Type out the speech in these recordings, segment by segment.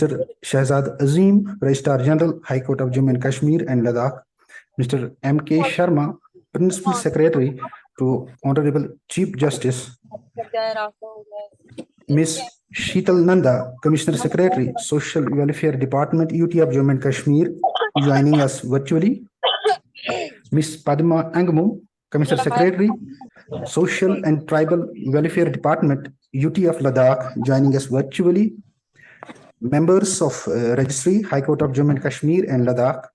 Mr. Shahzad Azim, Registrar General, High Court of Jammu and Kashmir and Ladakh, Mr. M.K. Sharma, Principal Secretary to Honorable Chief Justice, Ms. Sheetal Nanda, Commissioner Secretary, Social Welfare Department, UT of Jammu and Kashmir, joining us virtually, Ms. Padma Angamu, Commissioner Secretary, Social and Tribal Welfare Department, UT of Ladakh, joining us virtually, members of Registry, High Court of Jammu and Kashmir and Ladakh,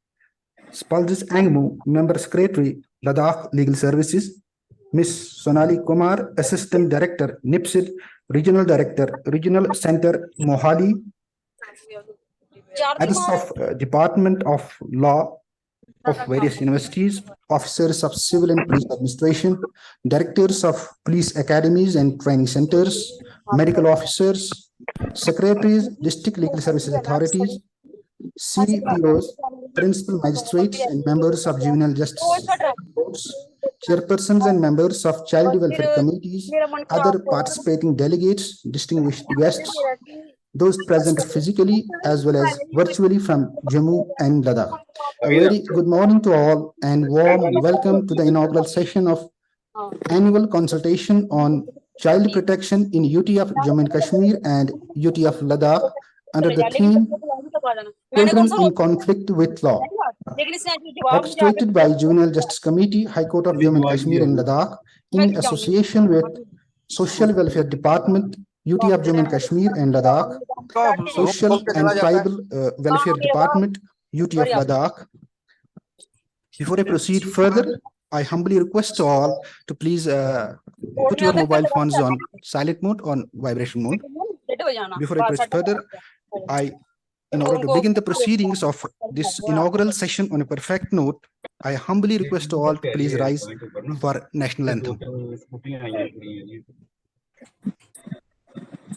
Spaljas Angmu, Member Secretary, Ladakh Legal Services, Ms. Sonali Kumar, Assistant Director, NIPSID, Regional Director, Regional Center, Mohali, heads of Department of Law of various universities, officers of civil and police administration, directors of police academies and training centers, medical officers, secretaries, district legal services authorities, CPOs, principal magistrates and members of juvenile justice boards, chairpersons and members of child welfare committees, other participating delegates, distinguished guests, those present physically as well as virtually from Jammu and Ladakh. A very good morning to all and warm welcome to the inaugural session of annual consultation on child protection in UT of Jammu and Kashmir and UT of Ladakh under the theme Children in Conflict with Law. Orchestrated by Juvenile Justice Committee, High Court of Jammu and Kashmir and Ladakh in association with Social Welfare Department, UT of Jammu and Kashmir and Ladakh, Social and Tribal Welfare Department, UT of Ladakh. Before I proceed further, I humbly request all to please put your mobile phones on silent mode or vibration mode. Before I proceed further, in order to begin the proceedings of this inaugural session on a perfect note, I humbly request all to please rise for national anthem.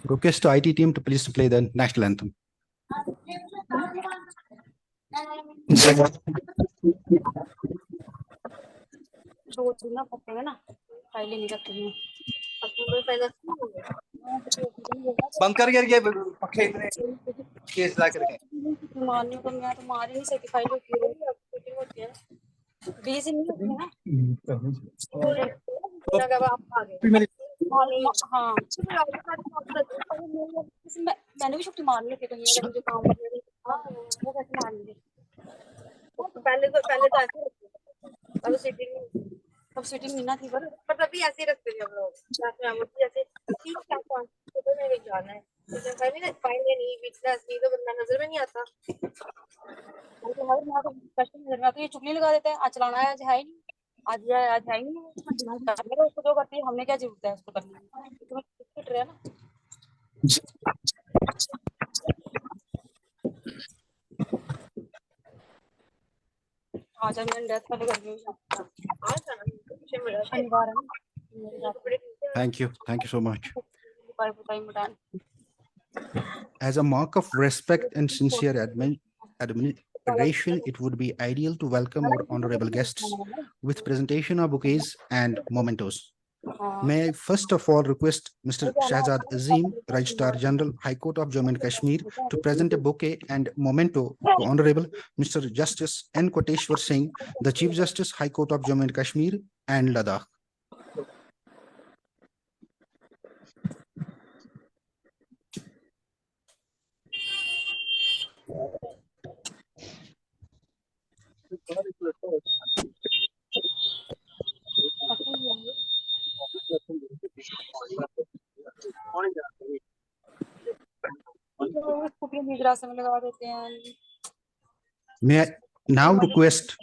Request to IT team to please play the national anthem. Bunker गिर गए पक्के इतने case ला करके मारने को मैं तो मार ही नहीं सकती फाइल होती है 20 नहीं होती है ना जब आप आ गए हाँ मैंने भी छुट्टी मारनी थी तो ये मुझे काम वो कैसे मारनी पहले तो ऐसे अब सीटिंग नहीं ना थी पर तभी ऐसे ही रखते थे हम लोग जैसे ठीक ठाक तो मेरे जाना है तो फाइल नहीं विटनेस नहीं तो बंदा नजर में नहीं आता तो कस्टमर नजर में आता ये चुगली लगा देते हैं आज चलाना है आज है ही नहीं आज है ही नहीं उसको जो करती है हमने क्या जरूरत है उसको करने की तो फिट रहे ना आज मैंने डेथ वाले कर दी Thank you so much. As a mark of respect and sincere admiration, it would be ideal to welcome our honorable guests with presentation of bouquets and mementos. May I first of all request Mr. Shahzad Azim, Registrar General, High Court of Jammu and Kashmir, to present a bouquet and memento to Honorable Mr. Justice N. Koteshwar Singh, the Chief Justice, High Court of Jammu and Kashmir and Ladakh. May I now request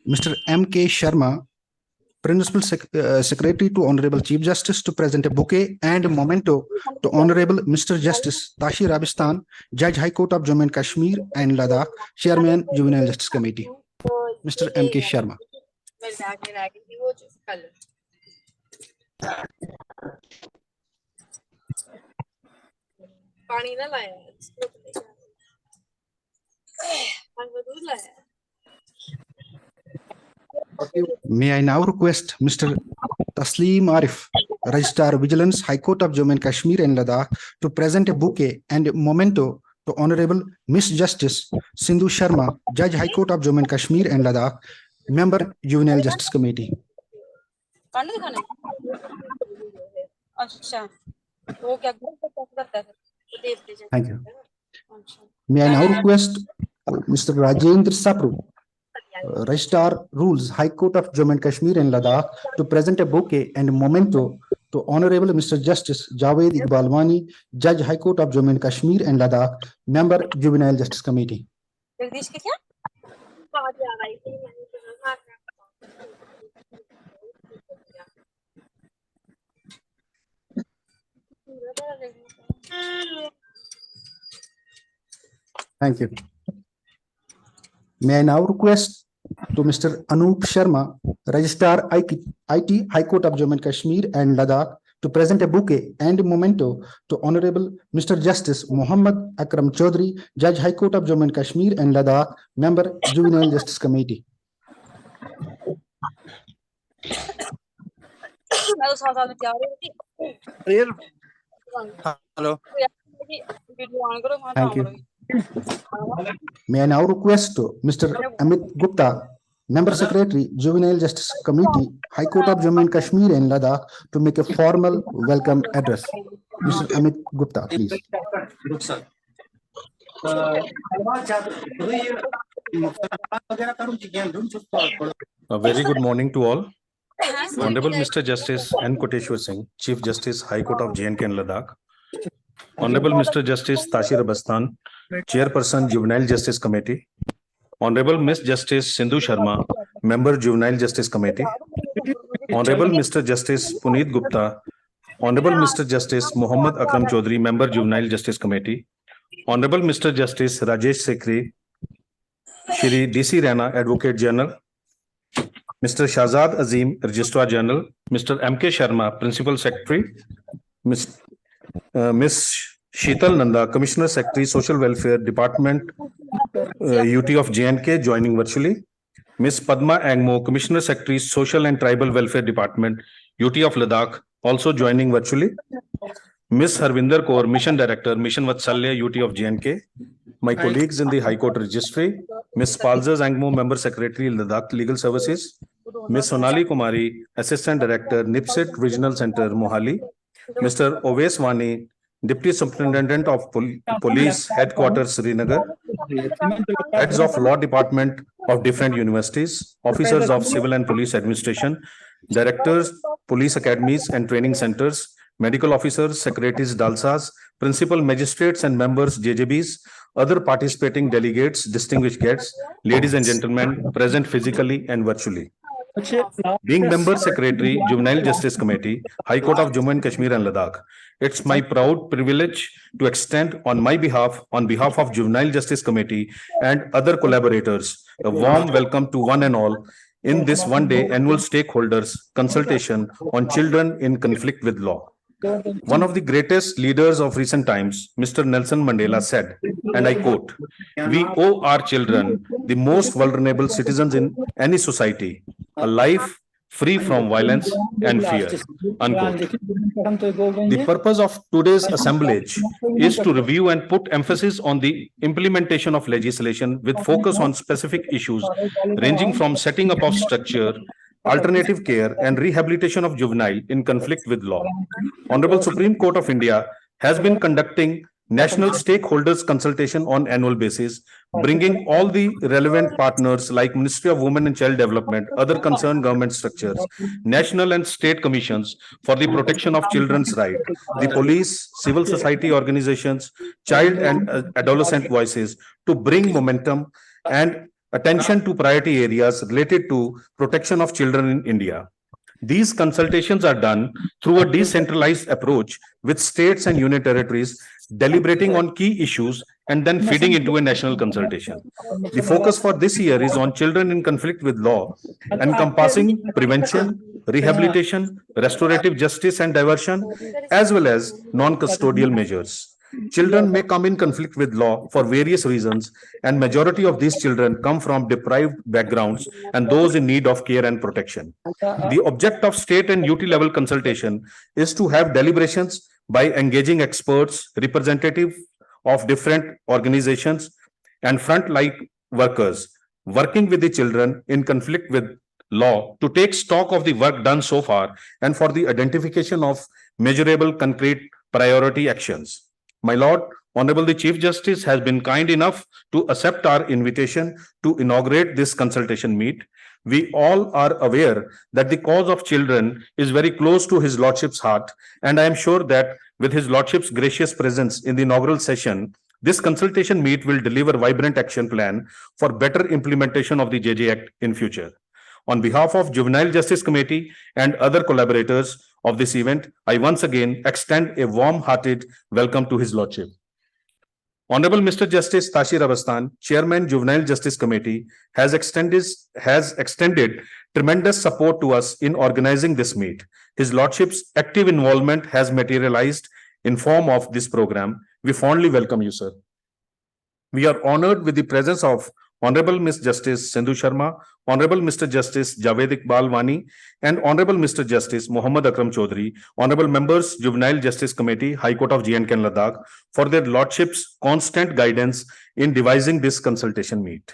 Mr. M.K. Sharma, Principal Secretary to Honorable Chief Justice, to present a bouquet and a memento to Honorable Mr. Justice Tashi Rabistan, Judge High Court of Jammu and Kashmir and Ladakh, Chairman Juvenile Justice Committee. Mr. M.K. Sharma. May I now request Mr. Taslim Arif, Registrar Vigilance, High Court of Jammu and Kashmir and Ladakh, to present a bouquet and a memento to Honorable Miss Justice Sindhu Sharma, Judge High Court of Jammu and Kashmir and Ladakh, Member Juvenile Justice Committee. कांड दिखाने अच्छा वो क्या करता है देखते जाए Thank you. अच्छा May I now request Mr. Rajendra Sapru, Registrar Rules, High Court of Jammu and Kashmir and Ladakh, to present a bouquet and memento to Honorable Mr. Justice Javed Iqbal Wani, Judge High Court of Jammu and Kashmir and Ladakh, Member Juvenile Justice Committee. Jagdish के क्या बात आ रही थी Thank you. May I now request to Mr. Anup Sharma, Registrar IT High Court of Jammu and Kashmir and Ladakh, to present a bouquet and memento to Honorable Mr. Justice Muhammad Akram Chaudhry, Judge High Court of Jammu and Kashmir and Ladakh, Member Juvenile Justice Committee. मैं तो साथ में तैयार हो थी hello video on करो वहां Thank काम you. करो May I now request to Mr. Amit Gupta, Member Secretary, Juvenile Justice Committee, High Court of Jammu and Kashmir and Ladakh, to make a formal welcome address. Mr. Amit Gupta, please. A very good morning to all. Honorable Mr. Justice N. Koteshwar Singh, Chief Justice, High Court of J&K and Ladakh. Honorable Mr. Justice Tashir Abastan, Chairperson, Juvenile Justice Committee. Honorable Miss Justice Sindhu Sharma, Member, Juvenile Justice Committee. Honorable Mr. Justice Puneet Gupta, Honorable Mr. Justice Muhammad Akram Chaudhry, Member, Juvenile Justice Committee. Honorable Mr. Justice Rajesh Sekhri, Shri D.C. Rana, Advocate General. Mr. Shahzad Azim, Registrar General. Mr. M.K. Sharma, Principal Secretary. Miss Sheetal Nanda, Commissioner Secretary, Social Welfare Department, UT of J&K, joining virtually. Miss Padma Angmo, Commissioner Secretary, Social and Tribal Welfare Department, UT of Ladakh, also joining virtually. Miss Harvinder Kaur, Mission Director, Mission Vatsalya, UT of J&K. My colleagues in the High Court Registry. Miss Palzas Angmo, Member Secretary, Ladakh Legal Services. Miss Sonali Kumari, Assistant Director, NIPSIT Regional Center, Mohali. Mr. Oves Wani, Deputy Superintendent of Police Headquarters, Srinagar. Heads of Law Department of different universities, officers of Civil and Police Administration, Directors, Police Academies and Training Centers, Medical Officers, Secretaries, DALSAs, Principal Magistrates and Members, JJBs, other participating delegates, distinguished guests, ladies and gentlemen, present physically and virtually. Being Member Secretary, Juvenile Justice Committee, High Court of Jammu and Kashmir and Ladakh, it's my proud privilege to extend on behalf of Juvenile Justice Committee and other collaborators, a warm welcome to one and all in this one-day annual stakeholders consultation on children in conflict with law. One of the greatest leaders of recent times, Mr. Nelson Mandela, said, and I quote, "We owe our children, the most vulnerable citizens in any society, a life free from violence and fear." Unquote. The purpose of today's assemblage is to review and put emphasis on the implementation of legislation with focus on specific issues ranging from setting up of structure, alternative care, and rehabilitation of juvenile in conflict with law. Honorable Supreme Court of India has been conducting national stakeholders consultation on annual basis, bringing all the relevant partners like Ministry of Women and Child Development, other concerned government structures, national and state commissions for the protection of children's rights, the police, civil society organizations, child and adolescent voices to bring momentum and attention to priority areas related to protection of children in India. These consultations are done through a decentralized approach with states and union territories deliberating on key issues and then feeding into a national consultation. The focus for this year is on children in conflict with law, encompassing prevention, rehabilitation, restorative justice and diversion, as well as non-custodial measures. Children may come in conflict with law for various reasons, and majority of these children come from deprived backgrounds and those in need of care and protection. The object of state and UT level consultation is to have deliberations by engaging experts, representatives of different organizations and frontline workers working with the children in conflict with law to take stock of the work done so far and for the identification of measurable concrete priority actions. My Lord, Honorable the Chief Justice has been kind enough to accept our invitation to inaugurate this consultation meet. We all are aware that the cause of children is very close to His Lordship's heart, and I am sure that with His Lordship's gracious presence in the inaugural session, this consultation meet will deliver vibrant action plan for better implementation of the JJ Act in future. On behalf of Juvenile Justice Committee and other collaborators of this event, I once again extend a warm-hearted welcome to His Lordship. Honorable Mr. Justice Tashir Abastan, Chairman Juvenile Justice Committee, has extended tremendous support to us in organizing this meet. His Lordship's active involvement has materialized in form of this program. We fondly welcome you, sir. We are honored with the presence of Honorable Ms. Justice Sindhu Sharma, Honorable Mr. Justice Javed Iqbal Wani, and Honorable Mr. Justice Muhammad Akram Chaudhary, Honorable Members, Juvenile Justice Committee, High Court of J&K and Ladakh, for their Lordships' constant guidance in devising this consultation meet.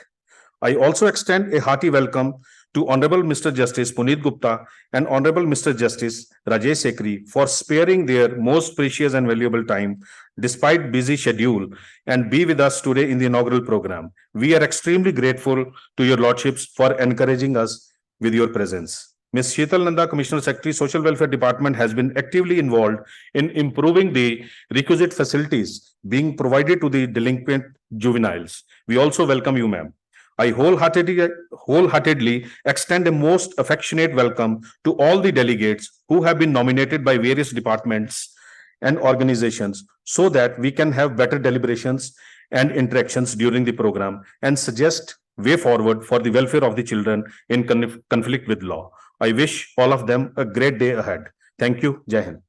I also extend a hearty welcome to Honorable Mr. Justice Puneet Gupta and Honorable Mr. Justice Rajesh Sekri for sparing their most precious and valuable time despite busy schedule and be with us today in the inaugural program. We are extremely grateful to your Lordships for encouraging us with your presence. Ms. Sheetal Nanda, Commissioner Secretary, Social Welfare Department, has been actively involved in improving the requisite facilities being provided to the delinquent juveniles. We also welcome you, ma'am. I wholeheartedly extend a most affectionate welcome to all the delegates who have been nominated by various departments and organizations so that we can have better deliberations and interactions during the program and suggest way forward for the welfare of the children in conflict with law. I wish all of them a great day ahead. Thank you. Jai Hind.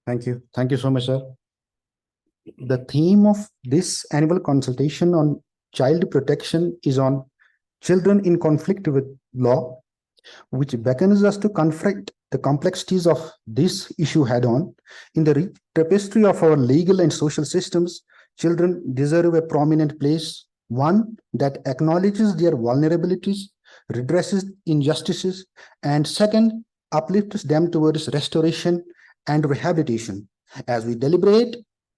Thank you. Thank you so much, sir. The theme of this annual consultation on child protection is on children in conflict with law, which beckons us to confront the complexities of this issue head-on. In the tapestry of our legal and social systems, children deserve a prominent place, one that acknowledges their vulnerabilities, redresses injustices, and second, uplifts them towards restoration and rehabilitation. As we deliberate,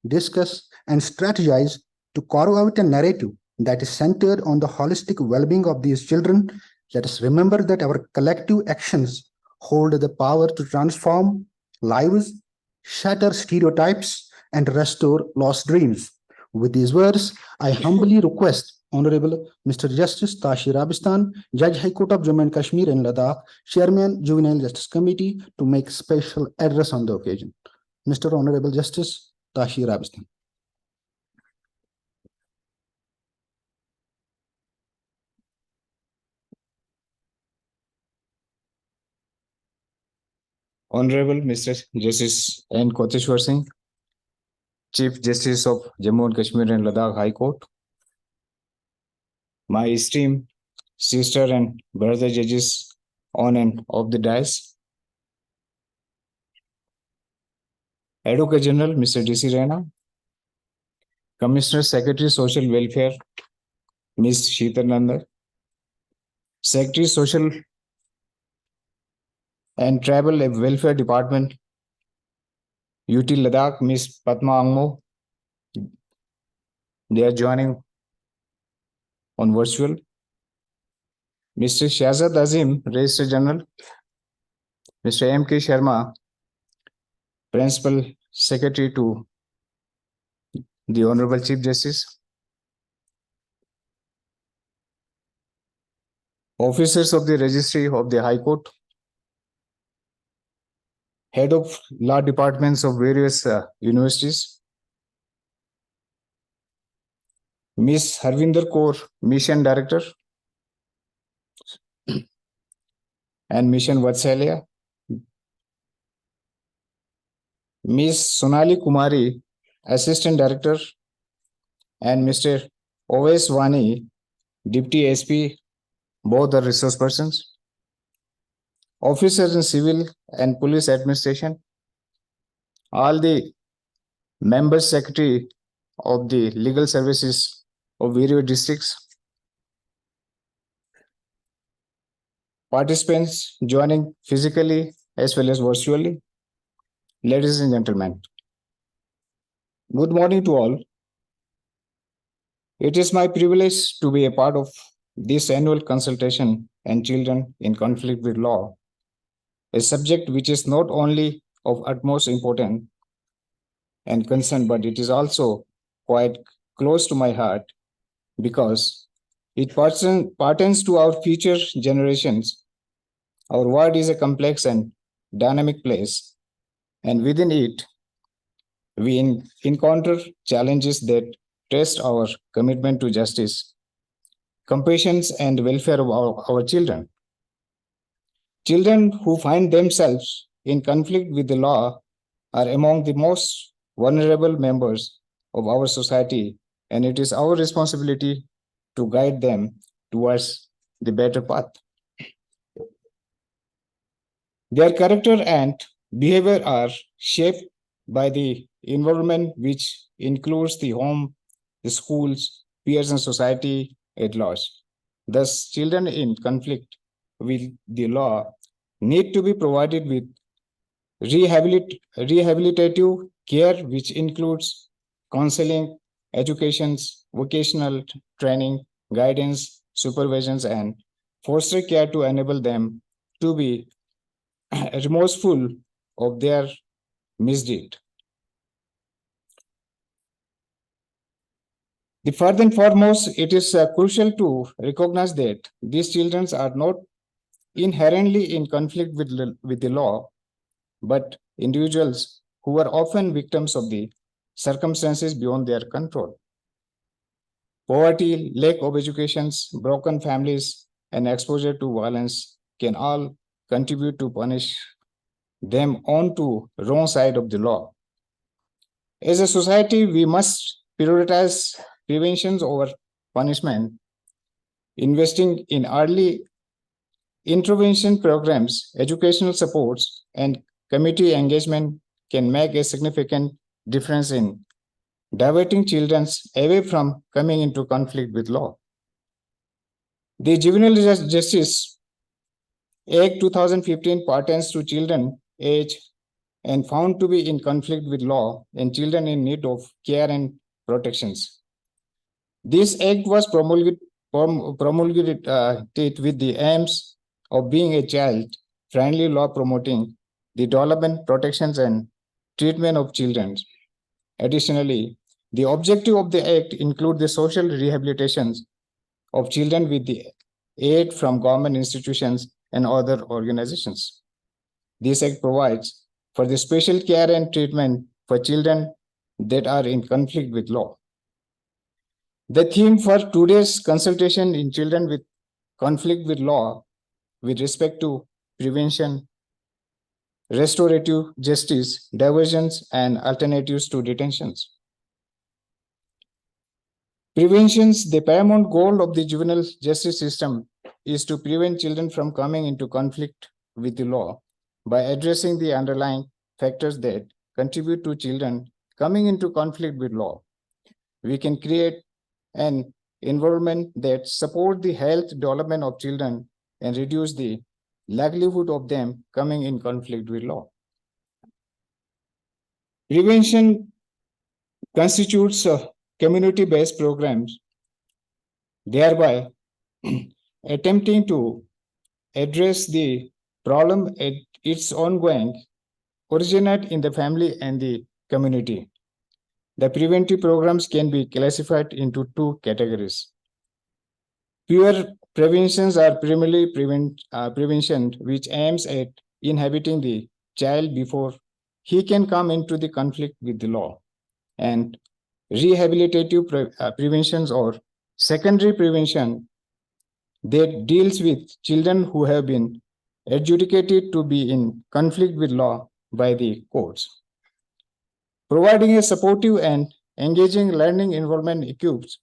discuss, and strategize to carve out a narrative that is centered on the holistic well-being of these children, let us remember that our collective actions hold the power to transform lives, shatter stereotypes, and restore lost dreams. With these words, I humbly request Honorable Mr. Justice Tashir Abastan, Judge High Court of Jammu and Kashmir and Ladakh, Chairman Juvenile Justice Committee, to make special address on the occasion. Mr. Honorable Justice Tashir Abastan. Honorable Mr. Justice N. Koteshwar Singh, Chief Justice of Jammu and Kashmir and Ladakh High Court, my esteemed sister and brother judges on and off the dais, Advocate General Mr. D.C. Raina, Commissioner Secretary Social Welfare Ms. Sheetal Nanda, Secretary Social and Tribal Welfare Department UT Ladakh Ms. Padma Angmo. They are joining on virtual. Mr. Shahzad Azim, Registrar General, Mr. M.K. Sharma, Principal Secretary to the Honorable Chief Justice, officers of the Registry of the High Court, head of law departments of various universities, Ms. Harvinder Kaur, Mission Director, and Mission Vatsalya, Ms. Sonali Kumari, Assistant Director, and Mr. Oves Wani, Deputy SP, both are resource persons. officers in civil and police administration, all the members secretary of the legal services of various districts, participants joining physically as well as virtually. Ladies and gentlemen, good morning to all. It is my privilege to be a part of this annual consultation on children in conflict with law, a subject which is not only of utmost importance and concern, but it is also quite close to my heart because it pertains to our future generations. Our world is a complex and dynamic place, and within it, we encounter challenges that test our commitment to justice, compassion, and welfare of our children. Children who find themselves in conflict with the law are among the most vulnerable members of our society, and it is our responsibility to guide them towards the better path. Their character and behavior are shaped by the environment, which includes the home, the schools, peers, and society at large. Thus, children in conflict with the law need to be provided with rehabilitative care, which includes counseling, educations, vocational training, guidance, supervisions, and foster care to enable them to be remorseful of their misdeed. The further and foremost, it is crucial to recognize that these children are not inherently in conflict with the law, but individuals who are often victims of the circumstances beyond their control. Poverty, lack of education, broken families, and exposure to violence can all contribute to punish them onto wrong side of the law. As a society, we must prioritize prevention over punishment, investing in early intervention programs, educational supports, and community engagement can make a significant difference in diverting children away from coming into conflict with law. The Juvenile Justice Act 2015 pertains to children aged and found to be in conflict with law and children in need of care and protections. This act was promulgated with the aims of being a child-friendly law promoting the development, protections, and treatment of children. Additionally, the objective of the act include the social rehabilitations of children with the aid from government institutions and other organizations. This act provides for the special care and treatment for children that are in conflict with law. The theme for today's consultation in children with conflict with law with respect to prevention, restorative justice, diversions, and alternatives to detentions. Preventions, the paramount goal of the juvenile justice system is to prevent children from coming into conflict with the law by addressing the underlying factors that contribute to children coming into conflict with law. We can create an environment that supports the health development of children and reduce the likelihood of them coming in conflict with law. Prevention constitutes community-based programs, thereby attempting to address the problem at its ongoing originate in the family and the community. The preventive programs can be classified into two categories. Pure preventions are primarily prevention, which aims at inhibiting the child before he can come into the conflict with the law, and rehabilitative preventions or secondary prevention that deals with children who have been adjudicated to be in conflict with law by the courts. Providing a supportive and engaging learning environment equips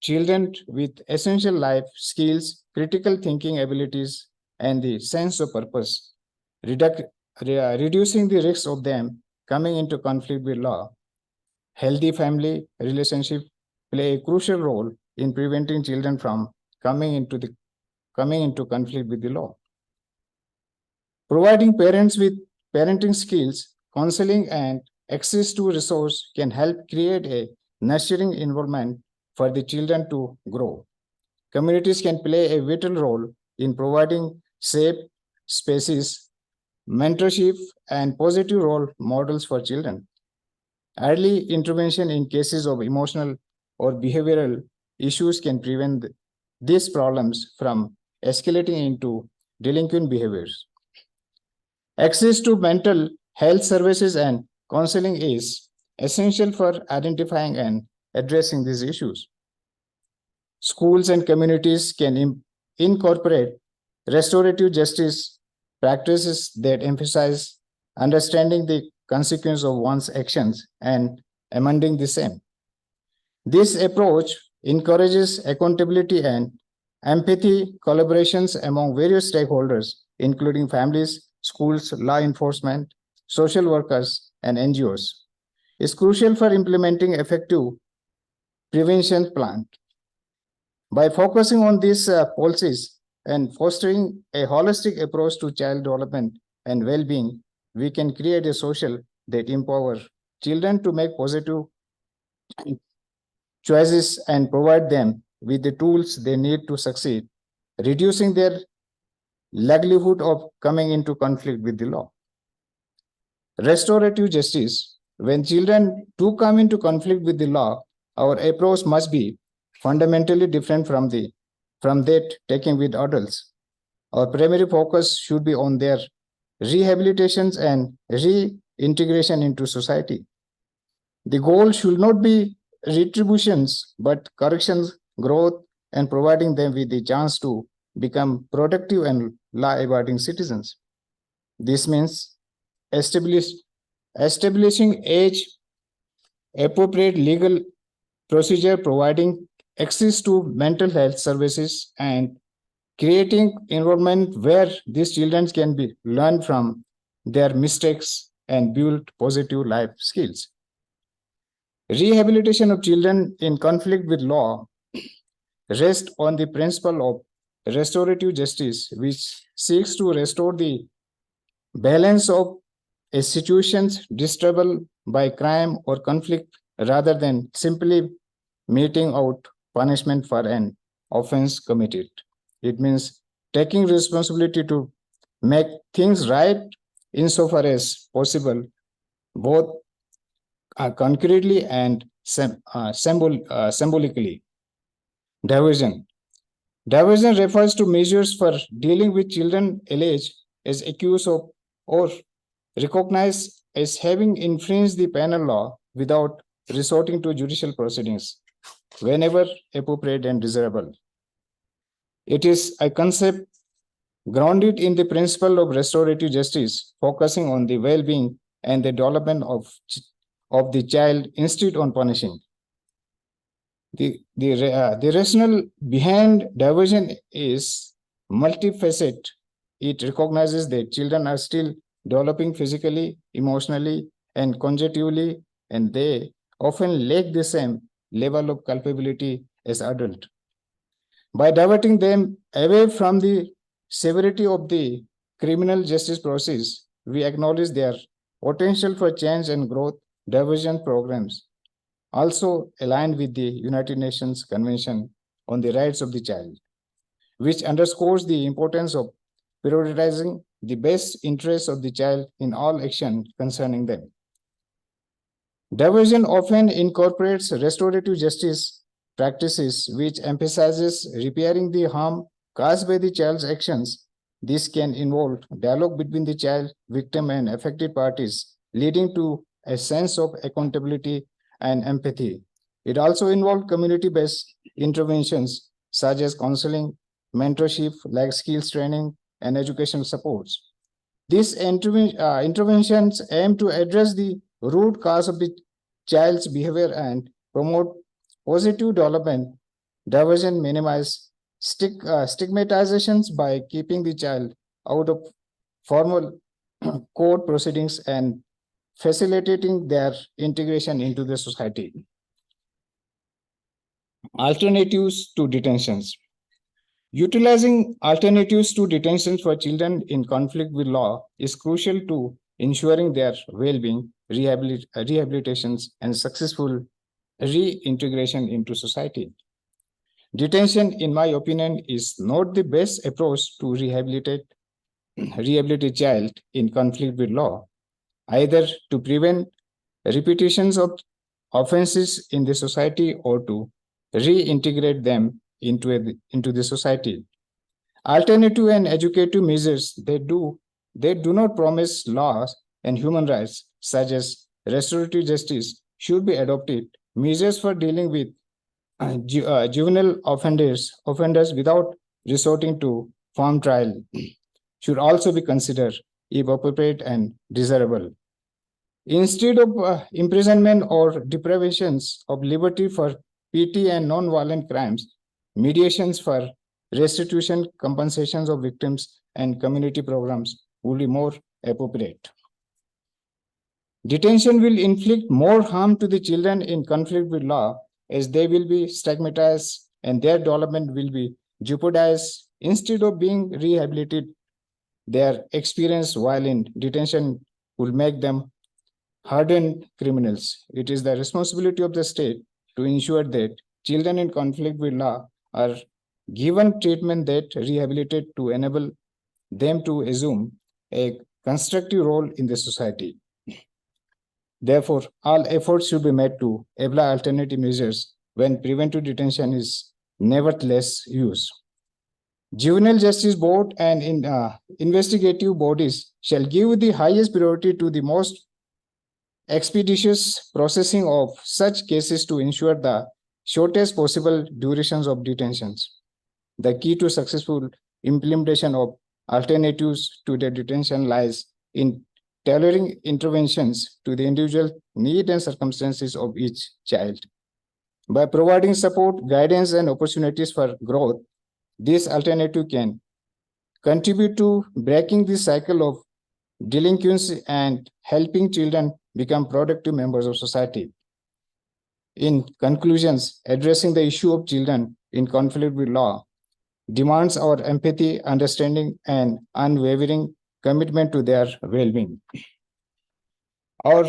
children with essential life skills, critical thinking abilities, and the sense of purpose, reducing the risks of them coming into conflict with law. Healthy family relationships play a crucial role in preventing children from coming into conflict with the law. Providing parents with parenting skills, counseling, and access to resources can help create a nurturing environment for the children to grow. Communities can play a vital role in providing safe spaces, mentorship, and positive role models for children. Early intervention in cases of emotional or behavioral issues can prevent these problems from escalating into delinquent behaviors. Access to mental health services and counseling is essential for identifying and addressing these issues. Schools and communities can incorporate restorative justice practices that emphasize understanding the consequence of one's actions and amending the same. This approach encourages accountability and empathy collaborations among various stakeholders, including families, schools, law enforcement, social workers, and NGOs. It's crucial for implementing effective prevention plan. By focusing on these policies and fostering a holistic approach to child development and well-being, we can create a social that empower children to make positive choices and provide them with the tools they need to succeed, reducing their likelihood of coming into conflict with the law. Restorative justice. When children do come into conflict with the law, our approach must be fundamentally different from that taken with adults. Our primary focus should be on their rehabilitations and reintegration into society. The goal should not be retributions, but corrections, growth, and providing them with the chance to become productive and law-abiding citizens. This means establishing age-appropriate legal procedure, providing access to mental health services, and creating environment where these children can be learn from their mistakes and build positive life skills. Rehabilitation of children in conflict with law rests on the principle of restorative justice, which seeks to restore the balance of a situation disturbed by crime or conflict rather than simply meting out punishment for an offense committed. It means taking responsibility to make things right insofar as possible, both concretely and symbolically. Diversion. Diversion refers to measures for dealing with children alleged as accused of or recognized as having infringed the penal law without resorting to judicial proceedings whenever appropriate and desirable. It is a concept grounded in the principle of restorative justice, focusing on the well-being and the development of the child instead on punishing. The rationale behind diversion is multifaceted. It recognizes that children are still developing physically, emotionally, and cognitively, and they often lack the same level of culpability as adults. By diverting them away from the severity of the criminal justice process, we acknowledge their potential for change and growth. Diversion programs also aligned with the United Nations Convention on the Rights of the Child, which underscores the importance of prioritizing the best interests of the child in all action concerning them. Diversion often incorporates restorative justice practices, which emphasizes repairing the harm caused by the child's actions. This can involve dialogue between the child, victim, and affected parties, leading to a sense of accountability and empathy. It also involves community-based interventions such as counseling, mentorship, life skills training, and educational supports. These interventions aim to address the root cause of the child's behavior and promote positive development. Diversion minimizes stigmatizations by keeping the child out of formal court proceedings and facilitating their integration into the society. Alternatives to detentions. Utilizing alternatives to detention for children in conflict with law is crucial to ensuring their well-being, rehabilitations, and successful reintegration into society. Detention, in my opinion, is not the best approach to rehabilitate child in conflict with law, either to prevent repetitions of offenses in the society or to reintegrate them into the society. Alternative and educative measures they do not promise laws and human rights such as restorative justice should be adopted. Measures for dealing with juvenile offenders without resorting to farm trial should also be considered if appropriate and desirable. Instead of imprisonment or deprivations of liberty for petty and non-violent crimes, mediations for restitution, compensations of victims, and community programs would be more appropriate. Detention will inflict more harm to the children in conflict with law as they will be stigmatized and their development will be jeopardized. Instead of being rehabilitated, their experience while in detention will make them hardened criminals. It is the responsibility of the state to ensure that children in conflict with law are given treatment that rehabilitate to enable them to assume a constructive role in the society. Therefore, all efforts should be made to apply alternative measures when preventive detention is nevertheless used. Juvenile Justice Board and investigative bodies shall give the highest priority to the most expeditious processing of such cases to ensure the shortest possible durations of detentions. The key to successful implementation of alternatives to the detention lies in tailoring interventions to the individual need and circumstances of each child. By providing support, guidance, and opportunities for growth, this alternative can contribute to breaking the cycle of delinquency and helping children become productive members of society. In conclusions, addressing the issue of children in conflict with law demands our empathy, understanding, and unwavering commitment to their well-being. Our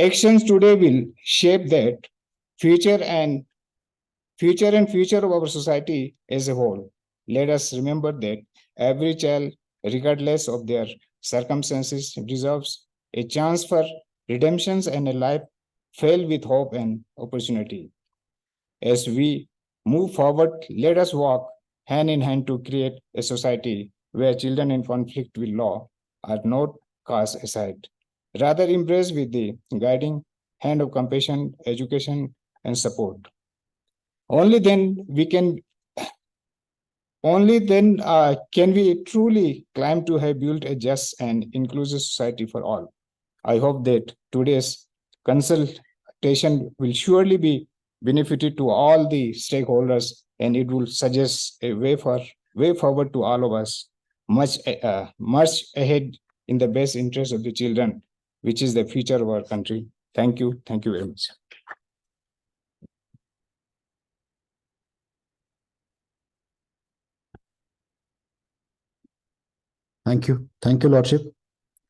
actions today will shape that future of our society as a whole. Let us remember that every child, regardless of their circumstances, deserves a chance for redemptions and a life filled with hope and opportunity. As we move forward, let us walk hand in hand to create a society where children in conflict with law are not cast aside, rather embraced with the guiding hand of compassion, education, and support. Only then can we truly climb to have built a just and inclusive society for all. I hope that today's consultation will surely be benefited to all the stakeholders, and it will suggest a way forward to all of us, much ahead in the best interest of the children, which is the future of our country. Thank you. Thank you very much. Thank you. Thank you, Lordship,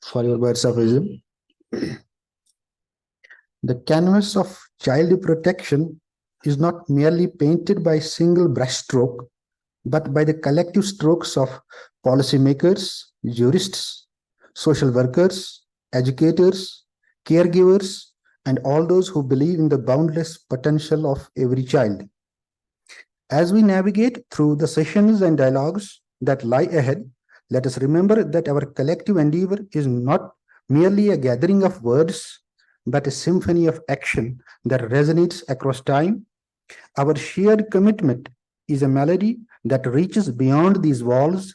for your words of wisdom. The canvas of child protection is not merely painted by a single brushstroke, but by the collective strokes of policymakers, jurists, social workers, educators, caregivers, and all those who believe in the boundless potential of every child. As we navigate through the sessions and dialogues that lie ahead, let us remember that our collective endeavor is not merely a gathering of words, but a symphony of action that resonates across time. Our shared commitment is a melody that reaches beyond these walls,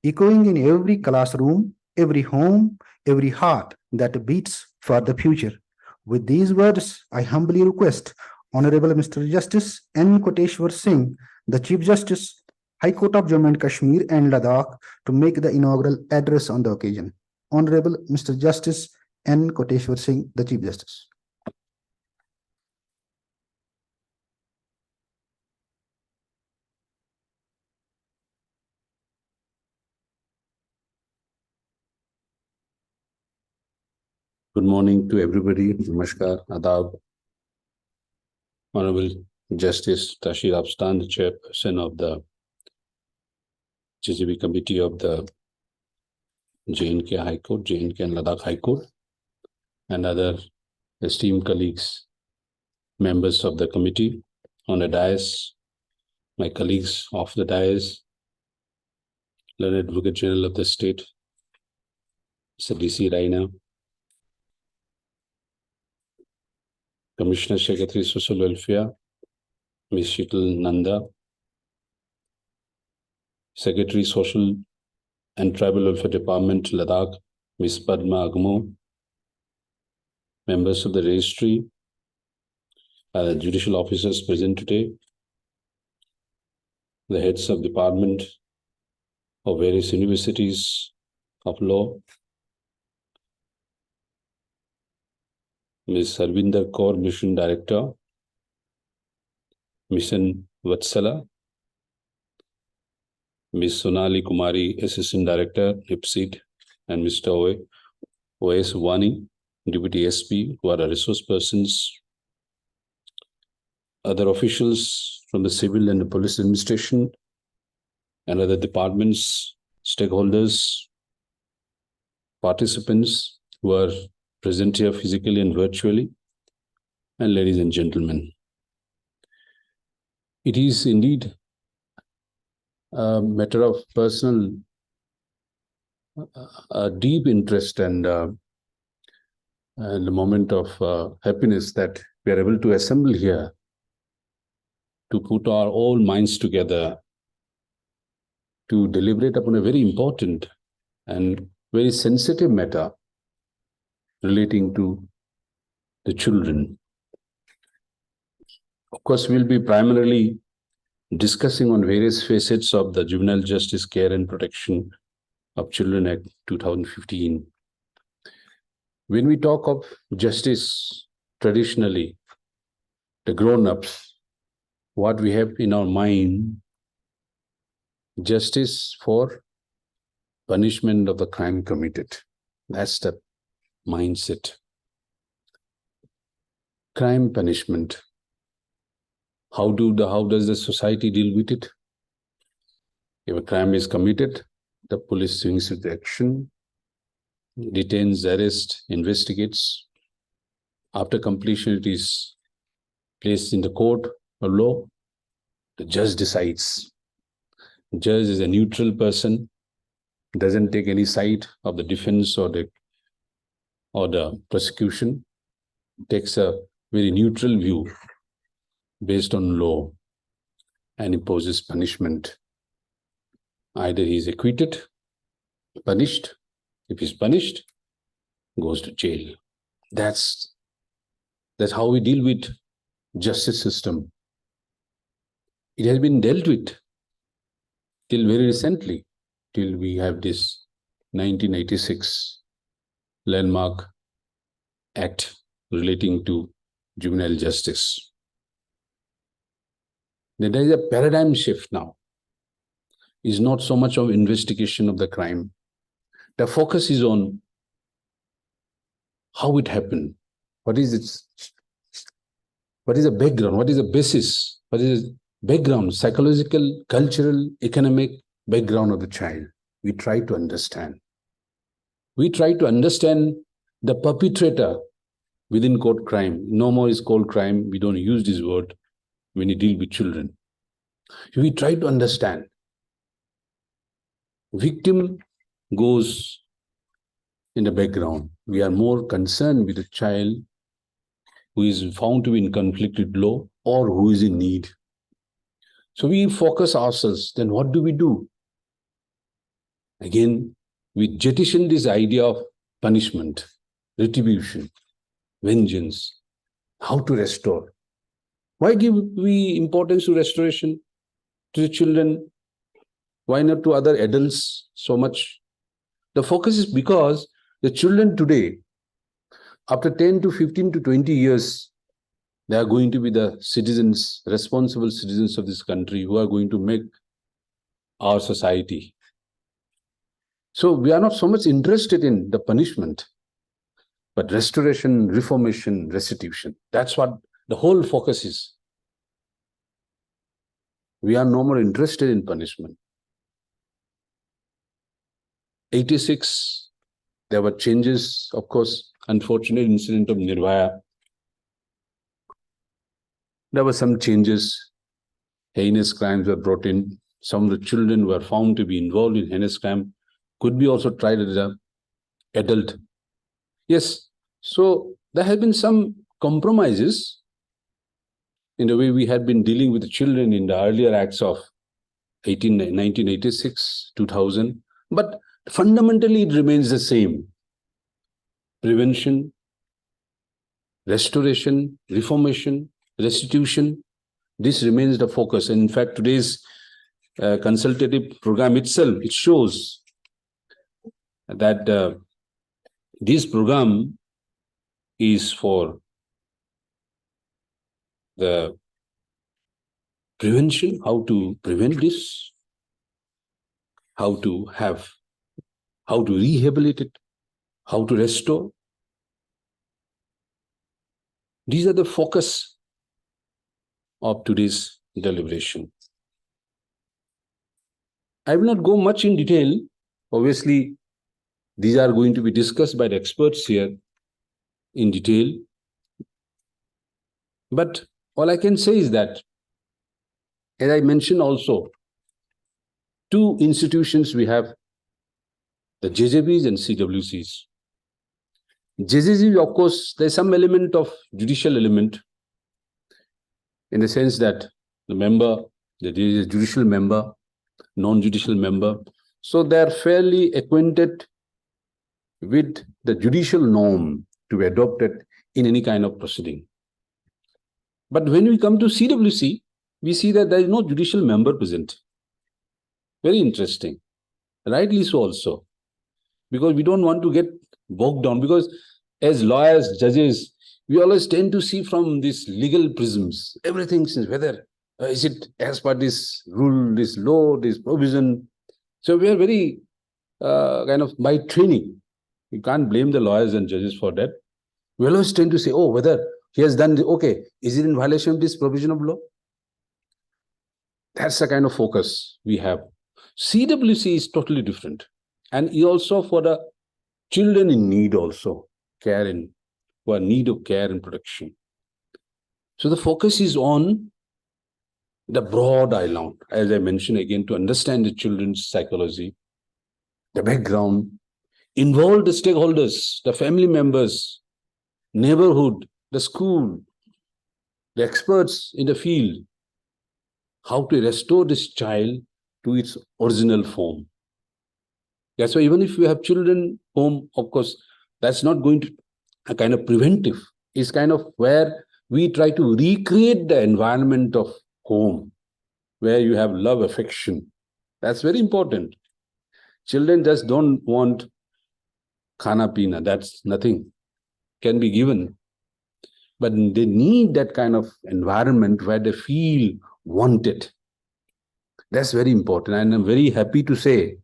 echoing in every classroom, every home, every heart that beats for the future. With these words, I humbly request Honorable Mr. Justice N. Koteshwar Singh, the Chief Justice, High Court of Jammu and Kashmir and Ladakh to make the inaugural address on the occasion. Honorable Mr. Justice N. Koteshwar Singh, the Chief Justice. Good morning to everybody. Namaskar, Adab. Honorable Justice Tashir Afstan, the Chairperson of the JJB Committee of the J&K High Court, J&K and Ladakh High Court, and other esteemed colleagues, members of the committee on the dais, my colleagues off the dais, Learned Advocate General of the State, Mr. D.C. Raina, Commissioner Secretary Social Welfare, Ms. Sheetal Nanda, Secretary Social and Tribal Welfare Department, Ladakh, Ms. Padma Agmo, members of the registry, judicial officers present today, the heads of department of various universities of law, Ms. Harvinder Kaur, Mission Director, Mission Vatsala, Ms. Sonali Kumari, Assistant Director, IPSID, and Mr. O.S. Wani, Deputy SP, who are resource persons, other officials from the civil and the police administration, and other departments, stakeholders, participants who are present here physically and virtually, and ladies and gentlemen. It is indeed a matter of personal, deep interest and a moment of happiness that we are able to assemble here to put our all minds together to deliberate upon a very important and very sensitive matter relating to the children. Of course, we'll be primarily discussing on various facets of the Juvenile Justice Care and Protection of Children Act 2015. When we talk of justice, traditionally, the grown-ups, what we have in our mind, justice for punishment of the crime committed. That's the mindset. Crime punishment. How does the society deal with it? If a crime is committed, the police swings into action, detains, arrests, investigates. After completion, it is placed in the court of law. The judge decides. The judge is a neutral person, doesn't take any side of the defense or the prosecution, takes a very neutral view based on law and imposes punishment. Either he is acquitted, punished. If he's punished, goes to jail. That's how we deal with justice system. It has been dealt with till very recently, till we have this 1986 landmark act relating to juvenile justice. There is a paradigm shift now. It's not so much of investigation of the crime. The focus is on how it happened. What is the background? What is the basis? What is the background, psychological, cultural, economic background of the child? We try to understand. We try to understand the perpetrator within court crime. No more is called crime. We don't use this word when you deal with children. We try to understand. Victim goes in the background. We are more concerned with a child who is found to be in conflict with law or who is in need. So we focus ourselves. Then what do we do? Again, we jettison this idea of punishment, retribution, vengeance, how to restore. Why give we importance to restoration to the children? Why not to other adults so much? The focus is because the children today, after 10 to 15 to 20 years, they are going to be the citizens, responsible citizens of this country who are going to make our society. So we are not so much interested in the punishment, but restoration, reformation, restitution. That's what the whole focus is. We are no more interested in punishment. 86, there were changes, of course, unfortunate incident of Nirbhaya. There were some changes. Heinous crimes were brought in. Some of the children were found to be involved in heinous crime, could be also tried as an adult. Yes, so there have been some compromises in the way we had been dealing with the children in the earlier acts of 1986, 2000. But fundamentally, it remains the same. Prevention, restoration, reformation, restitution. This remains the focus. And in fact, today's consultative program itself, it shows that this program is for the prevention, how to prevent this, how to rehabilitate it, how to restore. These are the focus of today's deliberation. I will not go much in detail. Obviously, these are going to be discussed by the experts here in detail. But all I can say is that, as I mentioned also, two institutions we have, the JJBs and CWCs. JJB, of course, there's some element of judicial element in the sense that the member, there is a judicial member, non-judicial member. So they're fairly acquainted with the judicial norm to be adopted in any kind of proceeding. But when we come to CWC, we see that there is no judicial member present. Very interesting. Rightly so also. Because we don't want to get bogged down. Because as lawyers, judges, we always tend to see from these legal prisms, everything since whether is it as per this rule, this law, this provision. So we are very kind of by training. You can't blame the lawyers and judges for that. We always tend to say, oh, whether he has done, okay, is it in violation of this provision of law? That's the kind of focus we have. CWC is totally different. And also for the children in need also, who are in need of care and protection. So the focus is on the broad island, as I mentioned again, to understand the children's psychology, the background, involve the stakeholders, the family members, neighborhood, the school, the experts in the field, how to restore this child to its original form. That's why even if we have children home, of course, that's not going to a kind of preventive. It's kind of where we try to recreate the environment of home, where you have love, affection. That's very important. Children just don't want khana pina. That's nothing. Can be given. But they need that kind of environment where they feel wanted. That's very important. And I'm very happy to say,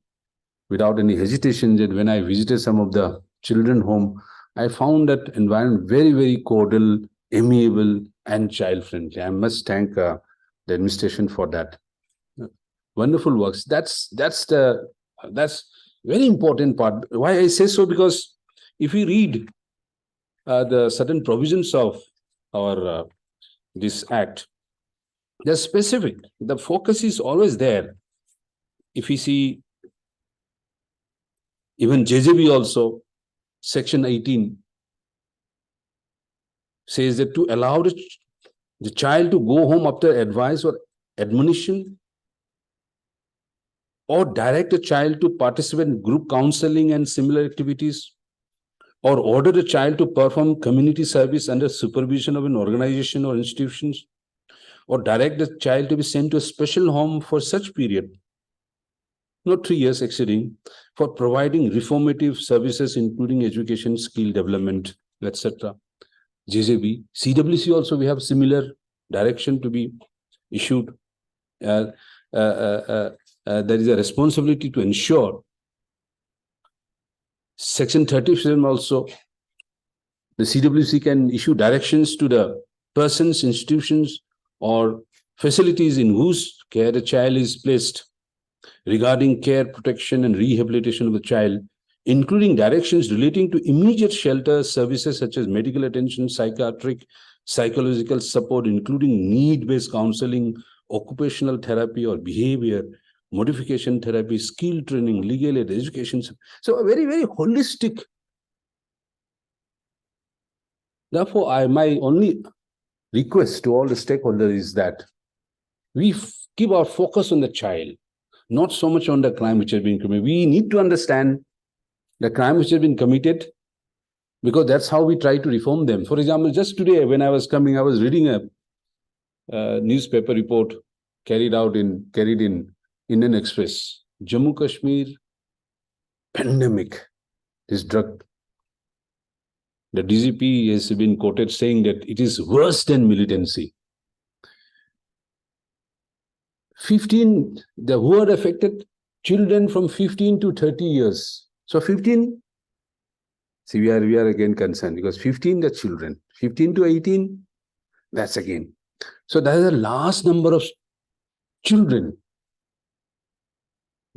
without any hesitation, that when I visited some of the children home, I found that environment very, very cordial, amiable, and child-friendly. I must thank the administration for that. Wonderful works. That's very important part. Why I say so? Because if we read the certain provisions of our this act, they're specific. The focus is always there. If we see even JJB also, Section 18 says that to allow the child to go home after advice or admonition, or direct a child to participate in group counseling and similar activities, or order the child to perform community service under supervision of an organization or institutions, or direct the child to be sent to a special home for such period, not 3 years exceeding, for providing reformative services, including education, skill development, etc. JJB, CWC also we have similar direction to be issued. There is a responsibility to ensure. Section 37 also, the CWC can issue directions to the persons, institutions, or facilities in whose care a child is placed regarding care, protection, and rehabilitation of the child, including directions relating to immediate shelter services such as medical attention, psychiatric, psychological support, including need-based counseling, occupational therapy or behavior modification therapy, skill training, legal aid, education. So a very, very holistic. Therefore, my only request to all the stakeholders is that we keep our focus on the child, not so much on the crime which has been committed. We need to understand the crime which has been committed, because that's how we try to reform them. For example, just today when I was coming, I was reading a newspaper report carried in Indian Express. Jammu Kashmir pandemic, this drug. The DGP has been quoted saying that it is worse than militancy. 15, the who are affected, children from 15 to 30 years. So 15, see, we are again concerned, because 15, the children, 15 to 18, that's again. So that is a large number of children.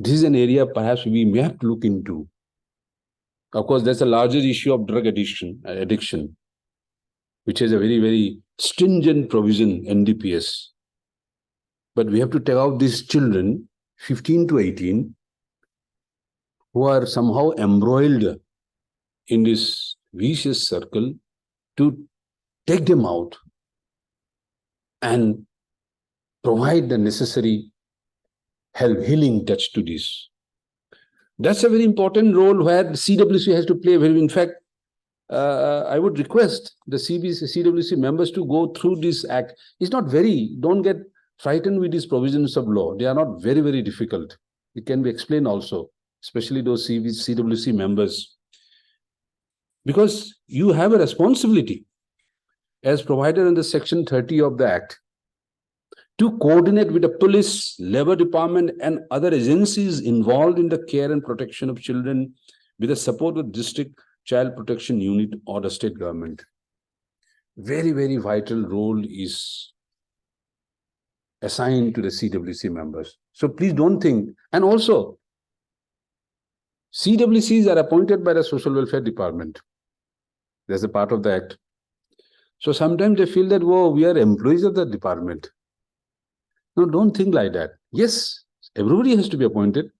This is an area perhaps we may have to look into. Of course, there's a larger issue of drug addiction, which is a very, very stringent provision, NDPS. But we have to take out these children, 15 to 18, who are somehow embroiled in this vicious circle, to take them out and provide the necessary help, healing touch to this. That's a very important role where CWC has to play. In fact, I would request the CWC members to go through this act. It's not don't get frightened with these provisions of law. They are not very, very difficult. It can be explained also, especially those CWC members. Because you have a responsibility as provided under Section 30 of the Act to coordinate with the police, labor department, and other agencies involved in the care and protection of children with the support of district child protection unit or the state government. Very, very vital role is assigned to the CWC members. So please don't think, and also CWCs are appointed by the Social Welfare Department. There's a part of the Act. So sometimes they feel that, whoa, we are employees of the department. No, don't think like that. Yes, everybody has to be appointed.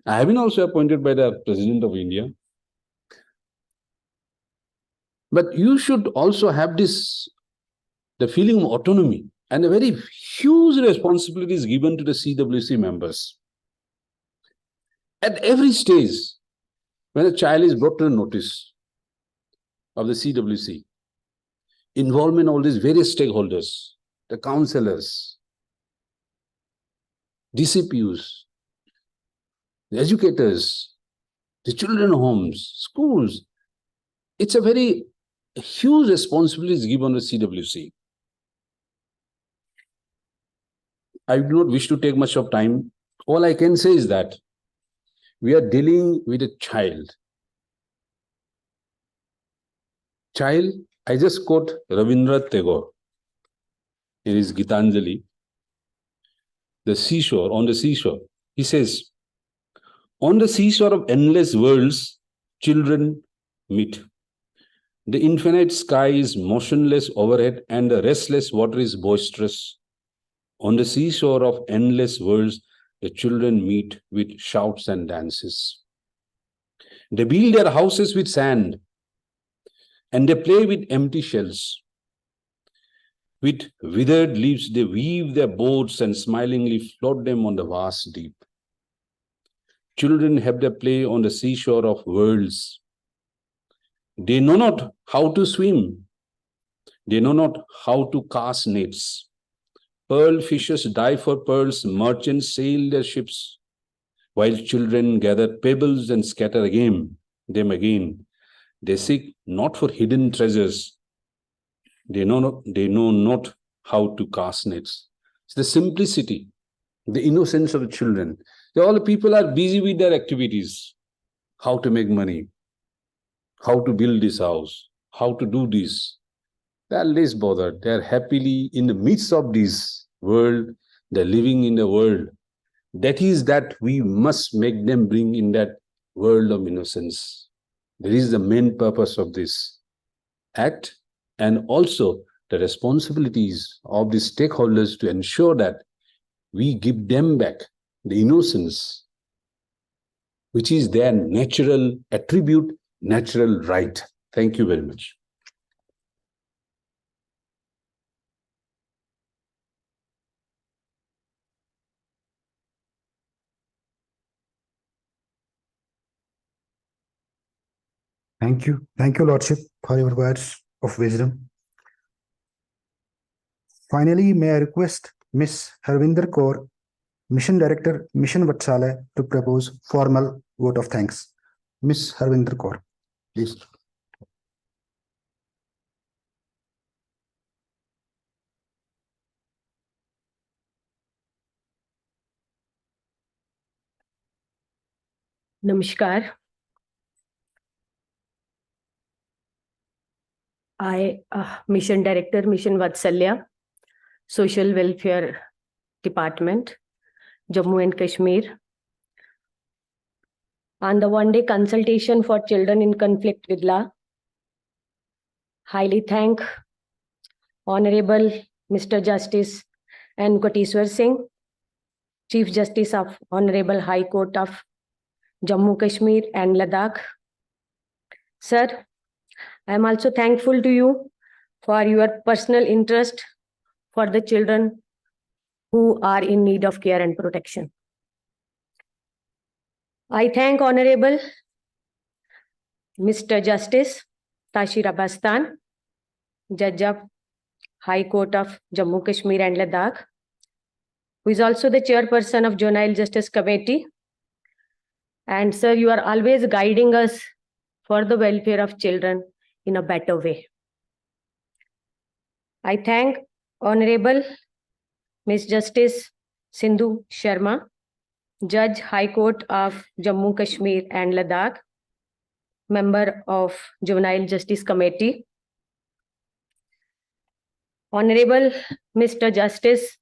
I have been also appointed by the President of India. But you should also have the feeling of autonomy, and a very huge responsibility is given to the CWC members. At every stage, when a child is brought to the notice of the CWC, involvement of all these various stakeholders, the councillors, DCPUs, the educators, the children homes, schools. It's a very huge responsibility is given to CWC. I do not wish to take much of time. All I can say is that we are dealing with a child. I just quote Rabindranath Tagore in his Gitanjali, on the seashore. He says, on the seashore of endless worlds, children meet. The infinite sky is motionless overhead, and the restless water is boisterous. On the seashore of endless worlds, the children meet with shouts and dances. They build their houses with sand, and they play with empty shells. With withered leaves, they weave their boats and smilingly float them on the vast deep. Children have their play on the seashore of worlds. They know not how to swim. They know not how to cast nets. Pearl fishers dive for pearls. Merchants sail their ships. While children gather pebbles and scatter them again, they seek not for hidden treasures. They know not how to cast nets. It's the simplicity, the innocence of the children. All the people are busy with their activities, how to make money, how to build this house, how to do this. They are less bothered. They are happily in the midst of this world. They're living in the world. That is that we must make them bring in that world of innocence. That is the main purpose of this act, and also the responsibilities of the stakeholders to ensure that we give them back the innocence, which is their natural attribute, natural right. Thank you very much. Thank you. Thank you, Lordship, for your words of wisdom. Finally, may I request Ms. Harvinder Kaur, Mission Director, Mission Vatsala, to propose formal vote of thanks. Ms. Harvinder Kaur, please. Namaskar. I, Mission Director, Mission Vatsalya, Social Welfare Department, Jammu and Kashmir. On the one-day consultation for children in conflict with law, highly thank Honorable Mr. Justice N. Koteswar Singh, Chief Justice of Honorable High Court of Jammu, Kashmir and Ladakh. Sir, I am also thankful to you for your personal interest for the children who are in need of care and protection. I thank Honorable Mr. Justice Tashir Abbastan, Judge of High Court of Jammu, Kashmir and Ladakh, who is also the chairperson of Juvenile Justice Committee. And sir, you are always guiding us for the welfare of children in a better way. I thank Honorable Ms. Justice Sindhu Sharma, Judge High Court of Jammu, Kashmir and Ladakh, member of Juvenile Justice Committee. Honorable Mr. Justice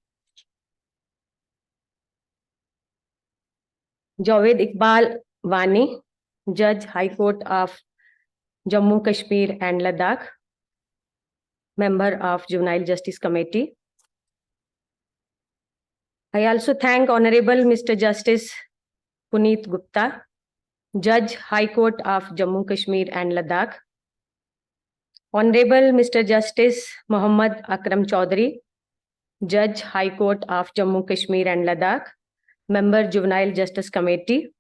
Javed Iqbal Wani, Judge High Court of Jammu, Kashmir and Ladakh, member of Juvenile Justice Committee. I also thank Honorable Mr. Justice Puneet Gupta, Judge High Court of Jammu, Kashmir and Ladakh. Honorable Mr. Justice Muhammad Akram Chaudhary, Judge High Court of Jammu, Kashmir and Ladakh, member Juvenile Justice Committee.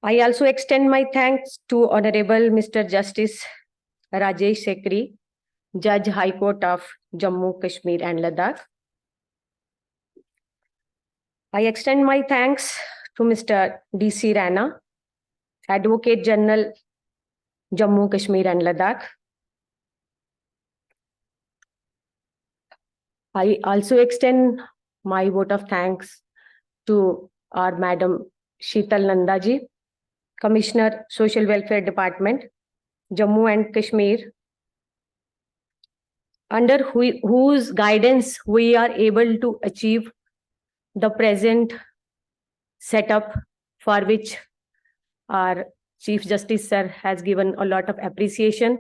I also extend my thanks to Honorable Mr. Justice Rajesh Sekri, Judge High Court of Jammu, Kashmir and Ladakh. I extend my thanks to Mr. D.C. Rana, Advocate General, Jammu, Kashmir and Ladakh. I also extend my vote of thanks to our Madam Sheetal Nandaji, Commissioner, Social Welfare Department, Jammu and Kashmir, under whose guidance we are able to achieve the present setup, for which our Chief Justice Sir has given a lot of appreciation.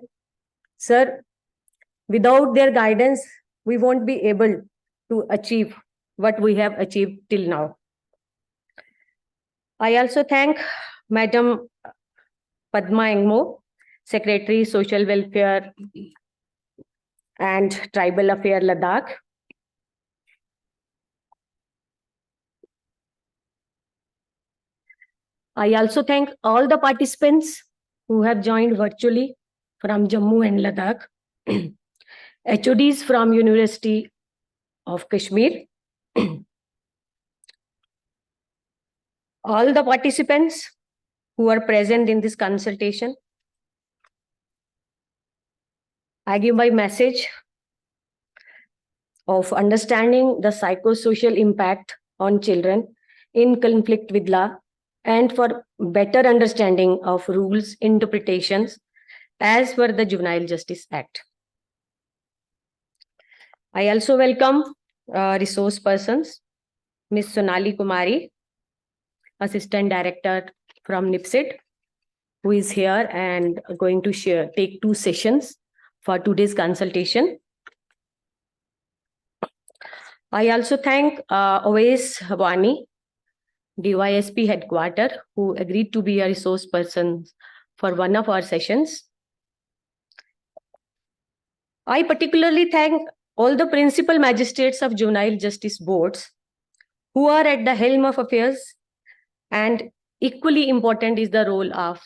Sir, without their guidance, we won't be able to achieve what we have achieved till now. I also thank Madam Padma Engmo, Secretary, Social Welfare and Tribal Affairs, Ladakh. I also thank all the participants who have joined virtually from Jammu and Ladakh, HODs from University of Kashmir, all the participants who are present in this consultation. I give my message of understanding the psychosocial impact on children in conflict with law and for better understanding of rules interpretations as per the Juvenile Justice Act. I also welcome resource persons, Ms. Sonali Kumari, Assistant Director from NIPSID, who is here and going to take 2 sessions for today's consultation. I also thank Oais Wani, DYSP headquarter, who agreed to be a resource person for one of our sessions. I particularly thank all the principal magistrates of juvenile justice boards who are at the helm of affairs, and equally important is the role of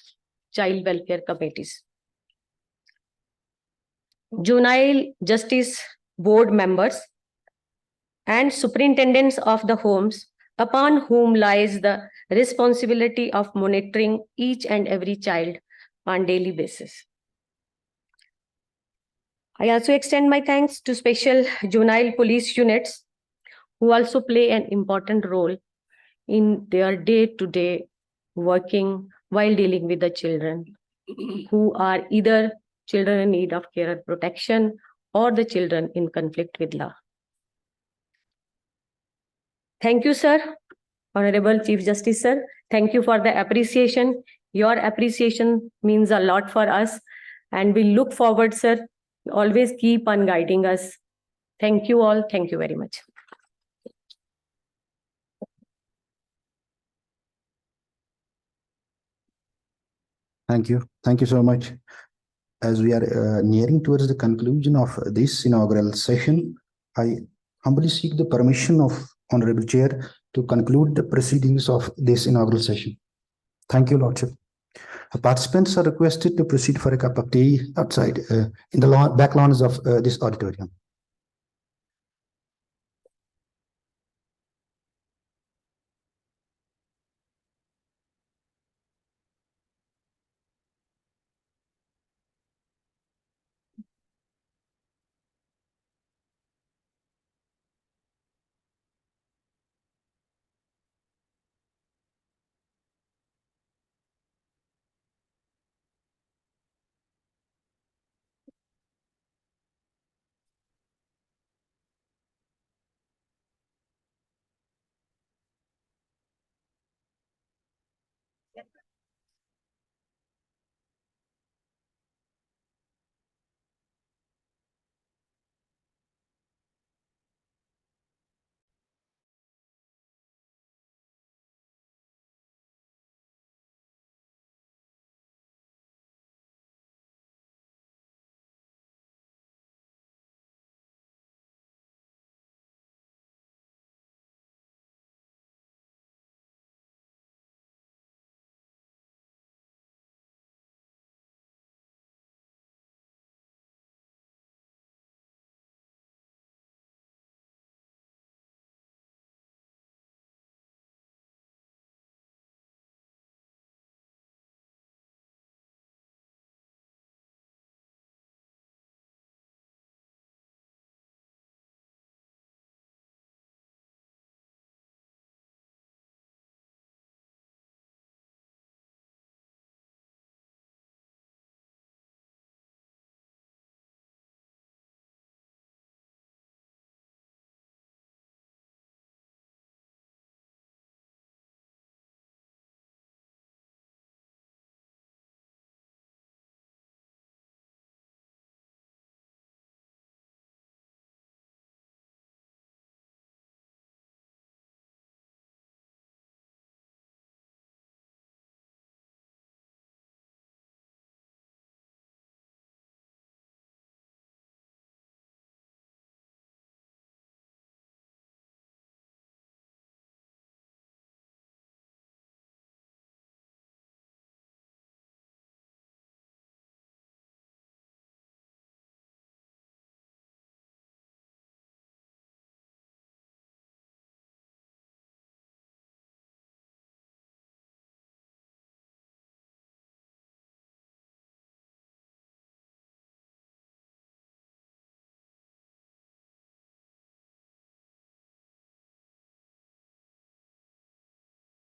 child welfare committees. Juvenile justice board members and superintendents of the homes upon whom lies the responsibility of monitoring each and every child on daily basis. I also extend my thanks to special juvenile police units who also play an important role in their day-to-day working while dealing with the children who are either children in need of care and protection or the children in conflict with law. Thank you, sir. Honorable Chief Justice, sir. Thank you for the appreciation. Your appreciation means a lot for us, and we look forward, sir. Always keep on guiding us. Thank you all. Thank you very much. Thank you. Thank you so much. As we are nearing towards the conclusion of this inaugural session, I humbly seek the permission of Honorable Chair to conclude the proceedings of this inaugural session. Thank you, Lordship. Participants are requested to proceed for a cup of tea outside in the back lawns of this auditorium.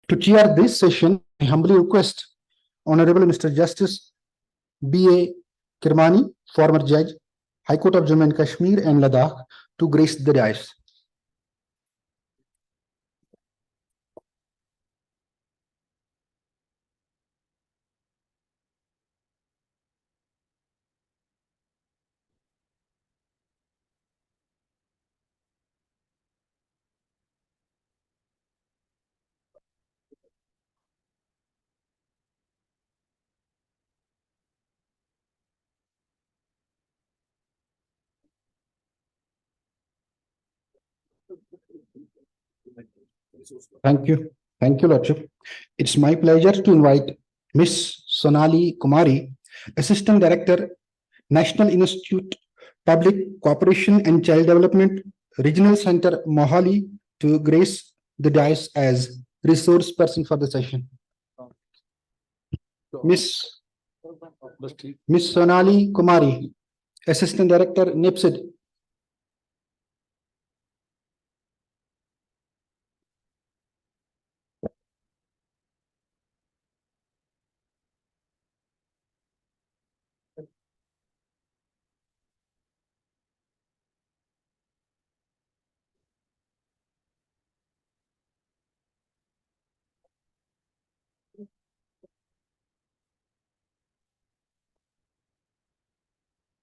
To chair this session, I humbly request Honorable Mr. Justice B.A. Kirmani, former judge, High Court of Jammu and Kashmir and Ladakh, to grace the dais. Thank you. Thank you, Lordship. It's my pleasure to invite Miss Sonali Kumari, Assistant Director, National Institute, Public Cooperation and Child Development, Regional Center, Mohali, to grace the dais as resource person for the session. Miss Sonali Kumari, Assistant Director, NIPSID.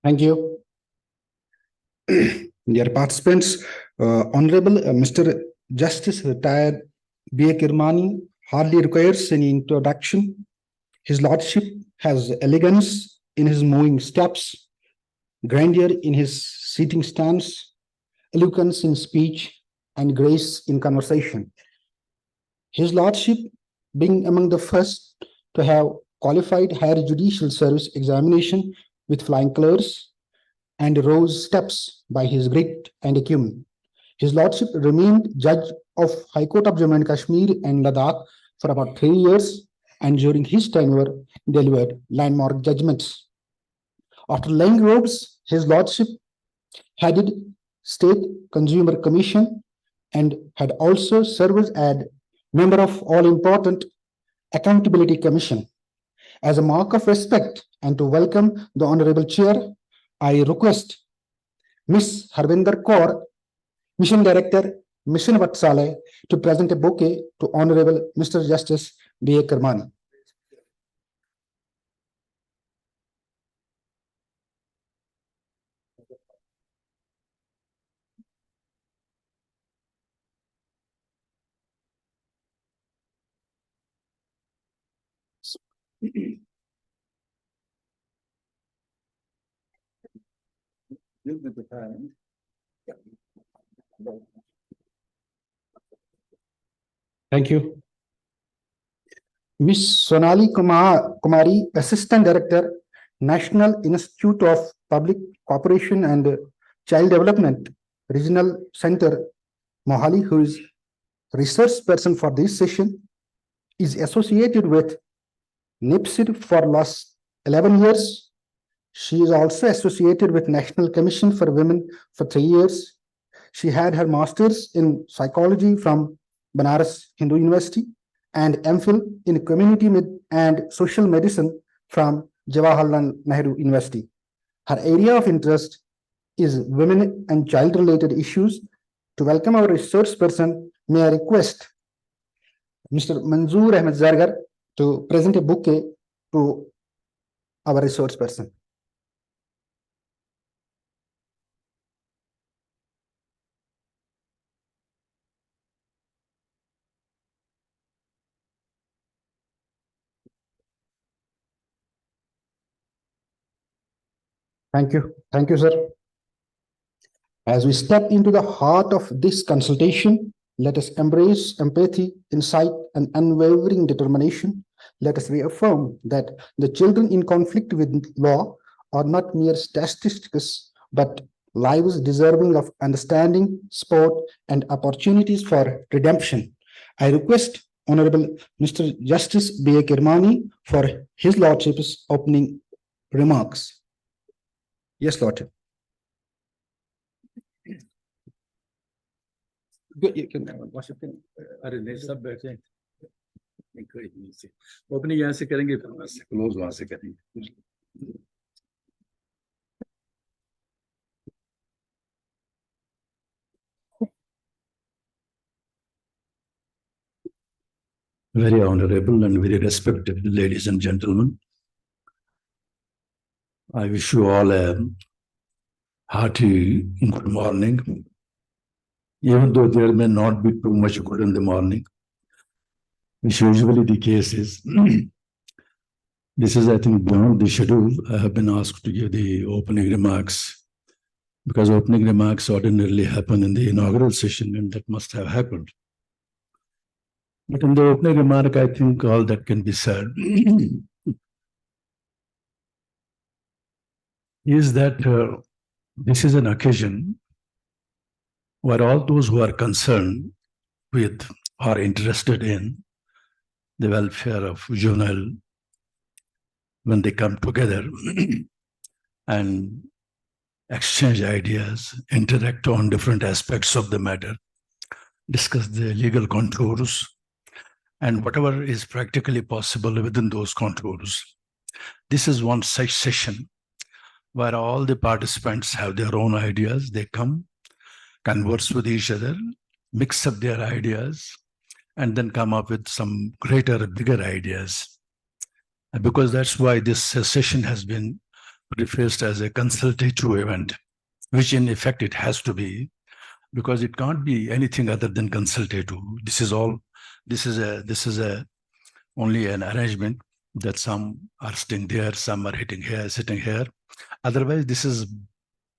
Thank you. Dear participants, Honorable Mr. Justice Retired B.A. Kirmani hardly requires any introduction. His Lordship has elegance in his moving steps, grandeur in his seating stance, eloquence in speech, and grace in conversation. His Lordship, being among the first to have qualified higher judicial service examination with flying colors, and rose steps by his grit and acumen. His Lordship remained judge of High Court of Jammu and Kashmir and Ladakh for about 3 years, and during his tenure delivered landmark judgments. After laying robes, his Lordship headed State Consumer Commission and had also served as member of All-Important Accountability Commission. As a mark of respect and to welcome the Honorable Chair, I request Ms. Harvinder Kaur, Mission Director, Mission Vatsale, to present a bouquet to Honorable Mr. Justice B.A. Kirmani. Thank you. Ms. Sonali Kumari, Assistant Director, National Institute of Public Cooperation and Child Development, Regional Center, Mohali, who is research person for this session, is associated with NIPSID for last 11 years. She is also associated with National Commission for Women for 3 years. She had her master's in psychology from Banaras Hindu University and MPhil in community and social medicine from Jawaharlal Nehru University. Her area of interest is women and child related issues. To welcome our research person, may I request Mr. Manzoor Ahmed Zargar to present a bouquet to our resource person. Thank you. Thank you, sir. As we step into the heart of this consultation, let us embrace empathy, insight, and unwavering determination. Let us reaffirm that the children in conflict with law are not mere statistics, but lives deserving of understanding, support, and opportunities for redemption. I request Honorable Mr. Justice B.A. Kirmani for his Lordship's opening remarks. Yes, Lordship. You can, Lordship, अरे नहीं सब बैठे कोई नहीं से opening यहाँ से करेंगे, फिर वहाँ से क्लोज वहाँ से करेंगे। Very honorable and very respected ladies and gentlemen, I wish you all a hearty good morning. Even though there may not be too much good in the morning, which usually the case is. This is, I think, beyond the schedule. I have been asked to give the opening remarks because opening remarks ordinarily happen in the inaugural session, and that must have happened. But in the opening remark, I think all that can be said is that this is an occasion where all those who are concerned with or interested in the welfare of juvenile, when they come together and exchange ideas, interact on different aspects of the matter, discuss the legal contours, and whatever is practically possible within those contours. This is one such session where all the participants have their own ideas. They come, converse with each other, mix up their ideas, and then come up with some greater, bigger ideas. And because that's why this session has been prefaced as a consultative event, which in effect it has to be, because it can't be anything other than consultative. This is only an arrangement that some are sitting there, some are sitting here. Otherwise, this is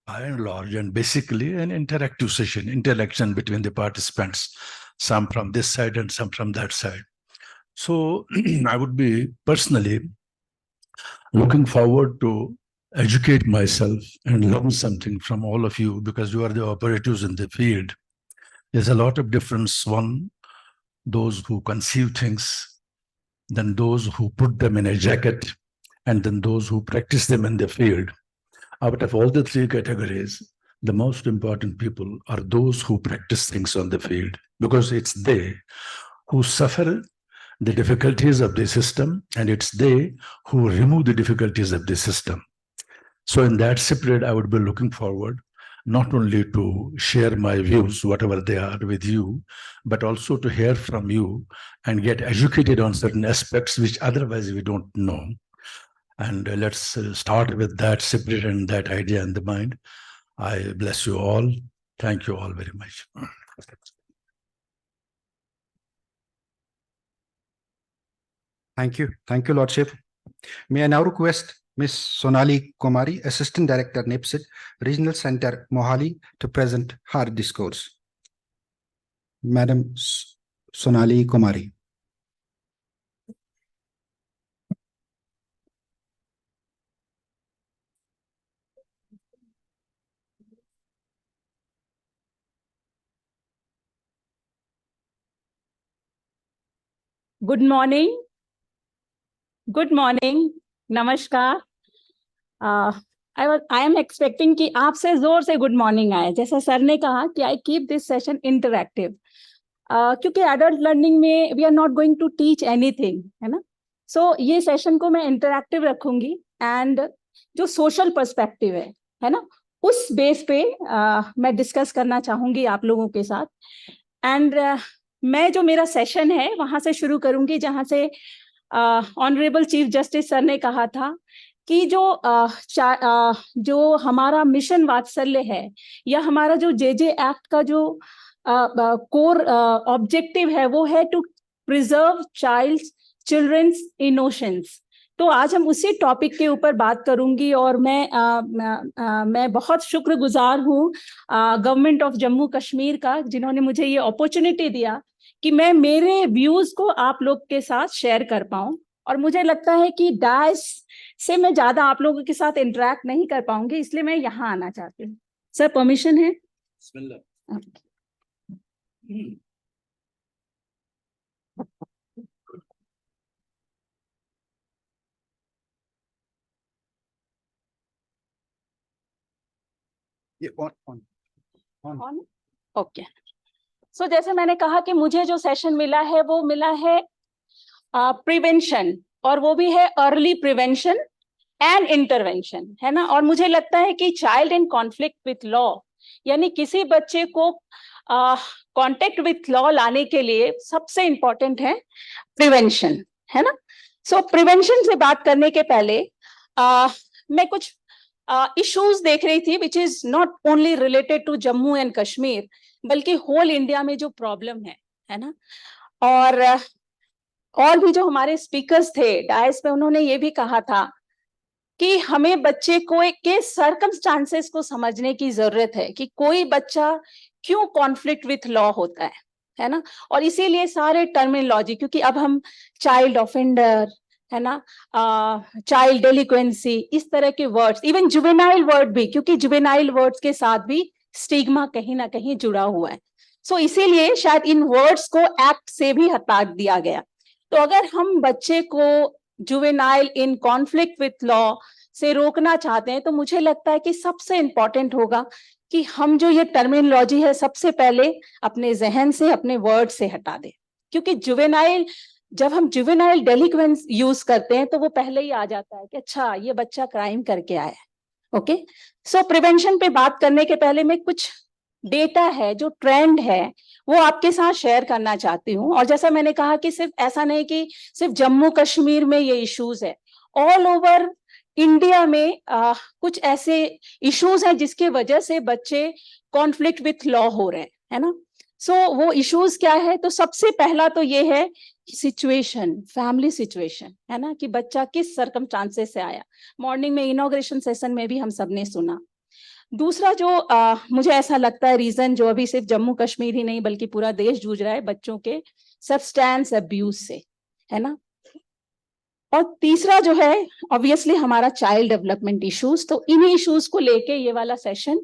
by and large and basically an interactive session, interaction between the participants, some from this side and some from that side. So I would be personally looking forward to educate myself and learn something from all of you, because you are the operatives in the field. There's a lot of difference. One, those who conceive things, then those who put them in a jacket, and then those who practice them in the field. Out of all the three categories, the most important people are those who practice things on the field, because it's they who suffer the difficulties of the system, and it's they who remove the difficulties of the system. So in that spirit, I would be looking forward not only to share my views, whatever they are, with you, but also to hear from you and get educated on certain aspects which otherwise we don't know. And let's start with that spirit and that idea in the mind. I bless you all. Thank you all very much. Thank you. Thank you, Lordship. May I now request Ms. Sonali Kumari, Assistant Director, NIPSIT, Regional Center, Mohali, to present her discourse. Madam Sonali Kumari. Good morning. Good morning. Namaskar. I am expecting कि आपसे जोर से good morning आए, जैसा sir ने कहा कि I keep this session interactive, क्योंकि एडल्ट लर्निंग में we are not going to teach anything, है ना. सो ये सेशन को मैं इंटरैक्टिव रखूंगी, एंड जो सोशल पर्सपेक्टिव है ना, उस बेस पे मैं डिस्कस करना चाहूंगी आप लोगों के साथ. एंड मैं जो मेरा सेशन है वहां से शुरू करूंगी जहां से ऑनरेबल चीफ जस्टिस सर ने कहा था कि जो हमारा मिशन वात्सल्य है, या हमारा जो जे एक्ट का जो कोर ऑब्जेक्टिव है, वो है टू प्रिजर्व चिल्ड्रंस इनोसेंस. तो आज हम उसी टॉपिक के ऊपर बात करूंगी, और मैं बहुत शुक्रगुजार हूँ गवर्नमेंट ऑफ जम्मू कश्मीर का, जिन्होंने मुझे ये अपॉर्चुनिटी दिया कि मैं मेरे व्यूज को आप लोग के साथ शेयर कर पाऊं. और मुझे लगता है कि डायस से मैं ज्यादा आप लोगों के साथ इंटरेक्ट नहीं कर पाऊंगी, इसलिए मैं यहाँ आना चाहती हूँ. सर, परमिशन है? ओके. सो जैसे मैंने कहा कि मुझे जो सेशन मिला है वो मिला है प्रिवेंशन, और वो भी है अर्ली प्रिवेंशन एंड इंटरवेंशन, है ना। और मुझे लगता है कि child in conflict with law, यानी किसी बच्चे को कांटेक्ट विथ लॉ लाने के लिए सबसे इंपॉर्टेंट है प्रिवेंशन, है ना। सो प्रिवेंशन से बात करने के पहले मैं कुछ इश्यूज देख रही थी which is not only related to Jammu and Kashmir, बल्कि होल इंडिया में जो प्रॉब्लम है ना। और भी जो हमारे स्पीकर्स थे डायस पे, उन्होंने ये भी कहा था कि हमें बच्चे को के सर्कमस्टांसेस को समझने की जरूरत है कि कोई बच्चा क्यों कॉन्फ्लिक्ट विथ लॉ होता है ना। और इसीलिए सारे टर्मिनोलॉजी, क्योंकि अब हम चाइल्ड ऑफेंडर, है ना, चाइल्ड डेलिक्वेंसी, इस तरह के वर्ड्स, इवन जुवेनाइल वर्ड भी, क्योंकि जुवेनाइल वर्ड्स के साथ भी स्टिग्मा कहीं ना कहीं जुड़ा हुआ है। सो इसीलिए शायद इन वर्ड्स को एक्ट से भी हटा दिया गया। तो अगर हम बच्चे को juvenile in conflict with law से रोकना चाहते हैं, तो मुझे लगता है कि सबसे इंपॉर्टेंट होगा कि हम जो ये टर्मिनोलॉजी है सबसे पहले अपने जहन से, अपने वर्ड से हटा दें। क्योंकि जुवेनाइल, जब हम जुवेनाइल डेलिक्वेंस यूज करते हैं तो वो पहले ही आ जाता है कि अच्छा ये बच्चा क्राइम करके आया है। ओके, सो प्रिवेंशन पे बात करने के पहले मैं कुछ डेटा है, जो ट्रेंड है, वो आपके साथ शेयर करना चाहती हूँ। और जैसा मैंने कहा कि सिर्फ ऐसा नहीं कि सिर्फ जम्मू कश्मीर में ये इश्यूज है, ऑल ओवर इंडिया में कुछ ऐसे इश्यूज हैं जिसके वजह से बच्चे कॉन्फ्लिक्ट विथ लॉ हो रहे हैं, है ना। सो वो इश्यूज क्या है, तो सबसे पहला तो ये है सिचुएशन, फैमिली सिचुएशन, है ना, कि बच्चा किस सर्कमस्टांसेस से आया। मॉर्निंग में इनॉग्रेशन सेशन में भी हम सबने सुना। दूसरा जो मुझे ऐसा लगता है रीजन, जो अभी सिर्फ जम्मू कश्मीर ही नहीं बल्कि पूरा देश जूझ रहा है बच्चों के सब्सटेंस अब्यूज से, है ना। और तीसरा जो है ऑब्वियसली हमारा चाइल्ड डेवलपमेंट इश्यूज। तो इन्हीं इश्यूज को लेके ये वाला सेशन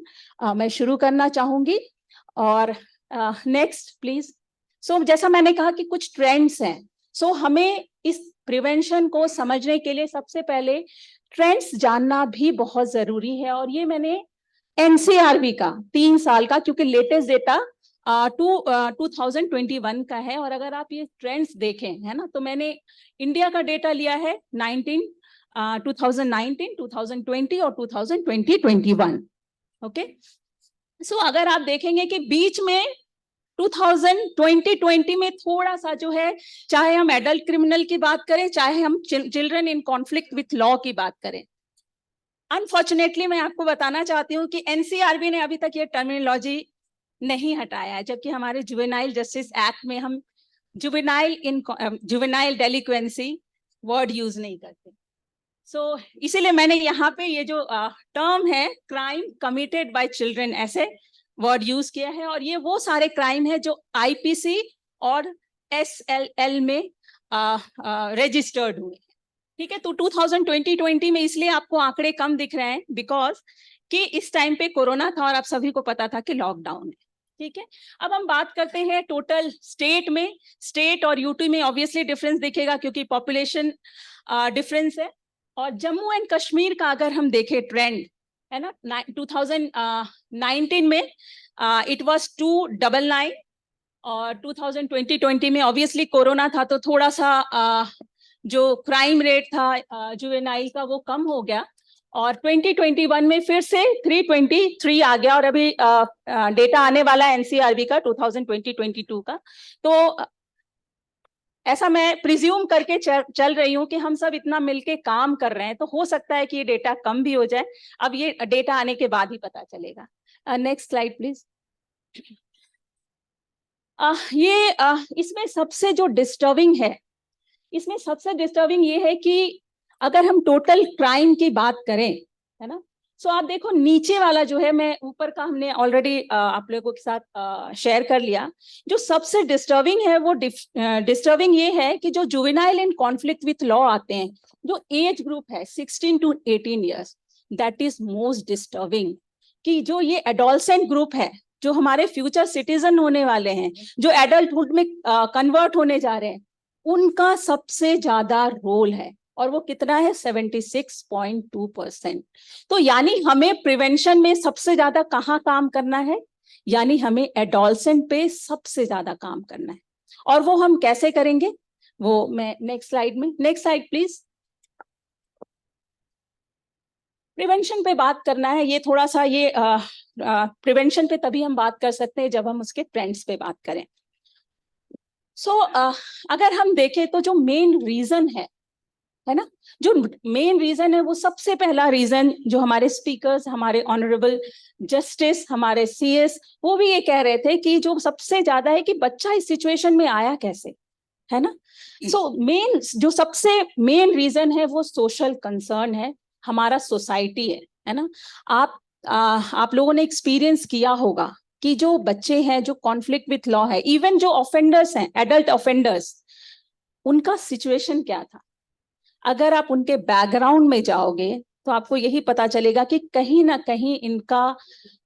मैं शुरू करना चाहूंगी। और नेक्स्ट प्लीज। सो जैसा मैंने कहा कि कुछ ट्रेंड्स हैं, सो हमें इस प्रिवेंशन को समझने के लिए सबसे पहले ट्रेंड्स जानना भी बहुत जरूरी है। और ये मैंने एनसीआरबी का 3 साल का, क्योंकि लेटेस्ट डेटा 2021 का है। और अगर आप ये ट्रेंड्स देखें, है ना, तो मैंने इंडिया का डेटा लिया है 2019, 2020 और 2021। ओके, सो अगर आप देखेंगे कि बीच में 2020 में थोड़ा सा जो है, चाहे हम एडल्ट क्रिमिनल की बात करें, चाहे हम children in conflict with law की बात करें, अनफॉर्चुनेटली मैं आपको बताना चाहती हूँ कि एनसीआरबी ने अभी तक ये टर्मिनोलॉजी नहीं हटाया है, जबकि हमारे जुवेनाइल जस्टिस एक्ट में हम जुवेनाइल डेलिक्वेंसी वर्ड यूज नहीं करते। सो इसीलिए मैंने यहाँ पे ये जो टर्म है क्राइम कमिटेड बाय चिल्ड्रन, ऐसे वर्ड यूज किया है। और ये वो सारे क्राइम है जो आईपीसी और एसएलएल में रजिस्टर्ड हुए, ठीक है। तो 2020 में इसलिए आपको आंकड़े कम दिख रहे हैं बिकॉज कि इस टाइम पे कोरोना था और आप सभी को पता था कि लॉकडाउन है, ठीक है। अब हम बात करते हैं टोटल स्टेट में। स्टेट और यूटी में ऑब्वियसली डिफरेंस दिखेगा क्योंकि पॉपुलेशन डिफरेंस है। और जम्मू एंड कश्मीर का अगर हम देखें ट्रेंड, है ना, 2019 में इट वाज 299 और 2020 में ऑब्वियसली कोरोना था तो थोड़ा सा जो क्राइम रेट था जुवेनाइल का वो कम हो गया। और 2021 में फिर से 323 आ गया। और अभी डेटा आने वाला है एनसीआरबी का 2020-22 का। तो ऐसा मैं प्रिज्यूम करके चल रही हूँ कि हम सब इतना मिलके काम कर रहे हैं, तो हो सकता है कि ये डेटा कम भी हो जाए। अब ये डेटा आने के बाद ही पता चलेगा। Next slide please. इसमें सबसे जो डिस्टर्बिंग है, इसमें सबसे डिस्टर्बिंग ये है कि अगर हम टोटल क्राइम की बात करें, है ना, सो आप देखो नीचे वाला जो है, मैं ऊपर का हमने ऑलरेडी आप लोगों के साथ शेयर कर लिया। जो सबसे डिस्टर्बिंग है वो डिस्टर्बिंग ये है कि जो juvenile in conflict with law आते हैं, जो एज ग्रुप है 16 to 18 years, that is most disturbing. कि जो ये एडोलसेंट ग्रुप है, जो हमारे फ्यूचर सिटीजन होने वाले हैं, जो एडल्टहुड में कन्वर्ट होने जा रहे हैं, उनका सबसे ज्यादा रोल है। और वो कितना है? 76.2%। तो यानी हमें प्रिवेंशन में सबसे ज्यादा कहाँ काम करना है? यानी हमें एडोलसेंट पे सबसे ज्यादा काम करना है। और वो हम कैसे करेंगे? वो मैं नेक्स्ट स्लाइड प्लीज। प्रिवेंशन पे बात करना है, ये थोड़ा सा ये प्रिवेंशन पे तभी हम बात कर सकते हैं जब हम उसके ट्रेंड्स पे बात करें। सो अगर हम देखें तो जो मेन रीजन है ना, जो मेन रीजन है वो सबसे पहला रीजन जो हमारे स्पीकर्स, हमारे ऑनरेबल जस्टिस, हमारे सीएस, वो भी ये कह रहे थे कि जो सबसे ज्यादा है कि बच्चा इस सिचुएशन में आया कैसे, है ना। सो जो सबसे मेन रीजन है वो सोशल कंसर्न है, हमारा सोसाइटी है ना। आप लोगों ने एक्सपीरियंस किया होगा कि जो बच्चे हैं जो कॉन्फ्लिक्ट विथ लॉ है, इवन जो ऑफेंडर्स हैं, एडल्ट ऑफेंडर्स, उनका सिचुएशन क्या था। अगर आप उनके बैकग्राउंड में जाओगे तो आपको यही पता चलेगा कि कहीं ना कहीं इनका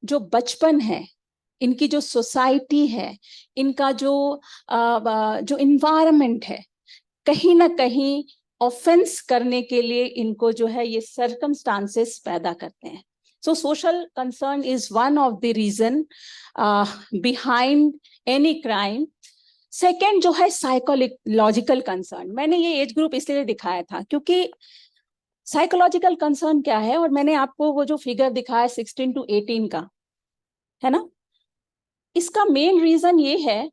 जो बचपन है, इनकी जो सोसाइटी है, इनका जो इन्वायरमेंट है, कहीं ना कहीं ऑफेंस करने के लिए इनको जो है ये सर्कमस्टांसेस पैदा करते हैं। So social concern is one of the reason behind any crime. Second जो है साइकोलॉजिकल कंसर्न, मैंने ये एज ग्रुप इसलिए दिखाया था क्योंकि साइकोलॉजिकल कंसर्न क्या है, और मैंने आपको वो जो फिगर दिखाया 16 to 18 का, है ना, इसका मेन रीजन ये है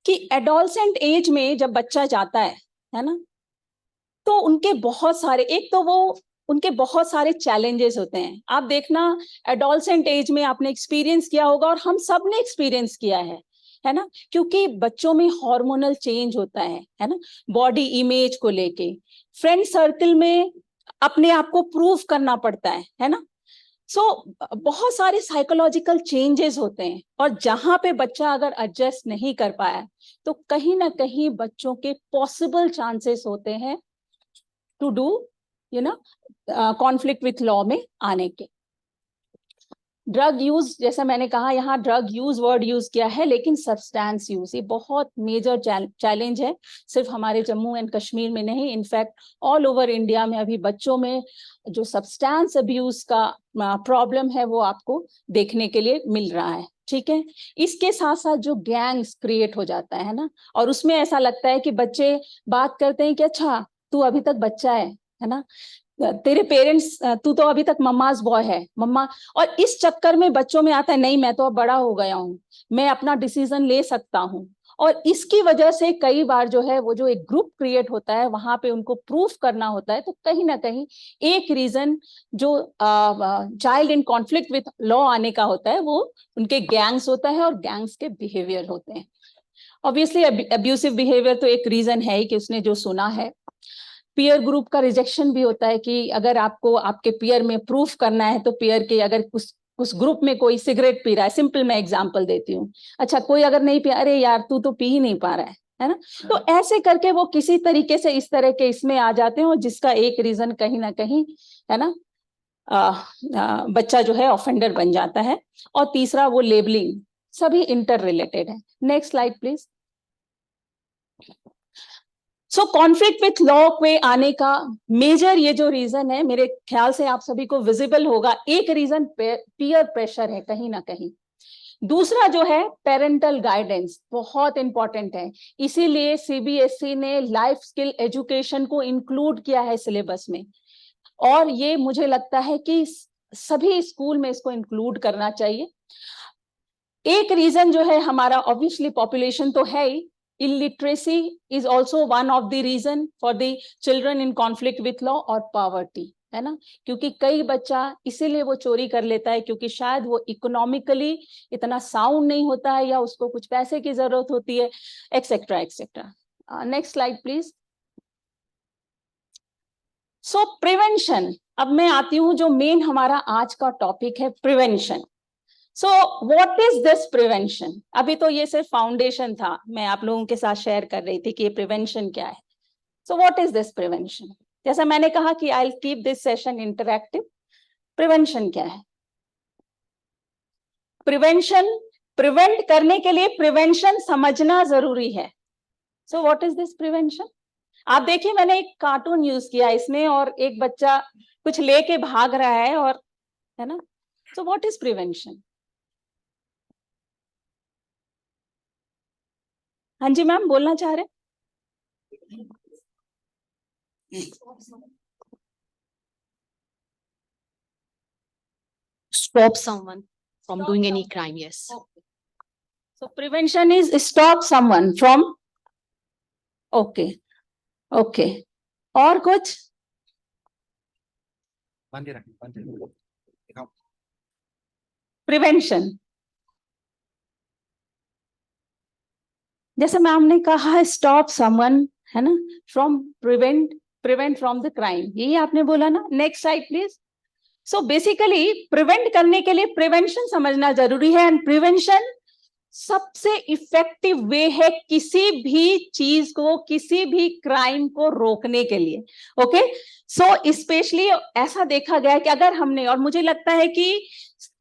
कि एडोलसेंट एज में जब बच्चा जाता है ना, तो उनके बहुत सारे, एक तो वो उनके बहुत सारे चैलेंजेस होते हैं। आप देखना एडोलसेंट एज में आपने एक्सपीरियंस किया होगा और हम सब ने एक्सपीरियंस किया है ना, क्योंकि बच्चों में हार्मोनल चेंज होता है ना, बॉडी इमेज को लेके, फ्रेंड सर्कल में अपने आप को प्रूव करना पड़ता है ना। सो बहुत सारे साइकोलॉजिकल चेंजेस होते हैं, और जहां पे बच्चा अगर एडजस्ट नहीं कर पाया तो कहीं ना कहीं बच्चों के पॉसिबल चांसेस होते हैं to do conflict with law में आने के। ड्रग यूज, जैसा मैंने कहा यहाँ ड्रग यूज वर्ड यूज किया है, लेकिन सब्सटेंस यूज ये बहुत मेजर चैलेंज है, सिर्फ हमारे जम्मू एंड कश्मीर में नहीं, इनफैक्ट ऑल ओवर इंडिया में अभी बच्चों में जो सब्सटेंस अब्यूज का प्रॉब्लम है वो आपको देखने के लिए मिल रहा है। ठीक है, इसके साथ साथ जो गैंग्स क्रिएट हो जाता है ना, और उसमें ऐसा लगता है कि बच्चे बात करते हैं कि अच्छा तू अभी तक बच्चा है ना, तेरे पेरेंट्स, तू तो अभी तक मम्माज बॉय है, मम्मा, और इस चक्कर में बच्चों में आता है नहीं मैं तो अब बड़ा हो गया हूँ, मैं अपना डिसीजन ले सकता हूँ। और इसकी वजह से कई बार जो है वो जो एक ग्रुप क्रिएट होता है वहां पे उनको प्रूफ करना होता है, तो कहीं ना कहीं एक रीजन जो child in conflict with law आने का होता है वो उनके गैंग्स होता है, और गैंग्स के बिहेवियर होते हैं। ऑब्वियसली अब्यूसिव बिहेवियर तो एक रीजन है ही कि उसने जो सुना है। पीयर ग्रुप का रिजेक्शन भी होता है कि अगर आपको आपके पीयर में प्रूफ करना है तो पीयर के अगर उस ग्रुप में कोई सिगरेट पी रहा है, सिंपल मैं एग्जांपल देती हूँ, अच्छा कोई अगर नहीं पिया, अरे यार तू तो पी ही नहीं पा रहा है ना, तो ऐसे करके वो किसी तरीके से इस तरह के इसमें आ जाते हैं, और जिसका एक रीजन कहीं ना कहीं है ना बच्चा जो है ऑफेंडर बन जाता है। और तीसरा वो लेबलिंग, सभी इंटर रिलेटेड है। Next slide please. So conflict with law पे आने का मेजर ये जो रीजन है, मेरे ख्याल से आप सभी को विजिबल होगा, एक रीजन पीयर प्रेशर है कहीं ना कहीं। दूसरा जो है पेरेंटल गाइडेंस, बहुत इंपॉर्टेंट है, इसीलिए सीबीएसई ने लाइफ स्किल एजुकेशन को इंक्लूड किया है सिलेबस में, और ये मुझे लगता है कि सभी स्कूल में इसको इंक्लूड करना चाहिए। एक रीजन जो है हमारा ऑब्वियसली पॉपुलेशन तो है ही, illiteracy is also one of the reason for the children in conflict with law, और poverty, है ना, क्योंकि कई बच्चा इसीलिए वो चोरी कर लेता है क्योंकि शायद वो इकोनॉमिकली इतना साउंड नहीं होता है, या उसको कुछ पैसे की जरूरत होती है, etcetera etcetera. Next slide please. So prevention, अब मैं आती हूँ जो मेन हमारा आज का टॉपिक है, prevention. So what is this prevention? अभी तो ये सिर्फ फाउंडेशन था, मैं आप लोगों के साथ शेयर कर रही थी कि ये प्रिवेंशन क्या है। So what is this prevention? जैसा मैंने कहा कि I will keep this session interactive. Prevention क्या है? प्रिवेंशन, प्रिवेंट करने के लिए प्रिवेंशन समझना जरूरी है। So what is this prevention? आप देखिए मैंने एक कार्टून यूज किया इसमें, और एक बच्चा कुछ लेके भाग रहा है, और है ना, सो व्हाट इज प्रिवेंशन? हाँ जी मैम, बोलना चाह रहे? Stop someone from doing any crime. Yes. So prevention is stop someone from. Okay. Okay. और कुछ? प्रिवेंशन, जैसे मैम ने कहा स्टॉप समवन, है ना, from prevent from the crime, यही आपने बोला ना. Next slide please. So basically prevent करने के लिए प्रिवेंशन समझना जरूरी है, एंड प्रिवेंशन सबसे इफेक्टिव वे है किसी भी चीज को, किसी भी क्राइम को रोकने के लिए. ओके, सो स्पेशली ऐसा देखा गया है कि अगर हमने, और मुझे लगता है कि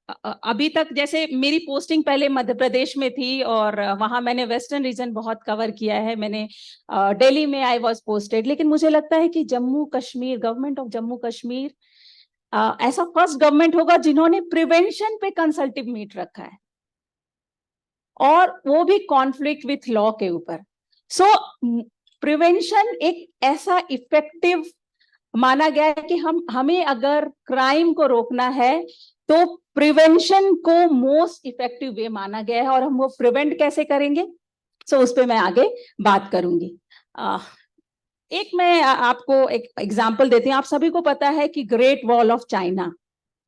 अभी तक, जैसे मेरी पोस्टिंग पहले मध्य प्रदेश में थी और वहां मैंने वेस्टर्न रीजन बहुत कवर किया है, मैंने दिल्ली में आई वाज पोस्टेड, लेकिन मुझे लगता है कि जम्मू कश्मीर, गवर्नमेंट ऑफ जम्मू कश्मीर ऐसा फर्स्ट गवर्नमेंट होगा जिन्होंने प्रिवेंशन पे कंसल्टिव मीट रखा है, और वो भी कॉन्फ्लिक्ट विथ लॉ के ऊपर. सो प्रिवेंशन एक ऐसा इफेक्टिव माना गया है कि हमें अगर क्राइम को रोकना है तो प्रिवेंशन को मोस्ट इफेक्टिव वे माना गया है, और हम वो प्रिवेंट कैसे करेंगे, सो उस पे मैं आगे बात करूंगी. एक मैं आपको एक एग्जांपल देती हूँ. आप सभी को पता है कि ग्रेट वॉल ऑफ चाइना,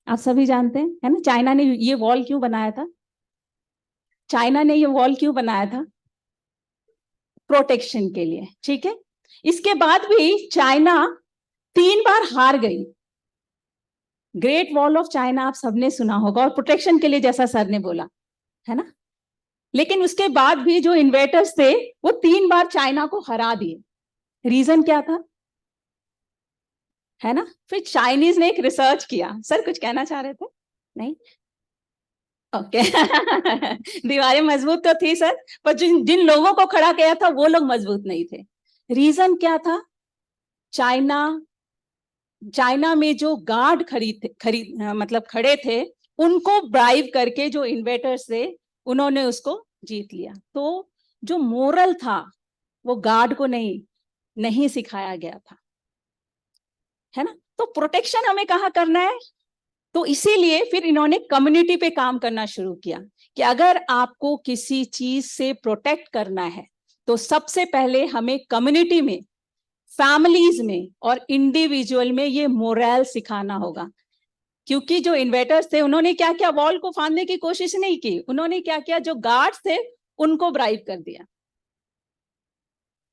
आप सभी जानते हैं, है ना. चाइना ने ये वॉल क्यों बनाया था? चाइना ने ये वॉल क्यों बनाया था? प्रोटेक्शन के लिए, ठीक है. इसके बाद भी चाइना 3 बार हार गई. ग्रेट वॉल ऑफ चाइना आप सबने सुना होगा, और प्रोटेक्शन के लिए, जैसा सर ने बोला, है ना. लेकिन उसके बाद भी जो इन्वेटर्स थे वो 3 बार चाइना को हरा दिए. रीजन क्या था, है ना. फिर चाइनीज ने एक रिसर्च किया. सर कुछ कहना चाह रहे थे? नहीं, ओके. दीवारें मजबूत तो थी सर, पर जिन लोगों को खड़ा किया था वो लोग मजबूत नहीं थे. रीजन क्या था? चाइना में जो गार्ड मतलब खड़े थे, उनको ब्राइब करके जो इन्वेटर्स थे उन्होंने उसको जीत लिया. तो जो मोरल था वो गार्ड को नहीं सिखाया गया था, है ना. तो प्रोटेक्शन हमें कहाँ करना है? तो इसीलिए फिर इन्होंने कम्युनिटी पे काम करना शुरू किया कि अगर आपको किसी चीज से प्रोटेक्ट करना है तो सबसे पहले हमें कम्युनिटी में, फैमिलीज में और इंडिविजुअल में ये मोरल सिखाना होगा. क्योंकि जो इन्वेटर्स थे उन्होंने क्या किया, वॉल को फांदने की कोशिश नहीं की. उन्होंने क्या किया, जो गार्ड्स थे उनको ब्राइब कर दिया.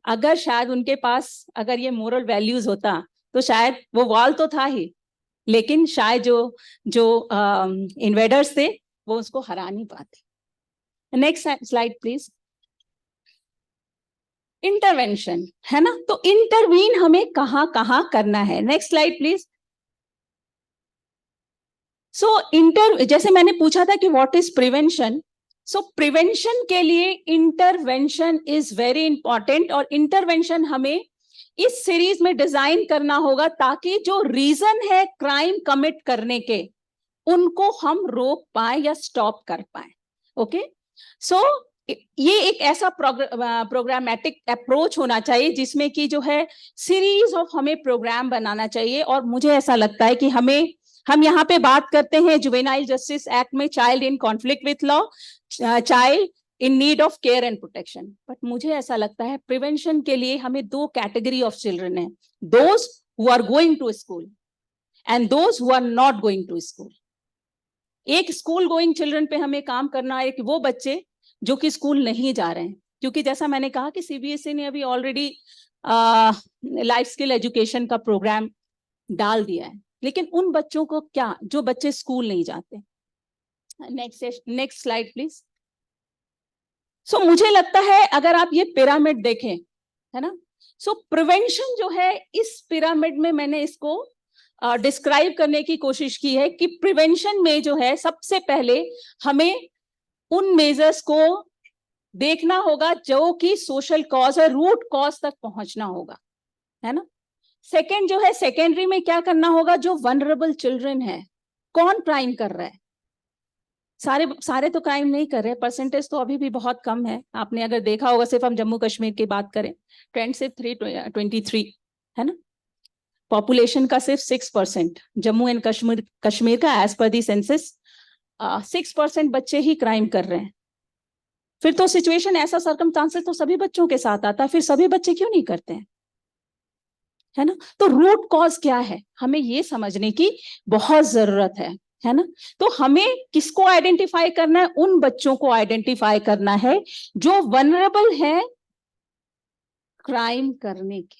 अगर शायद उनके पास अगर ये मोरल वैल्यूज होता तो शायद वो वॉल तो था ही, लेकिन शायद जो इन्वेडर्स थे वो उसको हरा नहीं पाते. Next slide please. इंटरवेंशन, है ना. तो इंटरवीन हमें कहाँ करना है. Next slide please. सो जैसे मैंने पूछा था कि what is prevention, so prevention के लिए इंटरवेंशन इज वेरी इंपॉर्टेंट, और इंटरवेंशन हमें इस सीरीज में डिजाइन करना होगा ताकि जो रीजन है क्राइम कमिट करने के, उनको हम रोक पाए या स्टॉप कर पाए. ओके, सो ये एक ऐसा प्रोग्रामेटिक अप्रोच होना चाहिए जिसमें कि जो है सीरीज ऑफ हमें प्रोग्राम बनाना चाहिए. और मुझे ऐसा लगता है कि हम यहाँ पे बात करते हैं जुवेनाइल जस्टिस एक्ट में child in conflict with law, child in need of care and protection, but मुझे ऐसा लगता है प्रिवेंशन के लिए हमें 2 कैटेगरी ऑफ चिल्ड्रन है, those who are going to school and those who are not going to school. एक school going children पे हमें काम करना है कि वो बच्चे जो कि स्कूल नहीं जा रहे हैं, क्योंकि जैसा मैंने कहा कि सीबीएसई ने अभी ऑलरेडी लाइफ स्किल एजुकेशन का प्रोग्राम डाल दिया है, लेकिन उन बच्चों को क्या, जो बच्चे स्कूल नहीं जाते. Next slide please. सो मुझे लगता है अगर आप ये पिरामिड देखें, है ना, सो प्रिवेंशन जो है इस पिरामिड में मैंने इसको डिस्क्राइब करने की कोशिश की है कि प्रिवेंशन में जो है सबसे पहले हमें उन मेजर्स को देखना होगा जो कि सोशल कॉज है, रूट कॉज तक पहुंचना होगा, है ना. सेकेंड जो है, सेकेंडरी में क्या करना होगा, जो वनरेबल चिल्ड्रन है, कौन क्राइम कर रहा है, सारे तो क्राइम नहीं कर रहे, परसेंटेज तो अभी भी बहुत कम है। आपने अगर देखा होगा, सिर्फ हम जम्मू कश्मीर की बात करें, ट्रेंड सिर्फ 323 है ना, पॉपुलेशन का सिर्फ 6%, जम्मू एंड कश्मीर का एज पर दी सेंसस 6% बच्चे ही क्राइम कर रहे हैं। फिर तो सिचुएशन ऐसा सर्कमस्टांसेस तो सभी बच्चों के साथ आता है, फिर सभी बच्चे क्यों नहीं करते हैं, है ना। तो रूट कॉज क्या है, हमें ये समझने की बहुत जरूरत है ना। तो हमें किसको आइडेंटिफाई करना है, उन बच्चों को आइडेंटिफाई करना है जो वनरेबल है क्राइम करने के,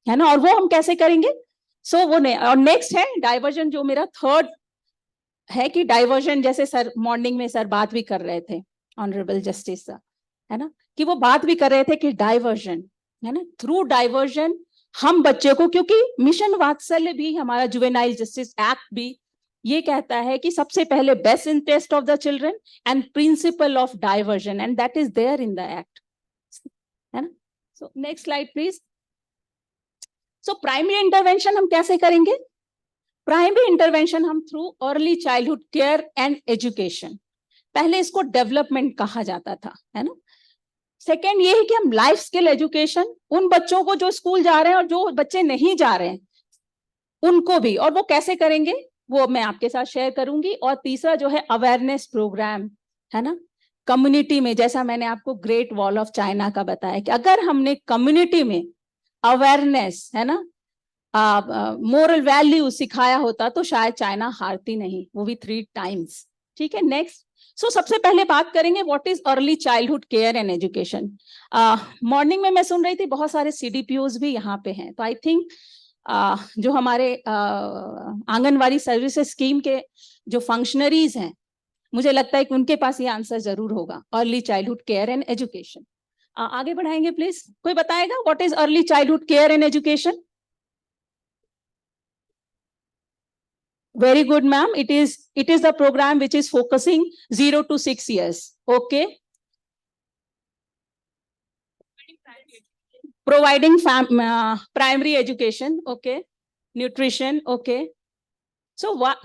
है ना। और वो हम कैसे करेंगे, वो नहीं। और नेक्स्ट है डाइवर्जन, जो मेरा थर्ड है कि डाइवर्जन, जैसे सर मॉर्निंग में सर बात भी कर रहे थे, ऑनरेबल जस्टिस सर, है ना, कि वो बात भी कर रहे थे कि डाइवर्जन, है ना, थ्रू डाइवर्जन हम बच्चे को, क्योंकि मिशन वात्सल्य भी, हमारा जुवेनाइल जस्टिस एक्ट भी ये कहता है कि सबसे पहले best interest of the children and principle of diversion, and that is there in the act, है ना। So next slide please. So primary intervention हम कैसे करेंगे, प्राइमरी इंटरवेंशन हम through early childhood care and education, पहले इसको development कहा जाता था, है ना। सेकेंड ये है कि हम लाइफ स्किल एजुकेशन, उन बच्चों को जो स्कूल जा रहे हैं और जो बच्चे नहीं जा रहे हैं उनको भी, और वो कैसे करेंगे वो मैं आपके साथ शेयर करूंगी। और तीसरा जो है अवेयरनेस प्रोग्राम, है ना, कम्युनिटी में, जैसा मैंने आपको ग्रेट वॉल ऑफ चाइना का बताया कि अगर हमने कम्युनिटी में अवेयरनेस, है ना, मोरल वैल्यू सिखाया होता तो शायद चाइना हारती नहीं, वो भी 3 times। ठीक है, नेक्स्ट। सबसे पहले बात करेंगे what is early childhood care and education. Morning में मैं सुन रही थी बहुत सारे CDPOs भी यहाँ पे हैं, तो आई थिंक जो हमारे आंगनवाड़ी सर्विसेज स्कीम के जो फंक्शनरीज हैं, मुझे लगता है कि उनके पास ये आंसर जरूर होगा, early childhood care and education. आगे बढ़ाएंगे प्लीज, कोई बताएगा what is early childhood care and education. Very good, ma'am. It is the program which is focusing 0 to 6 years. Okay. Providing primary education. Okay. Nutrition. Okay. So what?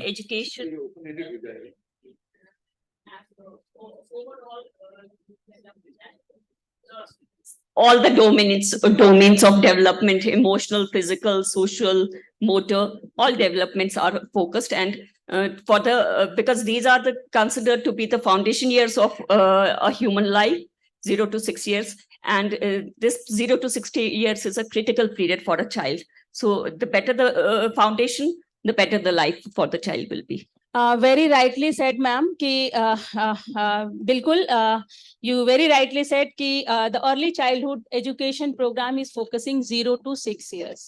Education. All the domains of development, emotional, physical, social, motor, all developments are focused, and because these are considered to be the foundation years of a human life, 0 to 6 years, and this 0 to 60 years is a critical period for a child. So the better the foundation, the better the life for the child will be. Very rightly said, ma'am, कि बिल्कुल you very rightly said कि the early childhood education program is focusing 0 to 6 years,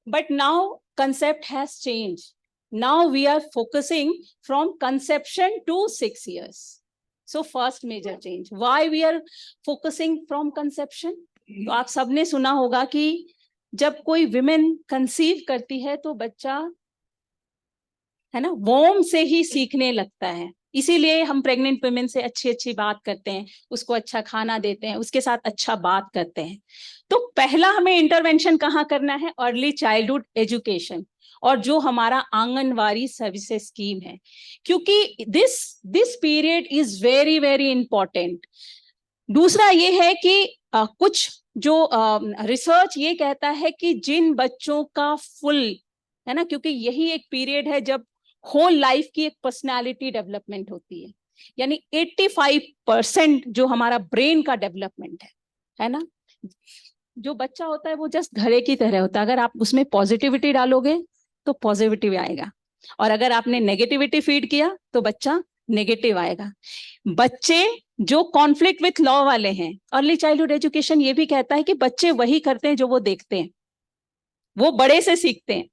but now concept has changed. Now we are focusing from conception to 6 years. So first major change, why we are focusing from conception? तो आप सबने सुना होगा कि जब कोई women conceive करती है तो बच्चा, है ना, वोम से ही सीखने लगता है। इसीलिए हम प्रेग्नेंट वुमेन से अच्छी अच्छी बात करते हैं, उसको अच्छा खाना देते हैं, उसके साथ अच्छा बात करते हैं। तो पहला हमें इंटरवेंशन कहाँ करना है, अर्ली चाइल्डहुड एजुकेशन, और जो हमारा आंगनवाड़ी सर्विसेज स्कीम है, क्योंकि this period is very very important. दूसरा ये है कि कुछ जो रिसर्च ये कहता है कि जिन बच्चों का फुल, है ना, क्योंकि यही एक पीरियड है जब होल लाइफ की एक पर्सनालिटी डेवलपमेंट होती है, यानी 85% जो हमारा ब्रेन का डेवलपमेंट है ना। जो बच्चा होता है वो जस्ट घड़े की तरह होता है, अगर आप उसमें पॉजिटिविटी डालोगे तो पॉजिटिविटी आएगा, और अगर आपने नेगेटिविटी फीड किया तो बच्चा नेगेटिव आएगा। बच्चे जो कॉन्फ्लिक्ट विथ लॉ वाले हैं, अर्ली चाइल्डहुड एजुकेशन ये भी कहता है कि बच्चे वही करते हैं जो वो देखते हैं, वो बड़े से सीखते हैं,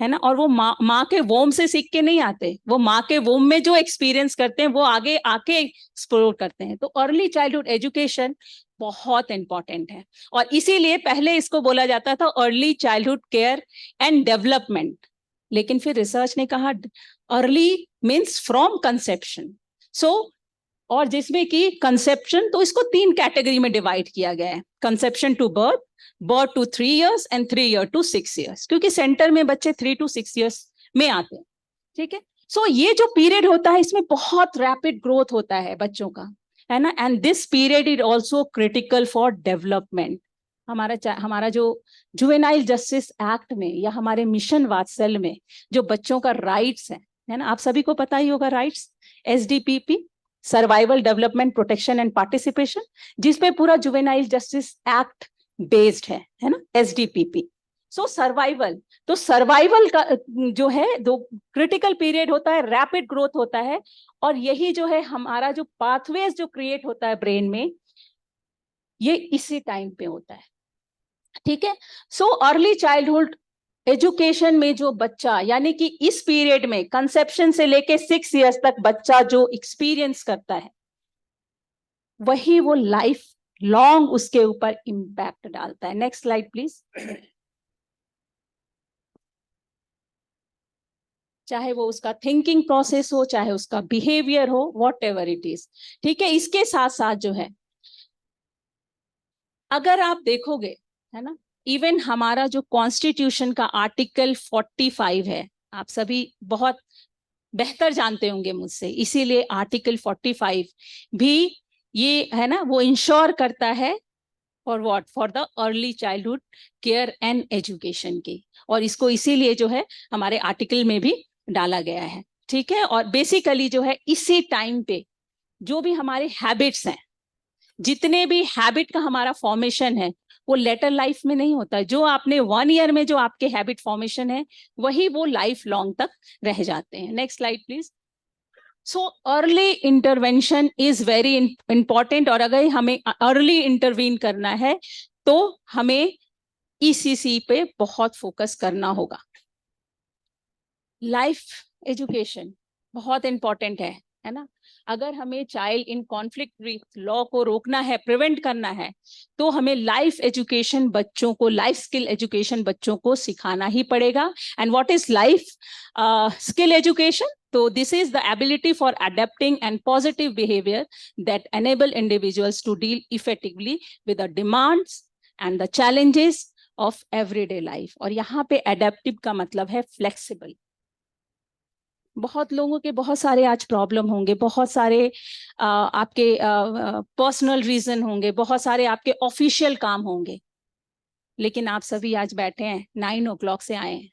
है ना, और वो माँ के वोम से सीख के नहीं आते, वो माँ के वोम में जो एक्सपीरियंस करते हैं वो आगे आके एक्सप्लोर करते हैं। तो अर्ली चाइल्डहुड एजुकेशन बहुत इंपॉर्टेंट है। और इसीलिए पहले इसको बोला जाता था early childhood care and development, लेकिन फिर रिसर्च ने कहा अर्ली मीन्स फ्रॉम कंसेप्शन। सो और जिसमें कि कंसेप्शन, तो इसको 3 कैटेगरी में डिवाइड किया गया है, conception to birth, birth to 3 years and 3 years to 6 years, क्योंकि सेंटर में बच्चे 3 to 6 years में आते हैं। ठीक है, सो ये जो पीरियड होता है इसमें बहुत रैपिड ग्रोथ होता है बच्चों का, है ना। And this period is also critical for development. हमारा जो जुवेनाइल जस्टिस एक्ट में या हमारे मिशन वात्सल्य में जो बच्चों का राइट्स है ना, आप सभी को पता ही होगा rights, SDPP, survival, development, protection and participation, जिसपे पूरा जुवेनाइल जस्टिस एक्ट बेस्ड है ना, SDPP। सो सर्वाइवल, तो सर्वाइवल का जो है दो क्रिटिकल पीरियड होता है, रैपिड ग्रोथ होता है, और यही जो है हमारा जो पाथवेज जो क्रिएट होता है ब्रेन में, ये इसी टाइम पे होता है। ठीक है, सो अर्ली चाइल्डहुड एजुकेशन में जो बच्चा, यानी कि इस पीरियड में कंसेप्शन से लेके 6 years तक बच्चा जो एक्सपीरियंस करता है, वही वो लाइफ लॉन्ग उसके ऊपर इम्पैक्ट डालता है। Next slide please. चाहे वो उसका थिंकिंग प्रोसेस हो, चाहे उसका बिहेवियर हो, वॉट एवर इट इज। ठीक है, इसके साथ साथ जो है अगर आप देखोगे, है ना, इवन हमारा जो कॉन्स्टिट्यूशन का आर्टिकल 45 है, आप सभी बहुत बेहतर जानते होंगे मुझसे, इसीलिए आर्टिकल 45 भी ये है ना, वो इंश्योर करता है for what, for the early childhood care and education की, और इसको इसीलिए जो है हमारे आर्टिकल में भी डाला गया है। ठीक है, और बेसिकली जो है इसी टाइम पे जो भी हमारे हैबिट्स हैं, जितने भी हैबिट का हमारा फॉर्मेशन है, वो लेटर लाइफ में नहीं होता है। जो आपने 1 year में जो आपके हैबिट फॉर्मेशन है, वही वो लाइफ लॉन्ग तक रह जाते हैं। Next slide please. So early intervention is very important, और अगर हमें अर्ली इंटरवीन करना है तो हमें ECC पे बहुत फोकस करना होगा। लाइफ एजुकेशन बहुत इंपॉर्टेंट है ना। अगर हमें चाइल्ड इन कॉन्फ्लिक्ट लॉ को रोकना है, प्रिवेंट करना है, तो हमें लाइफ एजुकेशन बच्चों को, लाइफ स्किल एजुकेशन बच्चों को सिखाना ही पड़ेगा। And what is life skill education? तो this is the ability for adapting and positive behavior that enable individuals to deal effectively with the demands and the challenges of everyday life। और यहाँ पे adaptive का मतलब है flexible। बहुत लोगों के बहुत सारे आज प्रॉब्लम होंगे, बहुत सारे आपके पर्सनल रीजन होंगे, बहुत सारे आपके ऑफिशियल काम होंगे, लेकिन आप सभी आज बैठे हैं 9 o'clock से आए हैं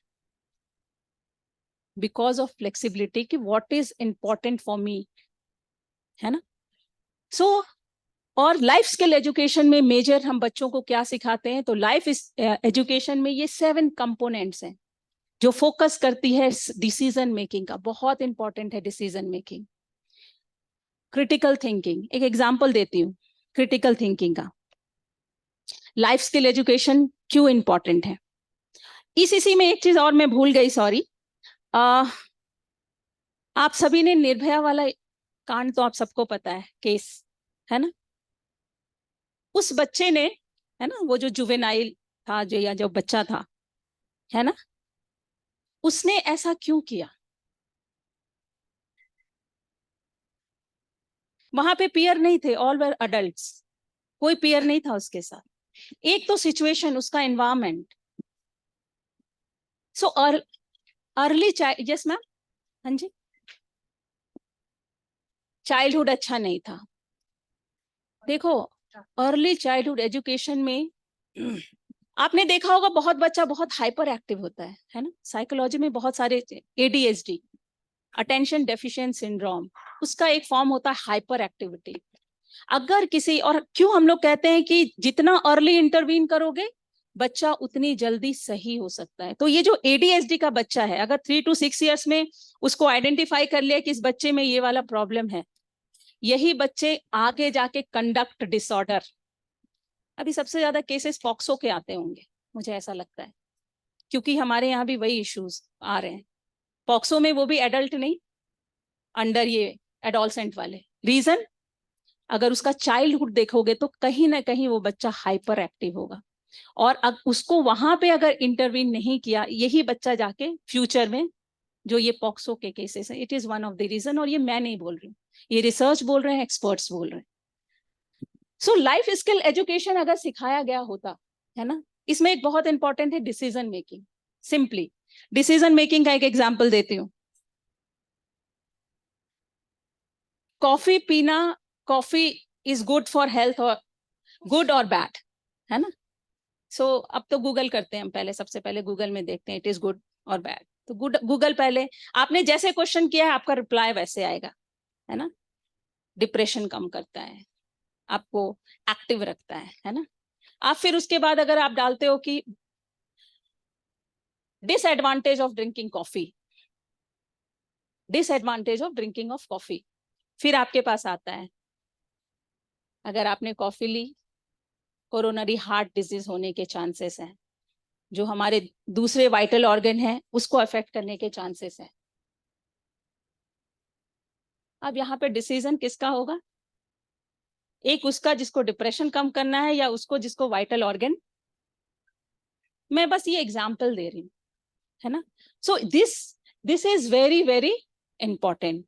बिकॉज ऑफ फ्लेक्सिबिलिटी कि what is important for me, है ना। सो और लाइफ स्किल एजुकेशन में मेजर हम बच्चों को क्या सिखाते हैं? तो लाइफ एजुकेशन में ये 7 कंपोनेंट्स हैं जो फोकस करती है डिसीजन मेकिंग का। बहुत इंपॉर्टेंट है डिसीजन मेकिंग। क्रिटिकल थिंकिंग, एक एग्जांपल देती हूँ क्रिटिकल थिंकिंग का। लाइफ स्किल एजुकेशन क्यों इंपॉर्टेंट है? ECC में एक चीज और मैं भूल गई, सॉरी। आप सभी ने निर्भया वाला कांड तो आप सबको पता है, केस, है ना। उस बच्चे ने, है ना, वो जो जुवेनाइल था, जो या जो बच्चा था, है ना, उसने ऐसा क्यों किया? वहां पे पीयर नहीं थे, ऑल वर अडल्ट्स, कोई पीयर नहीं था उसके साथ। एक तो सिचुएशन, उसका environment. So early child, yes ma'am, हाँ जी, चाइल्डहुड अच्छा नहीं था। देखो अर्ली चाइल्डहुड एजुकेशन में आपने देखा होगा बहुत बच्चा बहुत हाइपर एक्टिव होता है ना। साइकोलॉजी में बहुत सारे ADHD, अटेंशन डेफिशिएंट सिंड्रोम, उसका एक फॉर्म होता है हाइपर एक्टिविटी। अगर किसी, और क्यों हम लोग कहते हैं कि जितना अर्ली इंटरवीन करोगे बच्चा उतनी जल्दी सही हो सकता है। तो ये जो ADHD का बच्चा है, अगर 3 to 6 years में उसको आइडेंटिफाई कर लिया कि इस बच्चे में ये वाला प्रॉब्लम है, यही बच्चे आगे जाके कंडक्ट डिसऑर्डर, अभी सबसे ज्यादा केसेस पॉक्सो के आते होंगे, मुझे ऐसा लगता है, क्योंकि हमारे यहाँ भी वही इश्यूज आ रहे हैं। पॉक्सो में वो भी एडल्ट नहीं, अंडर ये एडोलसेंट वाले। रीजन, अगर उसका चाइल्डहुड देखोगे तो कहीं ना कहीं वो बच्चा हाइपर एक्टिव होगा, और उसको वहां पे अगर इंटरवीन नहीं किया, यही बच्चा जाके फ्यूचर में जो ये पॉक्सो के केसेस है, it is one of the reason. और ये मैं नहीं बोल रही हूँ, ये रिसर्च बोल रहे हैं, एक्सपर्ट्स बोल रहे हैं। सो लाइफ स्किल एजुकेशन अगर सिखाया गया होता है ना, इसमें एक बहुत इंपॉर्टेंट है decision making. Simply decision making का एक एग्जांपल देती हूँ। कॉफी पीना, coffee is good for health, और गुड और बैड, है ना। सो अब तो गूगल करते हैं हम, पहले सबसे पहले गूगल में देखते हैं इट इज गुड और बैड। तो गूगल पहले आपने जैसे क्वेश्चन किया है आपका रिप्लाई वैसे आएगा, है ना। डिप्रेशन कम करता है, आपको एक्टिव रखता है ना। आप फिर उसके बाद अगर आप डालते हो कि disadvantage of drinking coffee, disadvantage of drinking of coffee, फिर आपके पास आता है अगर आपने कॉफी ली, कोरोनरी हार्ट डिजीज होने के चांसेस हैं, जो हमारे दूसरे वाइटल ऑर्गन है उसको अफेक्ट करने के चांसेस है। अब यहाँ पे डिसीजन किसका होगा? एक उसका जिसको डिप्रेशन कम करना है, या उसको जिसको वाइटल ऑर्गन। मैं बस ये एग्जांपल दे रही हूँ, है ना। सो this is very very important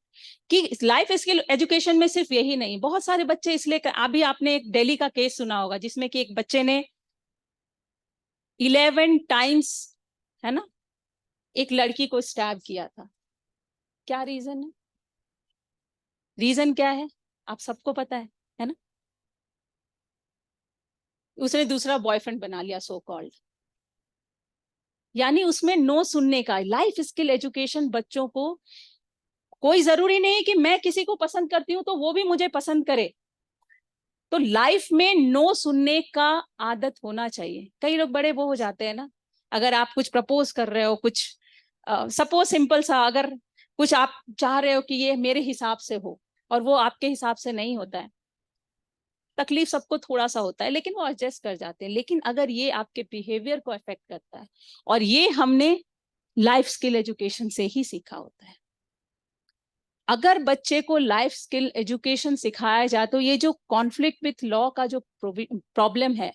कि लाइफ स्किल एजुकेशन में सिर्फ यही नहीं, बहुत सारे बच्चे इसलिए अभी आपने एक दिल्ली का केस सुना होगा जिसमें कि एक बच्चे ने 11 टाइम्स, है ना, एक लड़की को स्टैब किया था। क्या रीजन है? रीजन क्या है आप सबको पता है ना। उसने दूसरा बॉयफ्रेंड बना लिया, सो कॉल्ड। यानी उसमें नो सुनने का। लाइफ स्किल एजुकेशन बच्चों को, कोई जरूरी नहीं कि मैं किसी को पसंद करती हूं तो वो भी मुझे पसंद करे। तो लाइफ में नो सुनने का आदत होना चाहिए। कई लोग बड़े वो हो जाते हैं ना, अगर आप कुछ प्रपोज कर रहे हो, कुछ सपोज सिंपल सा, अगर कुछ आप चाह रहे हो कि ये मेरे हिसाब से हो और वो आपके हिसाब से नहीं होता है, तकलीफ सबको थोड़ा सा होता है, लेकिन वो एडजस्ट कर जाते हैं। लेकिन अगर ये आपके बिहेवियर को अफेक्ट करता है, और ये हमने लाइफ स्किल एजुकेशन से ही सीखा होता है। अगर बच्चे को लाइफ स्किल एजुकेशन सिखाया जाए तो ये जो कॉन्फ्लिक्ट विथ लॉ का जो प्रॉब्लम है,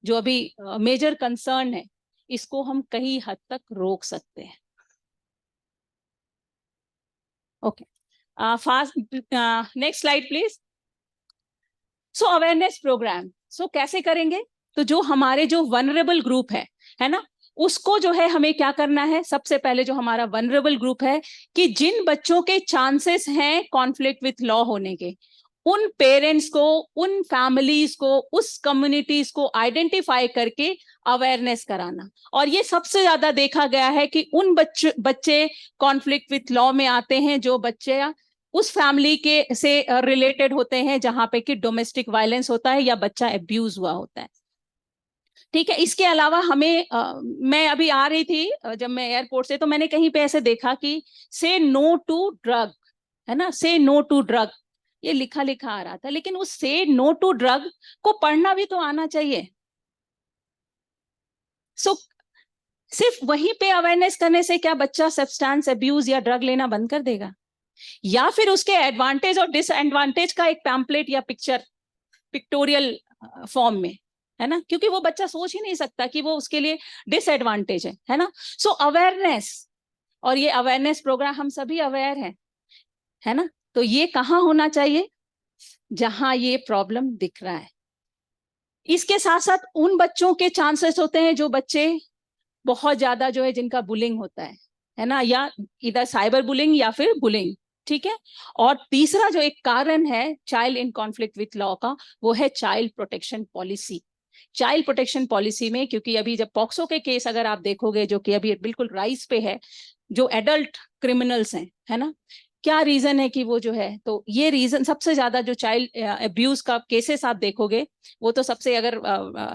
जो अभी मेजर कंसर्न है, इसको हम कई हद तक रोक सकते हैं। Okay, fast, next slide please. So awareness program, so कैसे करेंगे? तो जो हमारे जो वनरेबल ग्रुप है ना, उसको जो है हमें क्या करना है? सबसे पहले जो हमारा वनरेबल ग्रुप है, कि जिन बच्चों के चांसेस हैं कॉन्फ्लिक्ट विथ लॉ होने के, उन पेरेंट्स को, उन फैमिलीज को, उस कम्युनिटीज को आइडेंटिफाई करके अवेयरनेस कराना। और ये सबसे ज्यादा देखा गया है कि उन बच्चे कॉन्फ्लिक्ट विथ लॉ में आते हैं जो बच्चे उस फैमिली के से रिलेटेड होते हैं जहां पे कि डोमेस्टिक वायलेंस होता है या बच्चा अब्यूज हुआ होता है। ठीक है, इसके अलावा हमें मैं अभी आ रही थी जब मैं एयरपोर्ट से, तो मैंने कहीं पे ऐसे देखा कि से नो टू ड्रग, है ना, से नो टू ड्रग, ये लिखा लिखा आ रहा था। लेकिन उस से नो टू ड्रग को पढ़ना भी तो आना चाहिए। सो सिर्फ वहीं पे अवेयरनेस करने से क्या बच्चा सब्सटेंस अब्यूज या ड्रग लेना बंद कर देगा? या फिर उसके एडवांटेज और डिसएडवांटेज का एक पैम्पलेट या पिक्चर, पिक्टोरियल फॉर्म में, है ना, क्योंकि वो बच्चा सोच ही नहीं सकता कि वो उसके लिए डिसएडवांटेज है ना। सो अवेयरनेस, और ये अवेयरनेस प्रोग्राम हम सभी अवेयर हैं, है ना। तो ये कहाँ होना चाहिए? जहां ये प्रॉब्लम दिख रहा है। इसके साथ साथ उन बच्चों के चांसेस होते हैं जो बच्चे बहुत ज्यादा जो है जिनका बुलिंग होता है ना, या इधर साइबर बुलिंग या फिर बुलिंग, ठीक है। और तीसरा जो एक कारण है child in conflict with law का, वो है child protection policy. Child protection policy में, क्योंकि अभी जब पॉक्सो के केस अगर आप देखोगे जो कि अभी बिल्कुल राइज पे है, जो एडल्ट क्रिमिनल्स हैं, है ना, क्या रीजन है कि वो जो है, तो ये रीजन सबसे ज्यादा जो चाइल्ड अब्यूज का केसेस आप देखोगे, वो तो सबसे, अगर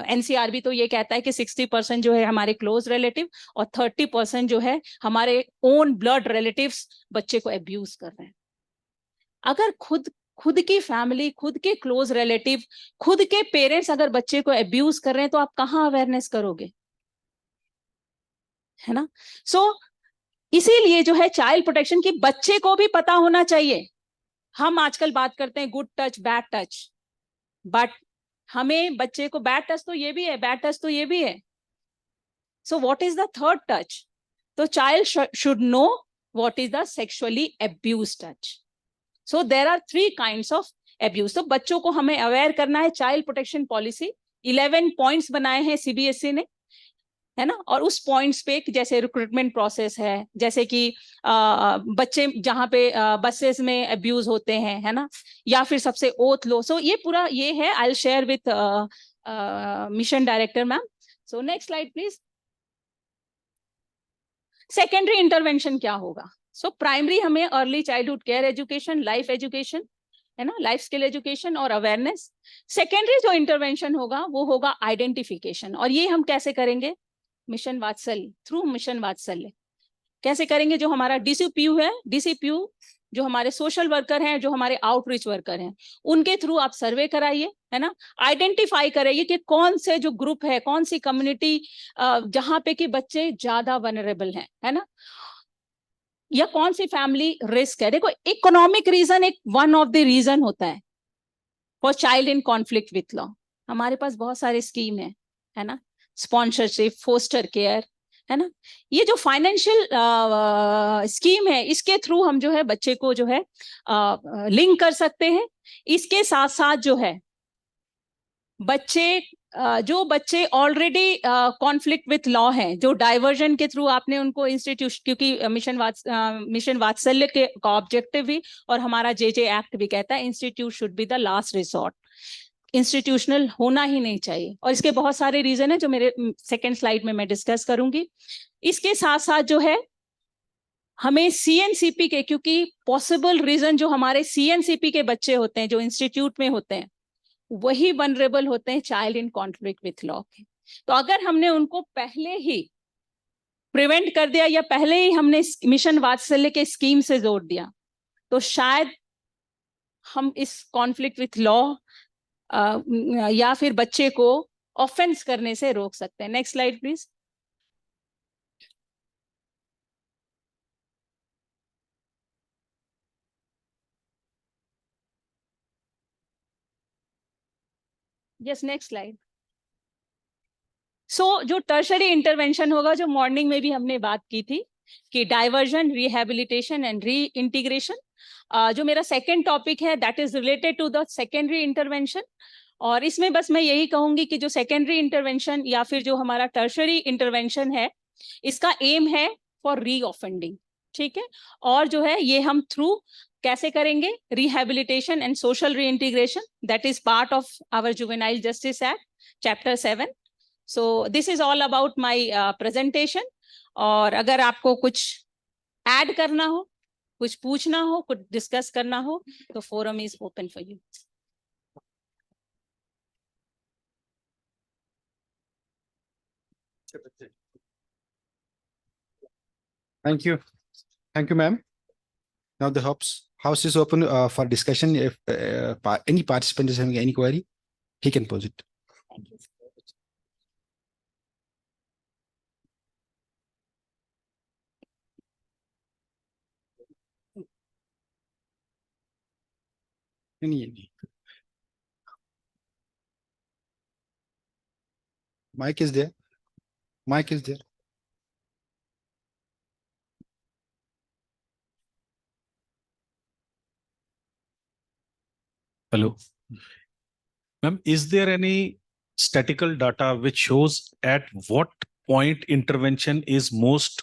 एनसीआरबी तो ये कहता है कि 60% जो है हमारे क्लोज रिलेटिव और 30% जो है हमारे ओन ब्लड रिलेटिव्स बच्चे को अब्यूज कर रहे हैं। अगर खुद की फैमिली, खुद के क्लोज रिलेटिव, खुद के पेरेंट्स अगर बच्चे को अब्यूज कर रहे हैं तो आप कहाँ अवेयरनेस करोगे, है ना। सो इसीलिए जो है चाइल्ड प्रोटेक्शन की बच्चे को भी पता होना चाहिए। हम आजकल बात करते हैं good touch bad touch, but हमें बच्चे को बैड टच तो ये भी है, बैड टच तो ये भी है. So what is the third touch? So child should know what is the sexually abused touch. So there are 3 kinds of abuse. तो बच्चों को हमें अवेयर करना है. चाइल्ड प्रोटेक्शन पॉलिसी 11 पॉइंट्स बनाए हैं सीबीएसई ने, है ना. और उस पॉइंट्स पे जैसे रिक्रूटमेंट प्रोसेस है, जैसे कि बच्चे जहाँ पे बसेस में अब्यूज होते हैं, है ना, या फिर सबसे ओथ लो. सो ये पूरा ये है. I will share with mission director ma'am. So next slide please. Secondary intervention क्या होगा? सो प्राइमरी हमें early childhood care education, life education, है ना, लाइफ स्किल एजुकेशन और अवेयरनेस. सेकेंडरी जो इंटरवेंशन होगा वो होगा आइडेंटिफिकेशन. और ये हम कैसे करेंगे? मिशन वात्सल्य, थ्रू मिशन वात्सल्य. कैसे करेंगे? जो हमारा डीसीपीयू है, डीसीपीयू जो हमारे सोशल वर्कर हैं, जो हमारे आउटरीच वर्कर हैं, उनके थ्रू आप सर्वे कराइए, है ना. आइडेंटिफाई कराइए कि कौन से जो ग्रुप है, कौन सी कम्युनिटी जहां पे कि बच्चे ज्यादा वनरेबल हैं, है ना, या कौन सी फैमिली रिस्क है. देखो, इकोनॉमिक रीजन एक वन ऑफ द रीजन होता है for child in conflict with law. हमारे पास बहुत सारे स्कीम है ना, स्पॉन्सरशिप, फोस्टर केयर, है ना. ये जो फाइनेंशियल स्कीम है, इसके थ्रू हम जो है बच्चे को जो है लिंक कर सकते हैं. इसके साथ साथ जो है बच्चे जो बच्चे ऑलरेडी कॉन्फ्लिक्ट विथ लॉ हैं, जो डाइवर्जन के थ्रू आपने उनको इंस्टीट्यूशन, क्योंकि मिशन वात्सल्य के ऑब्जेक्टिव भी और हमारा जेजे एक्ट भी कहता है institute should be the last resort. Institutional होना ही नहीं चाहिए. और इसके बहुत सारे रीजन है जो मेरे सेकेंड स्लाइड में मैं डिस्कस करूंगी. इसके साथ साथ जो है हमें सीएनसीपी के, क्योंकि पॉसिबल रीजन जो हमारे सीएनसीपी के बच्चे होते हैं, जो इंस्टीट्यूट में होते हैं, वही वनरेबल होते हैं child in conflict with law के. तो अगर हमने उनको पहले ही प्रिवेंट कर दिया या पहले ही हमने मिशन वात्सल्य के स्कीम से जोड़ दिया, तो शायद हम इस कॉन्फ्लिक्ट विथ लॉ या फिर बच्चे को ऑफेंस करने से रोक सकते हैं. Next slide please. Yes, next slide. So जो टर्शरी इंटरवेंशन होगा, जो मॉर्निंग में भी हमने बात की थी कि diversion, rehabilitation and reintegration. जो मेरा सेकेंड टॉपिक है that is related to the secondary intervention. और इसमें बस मैं यही कहूंगी कि जो सेकेंडरी इंटरवेंशन या फिर जो हमारा टर्शरी इंटरवेंशन है, इसका एम है फॉर री ऑफेंडिंग. ठीक है. और जो है ये हम थ्रू कैसे करेंगे? Rehabilitation and social reintegration, that is part of our juvenile justice act chapter 7. So this is all about my presentation. और अगर आपको कुछ ऐड करना हो, कुछ पूछना हो, कुछ डिस्कस करना हो, तो forum is open for you. Thank you. Thank you, ma'am. Now the house is open for discussion. If any participant is having any query, he can pose it. Thank you. Any. Mic is there. Mic is there. Hello. Ma'am, is there any statistical data which shows at what point intervention is most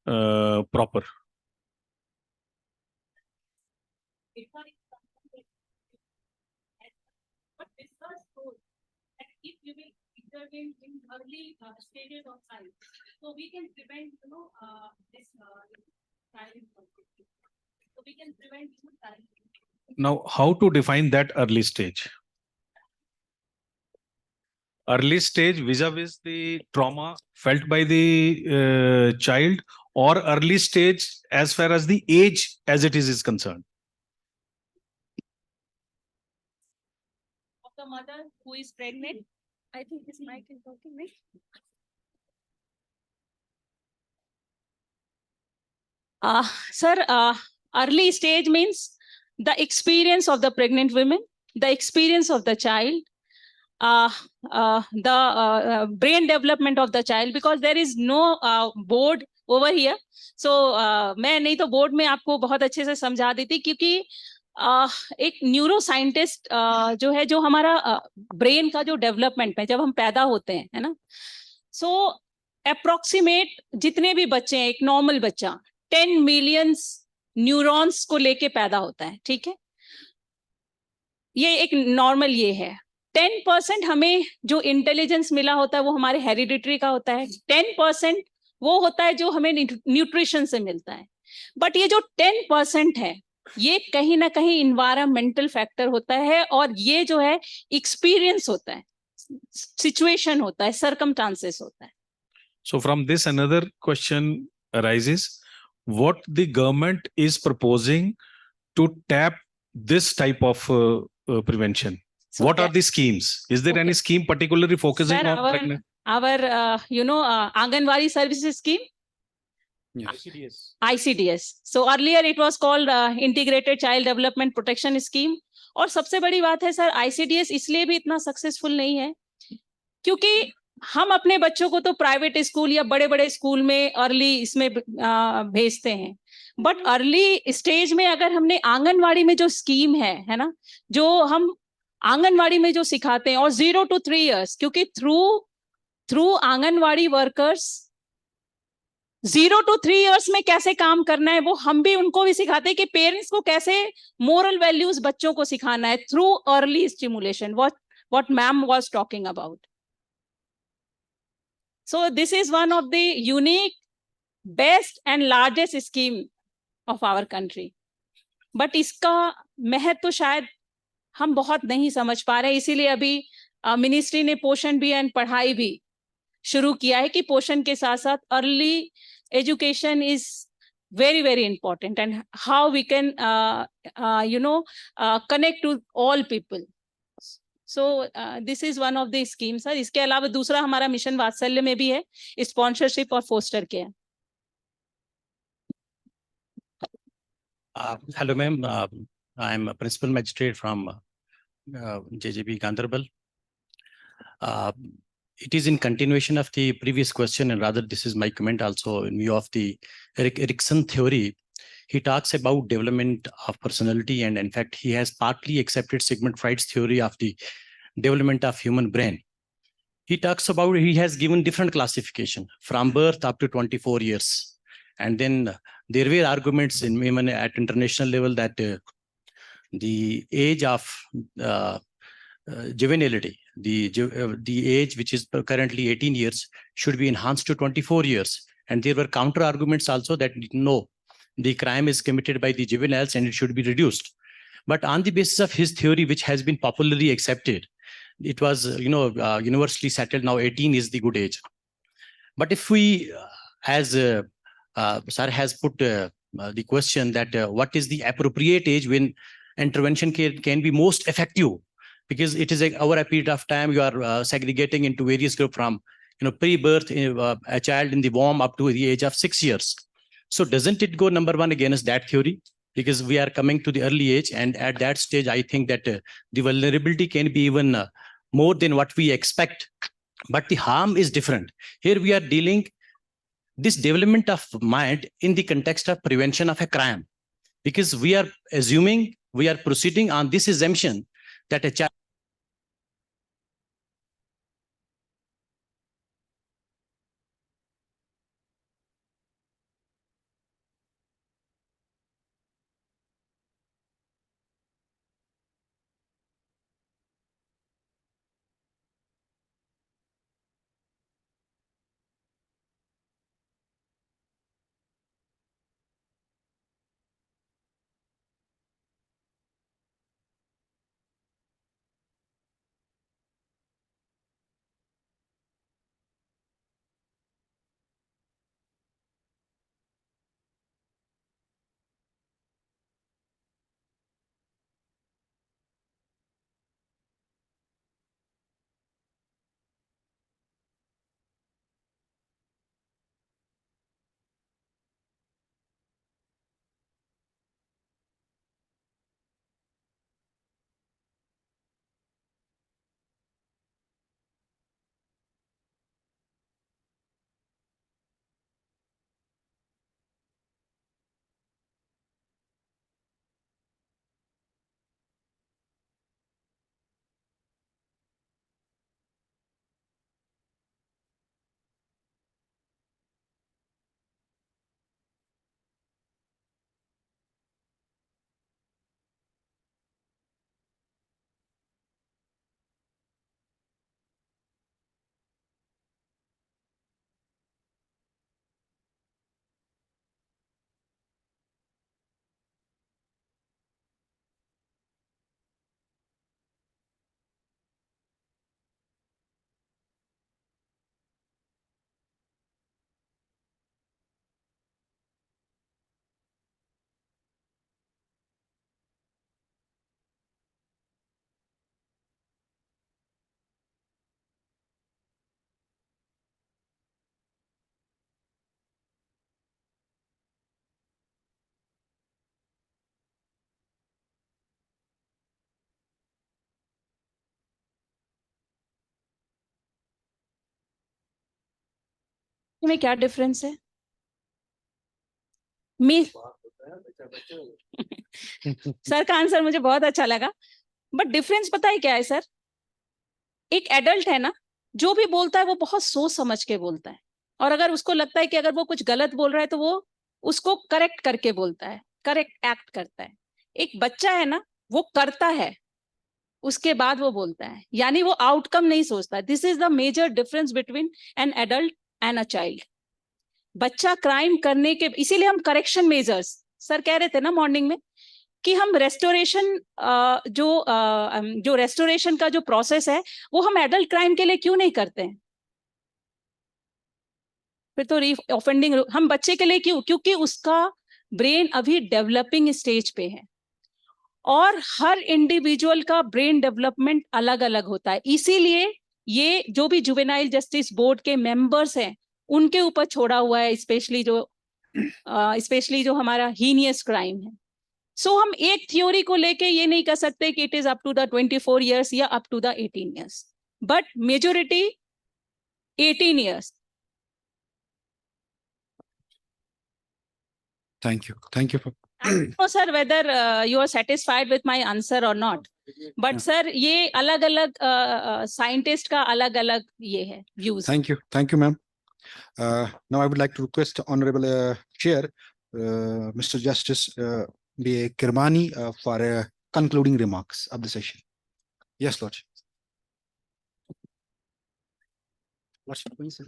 proper? But research shows that if we will intervene in early stages of life, so we can prevent, this child conflict. So we can prevent child. Now, how to define that early stage? Early stage vis-a-vis the trauma felt by the child, or early stage as far as the age as it is concerned? Of the mother who is pregnant. I think this mic is working, right? Sir, early stage means the experience of the pregnant women, the experience of the child, the brain development of the child, because there is no board over here. So मैं नहीं तो board में आपको बहुत अच्छे से समझा देती, क्योंकि एक न्यूरो साइंटिस्ट जो है, जो हमारा ब्रेन का जो डेवलपमेंट है जब हम पैदा होते हैं, है ना, सो अप्रोक्सीमेट जितने भी बच्चे हैं, एक नॉर्मल बच्चा 10 मिलियंस न्यूरॉन्स को लेके पैदा होता है, ठीक है, ये एक नॉर्मल ये है। 10% हमें जो इंटेलिजेंस मिला होता है वो हमारे हेरिडिटरी का होता है, 10% वो होता है जो हमें न्यूट्रिशन से मिलता है। बट ये जो 10% है, ये कहीं ना कहीं इन्वायरमेंटल फैक्टर होता है, और ये जो है एक्सपीरियंस होता है, सिचुएशन होता है, सर्कमस्टांसेस होता है। So from this, another question arises: what the government is proposing to tap this type of prevention? So What are the schemes? Is there any scheme particularly focusing Sir, on pregnant? our Anganwadi services scheme, ICDS. So earlier it was called Integrated Child Development Protection Scheme. और सबसे बड़ी बात है sir, ICDS इसलिए भी इतना successful नहीं है क्योंकि हम अपने बच्चों को तो प्राइवेट स्कूल या बड़े बड़े स्कूल में अर्ली इसमें भेजते हैं, बट अर्ली स्टेज में अगर हमने आंगनवाड़ी में जो स्कीम है ना, जो हम आंगनवाड़ी में जो सिखाते हैं, और 0 to 3 years, क्योंकि through anganwadi workers 0 to 3 years में कैसे काम करना है, वो हम भी उनको भी सिखाते हैं कि पेरेंट्स को कैसे मोरल वैल्यूज बच्चों को सिखाना है through early stimulation, what ma'am was talking about. So this is one of the unique, best and largest scheme of our country. But इसका महत्व तो शायद हम बहुत नहीं समझ पा रहे, इसीलिए अभी मिनिस्ट्री ने पोषण भी एंड पढ़ाई भी शुरू किया है कि पोषण के साथ साथ early education is very very important, and how we can connect to all people. So this is one of the schemes sir. इसके अलावा दूसरा हमारा मिशन वात्सल्य में भी है, स्पॉन्सरशिप और foster care. Hello, ma'am. I am a principal magistrate from JJB Ganderbal. It is in continuation of the previous question, and rather this is my comment also in view of the Erikson theory. He talks about development of personality, and in fact, he has partly accepted Sigmund Freud's theory of the development of human brain. He talks about, he has given different classification from birth up to 24 years. And then there were arguments in even at international level that the age of juvenility, the age which is currently 18 years should be enhanced to 24 years. And there were counter arguments also that no, the crime is committed by the juveniles and it should be reduced. But on the basis of his theory, which has been popularly accepted, it was universally settled now 18 is the good age. But if we, as Sir has put the question that what is the appropriate age when intervention can be most effective, because it is over a period of time you are segregating into various groups from pre-birth a child in the womb up to the age of 6 years. So doesn't it go number one against that theory? Because we are coming to the early age, and at that stage I think that the vulnerability can be even more than what we expect, but the harm is different. Here we are dealing this development of mind in the context of prevention of a crime, because we are assuming, we are proceeding on this assumption that a child में क्या difference है? मी sir का answer मुझे बहुत अच्छा लगा, but difference पता है क्या है सर? एक एडल्ट है ना, जो भी बोलता है वो बहुत सोच समझ के बोलता है, और अगर उसको लगता है कि अगर वो कुछ गलत बोल रहा है तो वो उसको करेक्ट करके बोलता है, करेक्ट एक्ट करता है। एक बच्चा है ना, वो करता है, उसके बाद वो बोलता है, यानी वो आउटकम नहीं सोचता। This is the major difference between an adult and a child. बच्चा क्राइम करने के, इसीलिए हम करेक्शन मेजर्स, सर कह रहे थे ना मॉर्निंग में कि हम रेस्टोरेशन, जो रेस्टोरेशन का जो प्रोसेस है वो हम एडल्ट क्राइम के लिए क्यों नहीं करते हैं? फिर तो री ऑफेंडिंग हम बच्चे के लिए क्यों? क्योंकि उसका ब्रेन अभी डेवलपिंग स्टेज पे है, और हर इंडिविजुअल का ब्रेन डेवलपमेंट अलग अलग होता है। इसीलिए ये जो भी जुवेनाइल जस्टिस बोर्ड के मेंबर्स हैं उनके ऊपर छोड़ा हुआ है, स्पेशली जो हमारा हीनियस क्राइम है। सो हम एक थ्योरी को लेके ये नहीं कर सकते कि it is up to the 24 years या up to the 18 years, but majority 18 years. Thank you. Thank you for. I don't know, sir, whether you are satisfied with my answer or not. But sir, ये अलग अलग scientist का अलग अलग ये है views. Thank you, ma'am. Now I would like to request Honorable Chair, Mr. Justice B.A. Kirmani, for concluding remarks of the session. Yes, Lord. Lordship, please, sir.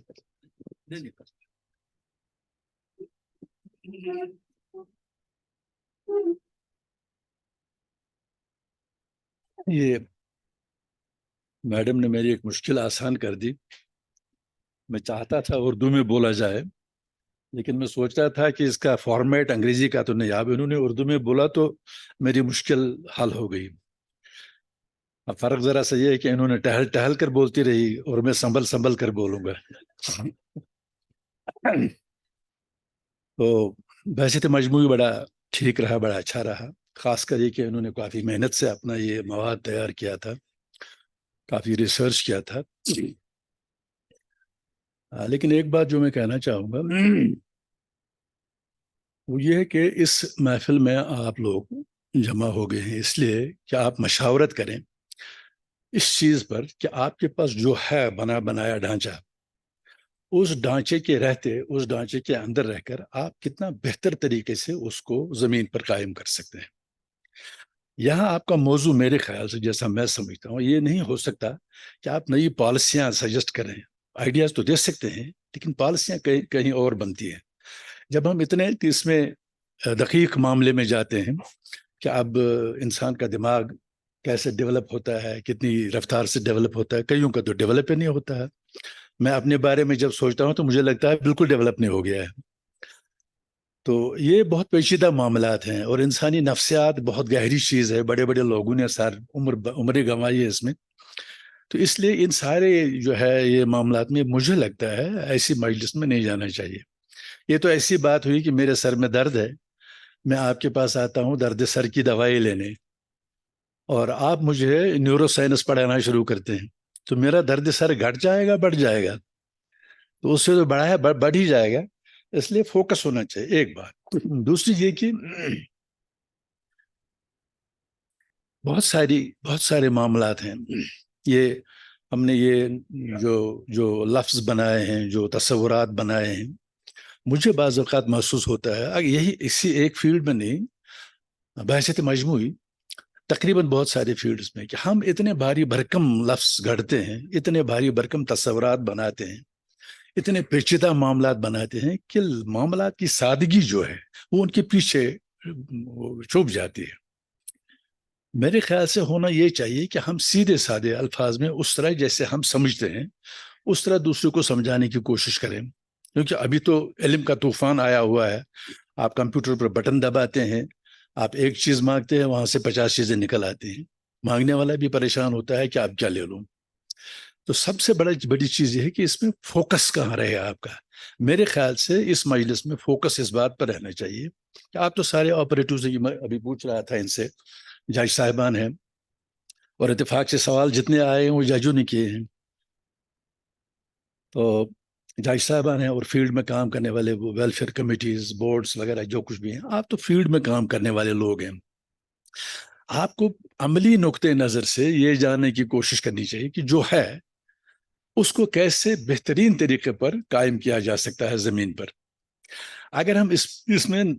ये madam ने मेरी एक मुश्किल आसान कर दी। मैं चाहता था उर्दू में बोला जाए, लेकिन मैं सोच रहा था कि इसका फॉर्मेट अंग्रेजी का तो नहीं, अब इन्होंने उर्दू में बोला तो मेरी मुश्किल हल हो गई। अब फर्क जरा सा ये है कि इन्होंने टहल टहल कर बोलती रही और मैं संभल संभल कर बोलूंगा। तो वैसे तो मजमू बड़ा ठीक रहा, बड़ा अच्छा रहा, खासकर ये कि इन्होंने काफी मेहनत से अपना ये मवाद तैयार किया था, काफी रिसर्च किया था। लेकिन एक बात जो मैं कहना चाहूंगा वो ये है कि इस महफिल में आप लोग जमा हो गए हैं इसलिए कि आप मशावरत करें इस चीज पर कि आपके पास जो है बना बनाया ढांचा, उस ढांचे के रहते, उस ढांचे के अंदर रहकर आप कितना बेहतर तरीके से उसको जमीन पर कायम कर सकते हैं। यहाँ आपका मौजू मेरे ख्याल से, जैसा मैं समझता हूँ, ये नहीं हो सकता कि आप नई पॉलिसियां सजेस्ट करें। आइडियाज तो दे सकते हैं, लेकिन पॉलिसियां कहीं कहीं और बनती हैं। जब हम इतने इसमें दकीक मामले में जाते हैं कि अब इंसान का दिमाग कैसे डेवलप होता है, कितनी रफ्तार से डेवलप होता है, कईयों का तो डेवलप ही नहीं होता है। मैं अपने बारे में जब सोचता हूँ तो मुझे लगता है बिल्कुल डेवलप नहीं हो गया है। तो ये बहुत पेचीदा मामलात हैं और इंसानी नफ्सियात बहुत गहरी चीज़ है। बड़े बड़े लोगों ने सार उम्र गंवाई है इसमें। तो इसलिए इन सारे जो है ये मामलात में मुझे लगता है ऐसी मजलिस में नहीं जाना चाहिए। ये तो ऐसी बात हुई कि मेरे सर में दर्द है, मैं आपके पास आता हूँ दर्द सर की दवाई लेने, और आप मुझे न्यूरोसाइंस पढ़ाना शुरू करते हैं, तो मेरा दर्द सर घट जाएगा बढ़ जाएगा? तो उससे तो बढ़ा है बढ़ ही जाएगा। इसलिए फोकस होना चाहिए, एक बात। दूसरी ये कि बहुत सारे मामलात हैं। ये हमने ये जो जो लफ्ज बनाए हैं, जो तस्वुरात बनाए हैं, मुझे बाज़ औक़ात महसूस होता है अगर यही इसी एक फील्ड में नहीं, बहसियत मजमूई तकरीबन बहुत सारे फील्ड्स में, कि हम इतने भारी भरकम लफ्ज गढ़ते हैं, इतने भारी भरकम तस्वुरात बनाते हैं, इतने पेचीदा मामलात बनाते हैं कि मामलात की सादगी जो है वो उनके पीछे छुप जाती है। मेरे ख्याल से होना ये चाहिए कि हम सीधे साधे अल्फाज में उस तरह जैसे हम समझते हैं उस तरह दूसरे को समझाने की कोशिश करें, क्योंकि अभी तो इल्म का तूफान आया हुआ है। आप कंप्यूटर पर बटन दबाते हैं, आप एक चीज मांगते हैं, वहां से 50 चीजें निकल आती हैं। मांगने वाला भी परेशान होता है कि आप क्या ले लूं। तो सबसे बड़ी चीज ये है कि इसमें फोकस कहाँ रहे आपका। मेरे ख्याल से इस मजलिस में फोकस इस बात पर रहना चाहिए कि आप तो सारे ऑपरेटिव से, मैं अभी पूछ रहा था इनसे, जज साहिबान हैं और इत्तेफाक से सवाल जितने आए हैं वो जजों ने किए हैं। तो जज साहबान हैं और फील्ड में काम करने वाले वो वेलफेयर कमिटीज, बोर्ड्स वगैरह जो कुछ भी हैं, आप तो फील्ड में काम करने वाले लोग हैं। आपको अमली नुक्ते नजर से ये जानने की कोशिश करनी चाहिए कि जो है उसको कैसे बेहतरीन तरीके पर कायम किया जा सकता है जमीन पर। अगर हम इसमें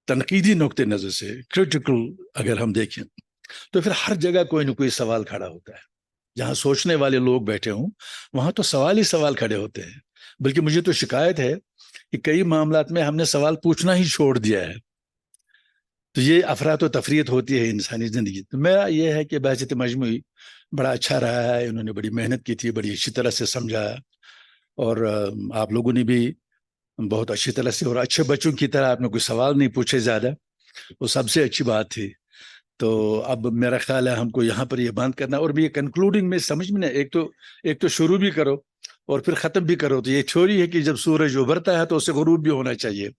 तनकीदी नुक्ते नजर से क्रिटिकल अगर हम देखें तो फिर हर जगह कोई ना कोई सवाल खड़ा होता है। जहां सोचने वाले लोग बैठे हों वहां तो सवाल ही सवाल खड़े होते हैं। बल्कि मुझे तो शिकायत है कि कई मामलात में हमने सवाल पूछना ही छोड़ दिया है। तो ये अफरात व तफरीत होती है इंसानी जिंदगी। तो मेरा ये है कि बहजत मजमूई बड़ा अच्छा रहा है, इन्होंने बड़ी मेहनत की थी, बड़ी अच्छी तरह से समझाया, और आप लोगों ने भी बहुत अच्छी तरह से और अच्छे बच्चों की तरह आपने कोई सवाल नहीं पूछे ज्यादा, वो सबसे अच्छी बात थी। तो अब मेरा ख्याल है हमको यहाँ पर ये बंद करना, और भी ये कंक्लूडिंग में समझ में ना, एक तो शुरू भी करो और फिर खत्म भी करो। तो ये थ्योरी है कि जब सूरज उभरता है तो उससे गुरूब भी होना चाहिए।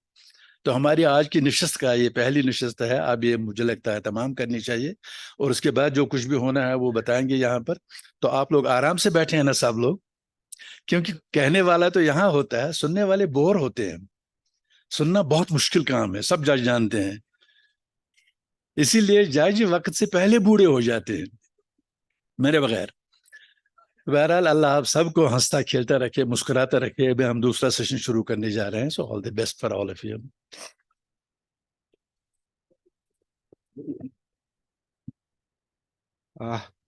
तो हमारी आज की नशस्त का ये पहली नशस्त है, अब ये मुझे लगता है तमाम करनी चाहिए, और उसके बाद जो कुछ भी होना है वो बताएंगे यहाँ पर। तो आप लोग आराम से बैठे हैं ना सब लोग, क्योंकि कहने वाला तो यहाँ होता है, सुनने वाले बोर होते हैं। सुनना बहुत मुश्किल काम है, सब जज जानते हैं, इसीलिए जज वक्त से पहले बूढ़े हो जाते हैं मेरे बगैर। बहरहाल अल्लाह आप सबको हंसता खेलता रखे, मुस्कुराता रखे। अभी हम दूसरा सेशन शुरू करने जा रहे हैं। So all the best for all of you.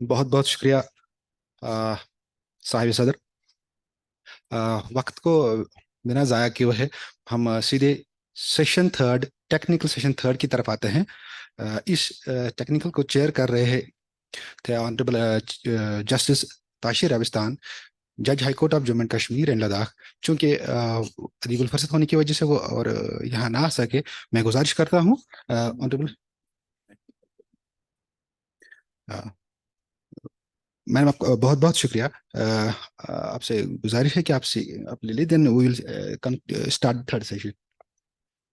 बहुत बहुत शुक्रिया साहिब सदर। वक्त को बिना ज़ाया किए हुए हम सीधे session third, technical session third की तरफ आते हैं। इस टेक्निकल को चेयर कर रहे थे ऑनरेबल जस्टिस ताशिर राबिस्तान, जज high court of Jammu and Kashmir and Ladakh. चूंकि अदीबुल फरसत होने की वजह से वो और यहाँ ना आ सके, मैं गुजारिश करता हूँ ऑनरेबल मैम, आपका बहुत बहुत शुक्रिया। आपसे गुजारिश है कि आप ले लीजिए, then we will start third session.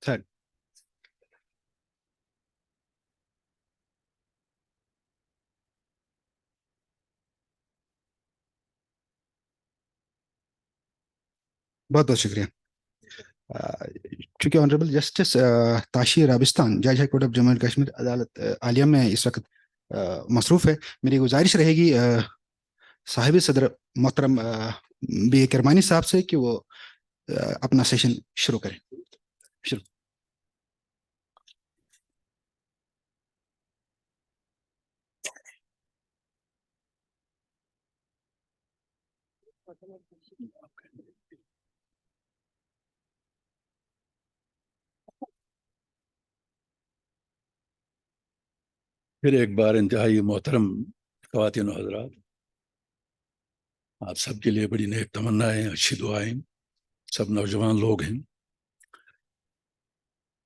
Third बहुत बहुत शुक्रिया। चूंकि ऑनरेबल जस्टिस ताशिर राबिस्तान, जज high court of Jammu and Kashmir अदालत आलिया में इस वक्त मसरूफ है, मेरी गुजारिश रहेगी साहिब सदर मोहतरम बी ए करमानी साहब से कि वो अपना सेशन शुरू करें। शुरू। फिर एक बार इंतहाई मोहतरम ख्वातीन और हज़रात, आप सबके लिए बड़ी नेक तमन्नाएं, अच्छी दुआएं। सब नौजवान लोग हैं।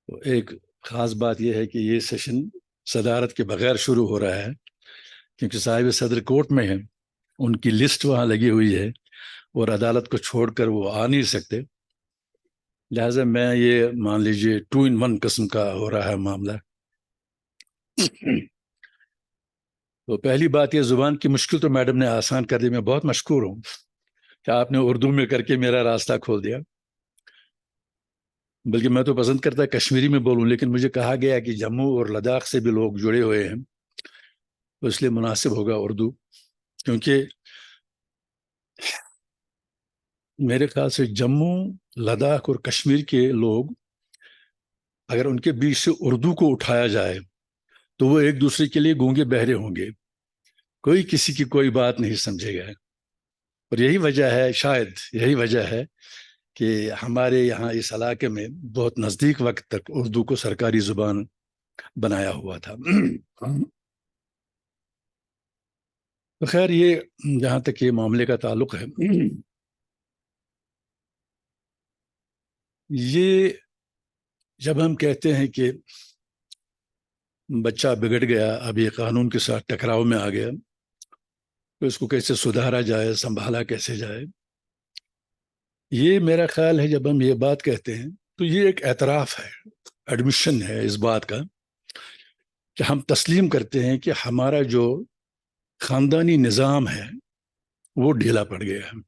तो एक ख़ास बात यह है कि ये सेशन सदारत के बगैर शुरू हो रहा है, क्योंकि साहिब सदर कोर्ट में है, उनकी लिस्ट वहाँ लगी हुई है और अदालत को छोड़कर वो आ नहीं सकते। लिहाजा मैं ये मान लीजिए 2 in 1 किस्म का हो रहा है मामला। तो पहली बात ये, जुबान की मुश्किल तो मैडम ने आसान कर दी। मैं बहुत मशकूर हूँ कि आपने उर्दू में करके मेरा रास्ता खोल दिया। बल्कि मैं तो पसंद करता कश्मीरी में बोलूं, लेकिन मुझे कहा गया कि जम्मू और लद्दाख से भी लोग जुड़े हुए हैं, तो इसलिए मुनासिब होगा उर्दू। क्योंकि मेरे ख्याल से जम्मू, लद्दाख और कश्मीर के लोग, अगर उनके बीच से उर्दू को उठाया जाए तो वो एक दूसरे के लिए गूंगे बहरे होंगे, कोई किसी की कोई बात नहीं समझेगा। और यही वजह है, शायद यही वजह है कि हमारे यहाँ इस इलाके में बहुत नज़दीक वक्त तक उर्दू को सरकारी जुबान बनाया हुआ था। तो खैर, ये जहाँ तक ये मामले का ताल्लुक है, ये जब हम कहते हैं कि बच्चा बिगड़ गया, अब ये कानून के साथ टकराव में आ गया, तो इसको कैसे सुधारा जाए, संभाला कैसे जाए, ये मेरा ख्याल है जब हम ये बात कहते हैं तो ये एक एतराफ़ है, एडमिशन है इस बात का कि हम तस्लीम करते हैं कि हमारा जो ख़ानदानी निज़ाम है वो ढीला पड़ गया है।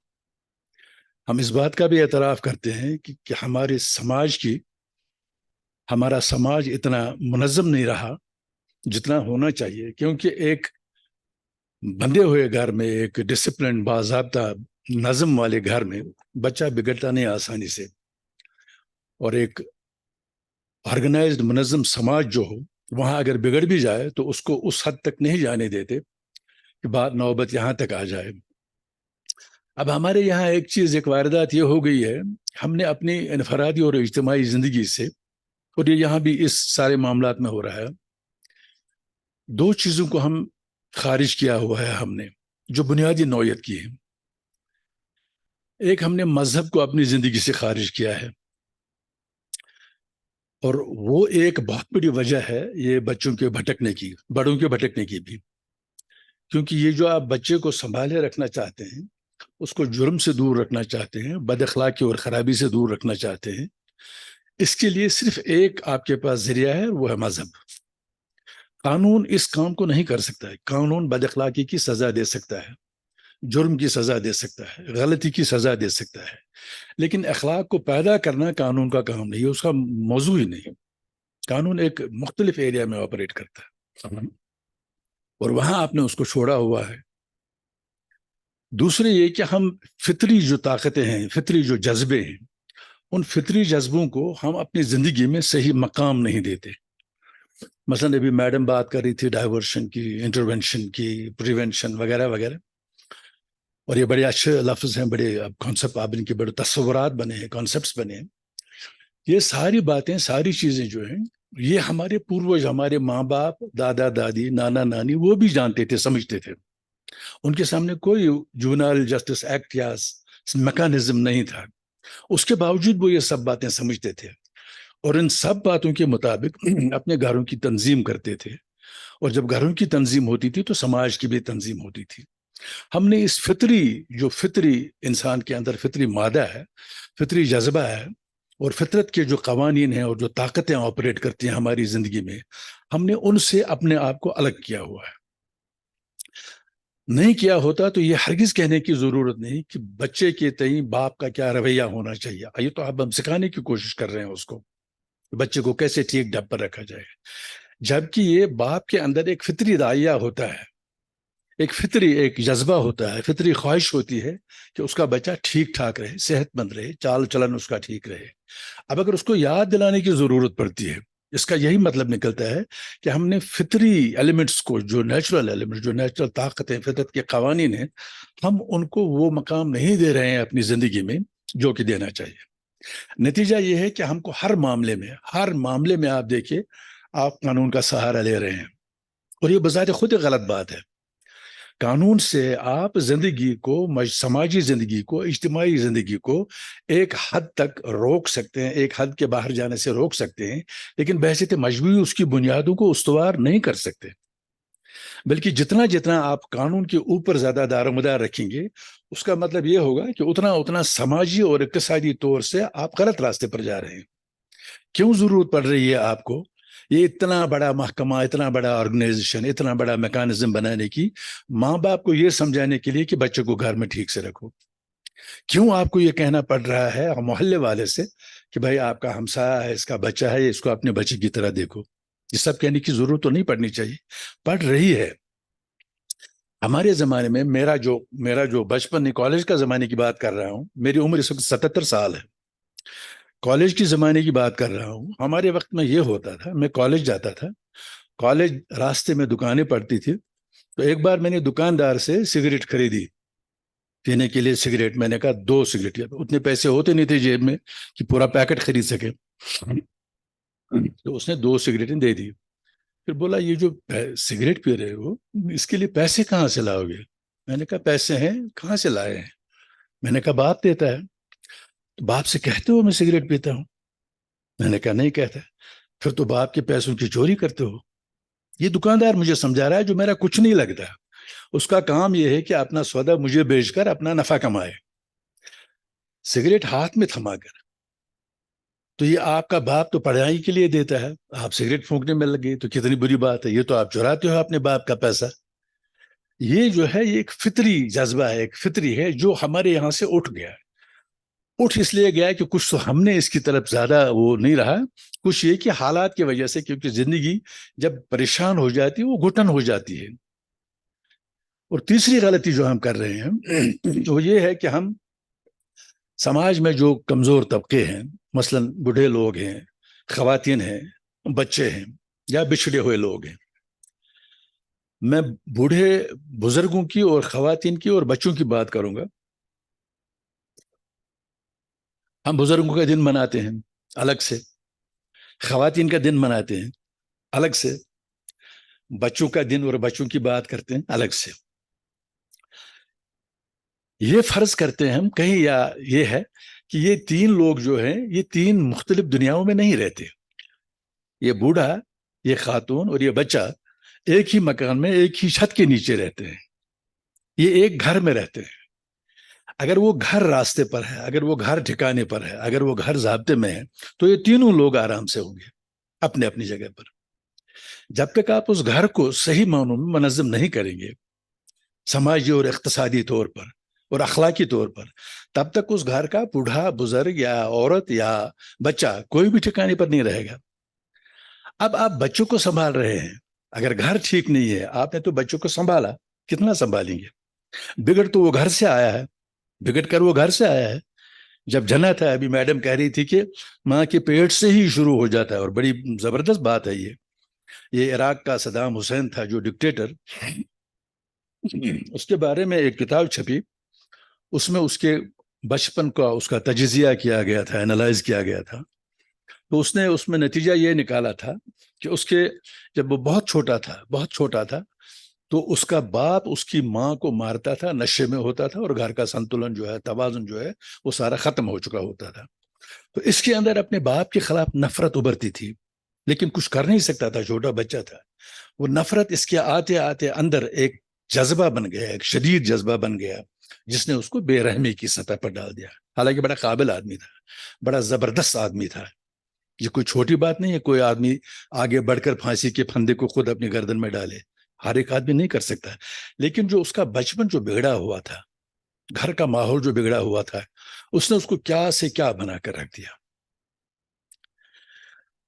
हम इस बात का भी एतराफ़ करते हैं कि हमारा समाज इतना मुनज़्ज़म नहीं रहा जितना होना चाहिए, क्योंकि एक बंधे हुए घर में, एक डिसिप्लिन बाज़ाब्ता नज़म वाले घर में बच्चा बिगड़ता नहीं आसानी से, और एक ऑर्गेनाइज्ड मुनज़्ज़म समाज जो हो, वहां अगर बिगड़ भी जाए तो उसको उस हद तक नहीं जाने देते कि बात नौबत यहाँ तक आ जाए। अब हमारे यहाँ एक वारदात ये हो गई है, हमने अपनी इनफरादी और इज्तिमाई जिंदगी से, और ये यहाँ भी इस सारे मामलात में हो रहा है, दो चीजों को हम खारिज किया हुआ है हमने, जो बुनियादी नौयत की है। एक, हमने मजहब को अपनी जिंदगी से खारिज किया है, और वो एक बहुत बड़ी वजह है ये बच्चों के भटकने की, बड़ों के भटकने की भी, क्योंकि ये जो आप बच्चे को संभाले रखना चाहते हैं, उसको जुर्म से दूर रखना चाहते हैं, बदअखलाकी और खराबी से दूर रखना चाहते हैं, इसके लिए सिर्फ एक आपके पास जरिया है, वो है मजहब। कानून इस काम को नहीं कर सकता है। कानून बदअखलाकी की सजा दे सकता है, जुर्म की सजा दे सकता है, गलती की सजा दे सकता है, लेकिन अखलाक को पैदा करना कानून का काम नहीं है, उसका मौजू ही नहीं। कानून एक मुख्तलिफ एरिया में ऑपरेट करता है, और वहां आपने उसको छोड़ा हुआ है। दूसरे ये कि हम फितरी जो ताकतें हैं, फितरी जो जज्बे हैं, उन फितरी जज्बों को हम अपनी जिंदगी में सही मकाम नहीं देते। मसलन अभी मैडम बात कर रही थी डाइवर्शन की, इंटरवेंशन की, प्रिवेंशन वगैरह वगैरह, और ये बड़े अच्छे लफ्ज हैं, बड़े कॉन्सेप्ट, आप इनके बड़े तस्वुरात बने हैं, कॉन्सेप्ट्स बने हैं। ये सारी बातें, सारी चीजें जो हैं, ये हमारे पूर्वज, हमारे माँ बाप, दादा दादी, नाना नानी, वो भी जानते थे, समझते थे। उनके सामने कोई जुवेनाइल जस्टिस एक्ट या मैकेनिज्म नहीं था, उसके बावजूद वो ये सब बातें समझते थे, और इन सब बातों के मुताबिक अपने घरों की तंजीम करते थे, और जब घरों की तंजीम होती थी तो समाज की भी तंजीम होती थी। हमने इस फितरी इंसान के अंदर फितरी मादा है, फितरी जज्बा है, और फितरत के जो कवानीन हैं और जो ताकतें ऑपरेट करती हैं हमारी जिंदगी में, हमने उनसे अपने आप को अलग किया हुआ है। नहीं किया होता तो ये हरगिज कहने की जरूरत नहीं कि बच्चे के तई बाप का क्या रवैया होना चाहिए। ये तो अब हम सिखाने की कोशिश कर रहे हैं उसको, बच्चे को कैसे ठीक ढप पर रखा जाए, जबकि ये बाप के अंदर एक फितरी दाइया होता है, एक जज्बा होता है, फितरी ख्वाहिश होती है कि उसका बच्चा ठीक ठाक रहे, सेहतमंद रहे, चाल चलन उसका ठीक रहे। अब अगर उसको याद दिलाने की जरूरत पड़ती है, इसका यही मतलब निकलता है कि हमने फितरी एलिमेंट्स को, जो नेचुरल एलिमेंट, जो नेचुरल ताकतें, फितरत के कवानीन हैं, हम उनको वो मकाम नहीं दे रहे हैं अपनी जिंदगी में जो कि देना चाहिए। नतीजा ये है कि हमको हर मामले में आप देखिए, आप कानून का सहारा ले रहे हैं, और ये बजाते खुद गलत बात है। कानून से आप जिंदगी को, समाजी जिंदगी को, इज्तिमाई जिंदगी को एक हद तक रोक सकते हैं, एक हद के बाहर जाने से रोक सकते हैं, लेकिन बहसीत मजबूरी उसकी बुनियादों को उस्तवार नहीं कर सकते। बल्कि जितना जितना आप कानून के ऊपर ज्यादा दारोमदार रखेंगे, उसका मतलब ये होगा कि उतना उतना समाजी और इक्तिसादी तौर से आप गलत रास्ते पर जा रहे हैं। क्यों जरूरत पड़ रही है आपको ये इतना बड़ा महकमा, इतना बड़ा ऑर्गेनाइजेशन, इतना बड़ा मैकेनिज्म बनाने की, माँ बाप को ये समझाने के लिए कि बच्चे को घर में ठीक से रखो? क्यों आपको ये कहना पड़ रहा है मोहल्ले वाले से कि भाई आपका हमसाया है, इसका बच्चा है, इसको अपने बच्चे की तरह देखो? ये सब कहने की जरूरत तो नहीं पड़नी चाहिए, पड़ रही है। हमारे जमाने में, मेरा जो बचपन, कॉलेज का जमाने की बात कर रहा हूँ, मेरी उम्र इस वक्त 77 साल है, कॉलेज की जमाने की बात कर रहा हूँ। हमारे वक्त में ये होता था, मैं कॉलेज जाता था, कॉलेज रास्ते में दुकानें पड़ती थी, तो एक बार मैंने दुकानदार से सिगरेट खरीदी, पीने के लिए सिगरेट। मैंने कहा 2 सिगरेट, उतने पैसे होते नहीं थे जेब में कि पूरा पैकेट खरीद सके, तो उसने 2 सिगरेटें दे दी। फिर बोला ये जो सिगरेट पी रहे हो, इसके लिए पैसे कहाँ से लाओगे? मैंने कहा पैसे हैं, कहाँ से लाए हैं? मैंने कहा बाप देता है। तो बाप से कहते हो मैं सिगरेट पीता हूँ? मैंने कहा नहीं कहता। फिर तो बाप के पैसों की चोरी करते हो। ये दुकानदार मुझे समझा रहा है, जो मेरा कुछ नहीं लगता, उसका काम यह है कि अपना सौदा मुझे बेचकर अपना नफा कमाए, सिगरेट हाथ में थमाकर। तो ये आपका बाप तो पढ़ाई के लिए देता है, आप सिगरेट फूंकने में लगे तो कितनी बुरी बात है, ये तो आप चुराते हो अपने बाप का पैसा। ये जो है, ये एक फितरी जज्बा है, एक फितरी है जो हमारे यहाँ से उठ गया है। उठ इसलिए गया कि कुछ तो हमने इसकी तरफ ज्यादा वो नहीं रहा, कुछ ये कि हालात की वजह से, क्योंकि जिंदगी जब परेशान हो जाती है वो घुटन हो जाती है। और तीसरी गलती जो हम कर रहे हैं वो ये है कि हम समाज में जो कमजोर तबके हैं, मसलन बूढ़े लोग हैं, खवातीन हैं, बच्चे हैं या बिछड़े हुए लोग हैं, मैं बूढ़े बुजुर्गों की और खवातीन की और बच्चों की बात करूंगा। हम बुजुर्गों का दिन मनाते हैं अलग से, खवातीन का दिन मनाते हैं अलग से, बच्चों का दिन और बच्चों की बात करते हैं अलग से। ये फर्ज करते हैं हम कहीं, या ये है कि ये तीन लोग जो हैं ये तीन मुख्तलिफ दुनियाओं में नहीं रहते। ये बूढ़ा, ये खातून और ये बच्चा एक ही मकान में एक ही छत के नीचे रहते हैं, ये एक घर में रहते हैं। अगर वो घर रास्ते पर है, अगर वो घर ठिकाने पर है, अगर वो घर ज़ाब्ते में है, तो ये तीनों लोग आराम से होंगे अपने अपनी जगह पर। जब तक आप उस घर को सही मानों में मुनज़्ज़म नहीं करेंगे, समाजी और इक़्तिसादी तौर पर और अखलाकी तौर पर, तब तक उस घर का बूढ़ा, बुजुर्ग या औरत या बच्चा कोई भी ठिकाने पर नहीं रहेगा। अब आप बच्चों को संभाल रहे हैं, अगर घर ठीक नहीं है, आपने तो बच्चों को संभाला, कितना संभालेंगे? बिगड़ तो वो घर से आया है, बिगड़ कर वो घर से आया है। जब जना था, अभी मैडम कह रही थी कि माँ के पेट से ही शुरू हो जाता है, और बड़ी जबरदस्त बात है ये इराक का सदाम हुसैन था जो डिक्टेटर, उसके बारे में एक किताब छपी, उसमें उसके बचपन का उसका तजिजिया किया गया था, एनालाइज किया गया था। तो उसने उसमें नतीजा ये निकाला था कि उसके जब वो बहुत छोटा था तो उसका बाप उसकी माँ को मारता था, नशे में होता था, और घर का संतुलन जो है, तवाज़ुन जो है, वो सारा खत्म हो चुका होता था। तो इसके अंदर अपने बाप के खिलाफ नफरत उभरती थी, लेकिन कुछ कर नहीं सकता था, छोटा बच्चा था। वो नफरत इसके आते आते अंदर एक जज्बा बन गया, एक शदीद जज्बा बन गया, जिसने उसको बेरहमी की सतह पर डाल दिया। हालांकि बड़ा काबिल आदमी था, बड़ा जबरदस्त आदमी था, ये कोई छोटी बात नहीं है कोई आदमी आगे बढ़कर फांसी के फंदे को खुद अपनी गर्दन में डाले, हर एक आदमी नहीं कर सकता। लेकिन जो उसका बचपन जो बिगड़ा हुआ था, घर का माहौल जो बिगड़ा हुआ था, उसने उसको क्या से क्या बनाकर रख दिया।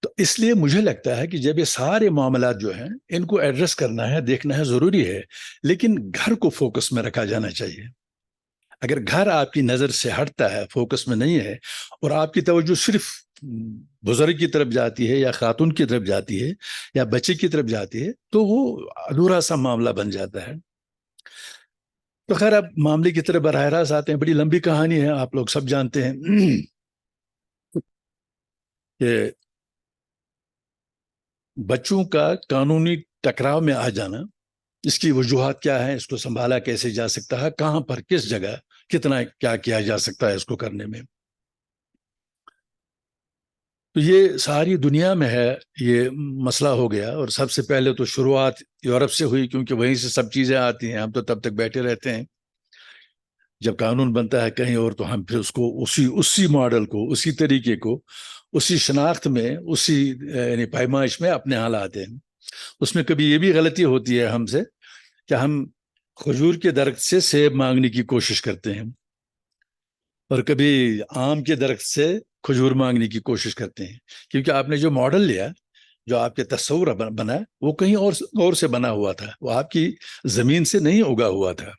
तो इसलिए मुझे लगता है कि जब ये सारे मामलात जो हैं इनको एड्रेस करना है, देखना है, जरूरी है, लेकिन घर को फोकस में रखा जाना चाहिए। अगर घर आपकी नजर से हटता है, फोकस में नहीं है, और आपकी तवज्जो सिर्फ बुजुर्ग की तरफ जाती है या खातून की तरफ जाती है या बच्चे की तरफ जाती है, तो वो अधूरा सा मामला बन जाता है। तो खैर अब मामले की तरफ बराह रास्त आते हैं। बड़ी लंबी कहानी है, आप लोग सब जानते हैं कि बच्चों का कानूनी टकराव में आ जाना, इसकी वजूहात क्या है, इसको संभाला कैसे जा सकता है, कहां पर, किस जगह, कितना क्या किया जा सकता है इसको करने में। तो ये सारी दुनिया में है, ये मसला हो गया। और सबसे पहले तो शुरुआत यूरोप से हुई, क्योंकि वहीं से सब चीजें आती हैं। हम तो तब तक बैठे रहते हैं, जब कानून बनता है कहीं और, तो हम फिर उसको उसी उसी मॉडल को, उसी तरीके को, उसी शनाख्त में, उसी यानी पैमाइश में अपने यहाँ लाते हैं। उसमें कभी ये भी गलती होती है हमसे कि हम खजूर के दरख्त से सेब मांगने की कोशिश करते हैं, और कभी आम के दरख्त से खजूर मांगने की कोशिश करते हैं, क्योंकि आपने जो मॉडल लिया, जो आपके तस्वुर बना, वो कहीं और से बना हुआ था, वो आपकी जमीन से नहीं उगा हुआ था।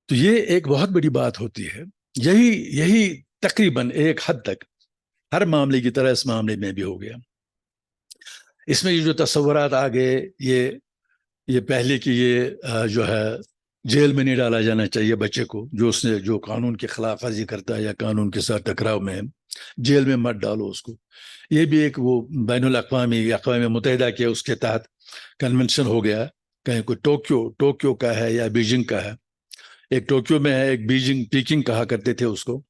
तो ये एक बहुत बड़ी बात होती है। यही यही तकरीबन एक हद तक हर मामले की तरह इस मामले में भी हो गया। इसमें ये जो तस्वुरात आ गए, ये पहले कि ये जो है जेल में नहीं डाला जाना चाहिए बच्चे को, जो कानून के खिलाफ वर्जी करता है या कानून के साथ टकराव में है, जेल में मत डालो उसको। ये भी एक वो बैनुल अक़वामी, अक़वाम मुत्तहिदा के उसके तहत कन्वेंशन हो गया। कहीं कोई टोक्यो का है या बीजिंग का है, एक टोक्यो में है, एक बीजिंग, पीकिंग कहा करते थे उसको।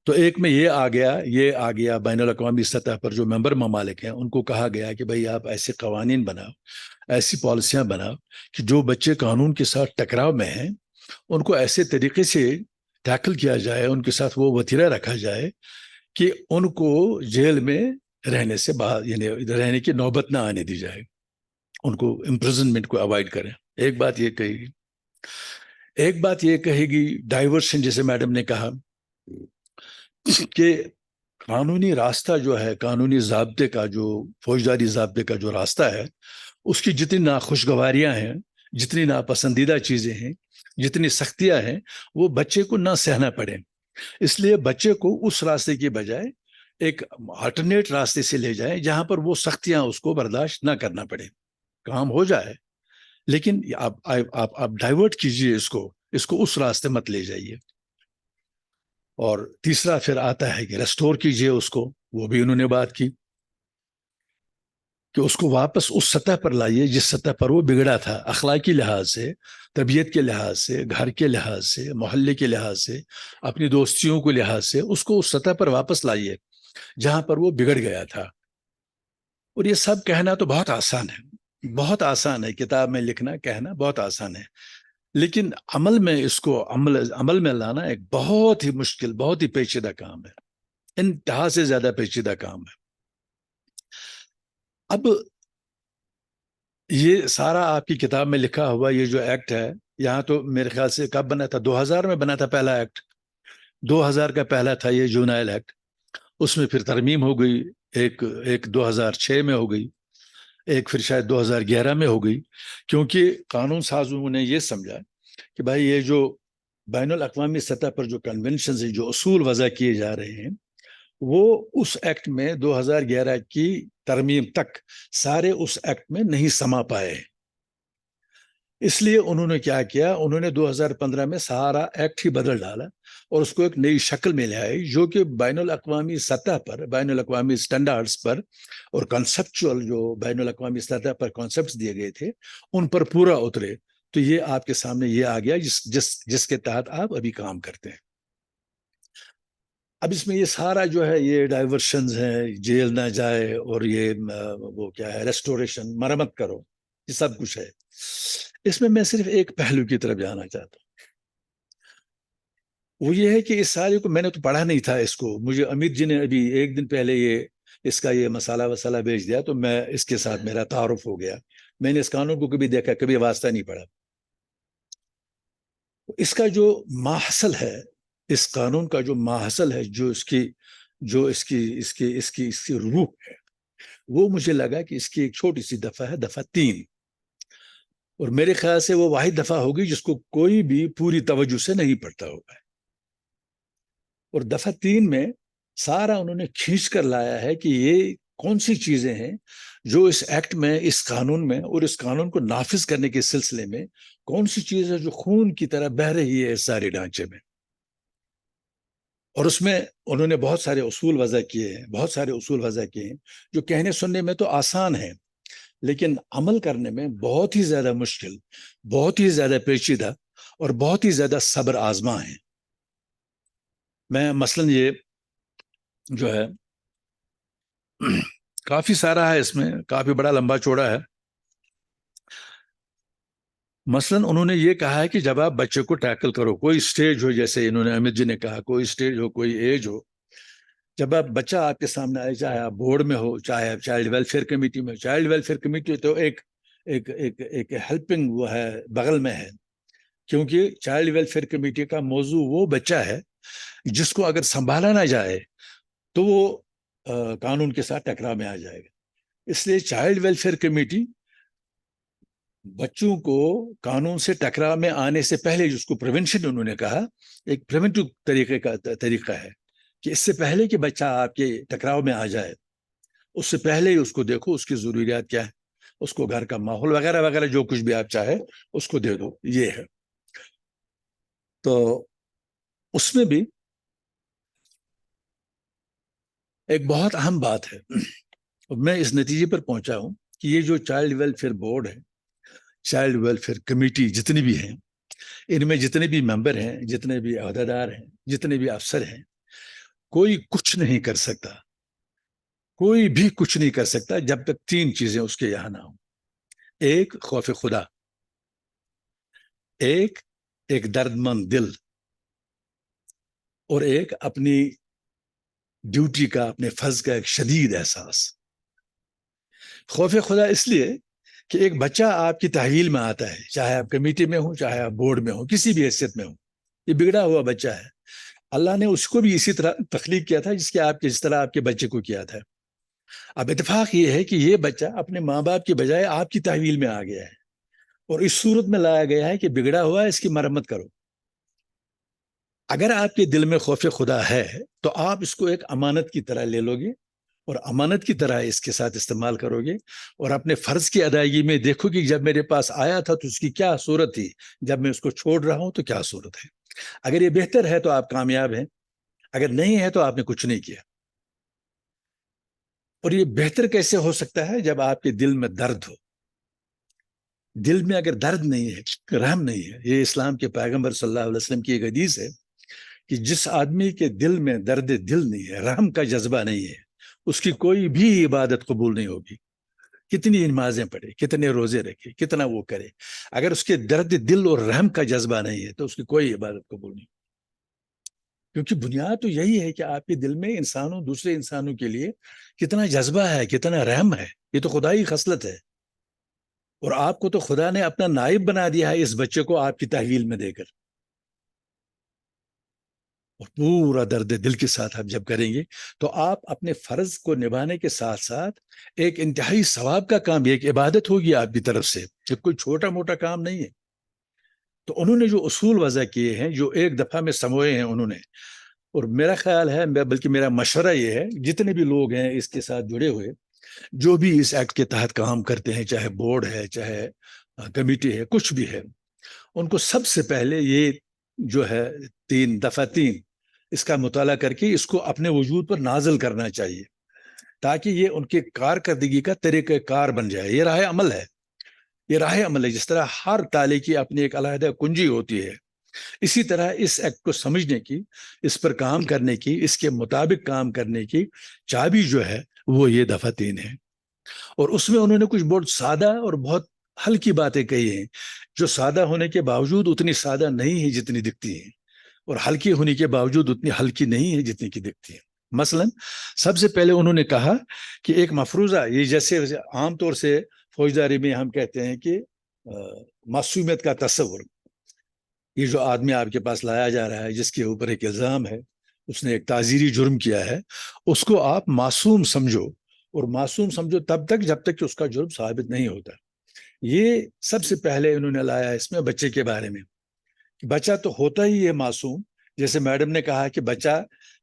तो एक में ये आ गया बैनुल अक़वामी सतह पर जो मेंबर ममालिक हैं उनको कहा गया कि भाई आप ऐसे कवानीन बनाओ, ऐसी पॉलिसियां बनाओ कि जो बच्चे कानून के साथ टकराव में हैं उनको ऐसे तरीके से टैकल किया जाए, उनके साथ वो वतीरा रखा जाए कि उनको जेल में रहने से बाहर, यानी रहने की नौबत ना आने दी जाए, उनको इम्प्रिजनमेंट को अवॉइड करें। एक बात ये कही। एक बात ये कहेगी डाइवर्शन, जैसे मैडम ने कहा कि कानूनी रास्ता जो है, कानूनी ज़ाब्ते का जो, फौजदारी ज़ाब्ते का जो रास्ता है, उसकी जितनी नाखुशगवारियां हैं, जितनी नापसंदीदा चीजें हैं, जितनी सख्तियां हैं, वो बच्चे को ना सहना पड़े। इसलिए बच्चे को उस रास्ते की बजाय एक अल्टरनेट रास्ते से ले जाए जहां पर वो सख्तियां उसको बर्दाश्त ना करना पड़े। काम हो जाए, लेकिन आप डाइवर्ट कीजिए इसको, इसको उस रास्ते मत ले जाइए। और तीसरा फिर आता है कि रेस्टोर कीजिए उसको, वो भी उन्होंने बात की कि उसको वापस उस सतह पर लाइए जिस सतह पर वो बिगड़ा था, अखलाकी लिहाज से, तबीयत के लिहाज से, घर के लिहाज से, मोहल्ले के लिहाज से, अपनी दोस्तियों के लिहाज से, उसको उस सतह पर वापस लाइए जहां पर वो बिगड़ गया था। और ये सब कहना तो बहुत आसान है, बहुत आसान है, किताब में लिखना, कहना बहुत आसान है, लेकिन अमल में इसको अमल में लाना एक बहुत ही मुश्किल, बहुत ही पेचीदा काम है, इंतहा से ज्यादा पेचीदा काम है। अब ये सारा आपकी किताब में लिखा हुआ ये जो एक्ट है, यहाँ तो मेरे ख्याल से कब बना था, 2000 में बना था पहला एक्ट, 2000 का पहला था ये जुनाइल एक्ट। उसमें फिर तरमीम हो गई, एक 2006 में हो गई, एक फिर शायद 2011 में हो गई, क्योंकि कानून साजों ने ये समझा कि भाई ये जो बैनुल अक़वामी सतह पर जो कन्वेंशन है, जो उसूल वज़ा किए जा रहे हैं, वो उस एक्ट में 2011 की तरमीम तक सारे उस एक्ट में नहीं समा पाए। इसलिए उन्होंने क्या किया, उन्होंने 2015 में सारा एक्ट ही बदल डाला और उसको एक नई शक्ल में ले आए, जो कि बैनुल अक़वामी सतह पर, बैनुल अक़वामी स्टैंडर्ड्स पर और कॉन्सेप्चुअल जो बैनुल अक़वामी सतह पर कॉन्सेप्ट्स दिए गए थे उन पर पूरा उतरे। तो ये आपके सामने ये आ गया जिसके तहत आप अभी काम करते हैं। अब इसमें ये सारा जो है, ये डाइवर्शंस है, जेल ना जाए, और ये वो क्या है, रेस्टोरेशन, मरम्मत करो, ये सब कुछ है। इसमें मैं सिर्फ एक पहलू की तरफ जाना चाहता हूँ, वो ये है कि इस सारे को मैंने तो पढ़ा नहीं था इसको, मुझे अमित जी ने अभी एक दिन पहले ये इसका ये मसाला वसाला भेज दिया, तो मैं इसके साथ मेरा तारुफ हो गया। मैंने इस कानून को कभी देखा, कभी वास्ता नहीं पड़ा। इसका जो माहसल है, इस कानून का जो माहसल है, जो इसकी रूह है, वो मुझे लगा कि इसकी एक छोटी सी दफा है, दफा 3, और मेरे ख्याल से वो वाहिद दफा होगी जिसको कोई भी पूरी तवज्जो से नहीं पढ़ता होगा। और दफा 3 में सारा उन्होंने खींच कर लाया है कि ये कौन सी चीजें हैं जो इस एक्ट में, इस कानून में, और इस कानून को नाफिज करने के सिलसिले में कौन सी चीज है जो खून की तरह बह रही है इस सारे ढांचे में। और उसमें उन्होंने बहुत सारे उसूल वज़ा किए हैं, बहुत सारे उसूल वज़ा किए हैं जो कहने सुनने में तो आसान है, लेकिन अमल करने में बहुत ही ज्यादा मुश्किल, बहुत ही ज्यादा पेचीदा और बहुत ही ज्यादा सब्र आजमा है। मैं मसलन ये जो है काफी सारा है, इसमें काफी बड़ा लंबा चौड़ा है। मसलन उन्होंने ये कहा है कि जब आप बच्चे को टैकल करो, कोई स्टेज हो, जैसे इन्होंने अमित जी ने कहा, कोई स्टेज हो, कोई एज हो, जब आप बच्चा आपके सामने आए, चाहे आप बोर्ड में हो, चाहे आप चाइल्ड वेलफेयर कमेटी में, चाइल्ड वेलफेयर कमेटी तो एक एक एक एक हेल्पिंग वो है, बगल में है, क्योंकि चाइल्ड वेलफेयर कमेटी का मौजू वो बच्चा है जिसको अगर संभाला ना जाए तो वो कानून के साथ टकराव में आ जाएगा। इसलिए चाइल्ड वेलफेयर कमेटी बच्चों को कानून से टकराव में आने से पहले, जिसको प्रिवेंशन उन्होंने कहा, एक प्रिवेंटिव तरीका है कि इससे पहले कि बच्चा आपके टकराव में आ जाए, उससे पहले ही उसको देखो, उसकी जरूरियात क्या है, उसको घर का माहौल वगैरह वगैरह जो कुछ भी आप चाहे उसको दे दो, ये है। तो उसमें भी एक बहुत अहम बात है, मैं इस नतीजे पर पहुंचा हूं कि ये जो चाइल्ड वेलफेयर बोर्ड है, चाइल्ड वेलफेयर कमेटी जितनी भी हैं, इनमें जितने भी मेंबर हैं, जितने भी अहदेदार हैं, जितने भी अफसर हैं, कोई कुछ नहीं कर सकता, कोई भी कुछ नहीं कर सकता जब तक 3 चीजें उसके यहां ना हो। एक, खौफ खुदा, एक दर्दमंद दिल, और एक अपनी ड्यूटी का, अपने फर्ज का एक शदीद एहसास। खौफ खुदा इसलिए कि एक बच्चा आपकी तहवील में आता है, चाहे आप कमेटी में हो, चाहे आप बोर्ड में हो, किसी भी हैसियत में हो, ये बिगड़ा हुआ बच्चा है। अल्लाह ने उसको भी इसी तरह तख्लीक किया था जिस तरह आपके बच्चे को किया था। अब इत्तेफाक ये है कि ये बच्चा अपने माँ बाप की बजाय आपकी तहवील में आ गया है और इस सूरत में लाया गया है कि बिगड़ा हुआ है, इसकी मरम्मत करो। अगर आपके दिल में खौफ खुदा है तो आप इसको एक अमानत की तरह ले लोगे और अमानत की तरह इसके साथ इस्तेमाल करोगे और अपने फर्ज की अदायगी में देखो कि जब मेरे पास आया था तो उसकी क्या सूरत थी, जब मैं उसको छोड़ रहा हूं तो क्या सूरत है। अगर ये बेहतर है तो आप कामयाब हैं, अगर नहीं है तो आपने कुछ नहीं किया। और ये बेहतर कैसे हो सकता है? जब आपके दिल में दर्द हो। दिल में अगर दर्द नहीं है, रहम नहीं है, ये इस्लाम के पैगंबर सल्लल्लाहु अलैहि वसल्लम की एक हदीस है कि जिस आदमी के दिल में दर्द दिल नहीं है, रहम का जज्बा नहीं है, उसकी कोई भी इबादत कबूल नहीं होगी। कितनी नमाजें पढ़े, कितने रोजे रखे, कितना वो करे, अगर उसके दर्द दिल और रहम का जज्बा नहीं है तो उसकी कोई इबादत कबूल नहीं। क्योंकि बुनियाद तो यही है कि आपके दिल में इंसानों, दूसरे इंसानों के लिए कितना जज्बा है, कितना रहम है। ये तो खुदाई खसलत है और आपको तो खुदा ने अपना नाइब बना दिया है इस बच्चे को आपकी तहवील में देकर। और पूरा दर्द दिल के साथ आप जब करेंगे तो आप अपने फर्ज को निभाने के साथ साथ एक इंतहाई सवाब का काम, एक इबादत होगी आपकी तरफ से, ये कोई छोटा मोटा काम नहीं है। तो उन्होंने जो उसूल वजह किए हैं, जो एक दफा में समोए हैं उन्होंने, और मेरा ख्याल है, बल्कि मेरा मशवरा ये है, जितने भी लोग हैं इसके साथ जुड़े हुए, जो भी इस एक्ट के तहत काम करते हैं, चाहे बोर्ड है, चाहे कमेटी है, कुछ भी है, उनको सबसे पहले ये जो है 3 इसका मुताला करके इसको अपने वजूद पर नाजिल करना चाहिए, ताकि ये उनके कारकर्दगी का तरीक़ाकार बन जाए। ये राह अमल है, ये राह अमल है। जिस तरह हर ताले की अपनी एक अलहदा कुंजी होती है, इसी तरह इस एक्ट को समझने की, इस पर काम करने की, इसके मुताबिक काम करने की चाबी जो है वो ये दफा 3 है। और उसमें उन्होंने कुछ बहुत सादा और बहुत हल्की बातें कही हैं, जो सादा होने के बावजूद उतनी सादा नहीं है जितनी दिखती है, और हल्की होने के बावजूद उतनी हल्की नहीं है जितनी की दिखती है। मसलन सबसे पहले उन्होंने कहा कि एक मफरूजा, ये जैसे आमतौर से फौजदारी में हम कहते हैं कि मासूमियत का तस्वुर, ये जो आदमी आपके पास लाया जा रहा है, जिसके ऊपर एक इल्जाम है, उसने एक ताजीरी जुर्म किया है, उसको आप मासूम समझो, और मासूम समझो तब तक जब तक कि उसका जुर्म साबित नहीं होता। ये सबसे पहले इन्होंने लाया इसमें बच्चे के बारे में, कि बच्चा तो होता ही है मासूम। जैसे मैडम ने कहा कि बच्चा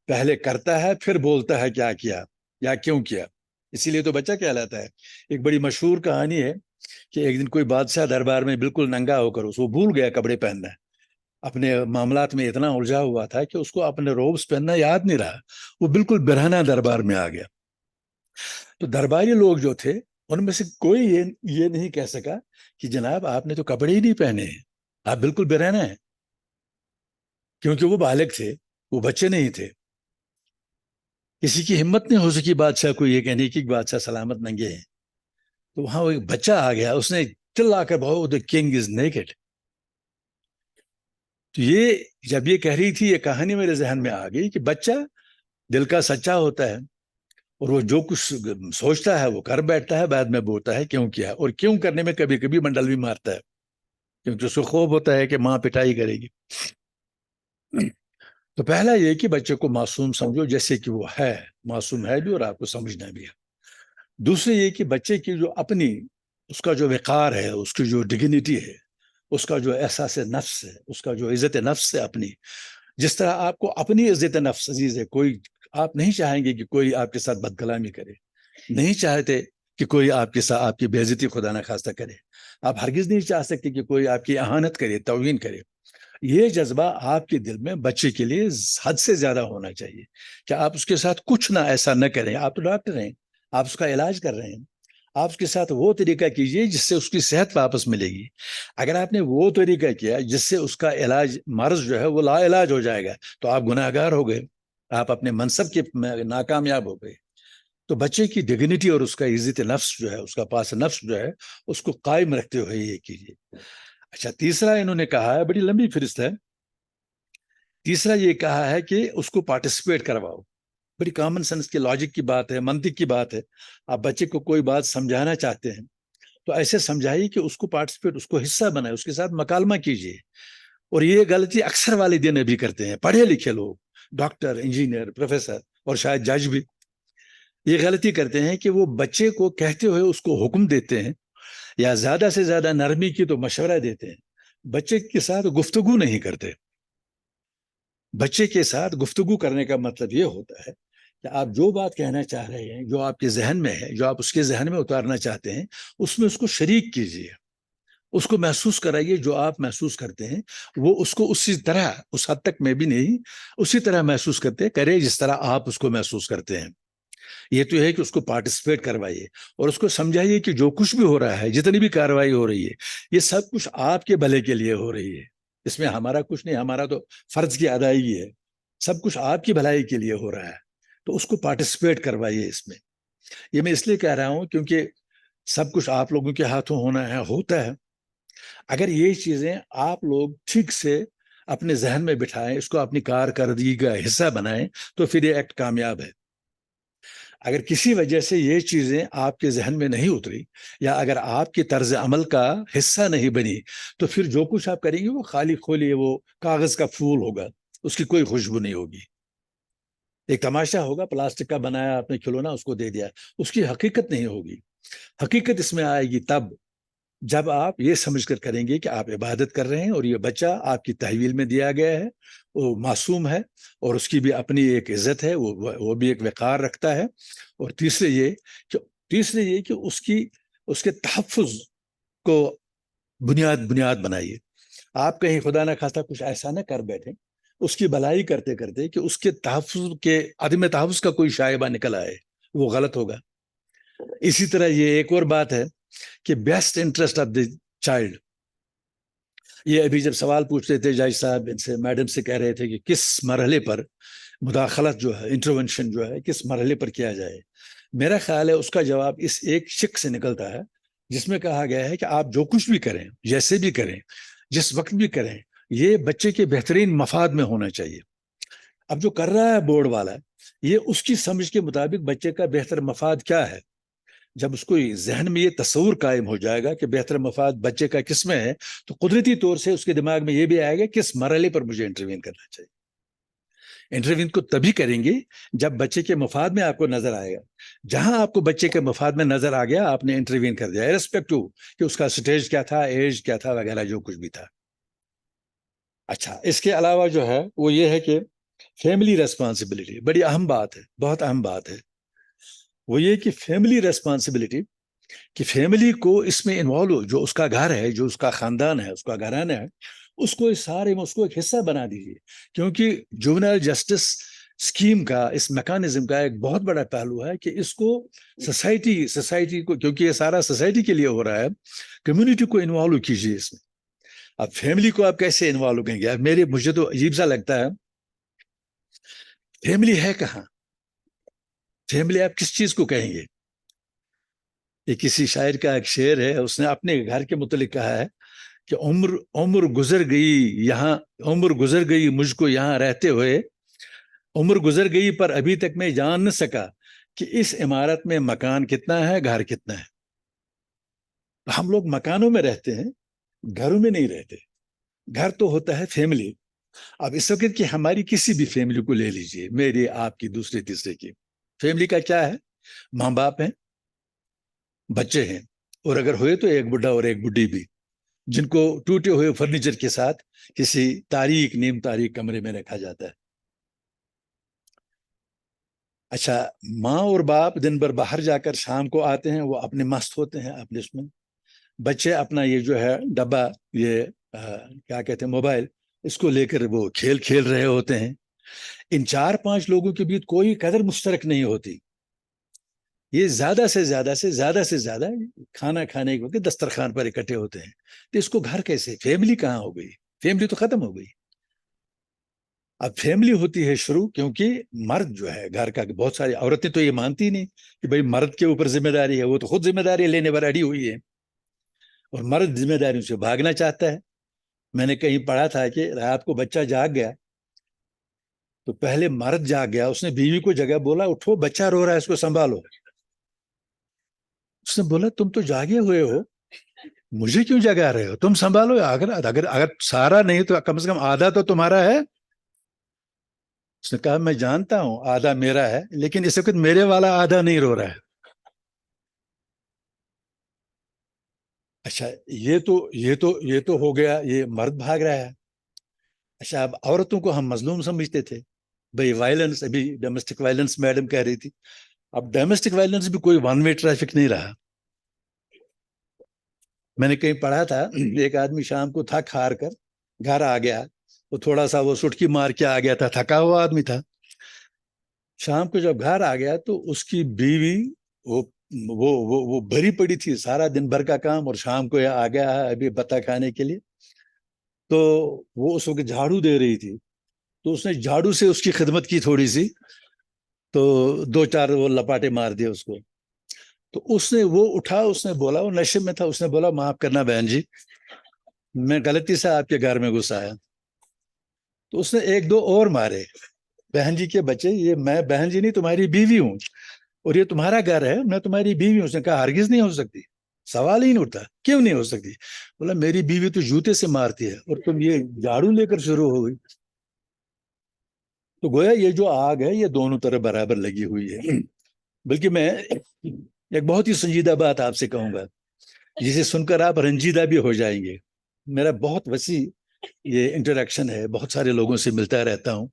पहले करता है फिर बोलता है क्या किया या क्यों किया, इसीलिए तो बच्चा कहलाता है। एक बड़ी मशहूर कहानी है कि एक दिन कोई बादशाह दरबार में बिल्कुल नंगा होकर, उसको भूल गया कपड़े पहनना, अपने मामलात में इतना उलझा हुआ था कि उसको अपने रोब्स पहनना याद नहीं रहा, वो बिल्कुल बिरहना दरबार में आ गया। तो दरबारी लोग जो थे उनमें से कोई ये नहीं कह सका कि जनाब आपने तो कपड़े ही नहीं पहने हैं, आप बिल्कुल बिरहना है, क्योंकि वो बालिग थे, वो बच्चे नहीं थे। किसी की हिम्मत नहीं हो सकी बादशाह को ये कहने की बादशाह सलामत नंगे हैं। तो वहां वो एक बच्चा आ गया, उसने चिल्लाकर बहुत, द किंग इज नेकेड। तो ये जब ये कह रही थी, ये कहानी मेरे जहन में आ गई कि बच्चा दिल का सच्चा होता है और वो जो कुछ सोचता है वो कर बैठता है, बाद में बोलता है क्यों किया, और क्यों करने में कभी कभी मंडल भी मारता है, क्योंकि उसको खौफ होता है कि माँ पिटाई करेगी। तो पहला ये कि बच्चे को मासूम समझो जैसे कि वो है, मासूम है भी और आपको समझना भी है। दूसरे ये कि बच्चे की जो अपनी, उसका जो वक़ार है, उसकी जो डिग्निटी है, उसका जो एहसास नफ्स है, उसका जो इज्जत नफ्स है अपनी, जिस तरह आपको अपनी इज्जत नफ्स अजीज है, कोई आप नहीं चाहेंगे कि कोई आपके साथ बदकलामी करे, नहीं चाहते कि कोई आपके साथ आपकी बेइज्जती खुदा ना खास्ता करे, आप हरगिज नहीं चाह सकते कि कोई आपकी अहानत करे, तौहीन करे। ये जज्बा आपके दिल में बच्चे के लिए हद से ज्यादा होना चाहिए कि आप उसके साथ कुछ ना ऐसा न करें। आप तो डॉक्टर हैं, आप उसका इलाज कर रहे हैं, आप उसके साथ वो तरीका कीजिए जिससे उसकी सेहत वापस मिलेगी। अगर आपने वो तरीका किया जिससे उसका इलाज, मर्ज जो है वो ला इलाज हो जाएगा, तो आप गुनाहगार हो गए, आप अपने मनसब के नाकामयाब हो गए। तो बच्चे की डिग्निटी और उसका इज्जत नफ्स जो है, उसका पास नफ्स जो है, उसको कायम रखते हुए ये कीजिए। अच्छा, तीसरा इन्होंने कहा है, बड़ी लंबी फहरिस्त है, तीसरा ये कहा है कि उसको पार्टिसिपेट करवाओ। बड़ी कॉमन सेंस की, लॉजिक की बात है, मंतिक की बात है। आप बच्चे को कोई बात समझाना चाहते हैं तो ऐसे समझाइए कि उसको पार्टिसिपेट, उसको हिस्सा बनाए, उसके साथ मकालमा कीजिए। और ये गलती अक्सर वालिदैन भी करते हैं, पढ़े लिखे लोग, डॉक्टर, इंजीनियर, प्रोफेसर और शायद जज भी ये गलती करते हैं कि वो बच्चे को कहते हुए उसको हुक्म देते हैं या ज्यादा से ज्यादा नरमी की तो मशवरा देते हैं, बच्चे के साथ गुफ्तगू नहीं करते। बच्चे के साथ गुफ्तगू करने का मतलब ये होता है कि आप जो बात कहना चाह रहे हैं, जो आपके जहन में है, जो आप उसके जहन में उतारना चाहते हैं, उसमें उसको शरीक कीजिए, उसको महसूस कराइए जो आप महसूस करते हैं, वो उसको उसी तरह, उस हद तक में भी नहीं, उसी तरह महसूस करते करे जिस तरह आप उसको महसूस करते हैं। ये तो है कि उसको पार्टिसिपेट करवाइए और उसको समझाइए कि जो कुछ भी हो रहा है, जितनी भी कार्रवाई हो रही है, ये सब कुछ आपके भले के लिए हो रही है, इसमें हमारा कुछ नहीं, हमारा तो फर्ज की अदायगी है, सब कुछ आपकी भलाई के लिए हो रहा है, तो उसको पार्टिसिपेट करवाइए इसमें। ये मैं इसलिए कह रहा हूं क्योंकि सब कुछ आप लोगों के हाथों होना है, होता है। अगर ये चीजें आप लोग ठीक से अपने जहन में बिठाएं, इसको अपनी कारकर्दगी का हिस्सा बनाएं, तो फिर ये एक्ट कामयाब है। अगर किसी वजह से ये चीजें आपके जहन में नहीं उतरी या अगर आपके तर्ज अमल का हिस्सा नहीं बनी, तो फिर जो कुछ आप करेंगे वो खाली खोली, वो कागज का फूल होगा, उसकी कोई खुशबू नहीं होगी। एक तमाशा होगा, प्लास्टिक का बनाया आपने खिलौना, उसको दे दिया, उसकी हकीकत नहीं होगी। हकीकत इसमें आएगी तब जब आप ये समझकर करेंगे कि आप इबादत कर रहे हैं और ये बच्चा आपकी तहवील में दिया गया है, वो मासूम है और उसकी भी अपनी एक इज्जत है, वो भी एक वक़ार रखता है। और तीसरे ये कि उसके तहफ़्फ़ुज़ को बुनियाद बनाइए। आप कहीं खुदा ना खास्ता कुछ ऐसा ना कर बैठे उसकी भलाई करते करते कि उसके तहफ़्फ़ुज़ के अदम तहफ़्फ़ुज़ का कोई शायबा निकल आए, वो गलत होगा। इसी तरह ये एक और बात है कि best interest of the child, ये अभी जब सवाल पूछ रहे थे जज साहब इनसे, मैडम से कह रहे थे कि किस मरहले पर मुदाखलत जो है, इंटरवेंशन जो है, किस मरहले पर किया जाए। मेरा ख्याल है उसका जवाब इस एक शिक से निकलता है जिसमें कहा गया है कि आप जो कुछ भी करें, जैसे भी करें, जिस वक्त भी करें, ये बच्चे के बेहतरीन मफाद में होना चाहिए। अब जो कर रहा है बोर्ड वाला, ये उसकी समझ के मुताबिक बच्चे का बेहतर मफाद क्या है। जब उसको जहन में ये तस्वुर कायम हो जाएगा कि बेहतर मफाद बच्चे का किस में है, तो कुदरती तौर से उसके दिमाग में ये भी आएगा किस मरहले पर मुझे इंटरवीन करना चाहिए। इंटरवीन को तभी करेंगे जब बच्चे के मफाद में आपको नजर आएगा। जहां आपको बच्चे के मफाद में नजर आ गया, आपने इंटरवीन कर दिया, इररिस्पेक्टिव कि उसका स्टेज क्या था, एज क्या था, वगैरह जो कुछ भी था। अच्छा, इसके अलावा जो है वो ये है कि फैमिली रेस्पॉन्सिबिलिटी बड़ी अहम बात है, बहुत अहम बात है। वो ये कि फैमिली रेस्पॉन्सिबिलिटी, कि फैमिली को इसमें इन्वॉल्व हो, जो उसका घर है, जो उसका खानदान है, उसका घराना है, उसको इस सारे में उसको एक हिस्सा बना दीजिए। क्योंकि जुवेनाइल जस्टिस स्कीम का, इस मैकेनिज्म का एक बहुत बड़ा पहलू है कि इसको सोसाइटी को, क्योंकि ये सारा सोसाइटी के लिए हो रहा है, कम्युनिटी को इन्वॉल्व कीजिए इसमें। अब फैमिली को आप कैसे इन्वॉल्व करेंगे? मुझे तो अजीब सा लगता है, फैमिली है कहाँ? फैमिली आप किस चीज को कहेंगे? ये किसी शायर का एक शेर है, उसने अपने घर के मुतालिक कहा है कि उम्र गुजर गई यहाँ, उम्र गुजर गई मुझको यहाँ रहते हुए, उम्र गुजर गई पर अभी तक मैं जान न सका कि इस इमारत में मकान कितना है, घर कितना है। तो हम लोग मकानों में रहते हैं, घरों में नहीं रहते। घर तो होता है फैमिली। अब इस वक्त की हमारी किसी भी फैमिली को ले लीजिए, मेरी, आपकी, दूसरे तीसरे की, फैमिली का क्या है? माँ बाप हैं, बच्चे हैं, और अगर हुए तो एक बुढ़ा और एक बुढ़ी भी, जिनको टूटे हुए फर्नीचर के साथ किसी नीम तारीख कमरे में रखा जाता है। अच्छा, माँ और बाप दिन भर बाहर जाकर शाम को आते हैं, वो अपने मस्त होते हैं अपने उसमें। बच्चे अपना ये जो है डब्बा, ये क्या कहते हैं, मोबाइल, इसको लेकर वो खेल खेल रहे होते हैं। इन 4-5 लोगों के बीच कोई कदर मुश्तरक नहीं होती। ये ज्यादा से ज्यादा खाना खाने के वक्त दस्तरखान पर इकट्ठे होते हैं। तो इसको घर कैसे? फैमिली कहाँ हो गई? फैमिली तो खत्म हो गई। अब फैमिली होती है शुरू, क्योंकि मर्द जो है घर का, बहुत सारी औरतें तो ये मानती नहीं कि भाई मर्द के ऊपर जिम्मेदारी है, वो तो खुद जिम्मेदारी लेने पर अड़ी हुई है और मर्द जिम्मेदारियों से भागना चाहता है। मैंने कहीं पढ़ा था कि रात को बच्चा जाग गया तो पहले मर्द जाग गया, उसने बीवी को जगह बोला, उठो बच्चा रो रहा है, इसको संभालो। उसने बोला तुम तो जागे हुए हो, मुझे क्यों जगा रहे हो? तुम संभालो। अगर अगर अगर सारा नहीं तो कम से कम आधा तो तुम्हारा है। उसने कहा मैं जानता हूं आधा मेरा है, लेकिन इस वक्त मेरे वाला आधा नहीं रो रहा है। अच्छा, ये तो हो गया, ये मर्द भाग रहा है। अच्छा, अब औरतों को हम मजलूम समझते थे भाई, वायलेंस, अभी डोमेस्टिक वायलेंस मैडम कह रही थी, अब डोमेस्टिक वायलेंस भी कोई वन वे ट्रैफिक नहीं रहा। मैंने कहीं पढ़ा था, एक आदमी शाम को थक हार कर घर आ गया, वो थोड़ा सा वो सुटकी मार के आ गया था, थका हुआ आदमी था। शाम को जब घर आ गया तो उसकी बीवी, वो वो भरी पड़ी थी, सारा दिन भर का काम, और शाम को आ गया है अभी बता खाने के लिए। तो वो उस वक्त झाड़ू दे रही थी, तो उसने झाड़ू से उसकी खिदमत की थोड़ी सी, तो दो चार वो लपाटे मार दिए उसको। तो उसने वो उठा, उसने बोला, वो नशे में था, उसने बोला माफ करना बहन जी, मैं गलती से आपके घर में घुस आया। तो उसने एक दो और मारे। बहन जी के बच्चे, ये मैं बहन जी नहीं तुम्हारी बीवी हूँ, और ये तुम्हारा घर है, मैं तुम्हारी बीवी हूँ। उसने कहा हरगिज नहीं हो सकती, सवाल ही नहीं उठता, क्यों नहीं हो सकती? बोला मेरी बीवी तो जूते से मारती है और तुम ये झाड़ू लेकर शुरू हो गई। तो गोया ये जो आग है ये दोनों तरफ बराबर लगी हुई है। बल्कि मैं एक बहुत ही संजीदा बात आपसे कहूंगा, जिसे सुनकर आप रंजीदा भी हो जाएंगे। मेरा बहुत वसी ये इंटरेक्शन है, बहुत सारे लोगों से मिलता रहता हूँ।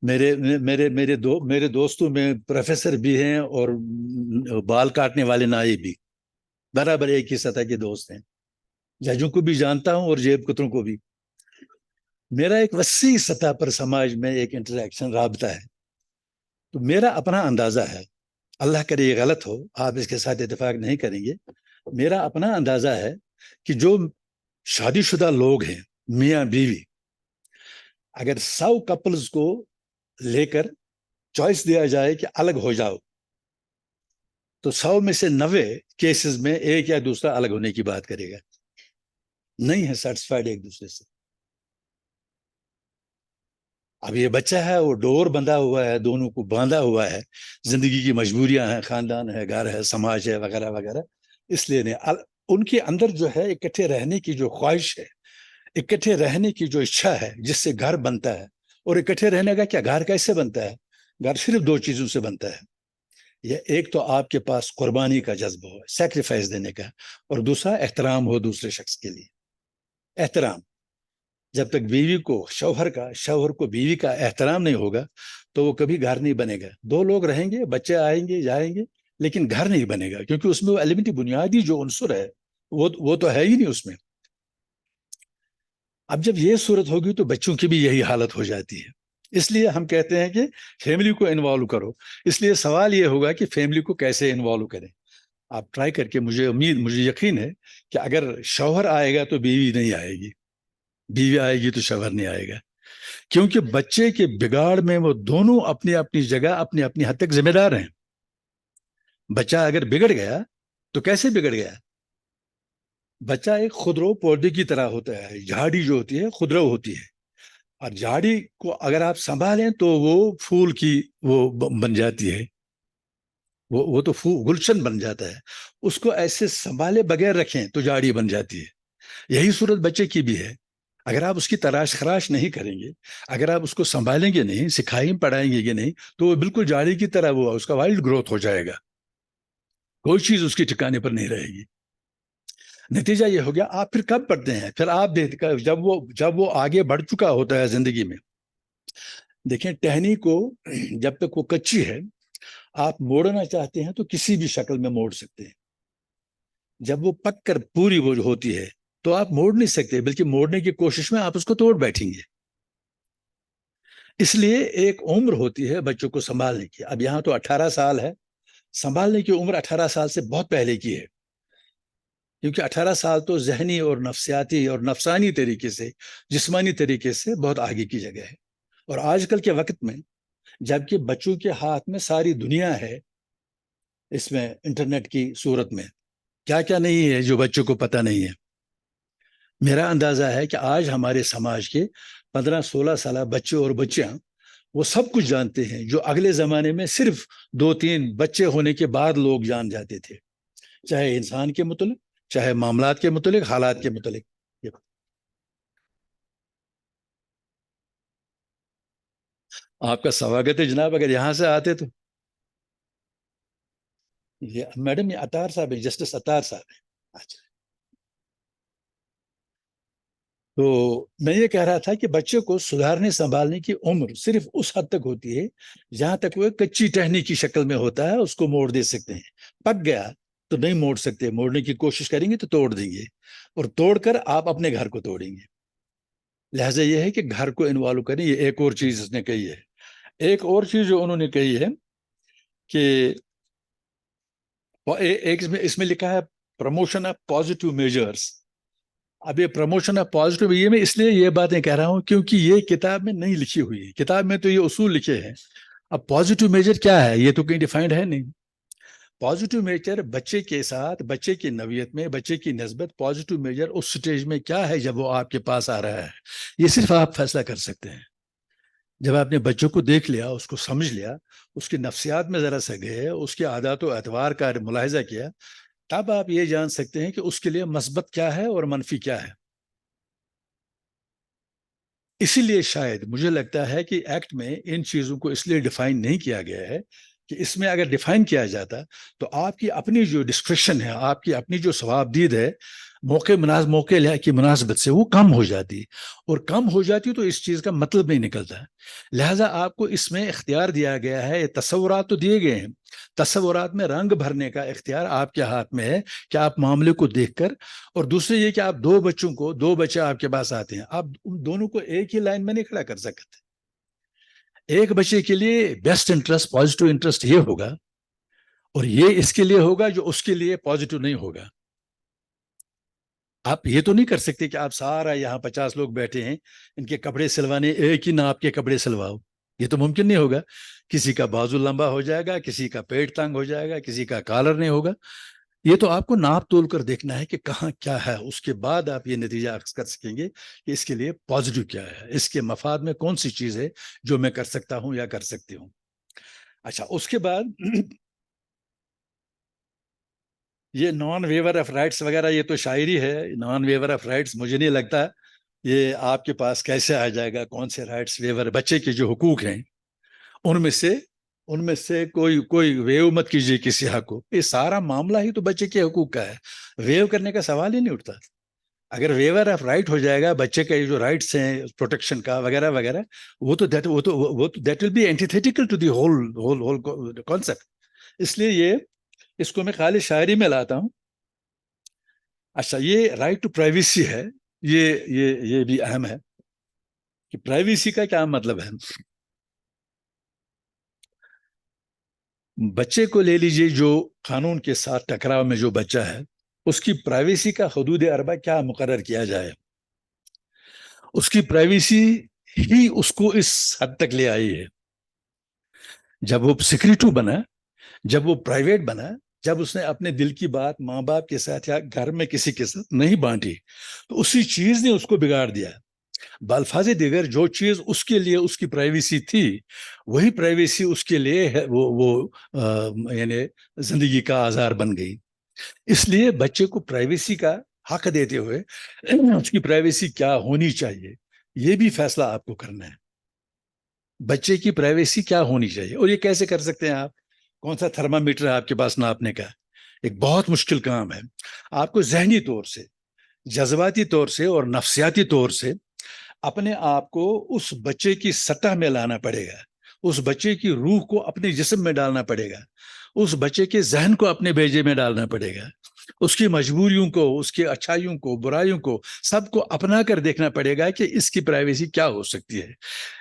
मेरे दोस्तों में प्रोफेसर भी हैं और बाल काटने वाले नाई भी, बराबर एक ही सतह के दोस्त हैं। जजों को भी जानता हूं और जेब कुतरों को भी। मेरा एक वसी सतह पर समाज में एक इंटरेक्शन राबता है। तो मेरा अपना अंदाजा है, अल्लाह करे ये गलत हो, आप इसके साथ इत्तेफाक नहीं करेंगे, मेरा अपना अंदाजा है कि जो शादीशुदा लोग हैं, मियाँ बीवी, अगर 100 कपल्स को लेकर चॉइस दिया जाए कि अलग हो जाओ, तो 100 में से 90 केसेस में एक या दूसरा अलग होने की बात करेगा, नहीं है सेटिस्फाइड एक दूसरे से। अब ये बच्चा है, वो डोर बंधा हुआ है, दोनों को बांधा हुआ है, जिंदगी की मजबूरियां हैं, खानदान है, घर है, समाज है, वगैरह वगैरह। इसलिए नहीं, उनके अंदर जो है इकट्ठे रहने की जो ख्वाहिश है, इकट्ठे रहने की जो इच्छा है, जिससे घर बनता है। और इकट्ठे रहने का क्या, घर कैसे बनता है? घर सिर्फ दो चीजों से बनता है। ये एक तो आपके पास कुर्बानी का जज्बा हो, सेक्रीफाइस देने का, और दूसरा एहतराम हो दूसरे शख्स के लिए। एहतराम, जब तक शौहर को बीवी का एहतराम नहीं होगा, तो वो कभी घर नहीं बनेगा। दो लोग रहेंगे, बच्चे आएंगे जाएंगे, लेकिन घर नहीं बनेगा, क्योंकि उसमें वो एलिमेंट्री बुनियादी जो उनसुर है वो तो है ही नहीं उसमें। अब जब ये सूरत होगी तो बच्चों की भी यही हालत हो जाती है। इसलिए हम कहते हैं कि फैमिली को इन्वॉल्व करो। इसलिए सवाल ये होगा कि फैमिली को कैसे इन्वॉल्व करें। आप ट्राई करके, मुझे यकीन है कि अगर शौहर आएगा तो बीवी नहीं आएगी, बीवी आएगी तो शौहर नहीं आएगा। क्योंकि बच्चे के बिगाड़ में वो दोनों अपनी अपनी जगह, अपनी अपनी हद तक जिम्मेदार हैं। बच्चा अगर बिगड़ गया तो कैसे बिगड़ गया? बच्चा एक खुदरो पौधे की तरह होता है। झाड़ी जो होती है खुदरो होती है, और झाड़ी को अगर आप संभालें तो वो फूल की वो बन जाती है, वो तो गुलशन बन जाता है। उसको ऐसे संभाले बगैर रखें तो झाड़ी बन जाती है। यही सूरत बच्चे की भी है। अगर आप उसकी तराश खराश नहीं करेंगे, अगर आप उसको संभालेंगे नहीं, सिखाएंगे पढ़ाएंगे नहीं, तो वो बिल्कुल झाड़ी की तरह वो उसका वाइल्ड ग्रोथ हो जाएगा, कोई चीज उसके ठिकाने पर नहीं रहेगी। नतीजा ये हो गया, आप फिर कब पढ़ते हैं? फिर आप देखकर जब वो आगे बढ़ चुका होता है जिंदगी में। देखें, टहनी को जब तक वो कच्ची है, आप मोड़ना चाहते हैं तो किसी भी शक्ल में मोड़ सकते हैं। जब वो पक कर पूरी वो होती है तो आप मोड़ नहीं सकते, बल्कि मोड़ने की कोशिश में आप उसको तोड़ बैठेंगे। इसलिए एक उम्र होती है बच्चों को संभालने की। अब यहाँ तो 18 साल है, संभालने की उम्र 18 साल से बहुत पहले की है, क्योंकि 18 साल तो जहनी और नफ्सियाती और नफसानी तरीके से, जिस्मानी तरीके से बहुत आगे की जगह है। और आजकल के वक्त में, जबकि बच्चों के हाथ में सारी दुनिया है, इसमें इंटरनेट की सूरत में क्या क्या नहीं है जो बच्चों को पता नहीं है। मेरा अंदाजा है कि आज हमारे समाज के 15-16 साल बच्चे और बच्चियां वो सब कुछ जानते हैं जो अगले जमाने में सिर्फ 2-3 बच्चे होने के बाद लोग जान जाते थे, चाहे इंसान के मुतल्लिक, चाहे मामलात के मुतालिक, हालात के मुतालिक। आपका स्वागत है जनाब, अगर यहाँ से आते तो। ये मैडम, ये अतार साहब है, जस्टिस अतार साहब है। अच्छा, तो मैं ये कह रहा था कि बच्चे को सुधारने संभालने की उम्र सिर्फ उस हद तक होती है जहां तक वो कच्ची टहनी की शक्ल में होता है, उसको मोड़ दे सकते हैं। पक गया तो नहीं मोड़ सकते, मोड़ने की कोशिश करेंगे तो तोड़ देंगे, और तोड़कर आप अपने घर को तोड़ेंगे। लिहाजा ये है कि घर को इन्वॉल्व करें। ये एक और चीज उसने कही है। एक और चीज जो उन्होंने कही है कि एक इसमें लिखा है प्रमोशन ऑफ पॉजिटिव मेजर्स। अब ये प्रमोशन ऑफ पॉजिटिव, ये मैं इसलिए ये बातें कह रहा हूं क्योंकि ये किताब में नहीं लिखी हुई है। किताब में तो ये उसूल लिखे हैं, अब पॉजिटिव मेजर क्या है ये तो कहीं डिफाइंड है नहीं। पॉजिटिव मेजर बच्चे के साथ, बच्चे की नवियत में, बच्चे की नस्बत, पॉजिटिव मेजर उस स्टेज में क्या है जब वो आपके पास आ रहा है, ये सिर्फ आप फैसला कर सकते हैं। जब आपने बच्चों को देख लिया, उसको समझ लिया, उसकी नफ्सियात में जरा सा गए, उसके आदात व एतवार का मुलाहिजा किया, तब आप ये जान सकते हैं कि उसके लिए मस्बत क्या है और मनफी क्या है। इसीलिए शायद मुझे लगता है कि एक्ट में इन चीजों को इसलिए डिफाइन नहीं किया गया है कि इसमें अगर डिफाइन किया जाता तो आपकी अपनी जो डिस्क्रिप्शन है, आपकी अपनी जो सवाबदीद है, मौके की मुनासबत से वो कम हो जाती, और कम हो जाती तो इस चीज का मतलब नहीं निकलता। लिहाजा आपको इसमें इख्तियार दिया गया है, तस्वुरात तो दिए गए हैं, तस्वुरात में रंग भरने का इख्तियार आपके हाथ में है कि आप मामले को देखकर। और दूसरे ये कि आप दो बच्चे आपके पास आते हैं, आप उन दोनों को एक ही लाइन में नहीं खड़ा कर सकते। एक बच्चे के लिए बेस्ट इंटरेस्ट, पॉजिटिव इंटरेस्ट ये होगा, और ये इसके लिए होगा जो उसके लिए पॉजिटिव नहीं होगा। आप ये तो नहीं कर सकते कि आप सारा यहाँ 50 लोग बैठे हैं, इनके कपड़े सिलवाने, एक ही नाप के कपड़े सिलवाओ, ये तो मुमकिन नहीं होगा। किसी का बाजू लंबा हो जाएगा, किसी का पेट तंग हो जाएगा, किसी का कॉलर नहीं होगा। ये तो आपको नाप तोल कर देखना है कि कहाँ क्या है, उसके बाद आप ये नतीजा अख्ज़ कर सकेंगे कि इसके लिए पॉजिटिव क्या है, इसके मफाद में कौन सी चीज है जो मैं कर सकता हूँ या कर सकती हूँ। अच्छा, उसके बाद ये नॉन वेवर ऑफ राइट्स वगैरह, ये तो शायरी है। नॉन वेवर ऑफ राइट्स मुझे नहीं लगता ये आपके पास कैसे आ जाएगा, कौन से राइट्स वेवर। बच्चे के जो हुकूक हैं उनमें से कोई कोई वेव मत कीजिए किसी हक को। ये सारा मामला ही तो बच्चे के हुकूक का है, वेव करने का सवाल ही नहीं उठता। अगर वेवर ऑफ राइट हो जाएगा, बच्चे के जो राइट्स हैं प्रोटेक्शन का वगैरह वगैरह, वो तो that will be antithetical to the whole whole whole concept. इसलिए ये इसको मैं खाली शायरी में लाता हूं। अच्छा, ये राइट टू प्राइवेसी है, ये भी अहम है कि प्राइवेसी का क्या मतलब है। बच्चे को ले लीजिए, जो कानून के साथ टकराव में जो बच्चा है, उसकी प्राइवेसी का हदूद अरबा क्या मुकर्रर किया जाए। उसकी प्राइवेसी ही उसको इस हद तक ले आई है। जब वो सिक्रेटिव बना, जब वो प्राइवेट बना, जब उसने अपने दिल की बात माँ बाप के साथ या घर में किसी के साथ नहीं बांटी, तो उसी चीज ने उसको बिगाड़ दिया। बल्फाज दिगर जो चीज उसके लिए उसकी प्राइवेसी थी, वही प्राइवेसी उसके लिए है, वो यानी जिंदगी का आजार बन गई। इसलिए बच्चे को प्राइवेसी का हक देते हुए उसकी प्राइवेसी क्या होनी चाहिए, ये भी फैसला आपको करना है। बच्चे की प्राइवेसी क्या होनी चाहिए, और ये कैसे कर सकते हैं आप। कौन सा थर्मामीटर है आपके पास नापने का, एक बहुत मुश्किल काम है। आपको जहनी तौर से, जज्बाती तौर से और नफ्सियाती तौर से अपने आप को उस बच्चे की सतह में लाना पड़ेगा, उस बच्चे की रूह को अपने जिस्म में डालना पड़ेगा, उस बच्चे के जहन को अपने भेजे में डालना पड़ेगा, उसकी मजबूरियों को, उसकी अच्छाइयों को, बुराइयों को, सबको अपना कर देखना पड़ेगा कि इसकी प्राइवेसी क्या हो सकती है।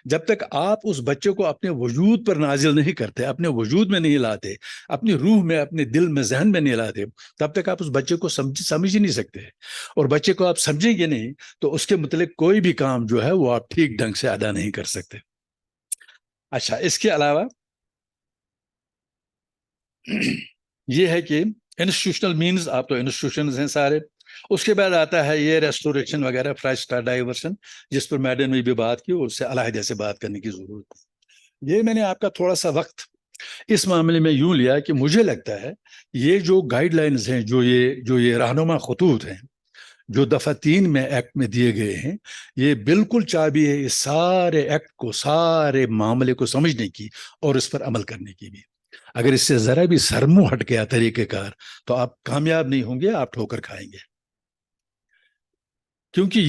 जब तक आप उस बच्चे को अपने वजूद पर नाजिल नहीं करते, अपने वजूद में नहीं लाते, अपनी रूह में, अपने दिल में, जहन में नहीं लाते, तब तक आप उस बच्चे को समझ ही नहीं सकते। और बच्चे को आप समझेंगे नहीं तो उसके मतलब कोई भी काम जो है वो आप ठीक ढंग से अदा नहीं कर सकते। अच्छा, इसके अलावा ये है कि इंस्टीट्यूशनल मीन्स, आप तो इंस्टीट्यूशंस हैं सारे। उसके बाद आता है ये रेस्टोरेशन वगैरह, फ्रेश स्टार्ट, डाइवर्शन, जिस पर मैडम ने भी बात की, उससे अलहदे से बात करने की जरूरत है। ये मैंने आपका थोड़ा सा वक्त इस मामले में यूं लिया कि मुझे लगता है ये जो गाइडलाइंस हैं, जो ये रहनुमा खतूत हैं, जो दफा 3 में एक्ट में दिए गए हैं, ये बिल्कुल चाबी है इस सारे एक्ट को, सारे मामले को समझने की और इस पर अमल करने की भी। अगर इससे जरा भी सरमुंह हट गया तरीकेकार तो आप कामयाब नहीं होंगे, आप ठोकर खाएंगे। क्योंकि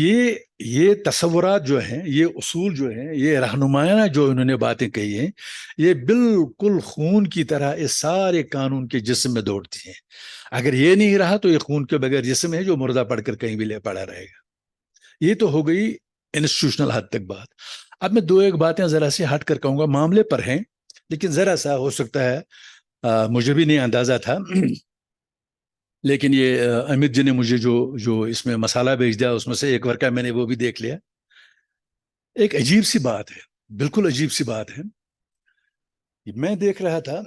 ये तसव्वुरात जो हैं, ये उसूल जो हैं, ये रहनुमायाना जो इन्होंने बातें कही हैं, ये बिल्कुल खून की तरह इस सारे कानून के जिस्म में दौड़ती हैं। अगर ये नहीं रहा तो ये खून के बगैर जिस्म है जो मुर्दा पड़कर कहीं भी ले पड़ा रहेगा। ये तो हो गई इंस्टीट्यूशनल हद तक बात। अब मैं दो एक बातें जरा सी हट कर कहूंगा, मामले पर हैं लेकिन जरा सा हो सकता है मुझे भी नहीं अंदाजा था लेकिन ये अमित जी ने मुझे जो जो इसमें मसाला भेज दिया उसमें से एक वर्का मैंने वो भी देख लिया। एक अजीब सी बात है, बिल्कुल अजीब सी बात है। मैं देख रहा था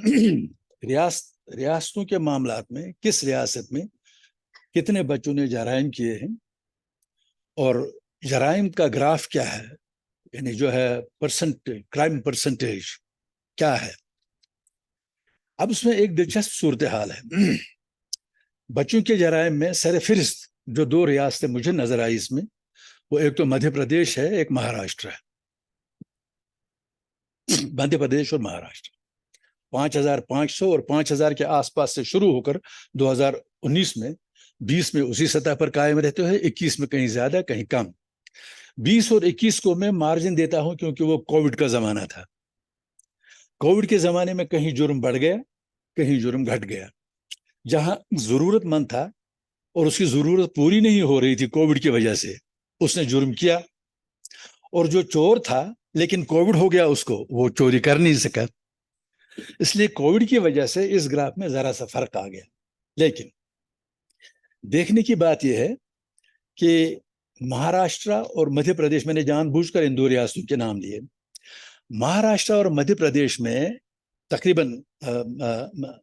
रियासतों के मामलात में किस रियासत में कितने बच्चों ने जराइम किए हैं और जराइम का ग्राफ क्या है, यानी जो है परसेंटेज, क्राइम परसेंटेज क्या है। अब उसमें एक दिलचस्प सूरत हाल है। बच्चों के जराइम में सरफहरिस्त जो 2 रियासतें मुझे नजर आई इसमें, वो एक तो मध्य प्रदेश है, एक महाराष्ट्र है। मध्य प्रदेश और महाराष्ट्र 5,500 और 5,000 के आसपास से शुरू होकर 2019 में 20 में उसी सतह पर कायम रहते हुए 21 में कहीं ज्यादा कहीं कम। 20 और 21 को मैं मार्जिन देता हूं क्योंकि वो कोविड का जमाना था। कोविड के जमाने में कहीं जुर्म बढ़ गया, कहीं जुर्म घट गया। जहां जरूरतमंद था और उसकी जरूरत पूरी नहीं हो रही थी कोविड की वजह से, उसने जुर्म किया। और जो चोर था लेकिन कोविड हो गया उसको, वो चोरी कर नहीं सका। इसलिए कोविड की वजह से इस ग्राफ में जरा सा फर्क आ गया। लेकिन देखने की बात यह है कि महाराष्ट्र और मध्य प्रदेश, मैंने जानबूझकर इन 2 रियासतों के नाम लिए, महाराष्ट्र और मध्य प्रदेश में तकरीबन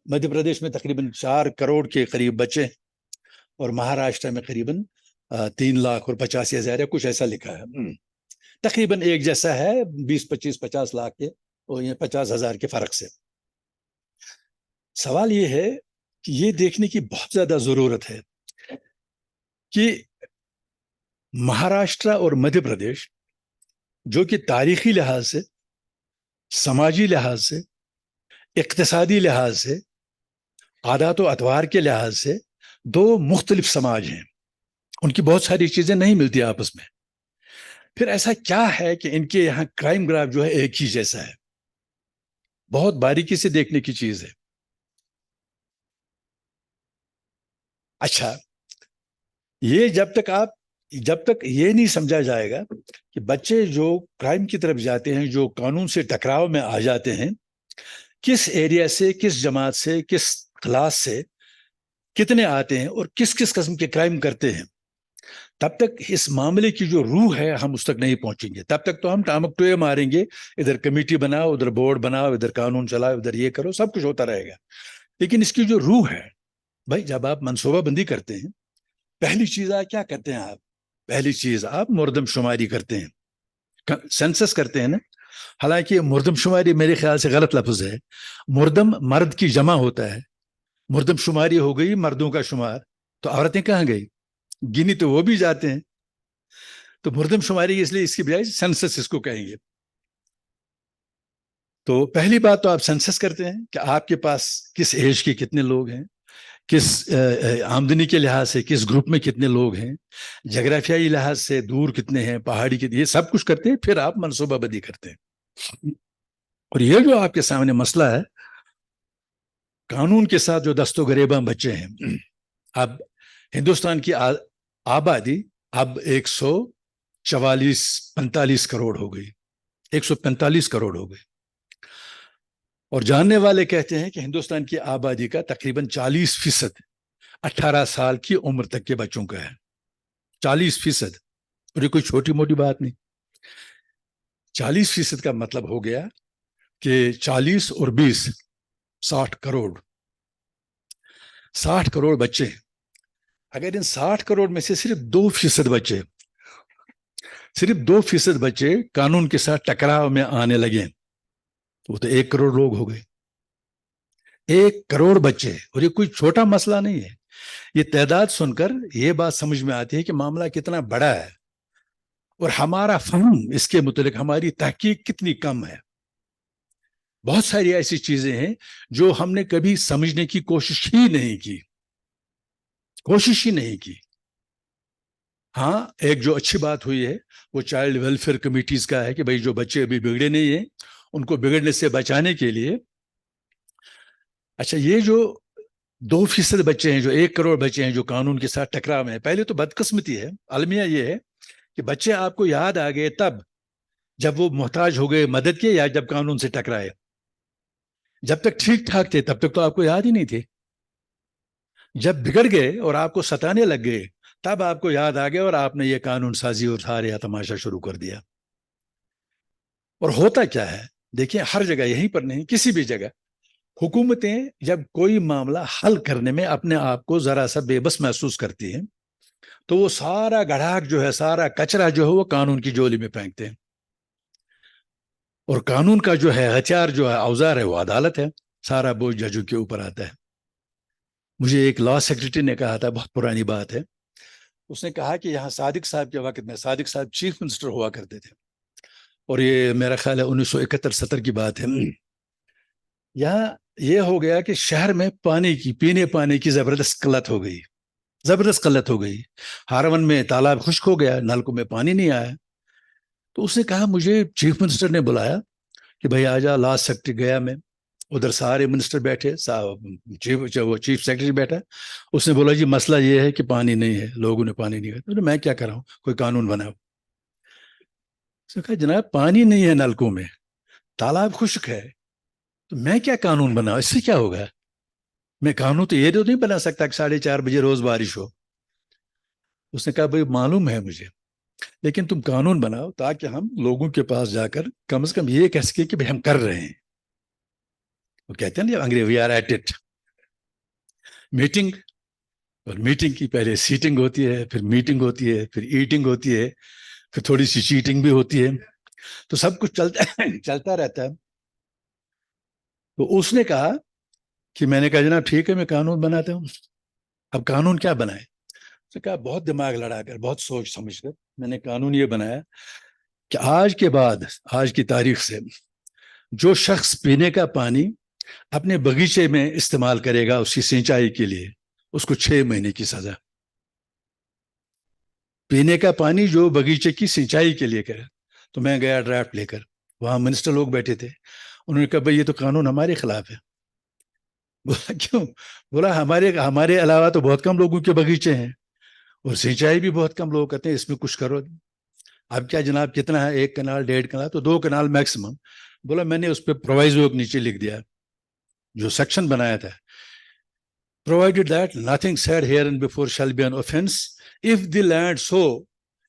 मध्य प्रदेश में तकरीबन 4 करोड़ के करीब बच्चे और महाराष्ट्र में करीबन 3,85,000 कुछ ऐसा लिखा है। तकरीबन एक जैसा है, 20-25-50 लाख के और ये 50,000 के फर्क से। सवाल ये है कि ये देखने की बहुत ज्यादा जरूरत है कि महाराष्ट्र और मध्य प्रदेश जो कि तारीखी लिहाज से, समाजी लिहाज से, इक्तिसादी लिहाज से, आदात व अतवार के लिहाज से 2 मुख्तलिफ समाज हैं, उनकी बहुत सारी चीजें नहीं मिलती आपस में। फिर ऐसा क्या है कि इनके यहाँ क्राइम ग्राफ जो है एक ही जैसा है? बहुत बारीकी से देखने की चीज है। अच्छा, ये जब तक ये नहीं समझा जाएगा कि बच्चे जो क्राइम की तरफ जाते हैं, जो कानून से टकराव में आ जाते हैं, किस एरिया से, किस जमात से, किस क्लास से कितने आते हैं और किस किस किस्म के क्राइम करते हैं, तब तक इस मामले की जो रूह है हम उस तक नहीं पहुंचेंगे। तब तक तो हम टामक टोए मारेंगे, इधर कमेटी बनाओ, उधर बोर्ड बनाओ, इधर कानून चलाओ, इधर ये करो, सब कुछ होता रहेगा। लेकिन इसकी जो रूह है, भाई जब आप मनसूबाबंदी करते हैं, पहली चीज आप क्या करते हैं? आप पहली चीज आप मुर्दमशुमारी करते हैं, सेंसस करते हैं ना। हालांकि मुर्दमशुमारी मेरे ख्याल से गलत लफ्ज है। मुर्दम मर्द की जमा होता है, मुर्दमशुमारी हो गई मर्दों का शुमार, तो औरतें कहाँ गई? गिनी तो वो भी जाते हैं। तो मुर्दमशुमारी इसलिए इसकी बजाय सेंसस इसको कहेंगे। तो पहली बात तो आप सेंसस करते हैं कि आपके पास किस एज के कितने लोग हैं, किस आमदनी के लिहाज से किस ग्रुप में कितने लोग हैं, जगराफियाई लिहाज से दूर कितने हैं, पहाड़ी कितने, ये सब कुछ करते हैं। फिर आप मनसूबाबंदी करते हैं। और ये जो आपके सामने मसला है, कानून के साथ जो दस्तो गरेबा बच्चे हैं, अब हिंदुस्तान की आबादी अब 144-45 करोड़ हो गई, 145 करोड़ हो गई। और जानने वाले कहते हैं कि हिंदुस्तान की आबादी का तकरीबन 40% 18 साल की उम्र तक के बच्चों का है। 40%। और ये कोई छोटी मोटी बात नहीं। 40% का मतलब हो गया कि 40 और 20 60 करोड़। 60 करोड़ बच्चे। अगर इन 60 करोड़ में से सिर्फ 2% बच्चे, सिर्फ 2% बच्चे कानून के साथ टकराव में आने लगे, तो वो तो 1 करोड़ लोग हो गए। 1 करोड़ बच्चे, और ये कोई छोटा मसला नहीं है। ये तादाद सुनकर ये बात समझ में आती है कि मामला कितना बड़ा है और हमारा फहम इसके मुतालिक, हमारी तहकीक कितनी कम है। बहुत सारी ऐसी चीजें हैं जो हमने कभी समझने की कोशिश ही नहीं की, कोशिश ही नहीं की। हाँ, एक जो अच्छी बात हुई है वो चाइल्ड वेलफेयर कमिटीज का है कि भाई जो बच्चे अभी बिगड़े नहीं हैं उनको बिगड़ने से बचाने के लिए, अच्छा ये जो 2% बच्चे हैं, जो 1 करोड़ बच्चे हैं जो कानून के साथ टकराव में है, पहले तो बदकिस्मती है, अलमिया ये है कि बच्चे आपको याद आ गए तब जब वो मोहताज हो गए मदद के, या जब कानून से टकराए। जब तक ठीक ठाक थे तब तक तो आपको याद ही नहीं थे। जब बिगड़ गए और आपको सताने लग गए तब आपको याद आ गया और आपने ये कानून साजी और सारे तमाशा शुरू कर दिया। और होता क्या है, देखिए हर जगह, यहीं पर नहीं किसी भी जगह, हुकूमतें जब कोई मामला हल करने में अपने आप को जरा सा बेबस महसूस करती हैं तो वो सारा गड़ाक जो है, सारा कचरा जो है वो कानून की झोली में फेंकते हैं। और कानून का जो है हथियार, जो है औजार है, वो अदालत है। सारा बोझ जजों के ऊपर आता है। मुझे एक लॉ सेक्रेटरी ने कहा था, बहुत पुरानी बात है, उसने कहा कि यहाँ सादिक साहब के वक्त में, सादिक साहब चीफ मिनिस्टर हुआ करते थे और ये मेरा ख्याल है 1971-70 की बात है। यहाँ ये हो गया कि शहर में पानी की, पीने पानी की जबरदस्त किल्लत हो गई, जबरदस्त किल्लत हो गई। हारवन में तालाब खुश्क हो गया, नलकों में पानी नहीं आया। तो उसने कहा, मुझे चीफ मिनिस्टर ने बुलाया कि भाई आजा, लास्ट सेक्रेटरी गया मैं, उधर सारे मिनिस्टर बैठे, चीफ सेक्रेटरी बैठा। उसने बोला जी मसला ये है कि पानी नहीं है, लोगों ने पानी नहीं खाया। तो मैं क्या कर रहा हूँ, कोई कानून बनाओ। उसने कहा जनाब पानी नहीं है नलकों में, तालाब खुश्क है, तो मैं क्या कानून बनाऊं, इससे क्या होगा। मैं कानून तो ये तो नहीं बना सकता कि 4:30 बजे रोज बारिश हो। उसने कहा भाई मालूम है मुझे, लेकिन तुम कानून बनाओ ताकि हम लोगों के पास जाकर कम से कम ये कह सके कि भाई हम कर रहे हैं। वो कहते हैं ना अंग्रेजी, we are at it. Meeting, और मीटिंग की पहले सीटिंग होती है, फिर मीटिंग होती है, फिर ईटिंग होती है, फिर थोड़ी सी चीटिंग भी होती है, तो सब कुछ चलता चलता रहता है। तो उसने कहा कि, मैंने कहा जनाब ठीक है मैं कानून बनाता हूँ। अब कानून क्या बनाए। उसने कहा बहुत दिमाग लड़ाकर, बहुत सोच समझकर मैंने कानून ये बनाया कि आज के बाद, आज की तारीख से, जो शख्स पीने का पानी अपने बगीचे में इस्तेमाल करेगा उसकी सिंचाई के लिए, उसको 6 महीने की सजा। पीने का पानी जो बगीचे की सिंचाई के लिए करे। तो मैं गया ड्राफ्ट लेकर, वहां मिनिस्टर लोग बैठे थे, उन्होंने कहा भाई ये तो कानून हमारे खिलाफ है। बोला क्यों। बोला हमारे हमारे अलावा तो बहुत कम लोगों के बगीचे हैं और सिंचाई भी बहुत कम लोग करते हैं, इसमें कुछ करो। अब क्या जनाब, कितना है, 1 कनाल 1.5 कनाल, तो 2 कनाल मैक्सिमम। बोला मैंने उस पर प्रोवाइजो नीचे लिख दिया, जो सेक्शन बनाया था, provided that nothing said here and before shall be an offense if the land so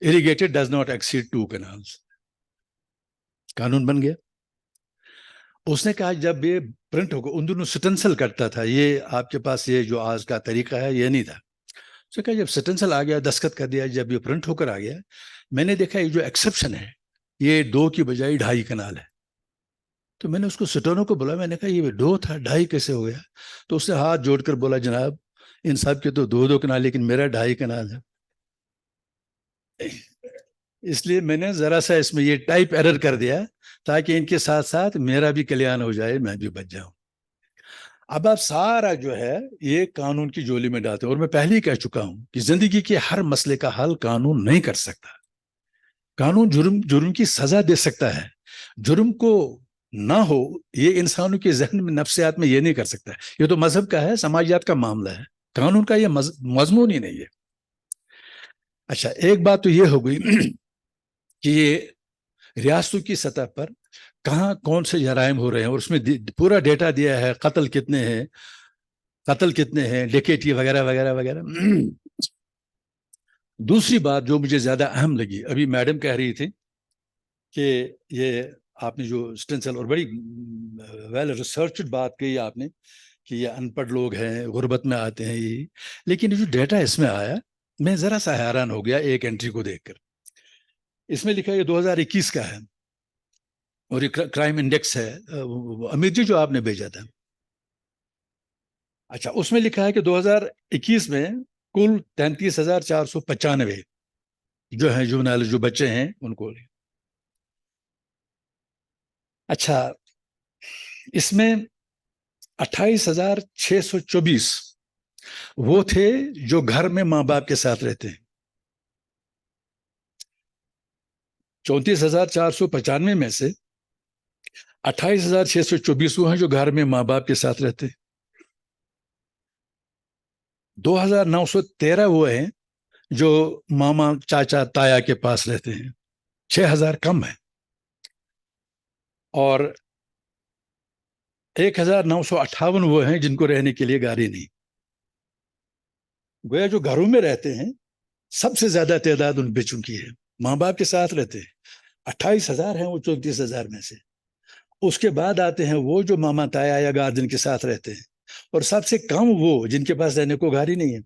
irrigated does not exceed 2 canals. कानून बन गया। उसने कहा जब ये प्रिंट होगा, उन दोनों स्टेंसिल करता था, ये आपके पास ये जो आज का तरीका है ये नहीं था। उसने कहा जब स्टेंसिल आ गया, दस्तखत कर दिया, जब ये प्रिंट होकर आ गया, मैंने देखा ये जो एक्सेप्शन है ये 2 की बजाय 2.5 कनाल है। तो मैंने उसको स्टोनो को बोला, मैंने कहा ये 2 था, 2.5 कैसे हो गया। तो उसने हाथ जोड़कर बोला जनाब इन सब के तो 2-2 कनाल, लेकिन मेरा 2.5 कनाल है। इसलिए मैंने जरा सा इसमें ये टाइप एरर कर दिया ताकि इनके साथ साथ मेरा भी कल्याण हो जाए, मैं भी बच जाऊं। अब आप सारा जो है ये कानून की झोली में डालते हैं। और मैं पहले ही कह चुका हूं कि जिंदगी के हर मसले का हल कानून नहीं कर सकता। कानून जुर्म की सजा दे सकता है, जुर्म को ना हो ये इंसानों के जहन में, नफ्सियात में ये नहीं कर सकता। ये तो मजहब का है, समाजियात का मामला है, कानून का ये मजमून ही नहीं है। अच्छा एक बात तो ये हो गई कि ये रियासतों की सतह पर कहाँ कौन से जराइम हो रहे हैं और उसमें पूरा डेटा दिया है, कत्ल कितने हैं, डकैती वगैरह वगैरह वगैरह। दूसरी बात जो मुझे ज्यादा अहम लगी, अभी मैडम कह रही थी कि ये आपने जो स्टेंसिल, और बड़ी वेल रिसर्चड बात कही आपने कि ये अनपढ़ लोग हैं, गुर्बत में आते हैं ये, लेकिन जो डेटा इसमें आया मैं जरा सा हैरान हो गया एक एंट्री को देखकर। इसमें लिखा है ये 2021 का है और ये क्राइम इंडेक्स है, अमित जी जो आपने भेजा था, अच्छा, उसमें लिखा है कि 2021 में कुल 33,495 जो है जुवेनाइल जो बच्चे हैं उनको। अच्छा, इसमें 28,624 वो थे जो घर में माँ बाप के साथ रहते हैं। 34,495 में से 28,624 वो हैं जो घर में माँ बाप के साथ रहते हैं। 2,913 वो हैं जो मामा चाचा ताया के पास रहते हैं। 6,000 कम है। और 1,958 वो हैं जिनको रहने के लिए गाड़ी नहीं। गोया जो घरों में रहते हैं सबसे ज्यादा तादाद उन बच्चों की है, माँ बाप के साथ रहते हैं। 28,000 हैं वो 34,000 में से। उसके बाद आते हैं वो जो मामा ताया या गार्जियन के साथ रहते हैं, और सबसे कम वो जिनके पास रहने को गाड़ी नहीं है।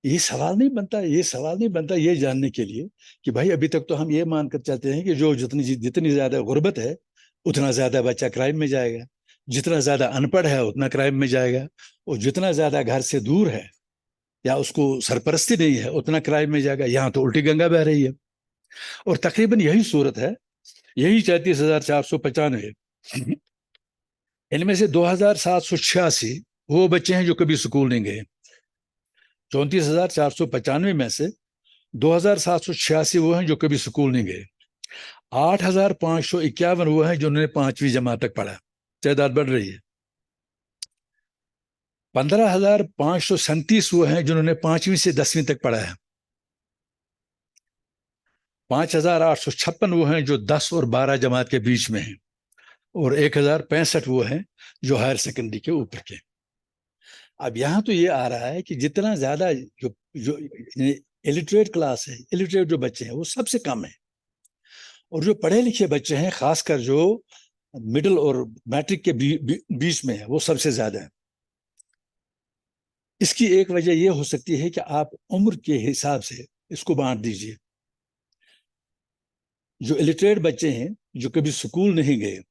ये सवाल नहीं बनता ये जानने के लिए कि भाई अभी तक तो हम ये मानकर चलते हैं कि जो जितनी ज्यादा गुर्बत है उतना ज्यादा बच्चा क्राइम में जाएगा, जितना ज्यादा अनपढ़ है उतना क्राइम में जाएगा, और जितना ज्यादा घर से दूर है या उसको सरपरस्ती नहीं है उतना क्राइम में जाएगा। यहाँ तो उल्टी गंगा बह रही है। और तकरीबन यही सूरत है, यही 34,495। इनमें से 2,786 वो बच्चे हैं जो कभी स्कूल नहीं गए। 34,495 में से 2,786 वो हैं जो कभी स्कूल नहीं गए। 8,551 वो हैं जिन्होंने 5वीं जमात तक पढ़ा। तादाद बढ़ रही है। 15,537 वो हैं जिन्होंने 5वीं से 10वीं तक पढ़ा है। 5,856 वो हैं जो 10 और 12 जमात के बीच में हैं, और 1,065 वो हैं जो हायर सेकेंडरी के ऊपर के। अब यहाँ तो ये आ रहा है कि जितना ज्यादा जो जो इलिटरेट क्लास है, इलिटरेट जो बच्चे हैं वो सबसे कम है, और जो पढ़े लिखे बच्चे हैं खासकर जो मिडिल और मैट्रिक के बीच में है वो सबसे ज्यादा है। इसकी एक वजह यह हो सकती है कि आप उम्र के हिसाब से इसको बांट दीजिए। जो इलिटरेट बच्चे हैं जो कभी स्कूल नहीं गए,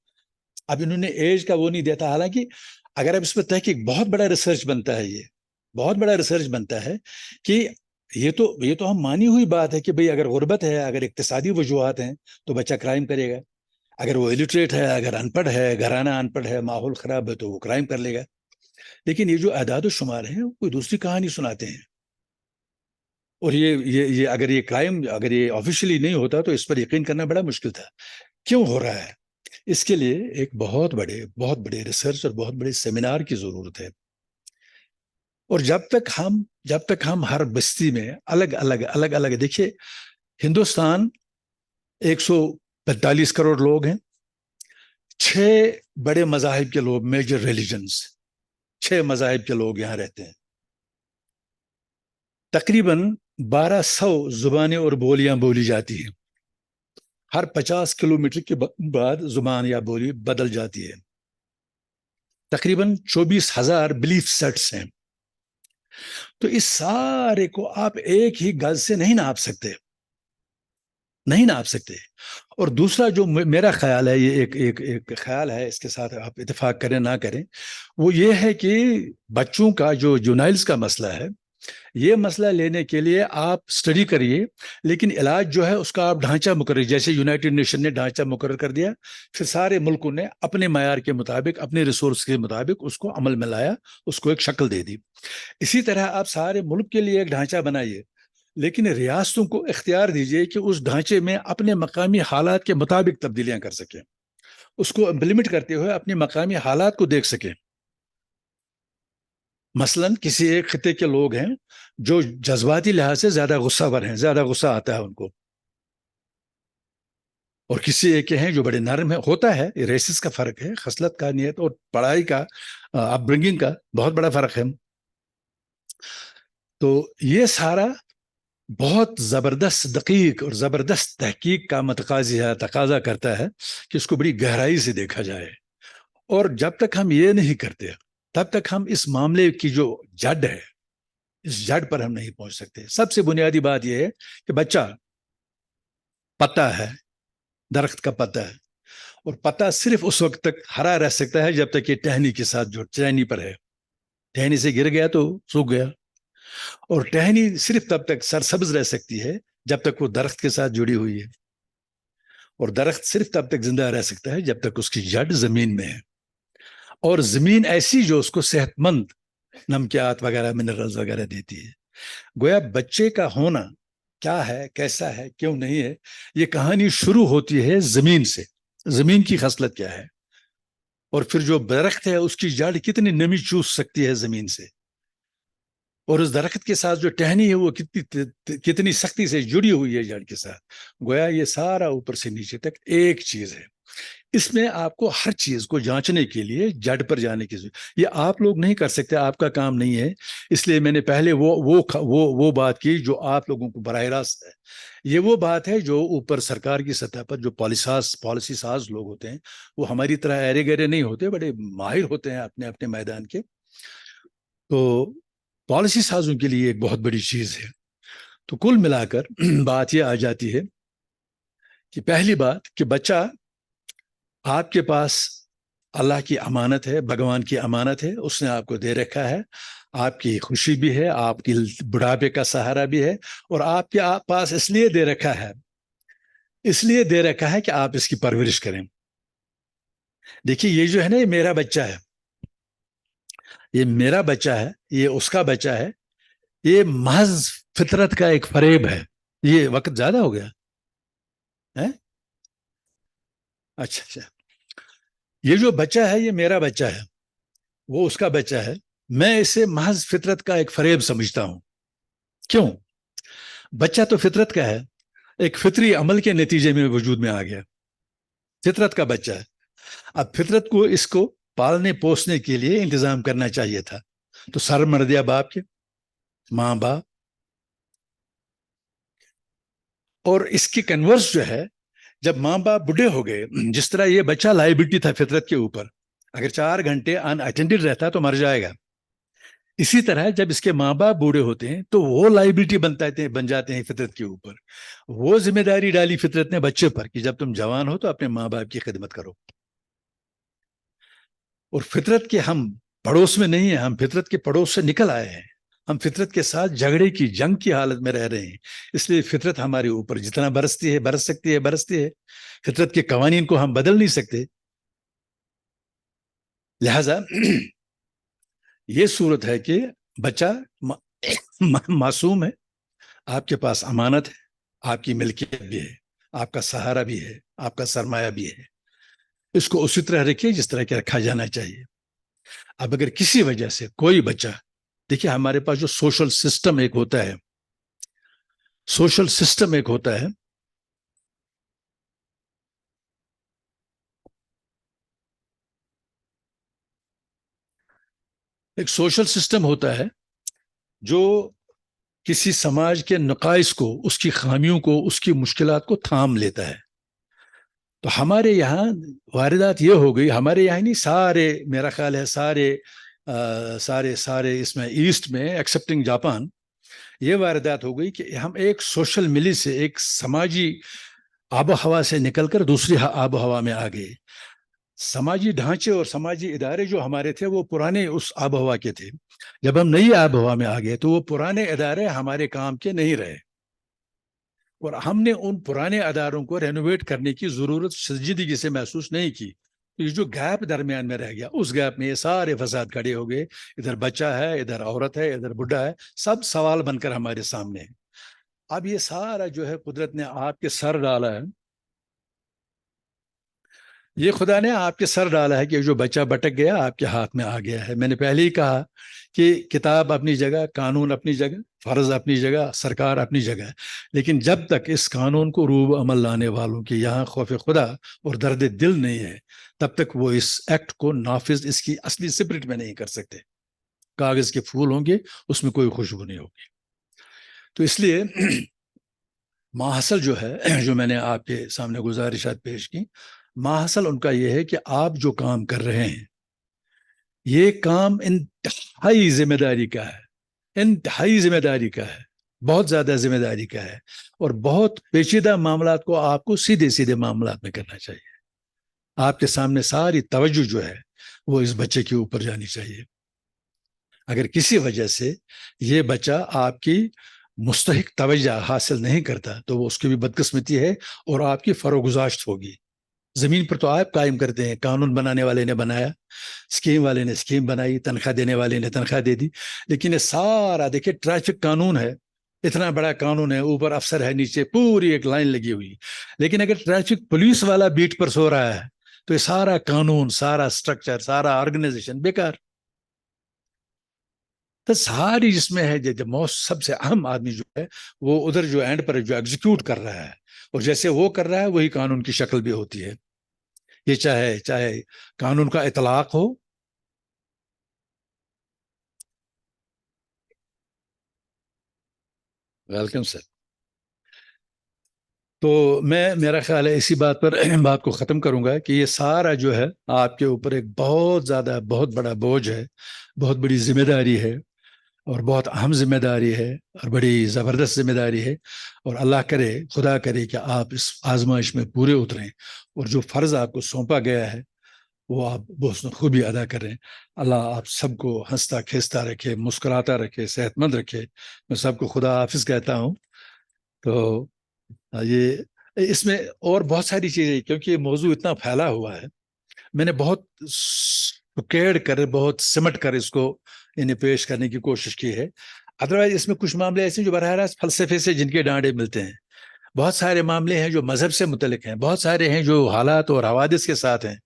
अब इन्होंने एज का वो नहीं देता। हालांकि अगर अब इस पर तहकीक बहुत बड़ा रिसर्च बनता है, ये बहुत बड़ा रिसर्च बनता है कि ये तो हम मानी हुई बात है कि भाई अगर गुर्बत है, अगर इक्तिसादी वजूहात हैं तो बच्चा क्राइम करेगा। अगर वो इलिटरेट है, अगर अनपढ़ है, घराना अनपढ़ है, माहौल खराब है तो वो क्राइम कर लेगा। लेकिन ये जो आदाद शुमार है कोई दूसरी कहानी सुनाते हैं। और ये अगर ये क्राइम अगर ये ऑफिशियली नहीं होता तो इस पर यकीन करना बड़ा मुश्किल था। क्यों हो रहा है? इसके लिए एक बहुत बड़े रिसर्च और बहुत बड़े सेमिनार की जरूरत है। और जब तक हम हर बस्ती में अलग अलग देखिए, हिंदुस्तान 145 करोड़ लोग हैं। 6 बड़े मजाहिब के लोग, मेजर रिलीजन्स, 6 मजाहिब के लोग यहाँ रहते हैं। तकरीबन 1200 जुबानें और बोलियां बोली जाती हैं। हर 50 किलोमीटर के बाद जुबान या बोली बदल जाती है। तकरीबन 24,000 बिलीफ सेट्स हैं। तो इस सारे को आप एक ही गज से नहीं नाप सकते। और दूसरा जो मेरा ख्याल है, ये एक ख्याल है, इसके साथ आप इत्तेफाक करें ना करें, वो ये है कि बच्चों का जो जुनाइल्स का मसला है, ये मसला लेने के लिए आप स्टडी करिए, लेकिन इलाज जो है उसका आप ढांचा मुकर्रर, जैसे यूनाइटेड नेशन ने ढांचा मुकर्रर कर दिया, फिर सारे मुल्कों ने अपने मायार के मुताबिक, अपने रिसोर्स के मुताबिक उसको अमल में लाया, उसको एक शक्ल दे दी। इसी तरह आप सारे मुल्क के लिए एक ढांचा बनाइए, लेकिन रियासतों को इख्तियार दीजिए कि उस ढांचे में अपने मकामी हालात के मुताबिक तब्दीलियां कर सकें, उसको इम्प्लीमेंट करते हुए अपने मकामी हालात को देख सकें। मसलन किसी एक खिते के लोग हैं जो जज्बाती लिहाज से ज्यादा गुस्सावर हैं, ज्यादा गुस्सा आता है उनको, और किसी एक के हैं जो बड़े नरम है। होता है, रेसिस का फर्क है, खसलत का, नियत और पढ़ाई का, अपब्रिंगिंग का बहुत बड़ा फर्क है। तो ये सारा बहुत जबरदस्त दकीक और जबरदस्त तहकीक का तकाजा करता है कि इसको बड़ी गहराई से देखा जाए। और जब तक हम ये नहीं करते तब तक हम इस मामले की जो जड़ है, इस जड़ पर हम नहीं पहुंच सकते। सबसे बुनियादी बात यह है कि बच्चा पत्ता है, दरख्त का पत्ता है, और पता सिर्फ उस वक्त तक हरा रह सकता है जब तक ये टहनी के साथ जो टहनी पर है, टहनी से गिर गया तो सूख गया। और टहनी सिर्फ तब तक सरसब्ज रह सकती है जब तक वो दरख्त के साथ जुड़ी हुई है, और दरख्त सिर्फ तब तक जिंदा रह सकता है जब तक उसकी जड़ जमीन में है, और जमीन ऐसी जो उसको सेहतमंद नमकियात वगैरह मिनरल्स वगैरह देती है। गोया बच्चे का होना क्या है, कैसा है, क्यों नहीं है, ये कहानी शुरू होती है जमीन से। जमीन की खसलत क्या है, और फिर जो दरख्त है उसकी जड़ कितनी नमी चूस सकती है जमीन से, और उस दरख्त के साथ जो टहनी है वो कितनी सख्ती से जुड़ी हुई है जड़ के साथ। गोया ये सारा ऊपर से नीचे तक एक चीज है। इसमें आपको हर चीज को जांचने के लिए जड़ पर जाने की जरूरत, ये आप लोग नहीं कर सकते, आपका काम नहीं है। इसलिए मैंने पहले वो बात की जो आप लोगों को बराह रास्त है। ये वो बात है जो ऊपर सरकार की सतह पर जो पॉलिसी साज लोग होते हैं, वो हमारी तरह अरे गहरे नहीं होते, बड़े माहिर होते हैं अपने अपने मैदान के। तो पॉलिसी साजों के लिए एक बहुत बड़ी चीज है। तो कुल मिलाकर बात यह आ जाती है कि पहली बात कि बच्चा आपके पास अल्लाह की अमानत है, भगवान की अमानत है, उसने आपको दे रखा है। आपकी खुशी भी है, आपकी बुढ़ापे का सहारा भी है, और आपके पास इसलिए दे रखा है कि आप इसकी परवरिश करें। देखिए ये जो है ना, ये मेरा बच्चा है, ये मेरा बच्चा है, ये उसका बच्चा है, ये महज फितरत का एक फरेब है। ये वक्त ज्यादा हो गया है? अच्छा, ये जो बच्चा है ये मेरा बच्चा है, वो उसका बच्चा है। मैं इसे महज फितरत का एक फरेब समझता हूं। क्यों? बच्चा तो फितरत का है, एक फितरी अमल के नतीजे में वजूद में आ गया, फितरत का बच्चा है। अब फितरत को इसको पालने पोसने के लिए इंतजाम करना चाहिए था, तो सर मर दिया बाप के, माँ बाप। और इसकी कन्वर्स जो है, जब माँ बाप बूढ़े हो गए, जिस तरह ये बच्चा लाइबिलिटी था फितरत के ऊपर, अगर 4 घंटे अनअटेंडेड रहता तो मर जाएगा। इसी तरह जब इसके माँ बाप बूढ़े होते हैं तो वो लाइबिलिटी बन जाते हैं फितरत के ऊपर। वो जिम्मेदारी डाली फितरत ने बच्चे पर कि जब तुम जवान हो तो अपने माँ बाप की खिदमत करो। और फितरत के हम पड़ोस में नहीं है, हम फितरत के पड़ोस से निकल आए हैं। हम फितरत के साथ झगड़े की, जंग की हालत में रह रहे हैं। इसलिए फितरत हमारे ऊपर जितना बरसती है, बरसती है। फितरत के कवानीन को हम बदल नहीं सकते। लिहाजा ये सूरत है कि बच्चा मासूम है, आपके पास अमानत है, आपकी मिल्कियत भी है, आपका सहारा भी है, आपका सरमाया भी है। इसको उसी तरह रखिए जिस तरह के रखा जाना चाहिए। अब अगर किसी वजह से कोई बच्चा, देखिए हमारे पास जो सोशल सिस्टम एक होता है, एक सोशल सिस्टम होता है जो किसी समाज के नकाइस को, उसकी खामियों को, उसकी मुश्किलात को थाम लेता है। तो हमारे यहाँ वारदात ये हो गई, हमारे यहाँ नहीं, सारे, मेरा ख्याल है सारे इसमें ईस्ट में एक्सेप्टिंग जापान, ये वारदात हो गई कि हम एक सोशल मिली से, एक समाजी आबो हवा से निकलकर दूसरी आबो हवा में आ गए। समाजी ढांचे और समाजी इदारे जो हमारे थे वो पुराने उस आबो हवा के थे। जब हम नई आबो हवा में आ गए तो वो पुराने इदारे हमारे काम के नहीं रहे, और हमने उन पुराने अदारों को रेनोवेट करने की जरूरत संजीदगी से महसूस नहीं की। ये जो गैप दरमियान में रह गया, उस गैप में ये सारे फसाद खड़े हो गए। इधर बच्चा है, इधर औरत है, इधर बुढ़ा है, सब सवाल बनकर हमारे सामने है। अब ये सारा जो है कुदरत ने आपके सर डाला है, ये खुदा ने आपके सर डाला है कि जो बच्चा भटक गया आपके हाथ में आ गया है। मैंने पहले ही कहा कि किताब अपनी जगह, कानून अपनी जगह, फर्ज अपनी जगह, सरकार अपनी जगह, लेकिन जब तक इस कानून को रूब अमल लाने वालों के यहाँ खौफ खुदा और दर्द दिल नहीं है, तब तक वो इस एक्ट को नाफिज इसकी असली स्पिरिट में नहीं कर सकते। कागज के फूल होंगे, उसमें कोई खुशबू नहीं होगी। तो इसलिए माहसल जो है, जो मैंने आपके सामने गुजारिशात पेश की, माहसल उनका यह है कि आप जो काम कर रहे हैं, ये काम इंतहाई जिम्मेदारी का है, इंतहाई जिम्मेदारी का है, बहुत ज्यादा जिम्मेदारी का है, और बहुत पेचीदा मामलात को आपको सीधे सीधे मामलात में करना चाहिए। आपके सामने सारी तवज्जो जो है वो इस बच्चे के ऊपर जानी चाहिए। अगर किसी वजह से ये बच्चा आपकी मुस्तहिक तवज्जो हासिल नहीं करता तो वो उसकी भी बदकिस्मती है और आपकी फरोगुजाश्त होगी। जमीन पर तो आप कायम करते हैं, कानून बनाने वाले ने बनाया, स्कीम वाले ने स्कीम बनाई, तनख्वाह देने वाले ने तनख्वाह दे दी, लेकिन ये सारा देखिए ट्रैफिक कानून है, इतना बड़ा कानून है, ऊपर अफसर है, नीचे पूरी एक लाइन लगी हुई, लेकिन अगर ट्रैफिक पुलिस वाला बीट पर सो रहा है तो ये सारा कानून, सारा स्ट्रक्चर, सारा ऑर्गेनाइजेशन बेकार। तो सारी जिसमें है जब मोस्ट सबसे अहम आदमी जो है वो उधर जो एंड पर जो एग्जीक्यूट कर रहा है, और जैसे वो कर रहा है वही कानून की शक्ल भी होती है। ये चाहे चाहे कानून का इतलाक हो, वेलकम सर। तो मेरा ख्याल है इसी बात पर बात को ख़त्म करूंगा कि ये सारा जो है आपके ऊपर एक बहुत ज़्यादा, बहुत बड़ा बोझ है, बहुत बड़ी जिम्मेदारी है, और बहुत अहम जिम्मेदारी है, और बड़ी ज़बरदस्त जिम्मेदारी है। और अल्लाह करे, खुदा करे कि आप इस आजमाइश में पूरे उतरें और जो फ़र्ज़ आपको सौंपा गया है वो आप बहुत खूबी अदा करें। अल्लाह आप सबको हंसता खेसता रखे, मुस्कुराता रखे, सेहतमंद रखे। मैं सबको खुदा हाफिज कहता हूँ। तो ये इसमें और बहुत सारी चीजें, क्योंकि ये मौजू इतना फैला हुआ है, मैंने बहुत सुकेड़ कर, बहुत सिमट कर इसको इन्हें पेश करने की कोशिश की है। अदरवाइज इसमें कुछ मामले ऐसे जो बरह रास्त फलसफे से जिनके डांडे मिलते हैं, बहुत सारे मामले हैं जो मजहब से मुतलिक हैं, बहुत सारे हैं जो हालात और हवादिस के साथ हैं।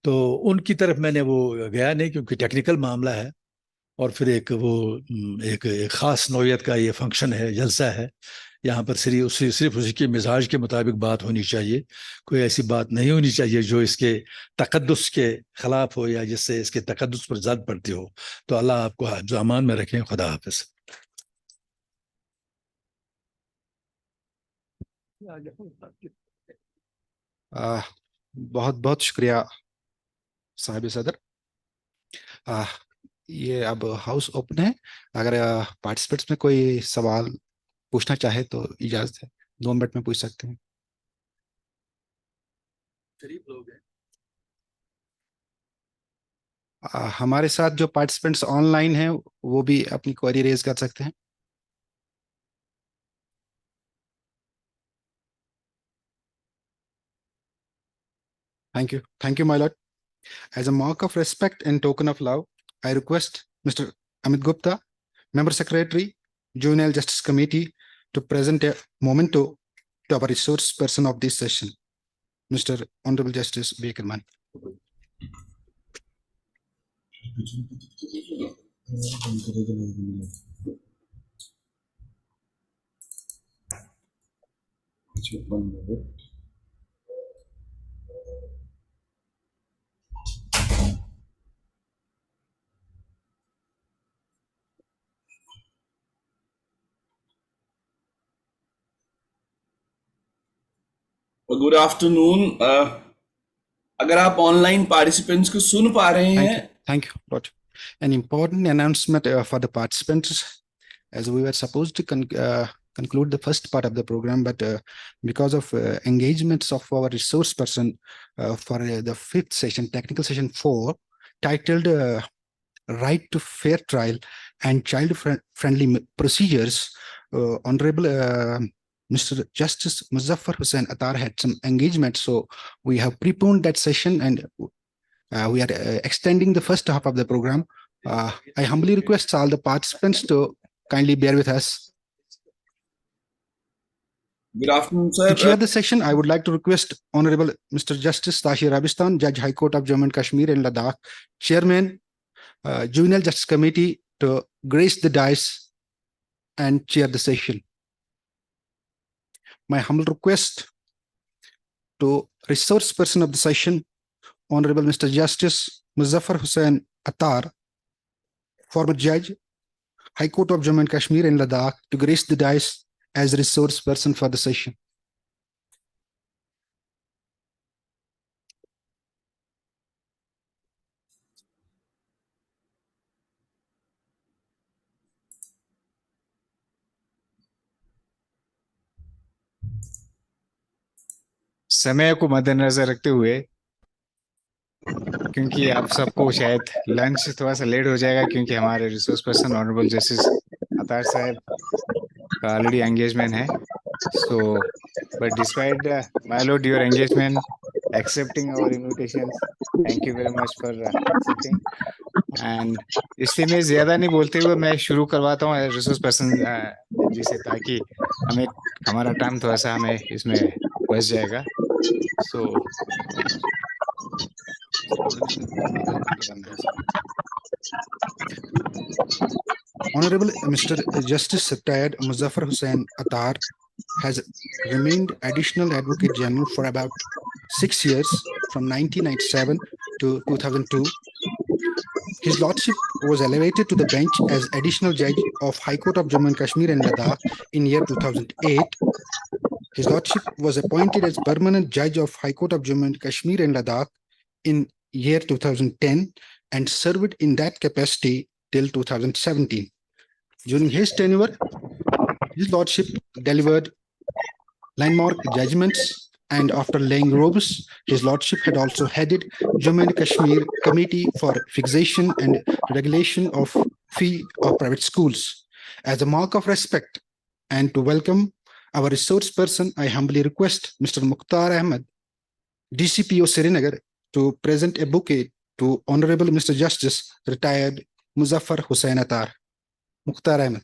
तो उनकी तरफ मैंने वो गया नहीं, क्योंकि टेक्निकल मामला है, और फिर एक ख़ास नौयत का ये फंक्शन है, जलसा है। यहाँ पर सिर्फ उसी के मिजाज के मुताबिक बात होनी चाहिए, कोई ऐसी बात नहीं होनी चाहिए जो इसके तकद्दुस के खिलाफ हो या जिससे इसके तकद्दुस पर जद पड़ती हो। तो अल्लाह आपको हिफ्ज़ अमान में रखें। खुदा हाफिज। बहुत बहुत शुक्रिया साहिब सदर। आ, ये अब हाउस ओपन है। अगर पार्टिसिपेंट्स में कोई सवाल पूछना चाहे तो इजाजत है, 2 मिनट में पूछ सकते हैं। हमारे साथ जो पार्टिसिपेंट्स ऑनलाइन हैं वो भी अपनी क्वेरी रेज कर सकते हैं। Thank you my Lord. As a mark of respect and token of love, I request Mr. Amit Gupta, Member Secretary, Juvenile Justice Committee, to present a memento to our resource person of this session, Mr. Honorable Justice Bakerman. Good afternoon. अगर आप online participants को सुन पा रहे हैं। Thank you, Lord. An important announcement for the participants, as we were supposed to conclude the first part of the program, but because of engagements of our resource person for the 5th session, technical session 4, titled Right to Fair Trial and Child-Friendly Procedures, Honorable Mr. Justice Muzaffar Hussain Attar had some engagement, so we have preponed that session, and we are extending the first half of the program. I humbly request all the participants to kindly bear with us. Good afternoon, sir. To chair the session, I would like to request Honorable Mr. Justice Tahir Rabistan, Judge High Court of Jammu and Kashmir and Ladakh, Chairman, Juvenile Justice Committee, to grace the dais and chair the session. My humble request to resource person of the session, Honorable Mr. Justice Muzaffar Hussain Attar, former Judge, High Court of Jammu and Kashmir and Ladakh, to grace the dais as resource person for the session. समय को मद्देनजर रखते हुए क्योंकि आप सबको शायद lunch थोड़ा सा लेट हो जाएगा क्योंकि हमारे रिसोर्स पर्सन ऑनरेबल जस्टिस अतार साहब का ऑलरेडी एंगेजमेंट है. So, but despite my lord, your engagement, accepting our invitations, thank you very much for accepting. And इसलिए मैं ज्यादा नहीं बोलते हुए मैं शुरू करवाता हूँ रिसोर्स पर्सन जी से, ताकि हमें हमारा टाइम थोड़ा सा हमें इसमें बच जाएगा. So, Honorable Mr. Justice Retired Muzaffar Hussain Attar has remained Additional Advocate General for about 6 years, from 1997 to 2002. His Lordship was elevated to the bench as Additional Judge of High Court of Jammu and Kashmir and Ladakh in year 2008. His Lordship was appointed as Permanent Judge of High Court of Jammu and Kashmir and Ladakh in year 2010 and served in that capacity till 2017. During his tenure, his Lordship delivered landmark judgments, and after laying robes, his Lordship had also headed Jammu and Kashmir Committee for Fixation and Regulation of Fee of Private Schools. As a mark of respect and to welcome our resource person, I humbly request Mr. Mukhtar Ahmed, DCPO Srinagar, to present a bouquet to Honorable Mr. Justice Retired Muzaffar Hussain Attar. Mukhtar Ahmed.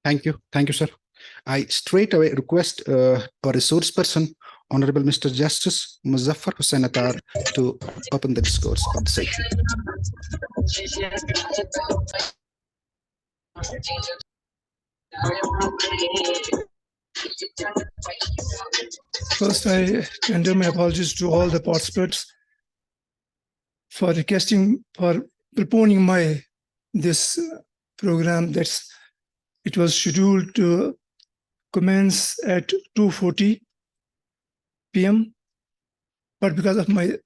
Thank you. Thank you, sir. I straight away request our resource person, Honorable Mr. Justice Muzaffar Hussain Attar, to open the discourse of the session. First, I tender my apologies to all the participants for requesting, for proponing this program. It was scheduled to commence at 2:40 p.m. But because of my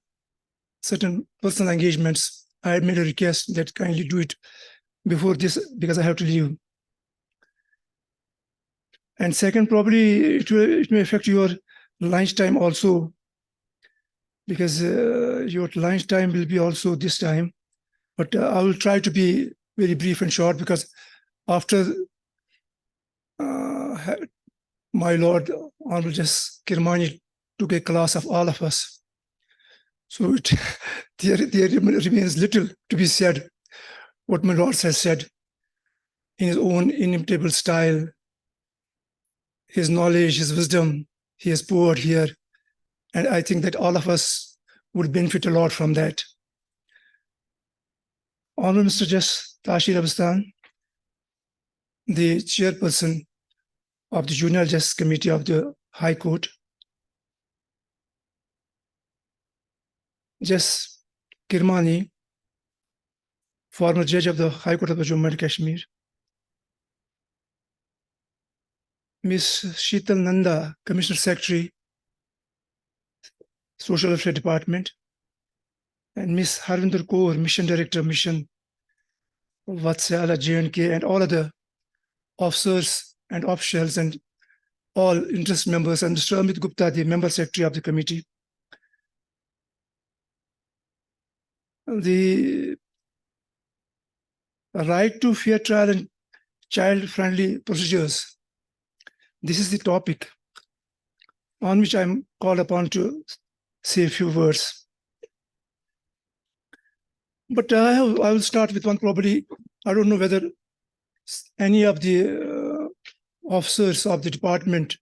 certain personal engagements, I made a request that kindly do it before this because I have to leave. And second, probably it may affect your lunchtime also, because your lunchtime will be also this time. But I will try to be very brief and short, because after my Lord Honorable Justice Kirmani took a class of all of us. So there remains little to be said. What my Lord has said in his own inimitable style, his knowledge, his wisdom, he has poured here. And I think that all of us would benefit a lot from that. Honorable Mr. Justice Tashir Abastan, the chairperson of the Junior Justice Committee of the High Court, Justice Kirmani, former judge of the High Court of Jammu and Kashmir, Ms. Sheetal Nanda, Commissioner Secretary, Social Welfare Department, and Ms. Harvinder Kaur, Mission Director, Mission Vatsala J&K, and all other officers and officials and all interest members, and Mr. Amit Gupta, the Member Secretary of the committee. The right to fair trial and child-friendly procedures. This is the topic on which I'm called upon to say a few words. But I will start with one. Probably, I don't know whether any of the officers of the department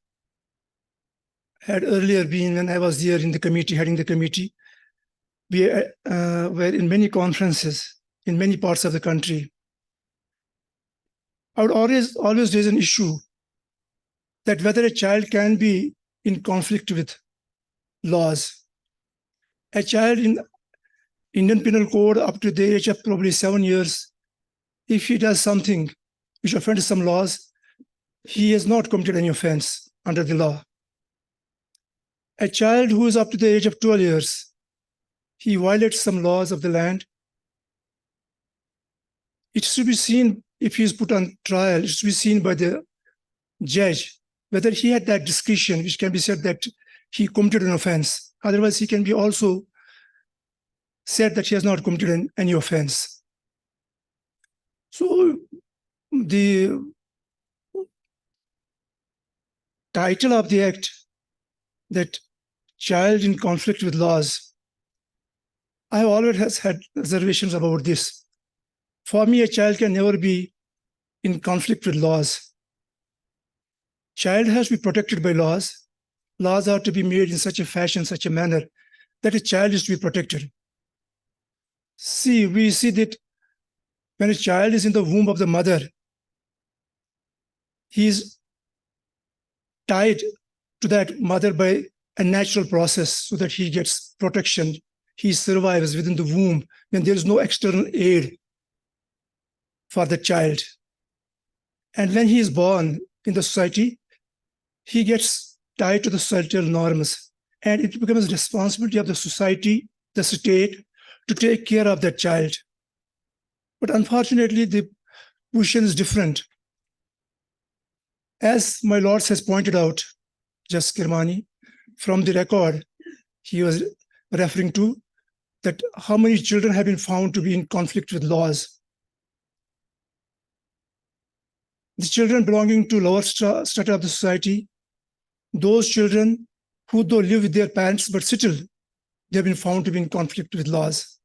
had earlier been, when I was there in the committee, heading the committee. We were in many conferences in many parts of the country. I would always raise an issue that whether a child can be in conflict with laws. A child in Indian Penal Code up to the age of probably 7 years, if he does something which offends some laws, he has not committed any offense under the law. A child who is up to the age of 12 years, he violates some laws of the land, it should be seen, if he is put on trial, it should be seen by the judge whether he had that discretion, which can be said that he committed an offense. Otherwise, he can be also said that he has not committed any offense. So the title of the act, that child in conflict with laws, I have always had reservations about this. For me, a child can never be in conflict with laws. Child has to be protected by laws. Laws are to be made in such a fashion, such a manner, that a child is to be protected. See, we see that when a child is in the womb of the mother, he is tied to that mother by a natural process so that he gets protection. He survives within the womb when there is no external aid for the child. And when he is born in the society, he gets tied to the societal norms, and it becomes the responsibility of the society, the state, to take care of that child. But unfortunately, the position is different. As my lords has pointed out, Justice Kirmani, from the record, he was referring to that how many children have been found to be in conflict with laws. The children belonging to lower strata of the society, those children who though live with their parents, but still they have been found to be in conflict with laws.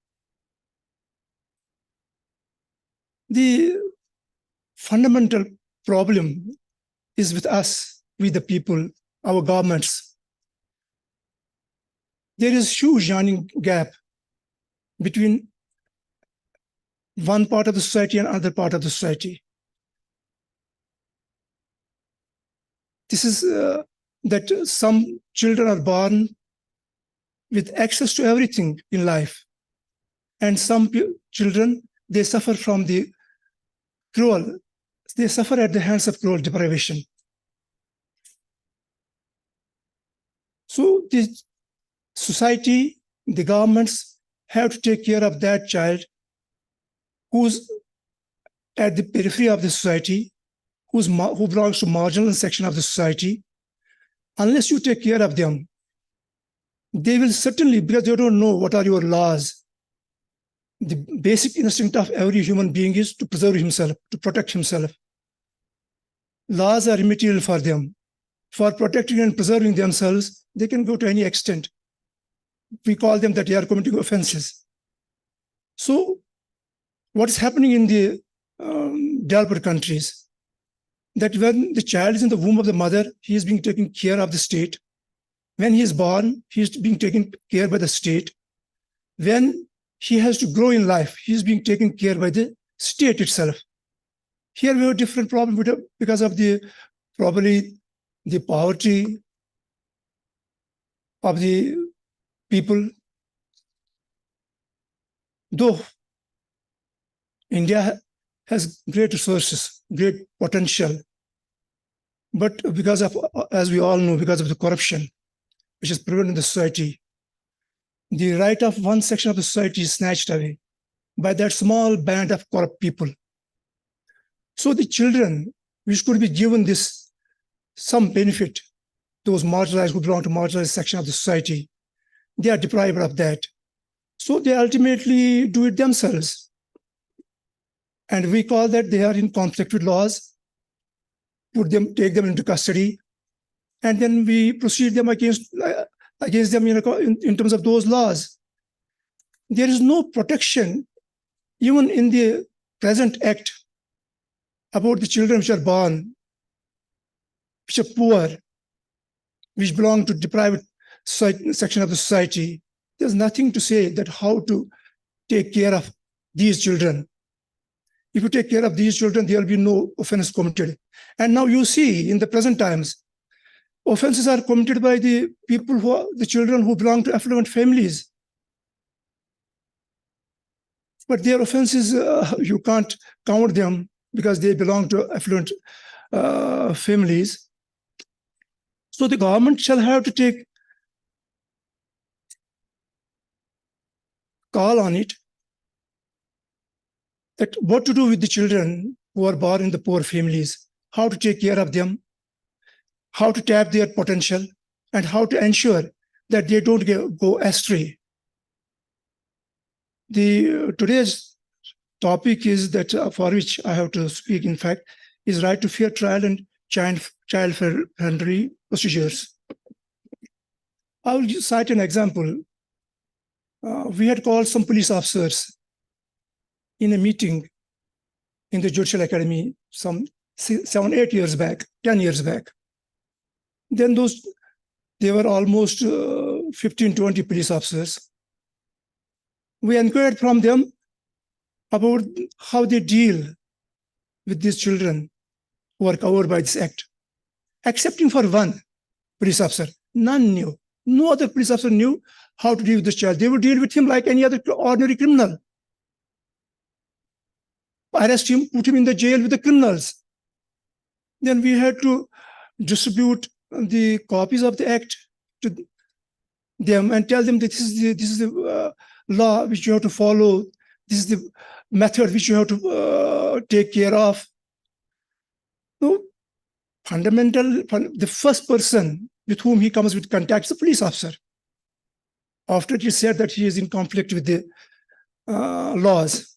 The fundamental problem is with us, with the people, our governments. There is huge yawning gap between one part of the society and another part of the society. This is that some children are born with access to everything in life, and some children, they suffer from the cruel, they suffer at the hands of cruel deprivation. So the society, the governments have to take care of that child who's at the periphery of the society, who belongs to marginal section of the society. Unless you take care of them, they will certainly, because they don't know what are your laws. The basic instinct of every human being is to preserve himself, to protect himself. Laws are immaterial for them. For protecting and preserving themselves, they can go to any extent. We call them that they are committing offenses. So what's happening in the developed countries, that when the child is in the womb of the mother, he is being taken care of the state. When he is born, he is being taken care by the state. When he has to grow in life, he is being taken care by the state itself. Here we have a different problem because of probably the poverty of the people. Though India has great resources, great potential, but because of, as we all know, because of the corruption which is prevalent in the society, the right of one section of the society is snatched away by that small band of corrupt people. So the children, which could be given some benefit, those marginalized who belong to marginalized section of the society, they are deprived of that. So they ultimately do it themselves. And we call that they are in conflict with laws, take them into custody, and then we proceed them against them in terms of those laws. There is no protection, even in the present act, about the children which are born, which are poor, which belong to deprived section of the society. There's nothing to say that how to take care of these children. If you take care of these children, there will be no offense committed. And now you see in the present times, offenses are committed by the people the children who belong to affluent families. But their offenses, you can't count them because they belong to affluent families. So the government shall have to take call on it that what to do with the children who are born in the poor families, how to take care of them, how to tap their potential, and how to ensure that they don't go astray. Today's topic is that for which I have to speak, in fact, is right to fair trial and child-friendly procedures. I will just cite an example. We had called some police officers in a meeting in the Judicial Academy some 7-8 years back, 10 years back. Then they were almost 15-20 police officers. We inquired from them about how they deal with these children who are covered by this act, excepting for one police officer. None knew. No other police officer knew how to deal with this child. They would deal with him like any other ordinary criminal. Arrest him, put him in the jail with the criminals. Then we had to distribute the copies of the act to them and tell them that this is the law which you have to follow. This is the method which you have to take care of. No, the first person with whom he comes with contact is the police officer. After he said that he is in conflict with the laws.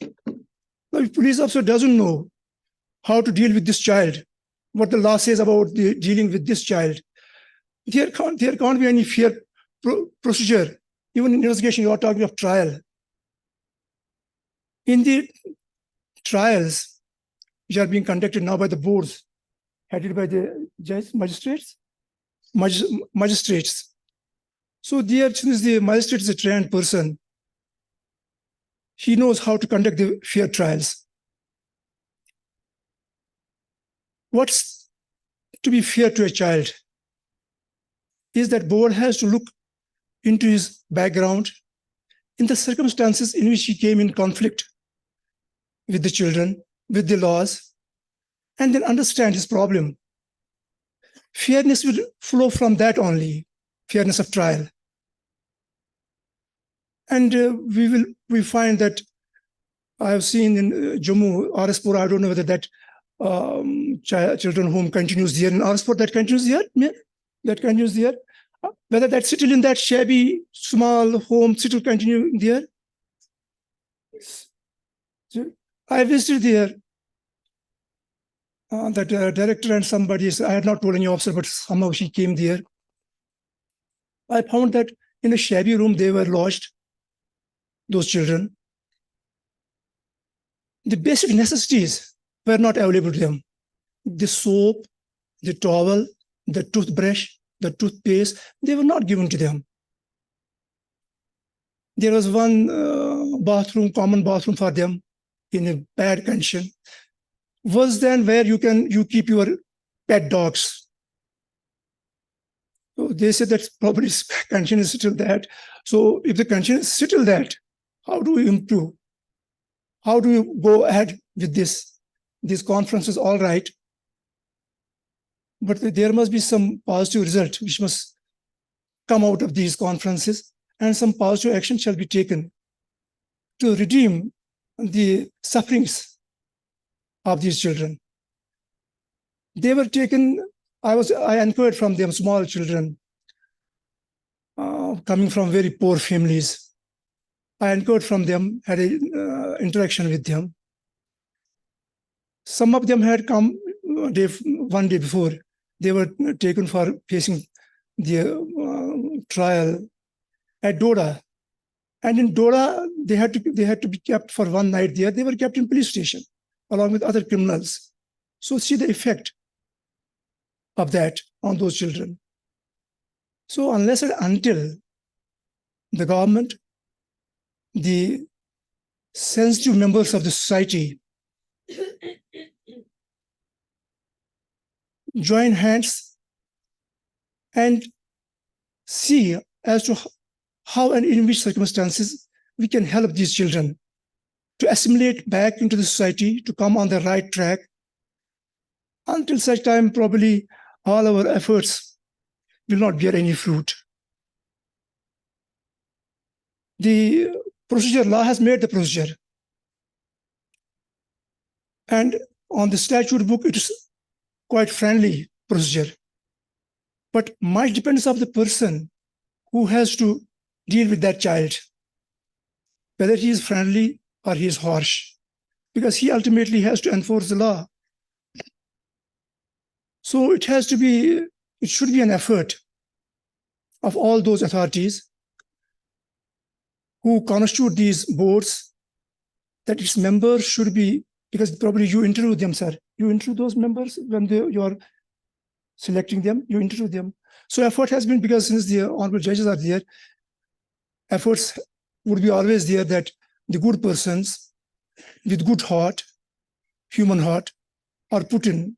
Now, if police officer doesn't know how to deal with this child, what the law says about dealing with this child, there can't be any fair procedure. Even in investigation, you are talking of trial. In the trials which are being conducted now by the boards, headed by the magistrates. So there, since the magistrate is a trained person, he knows how to conduct the fair trials. What's to be fair to a child is that board has to look into his background, in the circumstances in which he came in conflict with the children, with the laws, and then understand his problem. Fairness will flow from that only, fairness of trial. And we find that I have seen in Jammu, Araspur, I don't know whether that children home continues there. In Araspur, that continues there? Yeah, that continues there. Whether that's still in that shabby, small home, still continue there. So I visited there. That director and somebody, I had not told any officer, but somehow she came there. I found that in a shabby room, they were lodged, those children. The basic necessities were not available to them. The soap, the towel, the toothbrush, the toothpaste, they were not given to them. There was one common bathroom for them in a bad condition. Worse than where you keep your pet dogs. So they said that probably condition is still that. So if the condition is still that, how do we improve? How do we go ahead with this? This conference is all right, but there must be some positive result which must come out of these conferences, and some positive action shall be taken to redeem the sufferings of these children. They were taken, I inquired from them, small children coming from very poor families. I inquired from them, had an interaction with them. Some of them had come one day before. They were taken for facing the trial at Doda. And in Doda, they had to be kept for one night there. They were kept in police station along with other criminals. So see the effect of that on those children. So unless and until the government, the sensitive members of the society join hands and see as to how and in which circumstances we can help these children to assimilate back into the society, to come on the right track. Until such time, probably all our efforts will not bear any fruit. The procedure, law has made the procedure. And on the statute book, it is quite friendly procedure. But much depends on the person who has to deal with that child, whether he is friendly or he is harsh, because he ultimately has to enforce the law. So it should be an effort of all those authorities who constitute these boards, that its members should be, because probably you interview them, sir. You interview those members when you are selecting them, you interview them. So effort has been, because since the honorable judges are there, efforts would be always there that the good persons with good heart, human heart, are put in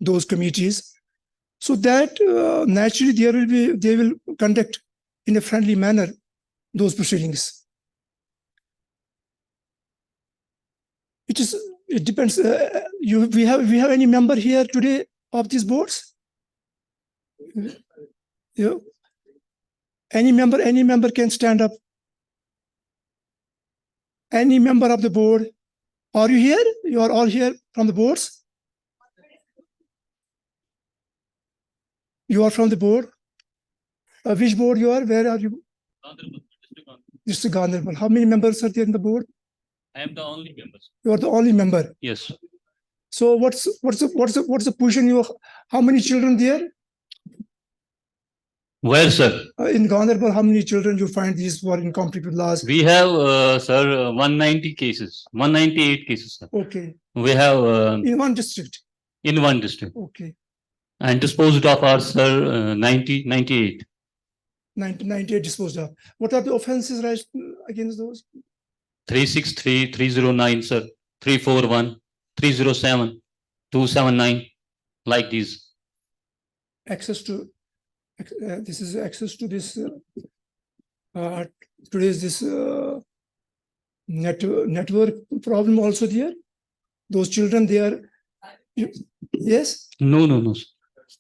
those committees, so that naturally they will conduct in a friendly manner those proceedings. It depends. We have any member here today of these boards? Yeah. Any member can stand up. Any member of the board. Are you here? You are all here from the boards? You are from the board? Which board you are? Where are you? District Gandarban. How many members are there in the board? I am the only member. You are the only member. Yes. So what's the position you? How many children there? Where, sir? In Gandarban, how many children you find these were in conflict with laws? We have, sir, 190 cases, 198 cases, sir. Okay. We have In one district. in one district. Okay. And disposed of are, sir, 98. 98 disposed of. What are the offenses raised against those? 363, 309, sir, 341, 307, 279, like these. Access to this is access to this today's this network problem also there. Those children they are yes. No, sir.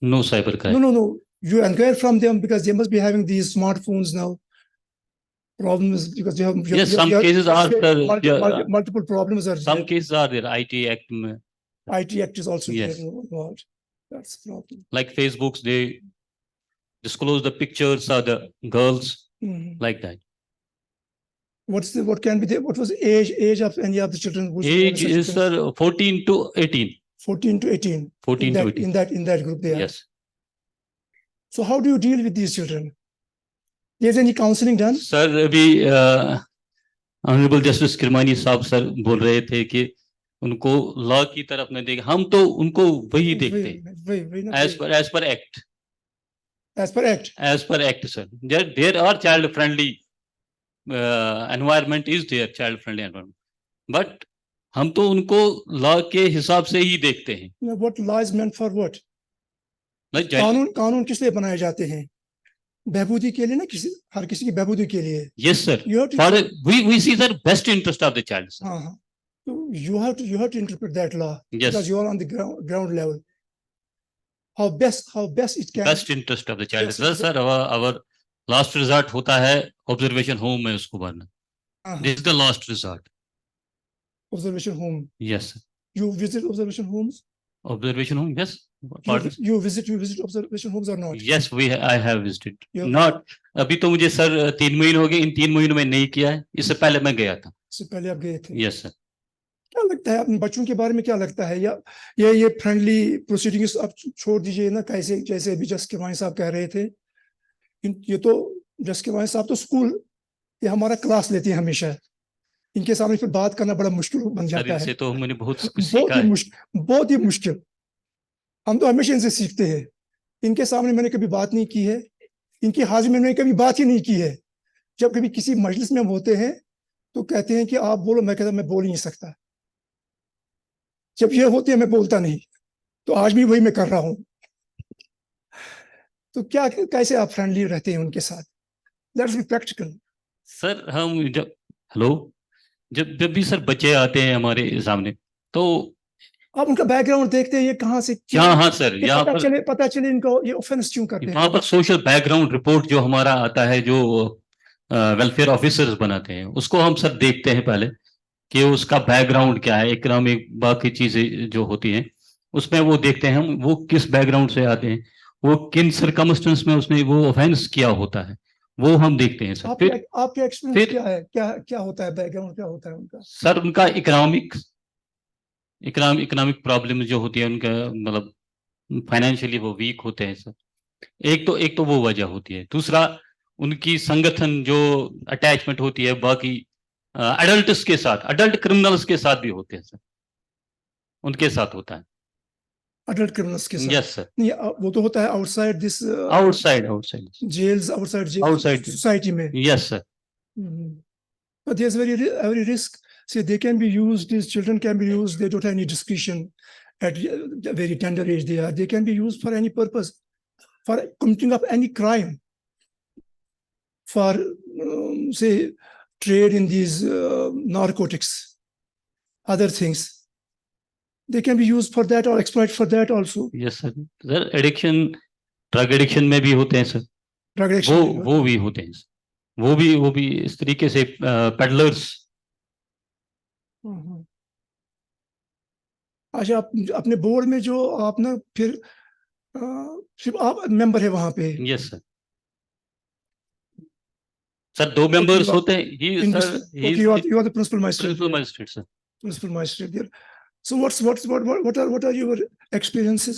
No cyber crime. No. You inquire from them because they must be having these smartphones now. Problems because you have Yes, some cases are multiple problems are some there. cases are there. IT Act. IT Act is also Yes. there involved. That's the problem. Like Facebooks, they disclose the pictures of the girls like that. What can be what was the age of any of the children? Age is, sir, 14 to 18. 14 to 18. 14 to 18. In that group there. Yes. So how do you deal with these children? Is any counseling done? Sir, अभी Honorable Justice Kirmani साहब sir बोल रहे थे कि उनको law की तरफ न देखें, हम तो उनको वही देखते हैं as per act. As per act. As per act, sir. There are child friendly environment is there, child friendly environment. But हम तो उनको लॉ के हिसाब से ही देखते हैं. What law is meant for what? Like कानून किस लिए बनाए जाते हैं? बहबूदी के लिए ना हर किसी की बहबूदी के लिए. Yes, sir. We see the best interest of the child, sir. So you have to interpret that law. Yes. Because you are on the ground level. How best it can. Best interest of the child. Yes, Well, sir, our last resort होता है observation home में उसको भरना. This is the last resort. Observation home. Yes. You visit observation homes? Observation home, yes. You visit observation homes or not? Yes, I have visited. Yeah. Not अभी तो मुझे sir 3 महीने हो गए, इन 3 महीनों में नहीं किया है. इससे पहले मैं गया था. इससे पहले आप गए थे? Yes, sir. क्या लगता है अपने बच्चों के बारे में क्या लगता है या ये फ्रेंडली प्रोसीडिंग्स आप छोड़ दीजिए ना, कैसे जैसे अभी जस किरमानी साहब कह रहे थे, ये तो जस किरमानी साहब तो स्कूल ये हमारा क्लास लेते हैं हमेशा, इनके सामने फिर बात करना बड़ा मुश्किल बन जाता है. तो मैंने बहुत ही मुश्किल. हम तो हमेशा इनसे सीखते हैं. इनके सामने मैंने कभी बात नहीं की है, इनकी हाजिर में मैंने कभी बात ही नहीं की है. जब कभी किसी मजलिस में हम होते हैं तो कहते हैं कि आप बोलो, मैं कहता मैं बोल ही नहीं सकता. जब ये होते हैं मैं बोलता नहीं. तो आज भी वही मैं कर रहा हूं. तो क्या कैसे आप फ्रेंडली रहते हैं उनके साथ? Let's be practical. सर हम जब भी सर बच्चे आते हैं हमारे सामने तो आप उनका बैकग्राउंड देखते हैं, ये कहाँ से हाँ सर, यहाँ पर पता चले इनको ये ऑफेंस क्यों करते हैं. वहाँ पर सोशल बैकग्राउंड रिपोर्ट जो हमारा आता है, जो वेलफेयर ऑफिसर्स बनाते हैं, उसको हम सर देखते हैं पहले कि उसका बैकग्राउंड क्या है, इकोनॉमिक बाकी चीजें जो होती हैं उसमें वो देखते हैं हम वो किस बैकग्राउंड से आते हैं, वो किन सरकमस्टेंस में उसने वो ऑफेंस किया होता है, वो हम देखते हैं सर। आपका एक्सपीरियंस फिर क्या है, क्या होता है, बैकग्राउंड क्या होता है उनका? सर उनका इकोनॉमिक प्रॉब्लम जो होती है उनका, मतलब फाइनेंशियली वो वीक होते हैं सर। एक तो वो वजह होती है। दूसरा उनकी संगठन जो अटैचमेंट होती है बाकी अडल्ट्स के साथ, अडल्ट क्रिमिनल्स के साथ भी होते हैं सर, उनके साथ होता है। अडल्ट क्रिमिनल्स के साथ? Yes sir. नहीं, वो तो होता है outside this, outside jails, outside society में। Yes sir. But there's very risk. See, they can be used, these children can be used, they don't have any discretion at a very tender age they can be used for any purpose, for committing of any crime, for say trade in these narcotics, other things. They can be used for that or exploited for that also. Yes sir. Sir addiction, drug addiction में भी होते हैं sir, Drug addiction वो भी होते हैं, वो भी इस तरीके से पेडलर्स। अच्छा, अपने बोर्ड में जो आप ना फिर सिर्फ आप मेंबर है वहां पे? Yes sir. सर 2 मेंबर्स होते हैं। You are the principal magistrate. Principal magistrate sir. Principal magistrate there. So what are your experiences?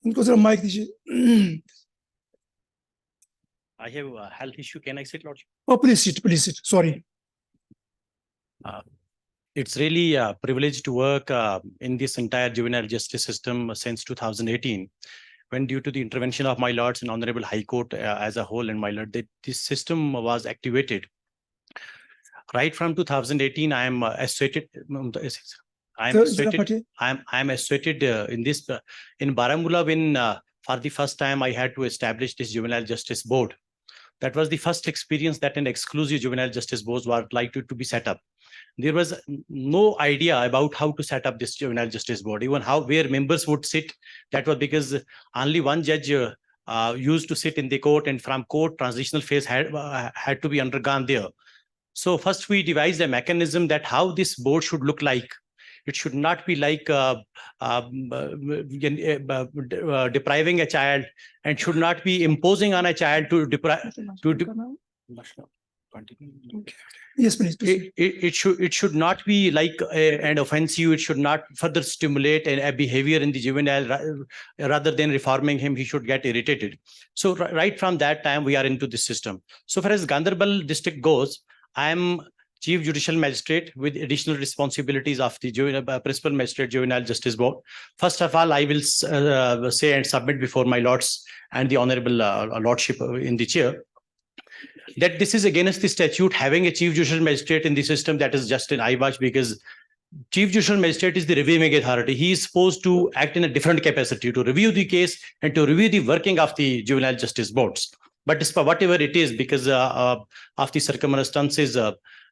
उनको जरा माइक दीजिए। I have a health issue. Can I sit, Lordship? Oh, please sit. Sorry. It's really a privilege to work in this entire juvenile justice system since 2018, when due to the intervention of my lords and Honorable High Court as a whole and my lord, this system was activated. Right from 2018, I am associated. I am associated in this in Baramulla when for the first time I had to establish this juvenile justice board. That was the first experience that an exclusive juvenile justice board was likely to be set up. There was no idea about how to set up this juvenile justice board, even where members would sit. That was because only one judge used to sit in the court, and from court transitional phase had to be undergone there. So first we devised a mechanism that how this board should look like. It should not be like depriving a child, and should not be imposing on a child to deprive. Yes, please. It should not be like an offensive. It should not further stimulate a behavior in the juvenile. Rather than reforming him, he should get irritated. So right from that time, we are into this system. So far as Ganderbal district goes, I am Chief Judicial Magistrate with additional responsibilities of the Principal Magistrate Juvenile Justice Board. First of all, I will say and submit before my lords and the Honorable Lordship in the chair that this is against the statute having a Chief Judicial Magistrate in the system. That is just an eyewash, because Chief Judicial Magistrate is the reviewing authority. He is supposed to act in a different capacity to review the case and to review the working of the juvenile justice boards. But despite whatever it is, because of the circumstances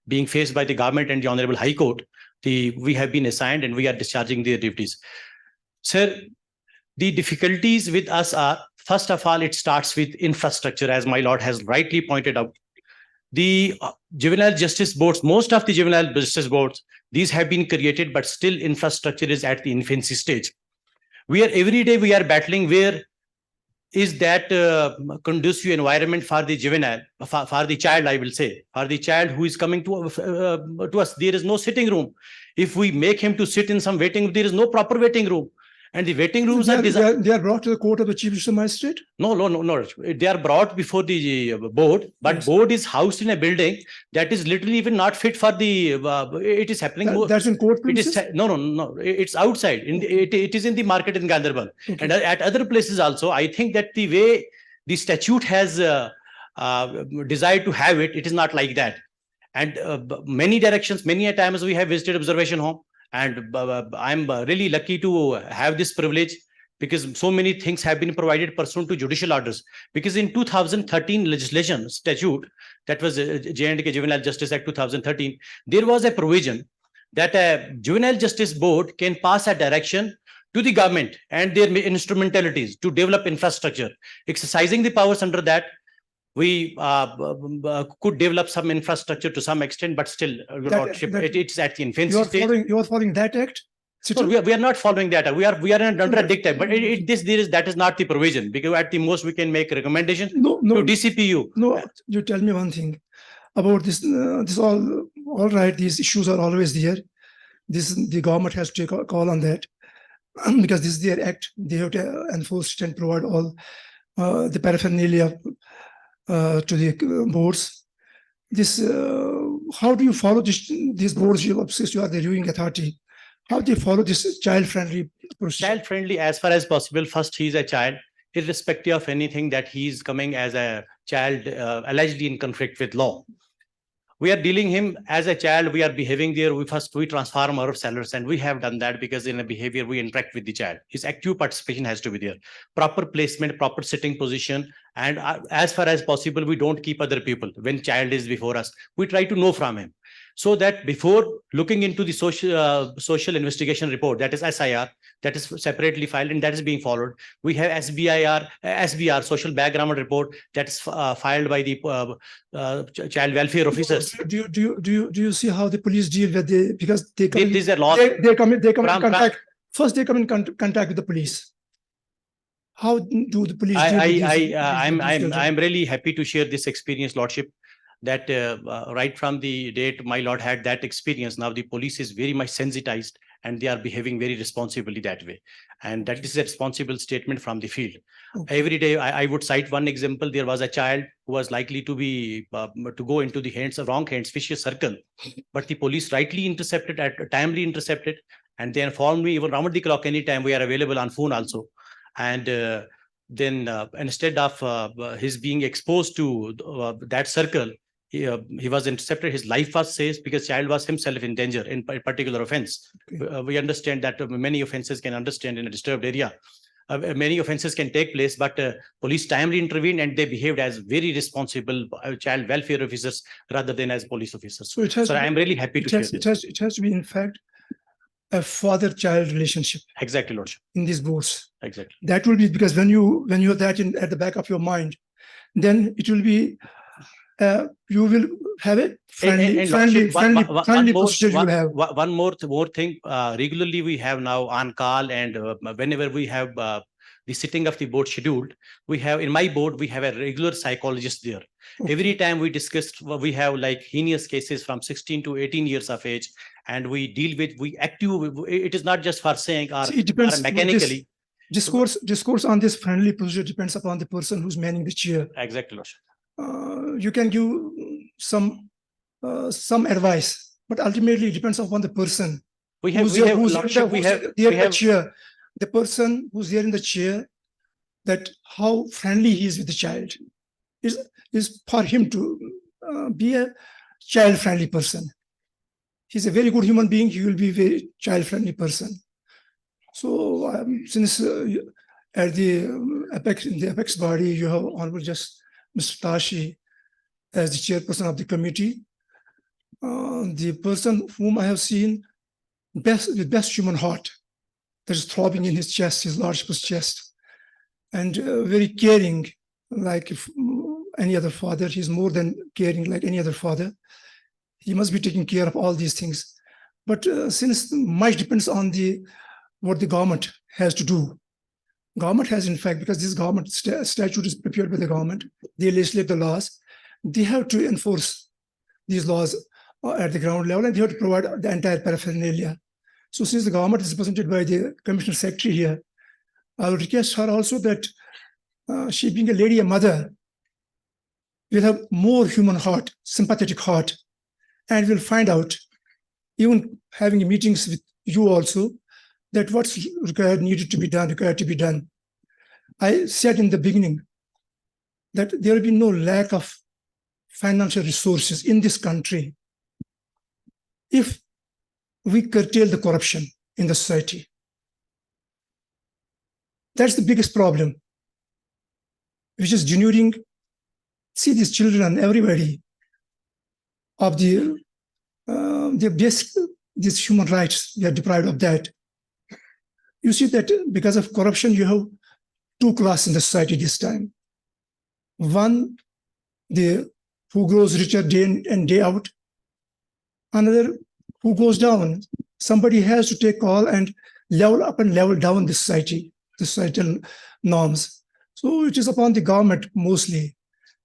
being faced by the government and the Honorable High Court, we have been assigned and we are discharging their duties. Sir, the difficulties with us are, first of all, it starts with infrastructure, as my lord has rightly pointed out. The juvenile justice boards, most of the juvenile justice boards, these have been created, but still infrastructure is at the infancy stage. Every day we are battling where is that conducive environment for the juvenile, for the child, I will say, for the child who is coming to us. There is no sitting room. If we make him to sit in some waiting room, there is no proper waiting room. And the waiting rooms are designed. They are brought to the court of the Chief Judicial Magistrate? No. They are brought before the board, but yes. Board is housed in a building that is literally even not fit for the. It is happening. That's in court premises? No. It's outside. It is in the market in Ganderbal, okay. And at other places also. I think that the way the statute has desired to have it, it is not like that. And many directions, many a times we have visited observation home. And I'm really lucky to have this privilege, because so many things have been provided pursuant to judicial orders. Because in 2013 legislation statute, that was J&K Juvenile Justice Act 2013, there was a provision that a juvenile justice board can pass a direction to the government and their instrumentalities to develop infrastructure. Exercising the powers under that, we could develop some infrastructure to some extent, but still, Your Lordship, it's at the infancy stage. You are following that act? So we are not following that. We are under a dictate, but that is not the provision, because at the most we can make recommendation to DCPU. No, you tell me one thing about this. This all right. These issues are always there. The government has to take a call on that because this is their act. They have to enforce it and provide all the paraphernalia to the boards. This how do you follow these boards? You are the reviewing authority. How do you follow this child-friendly procedure? Child-friendly as far as possible. First, he is a child, irrespective of anything that he is coming as a child allegedly in conflict with law. We are dealing him as a child. We are behaving there. We transform ourselves, and we have done that because in a behavior we interact with the child. His active participation has to be there. Proper placement, proper sitting position, and as far as possible, we don't keep other people when child is before us. We try to know from him, so that before looking into the social investigation report, that is SIR, that is separately filed and that is being followed. We have SBR, social background report, that is filed by the child welfare officers. Do you see how the police deal with the, because they come These are laws. they come in contact. First, they come in contact with the police. How do the police deal with these? I'm really happy to share this experience, Lordship, that right from the date my lord had that experience, now the police is very much sensitized and they are behaving very responsibly that way. And that is a responsible statement from the field. Okay. Every day, I would cite one example. There was a child who was likely to be to go into the wrong hands, vicious circle, but the police rightly intercepted, timely intercepted, and they informed me even round the clock, anytime we are available on phone also. And then instead of his being exposed to that circle, he was intercepted, his life was saved because child was himself in danger in a particular offense. Okay. We understand that many offenses can understand in a disturbed area. Many offenses can take place, but police timely intervened and they behaved as very responsible child welfare officers rather than as police officers. So I'm really happy to share this. It has to be, in fact, a father-child relationship. Exactly, Lordship. In these boards. Exactly. That will be, because when you have that at the back of your mind, then it will be you will have a friendly procedure. You will have one more thing. Regularly, we have now on call, and whenever we have the sitting of the board scheduled, we have in my board we have a regular psychologist there. Okay. Every time we discuss, we have like heinous cases from 16 to 18 years of age, and we deal with it is not just for saying or, it depends, or mechanically. Discourse on this friendly procedure depends upon the person who's manning the chair. Exactly, Lordship. You can give some advice, but ultimately it depends upon the person. The person who's there in the chair, that how friendly he is with the child is for him to be a child-friendly person. He's a very good human being. He will be a very child-friendly person. So since at the apex body, you have Honorable Justice Mr. Tashi as the chairperson of the committee, the person whom I have seen with best human heart, that is throbbing in his chest, his lordship's chest, and very caring, like if any other father. He's more than caring like any other father. He must be taking care of all these things. But since much depends on what the government has to do, government has, in fact, because this government statute is prepared by the government, they legislate the laws, they have to enforce these laws at the ground level, and they have to provide the entire paraphernalia. So since the government is represented by the Commissioner Secretary here, I would request her also that she, being a lady, a mother, will have more human heart, sympathetic heart, and will find out, even having meetings with you also, that what's required to be done. I said in the beginning that there will be no lack of financial resources in this country if we curtail the corruption in the society. That's the biggest problem, which is denuding. See, these children, everybody, of their basic, these human rights, they are deprived of that. You see that because of corruption, you have two classes in the society this time. One who grows richer day in and day out, another who goes down. Somebody has to take call and level up and level down the society, the societal norms. So it is upon the government mostly.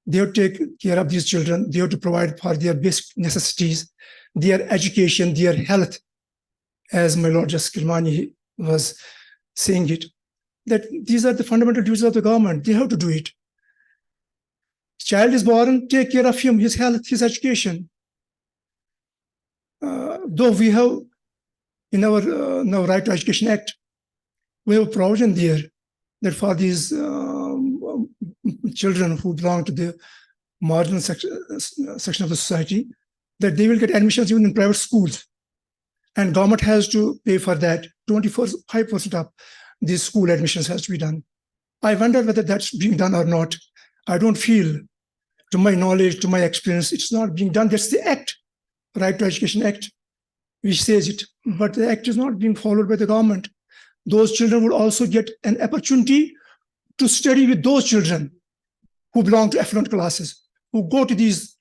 They have to take care of these children. They have to provide for their basic necessities, their education, their health. As my Lord Justice Kirmani was saying it, that these are the fundamental duties of the government. They have to do it. Child is born, take care of him, his health, his education. Though we have in our Right to Education Act, we have a provision there that for these children who belong to the marginal section of the society, that they will get admissions even in private schools. And government has to pay for that. 25% of these school admissions has to be done. I wonder whether that's being done or not. I don't feel, to my knowledge, to my experience, it's not being done. That's the Act, Right to Education Act, which says it. But the Act is not being followed by the government. Those children will also get an opportunity to study with those children who belong to affluent classes, who go to these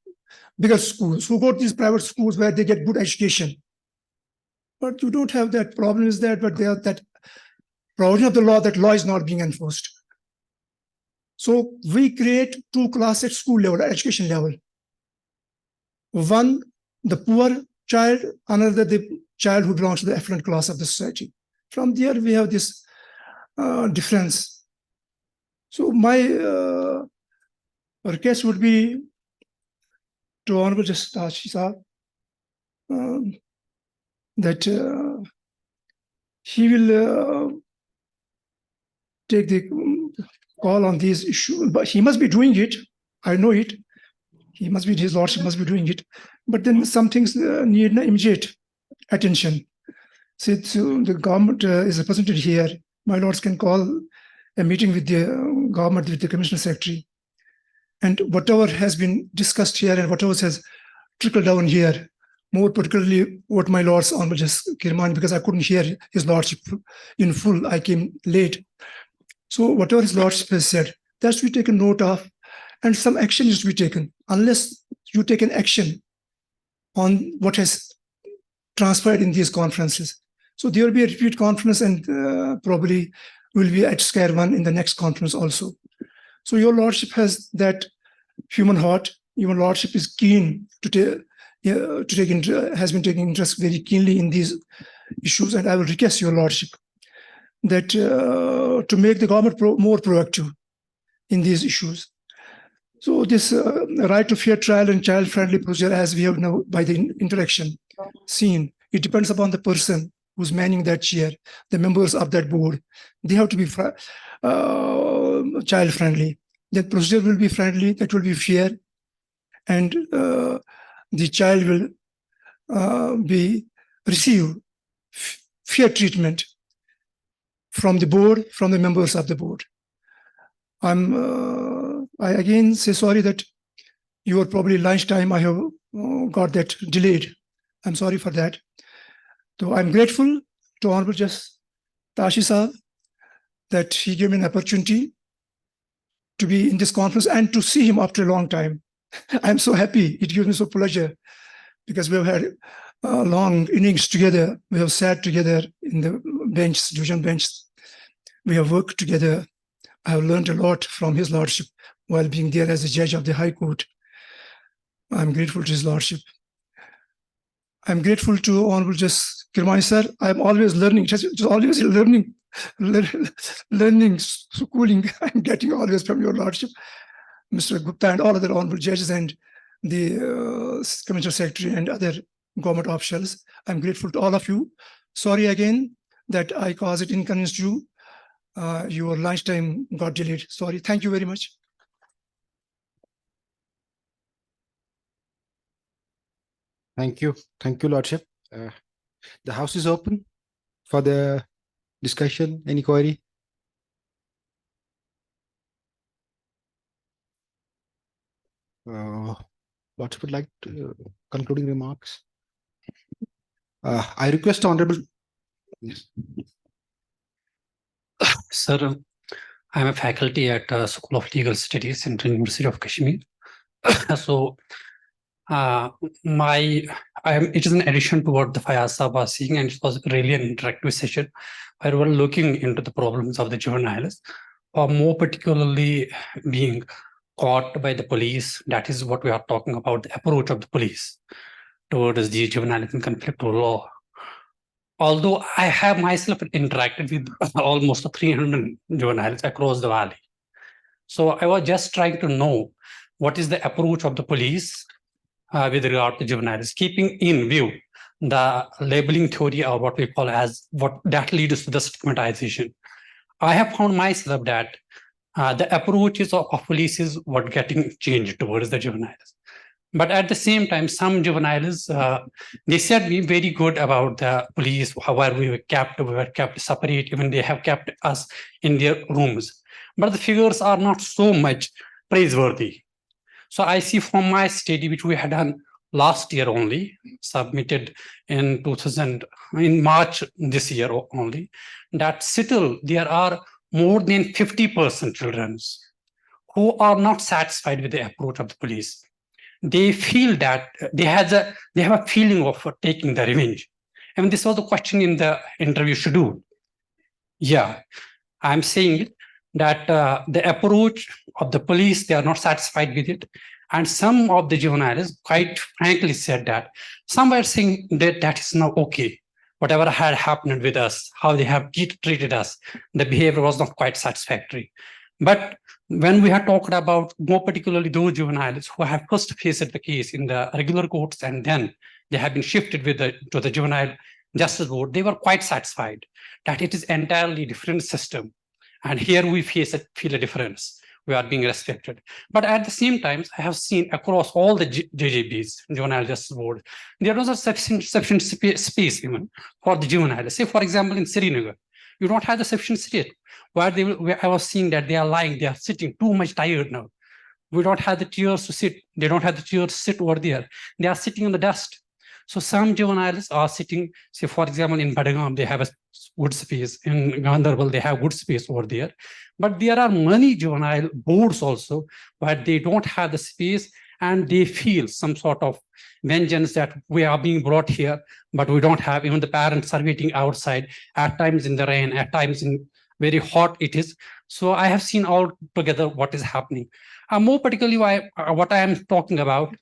bigger schools, who go to these private schools where they get good education. But you don't have that. Problem is that, but they have that provision of the law, that law is not being enforced. So we create two classes at school level, education level. One, the poor child, another, the child who belongs to the affluent class of the society. From there, we have this difference. So my request would be to Honorable Justice Tashi Saab, that he will take the call on these issues, but he must be doing it. I know it. He must be, his lordship must be doing it. But then some things need immediate attention. Since the government is represented here, my lords can call a meeting with the government, with the Commissioner Secretary. And whatever has been discussed here and whatever has trickled down here, more particularly what my lords, Honorable Justice Kirmani, because I couldn't hear his lordship in full, I came late. So whatever his lordship has said, that's to be taken note of, and some action is to be taken. Unless you take an action on what has transpired in these conferences. So there will be a repeat conference, and probably will be at square one in the next conference also. So your lordship has that human heart. Your lordship is keen to has been taking interest very keenly in these issues, and I will request your lordship that to make the government more proactive in these issues. So this right to fair trial and child-friendly procedure, as we have now by the interaction seen, it depends upon the person who's manning that chair, the members of that board. They have to be child-friendly. That procedure will be friendly, that will be fair, and the child will receive fair treatment from the board, from the members of the board. I again say sorry that you were probably lunchtime. I have got that delayed. I'm sorry for that. So I'm grateful to Honorable Justice Tashi Saab that he gave me an opportunity to be in this conference and to see him after a long time. I'm so happy. It gives me so pleasure because we have had long innings together. We have sat together in the bench, division bench. We have worked together. I have learned a lot from his lordship while being there as a judge of the High Court. I'm grateful to his lordship. I'm grateful to Honorable Justice Kirmani sir. I'm always learning, just always learning, schooling. I'm getting always from your lordship, Mr. Gupta and all other honorable judges and the Commissioner Secretary and other government officials. I'm grateful to all of you. Sorry again that I caused it inconvenience to you. Your lunchtime got delayed. Sorry. Thank you very much. Thank you. Thank you, Lordship. The house is open for the discussion. Any query? Lordship would like to concluding remarks. I request Honorable. Yes. Sir, I am a faculty at School of Legal Studies in the University of Kashmir. So it is an addition to what the Fayaz Saab was saying, and it was really an interactive session where we were looking into the problems of the juveniles, or more particularly being caught by the police. That is what we are talking about, the approach of the police towards the juveniles in conflict with law. Although I have myself interacted with almost 300 juveniles across the valley. So I was just trying to know what is the approach of the police with regard to juveniles, keeping in view the labeling theory, or what we call as what that leads to the stigmatization. I have found myself that the approaches of police is what getting changed towards the juveniles. But at the same time, some juveniles, they said we very good about the police, however we were kept separate, even they have kept us in their rooms. But the figures are not so much praiseworthy. So I see from my study, which we had done last year only, submitted in March this year only, that still there are more than 50% children who are not satisfied with the approach of the police. They feel that they have a feeling of taking the revenge. And this was the question in the interview schedule. Yeah, I'm saying that the approach of the police, they are not satisfied with it. And some of the juveniles quite frankly said that some were saying that that is not okay. Whatever had happened with us, how they have treated us, the behavior was not quite satisfactory. But when we had talked about more particularly those juveniles who have first faced the case in the regular courts and then they have been shifted to the juvenile justice board, they were quite satisfied that it is entirely different system. And here we feel a difference. We are being respected. But at the same time, I have seen across all the JJBs, Juvenile Justice Board, there was a sufficient space even for the juveniles. Say, for example, in Srinagar, you don't have the sufficient space where I was seeing that they are lying, they are sitting too much tired now. We don't have the chairs to sit. They don't have the chairs to sit over there. They are sitting in the dust. So some juveniles are sitting, say, for example, in Badagam, they have a good space. In Gandharbal, they have good space over there. But there are many juvenile boards also where they don't have the space and they feel some sort of vengeance that we are being brought here, but we don't have, even the parents are waiting outside, at times in the rain, at times in very hot it is. So I have seen all together what is happening. More particularly, what I am talking about.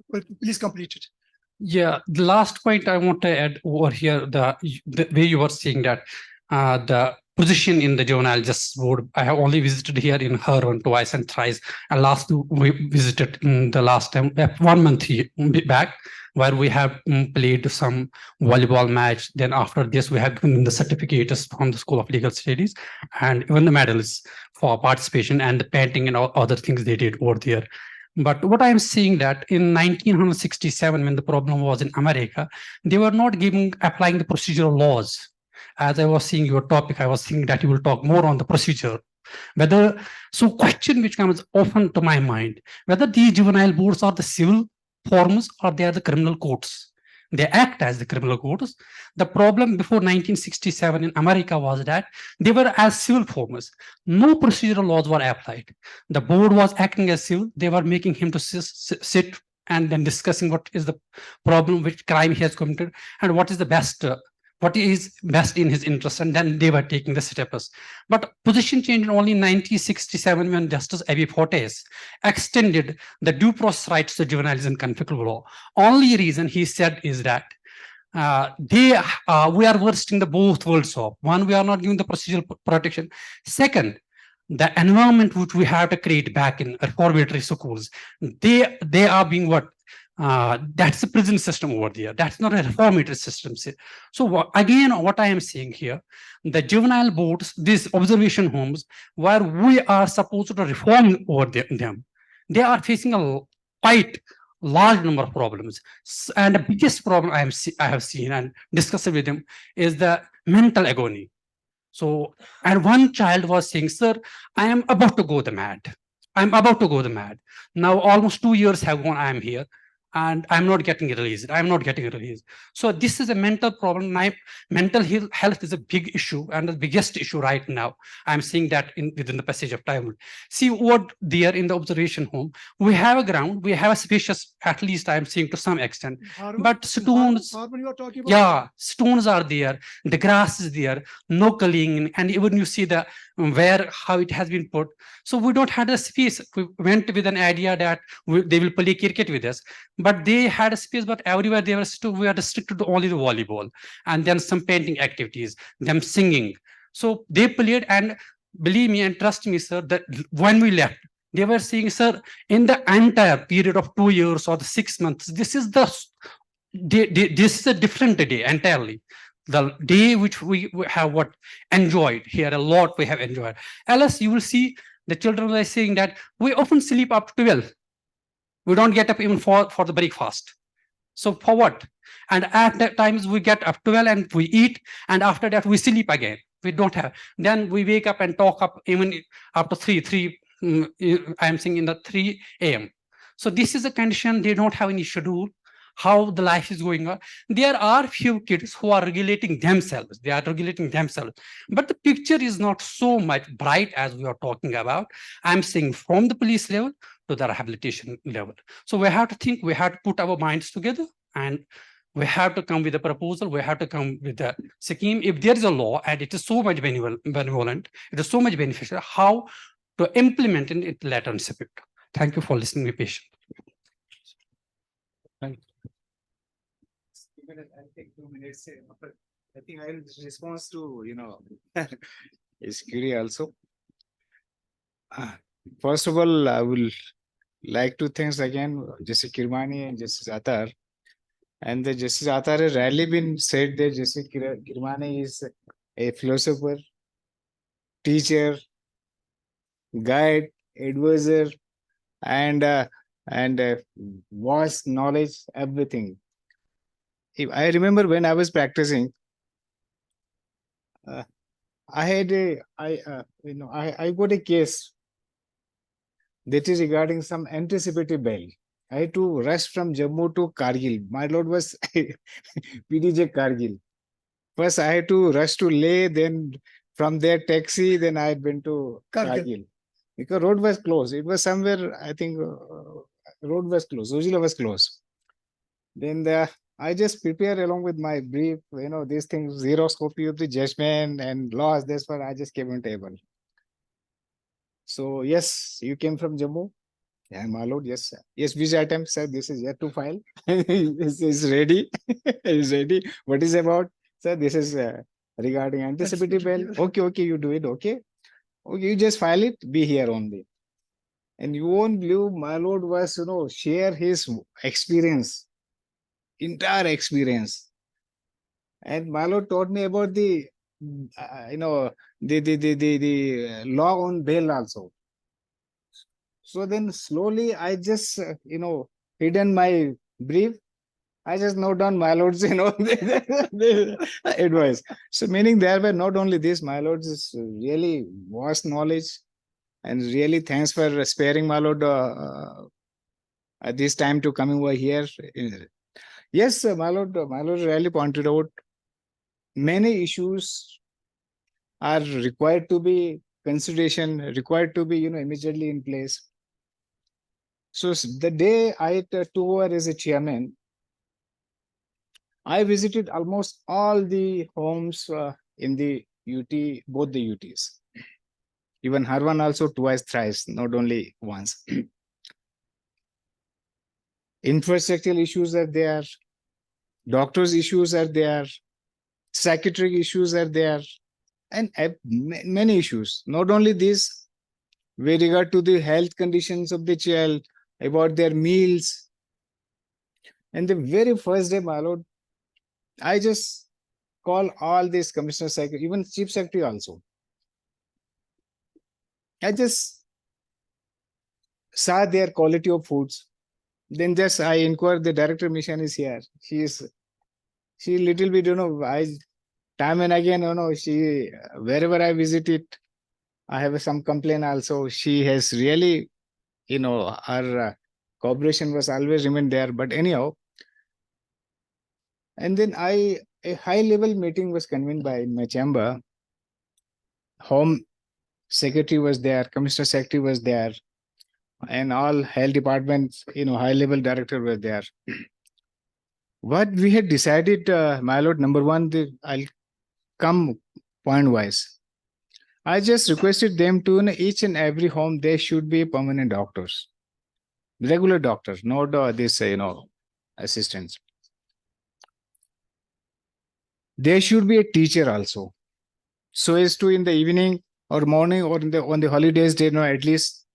Well, please complete it. Yeah, the last point I want to add over here, the way you were saying that the position in the juvenile justice board, I have only visited here in Harvan twice and thrice, and last we visited in the last time 1 month back, where we have played some volleyball match. Then after this, we have given the certificates from the School of Legal Studies and even the medals for participation and the painting and all other things they did over there. But what I'm saying that in 1967, when the problem was in America, they were not applying the procedural laws. As I was seeing your topic, I was thinking that you will talk more on the procedure. So question which comes often to my mind, whether these juvenile boards are the civil forms or they are the criminal courts. They act as the criminal courts. The problem before 1967 in America was that they were as civil forms. No procedural laws were applied. The board was acting as civil. They were making him to sit and then discussing what is the problem, which crime he has committed, and what is the best, what is best in his interest, and then they were taking the steps. But position changed only in 1967 when Justice Abbey Fortes extended the due process rights to juveniles in conflict with law. Only reason he said is that we are worsting the both worlds of. One, we are not giving the procedural protection. Second, the environment which we have to create back in reformatory schools, they are being what? That's the prison system over there. That's not a reformatory system. So again, what I am saying here, the juvenile boards, these observation homes, where we are supposed to reform over them, they are facing a quite large number of problems. And the biggest problem I have seen and discussed with them is the mental agony. So, and one child was saying, sir, I am about to go the mad. I'm about to go the mad. Now, almost 2 years have gone, I am here. And I'm not getting released. I'm not getting released. So this is a mental problem. Mental health is a big issue and the biggest issue right now. I'm seeing that within the passage of time. See what there in the observation home, we have a ground, we have a spacious, at least I'm seeing to some extent, but stones, yeah, stones are there, the grass is there, no culling, and even you see the how it has been put. So we don't have a space. We went with an idea that they will play cricket with us, but they had a space, but everywhere we are restricted to only the volleyball and then some painting activities, them singing. So they played, and believe me and trust me, sir, that when we left, they were saying, sir, in the entire period of 2 years or the 6 months, this is a different day entirely. The day which we have enjoyed here a lot, we have enjoyed. Else you will see the children are saying that we often sleep up to 12. We don't get up even for the breakfast. So for what? And at that times we get up 12 and we eat, and after that we sleep again. We don't have. Then we wake up and talk up even after 3 I'm saying in the 3 a.m. So this is a condition. They don't have any schedule, how the life is going on. There are few kids who are regulating themselves. They are regulating themselves. But the picture is not so much bright as we are talking about. I'm saying from the police level to the rehabilitation level. So we have to think, we have to put our minds together, and we have to come with a proposal. We have to come with a scheme. If there is a law and it is so much benevolent, it is so much beneficial, how to implement it later and spirit. Thank you for listening, be patient. Thank you. I'll take 2 minutes. I think I'll respond to, Iskiri also. First of all, I will like to thank again Justice Kirmani and Justice Attar. And the Justice Attar has rarely been said that Justice Kirmani is a philosopher, teacher, guide, advisor, and vast knowledge, everything. I remember when I was practicing, I got a case that is regarding some anticipative bail. I had to rush from Jammu to Kargil. My lord was PDJ Kargil. First, I had to rush to Leh, then from there taxi, then I went to Kargil. Because road was closed. It was somewhere, I think, road was closed. Ujila was closed. Then I just prepare along with my brief, these things, Xerox copy of the judgment and laws. That's what I just came on table. So yes, you came from Jammu. Yeah, my lord, yes, sir. Yes, which item, sir? This is yet to file. This is ready. Is ready. What is about, sir? This is regarding anticipative bail. Okay, you do it. Okay, you just file it. Be here only. And you won't believe, my lord was, share his experience, entire experience. And my lord taught me about the, the law on bail also. So then slowly I just, hidden my brief. I just note down my lord's, the advice. So meaning there were not only this, my lord's really vast knowledge, and really thanks for sparing my lord at this time to coming over here. Yes, my lord really pointed out many issues are required to be consideration, required to be, immediately in place. So the day I took over as a chairman, I visited almost all the homes in the UT, both the UTs. Even Harvan also twice, thrice, not only once. Infrastructural issues are there, doctors' issues are there, psychiatric issues are there, and many issues. Not only this, with regard to the health conditions of the child, about their meals, And the very first day, my lord, I just call all these commissioner secretary, even chief secretary also. I just saw their quality of foods. Then just I inquired, the director mission is here. She little bit, time and again, wherever I visit it, I have some complaint also. She has really, her cooperation was always remained there. But anyhow, and then a high level meeting was convened by in my chamber. Home secretary was there, commissioner secretary was there, and all health departments, high level director were there. What we had decided, my lord, number one, I'll come point wise. I just requested them to, in each and every home, there should be permanent doctors, regular doctors, not this, assistants. There should be a teacher also, so as to in the evening or morning or on the holidays, they know at least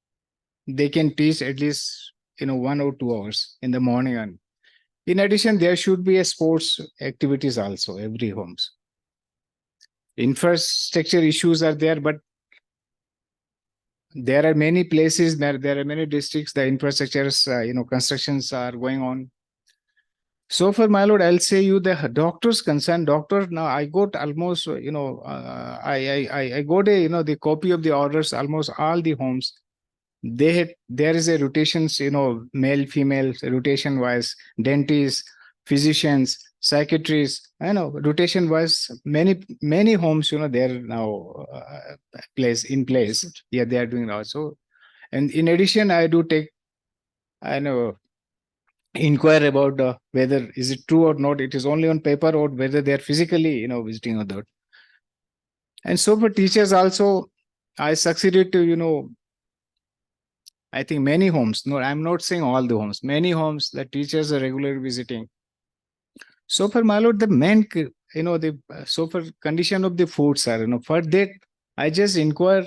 they can teach at least 1 or 2 hours in the morning. And in addition, there should be a sports activities also every homes. Infrastructure issues are there, but there are many places, there are many districts, the infrastructures, constructions are going on. So for my lord, I'll say you the doctors concerned, doctor, now I got almost, I got a, the copy of the orders, almost all the homes. There is a rotations, male, female, rotation wise, dentists, physicians, psychiatrists, rotation wise, many homes, they're now in place. Yeah, they are doing also. And in addition, I do take, inquire about whether is it true or not. It is only on paper or whether they are physically, visiting or not. And so for teachers also, I succeeded to, I think many homes, no, I'm not saying all the homes, many homes that teachers are regularly visiting. So for my lord, the main, so for condition of the food, sir, for that, I just inquire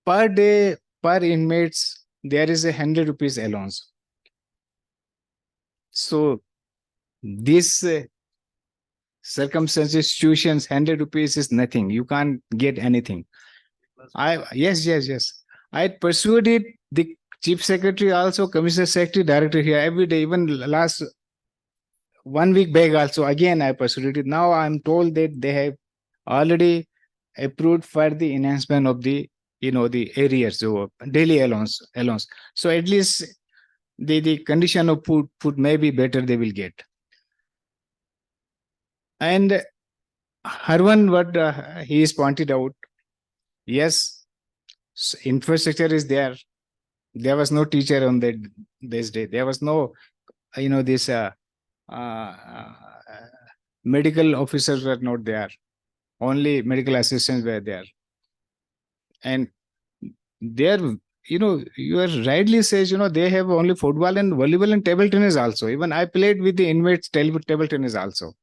per day, per inmates, there is 100 rupees allowance. So this circumstances, situations, 100 rupees is nothing. You can't get anything. Yes. I persuaded the chief secretary, also commissioner secretary, director here every day, even last 1 week back also. Again, I persuaded it. Now I'm told that they have already approved for the enhancement of the, the areas, so daily allowance. So at least the condition of food may be better they will get. And Harvan, what he is pointed out, yes, infrastructure is there. There was no teacher on this day. There was no, this medical officers were not there. Only medical assistants were there. And there, you are rightly says, they have only football and volleyball and table tennis also. Even I played with the inmates table tennis also.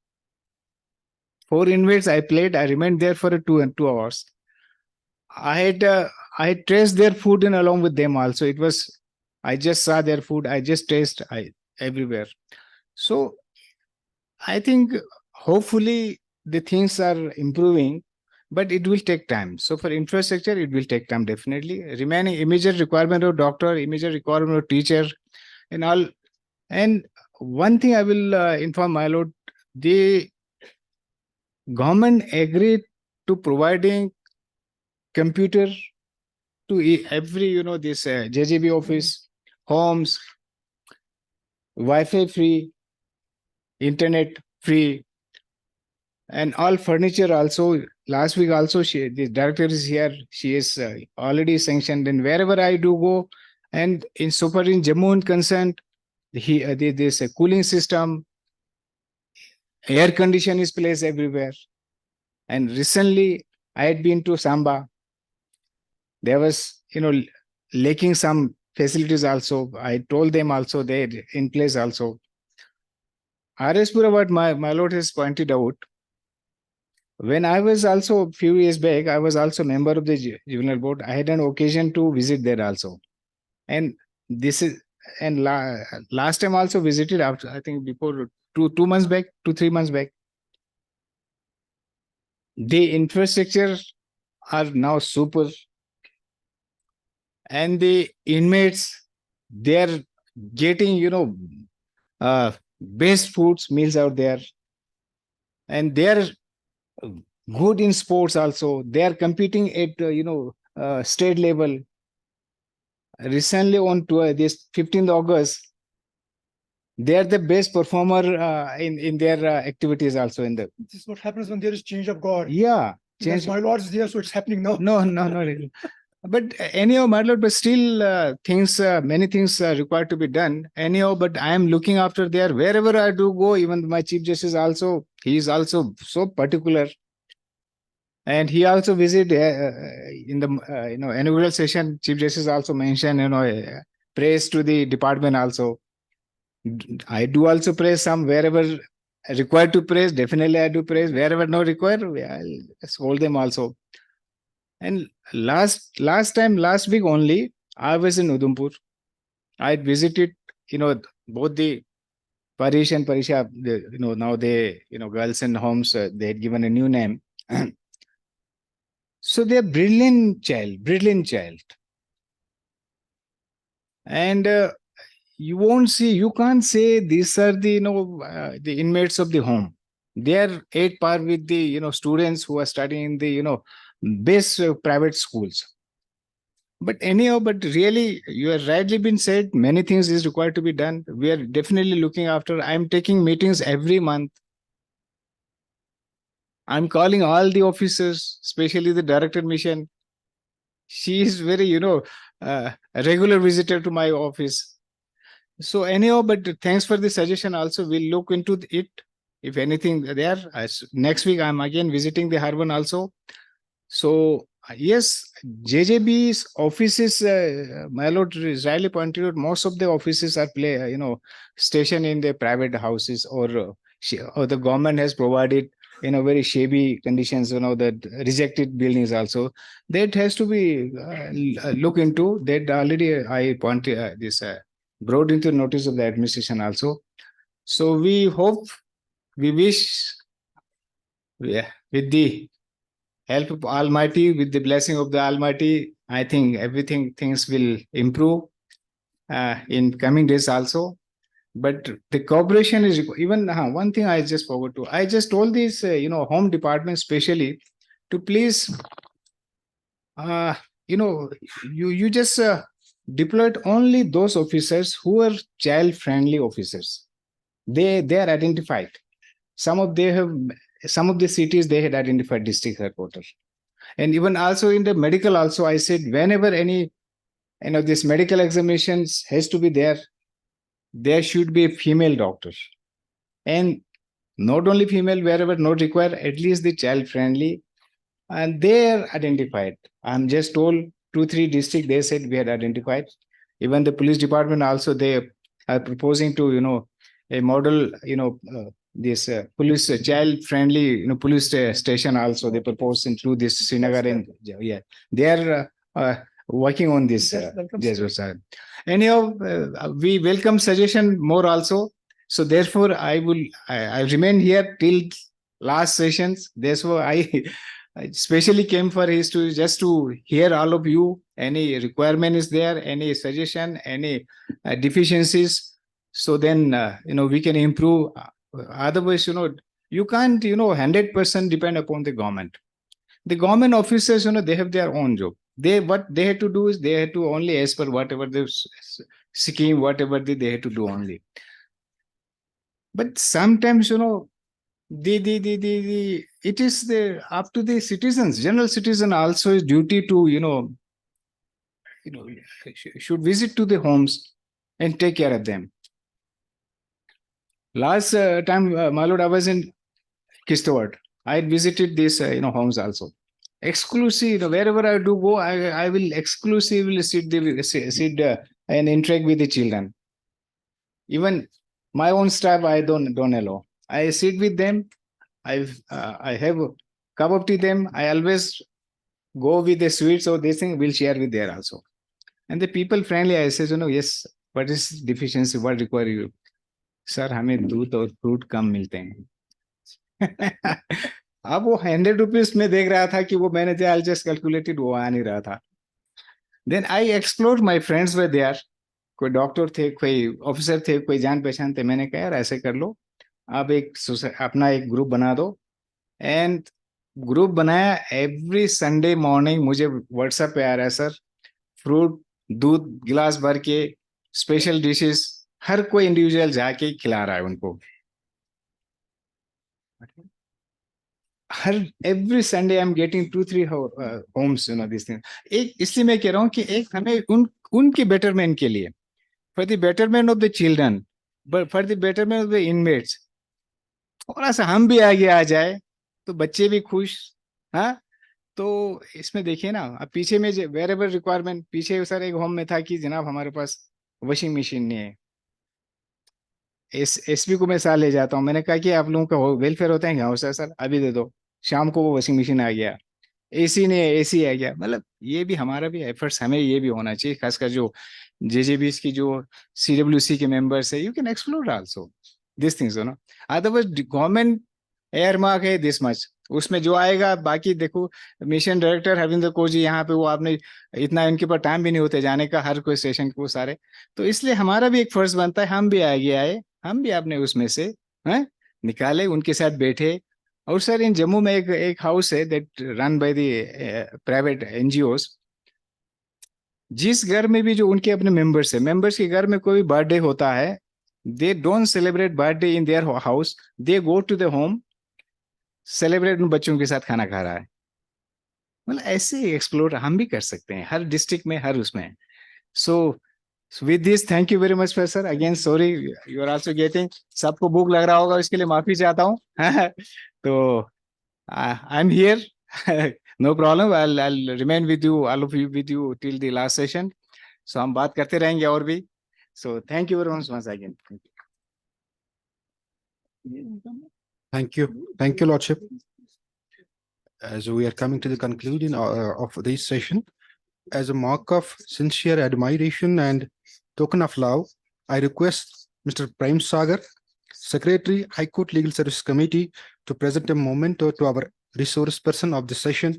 4 inmates I played. I remained there for 2 hours. I traced their food in along with them also. It was, I just saw their food. I just taste everywhere. So I think hopefully the things are improving, but it will take time. So for infrastructure, it will take time, definitely. Remaining immediate requirement of doctor, immediate requirement of teacher and all. And one thing I will inform my lord, the government agreed to providing computer to every, this JJB office, homes, Wi-Fi free, internet free, and all furniture also. Last week also, the director is here. She is already sanctioned. And wherever I do go, and in super in Jammu and concerned, there's a cooling system, air condition is placed everywhere. And recently, I had been to Samba. There was, lacking some facilities also. I told them also they're in place also. Pura, what my lord has pointed out, when I was also a few years back, I was also a member of the juvenile board. I had an occasion to visit there also. And this is, and last time also visited after, I think before 2 months back, 3 months back. The infrastructure are now super, and the inmates, they're getting, best foods, meals out there, and they're good in sports also. They are competing at, state level. Recently on this 15th August, they are the best performer in their activities also in the. This is what happens when there is change of God. Yeah. Yes, my Lord is there, so it's happening now. No, really. But anyhow, my lord, but still many things are required to be done. Anyhow, but I am looking after there. Wherever I do go, even my Chief Justice also, he is also so particular. And he also visit in the inaugural session. Chief Justice also mentioned, praise to the department also. I do also praise some wherever required to praise. Definitely I do praise. Wherever no required, I'll hold them also. And last week only, I was in Udhampur. I visited, both the Parish and Parisha, now they, girls and homes, they had given a new name. So they're brilliant child. And you can't say these are the, the inmates of the home. They are at par with the, students who are studying in the, best private schools. But anyhow, but really, you have rightly been said, many things is required to be done. We are definitely looking after. I'm taking meetings every month. I'm calling all the officers, especially the director mission. She is very, a regular visitor to my office. So anyhow, but thanks for the suggestion. Also, we'll look into it. If anything there, next week, I'm again visiting the Harban also. So yes, JJB's offices, my lord rightly pointed out, most of the offices are stationed in the private houses, or the government has provided very shabby conditions, the rejected buildings also. That has to be looked into. That already I pointed brought into notice of the administration also. So we wish, with the help of Almighty, with the blessing of the Almighty, I think things will improve in coming days also. But the cooperation is even one thing I just forgot to. I just told this home department specially to please you just deployed only those officers who are child friendly officers. They are identified. Some of the cities they had identified district headquarters. And even also in the medical also, I said whenever any this medical examinations has to be there should be a female doctor. And not only female, wherever not required, at least the child friendly. And they are identified. I'm just told 2-3 districts, they said we had identified. Even the police department also, they are proposing to, a model, this police child friendly, police station also they propose through this Srinagar, and they are working on this. Anyhow, we welcome suggestion more also. So therefore, I remain here till last sessions. Therefore, I especially came for is to just to hear all of you. Any requirement is there? Any suggestion? Any deficiencies? So then we can improve. Otherwise, you can't 100% depend upon the government. The government officers, they have their own job. What they have to do is they have to only, as per whatever the scheme, whatever they have to do only. But sometimes it is up to the citizens. General citizen also is duty to should visit to the homes and take care of them. Last time, my lord, I was in Kistawad. I visited these homes also. Exclusive, wherever I do go, I will exclusively sit and interact with the children. Even my own staff, I don't allow. I sit with them. I have a cup of tea them. I always go with the sweets or this thing. We'll share with there also. And the people friendly, I say, yes, what is deficiency, what require you? Sir हमें दूध और fruit कम मिलते हैं। अब वो 100 rupees में देख रहा था कि वो मैंने जस्ट कैलकुलेटेड, वो आ नहीं रहा था। Then I explore, my friends were there, कोई डॉक्टर थे, कोई ऑफिसर थे, कोई जान पहचान थे। मैंने कहा यार ऐसे कर लो, आप एक अपना एक ग्रुप बना दो। एंड ग्रुप बनाया। एवरी संडे मॉर्निंग मुझे व्हाट्सएप पे आ रहा है, सर फ्रूट दूध गिलास भर के, स्पेशल डिशेस, हर कोई इंडिविजुअल जाके खिला रहा है उनको। हर every Sunday I am getting 2-3 homes, you know this thing. एक इसलिए मैं कह रहा हूँ कि एक हमें उनके बेटरमेंट के लिए, for the betterment of the children, but for the betterment of the inmates, थोड़ा सा हम भी आगे आ जाए तो बच्चे भी खुश। हाँ, तो इसमें देखिए ना, अब पीछे में वेर एवर रिक्वायरमेंट, पीछे सर एक होम में था कि जनाब हमारे पास वॉशिंग मशीन नहीं है। एसपी को मैं साथ ले जाता हूँ, मैंने कहा कि आप लोगों का वेलफेयर होता है क्या? सर अभी दे दो। शाम को वो वॉशिंग मशीन आ गया, एसी नहीं है, एसी आ गया। मतलब ये भी हमारा भी एफर्ट्स, हमें ये भी होना चाहिए, खासकर जो जेजेबीज की जो सीडब्ल्यूसी के मेंबर्स है, you can explore also this things, you know. Otherwise government air mark है दिस मच, उसमें जो आएगा बाकी देखो। मिशन डायरेक्टर हरविंदर कौर जी यहाँ पे, वो आपने इतना इनके पास टाइम भी नहीं होते जाने का हर कोई स्टेशन को सारे। तो इसलिए हमारा भी एक फर्ज बनता है, हम भी आगे आए, हम भी अपने उसमें से हैं निकाले, उनके साथ बैठे। और सर इन जम्मू में एक हाउस है that run by the private NGOs. जिस घर में भी जो उनके अपने मेंबर्स है, मेंबर्स के घर में कोई बर्थडे होता है, they don't celebrate birthday in their house, they go to the home, celebrate उन बच्चों के साथ खाना खा रहा है। मतलब ऐसे एक्सप्लोर हम भी कर सकते हैं हर डिस्ट्रिक्ट में, हर उसमें। सो with this, thank you very much sir, again sorry you are also getting, सबको भूख लग रहा होगा, इसके लिए माफी चाहता हूँ। तो I am here, no problem, I'll remain with you, all of you with you till the last session. So हम बात करते रहेंगे और भी। So thank you very much once again. Thank you, Lordship. As we are coming to the conclusion of this session, as a mark of sincere admiration and token of love, I request Mr. Prem Sagar, Secretary, High Court Legal Services Committee, to present a memento to our resource person of the session,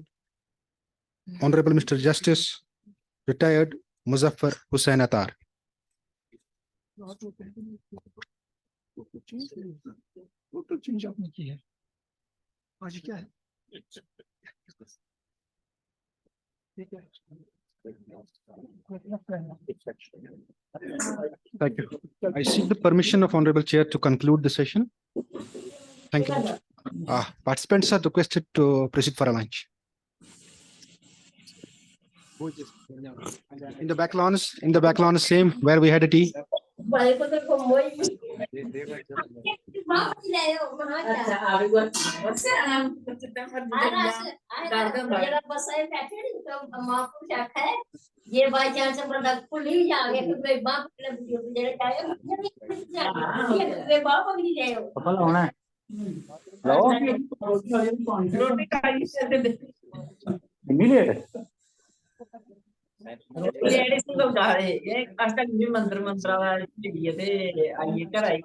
Honorable Mr. Justice, Retired Muzaffar Hussain Attar. आज क्या है? Thank you. I seek the permission of Honorable Chair to conclude the session. Thank you. Participants are requested to proceed for a lunch. In the back lawn is same where we had a tea. ये by chance बंदा खुली जागे तो वे बाप के जेड़े चाहे वे बाप भी ले आओ पता होना है रोटी खाई से दे इमीडिएट जेड़े सिंगल डाले ये आजकल भी मंत्र वाला ये थे आई कर आई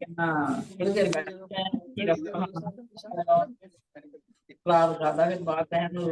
कितना देर बैठ ये क्लास ज्यादा के बात है तो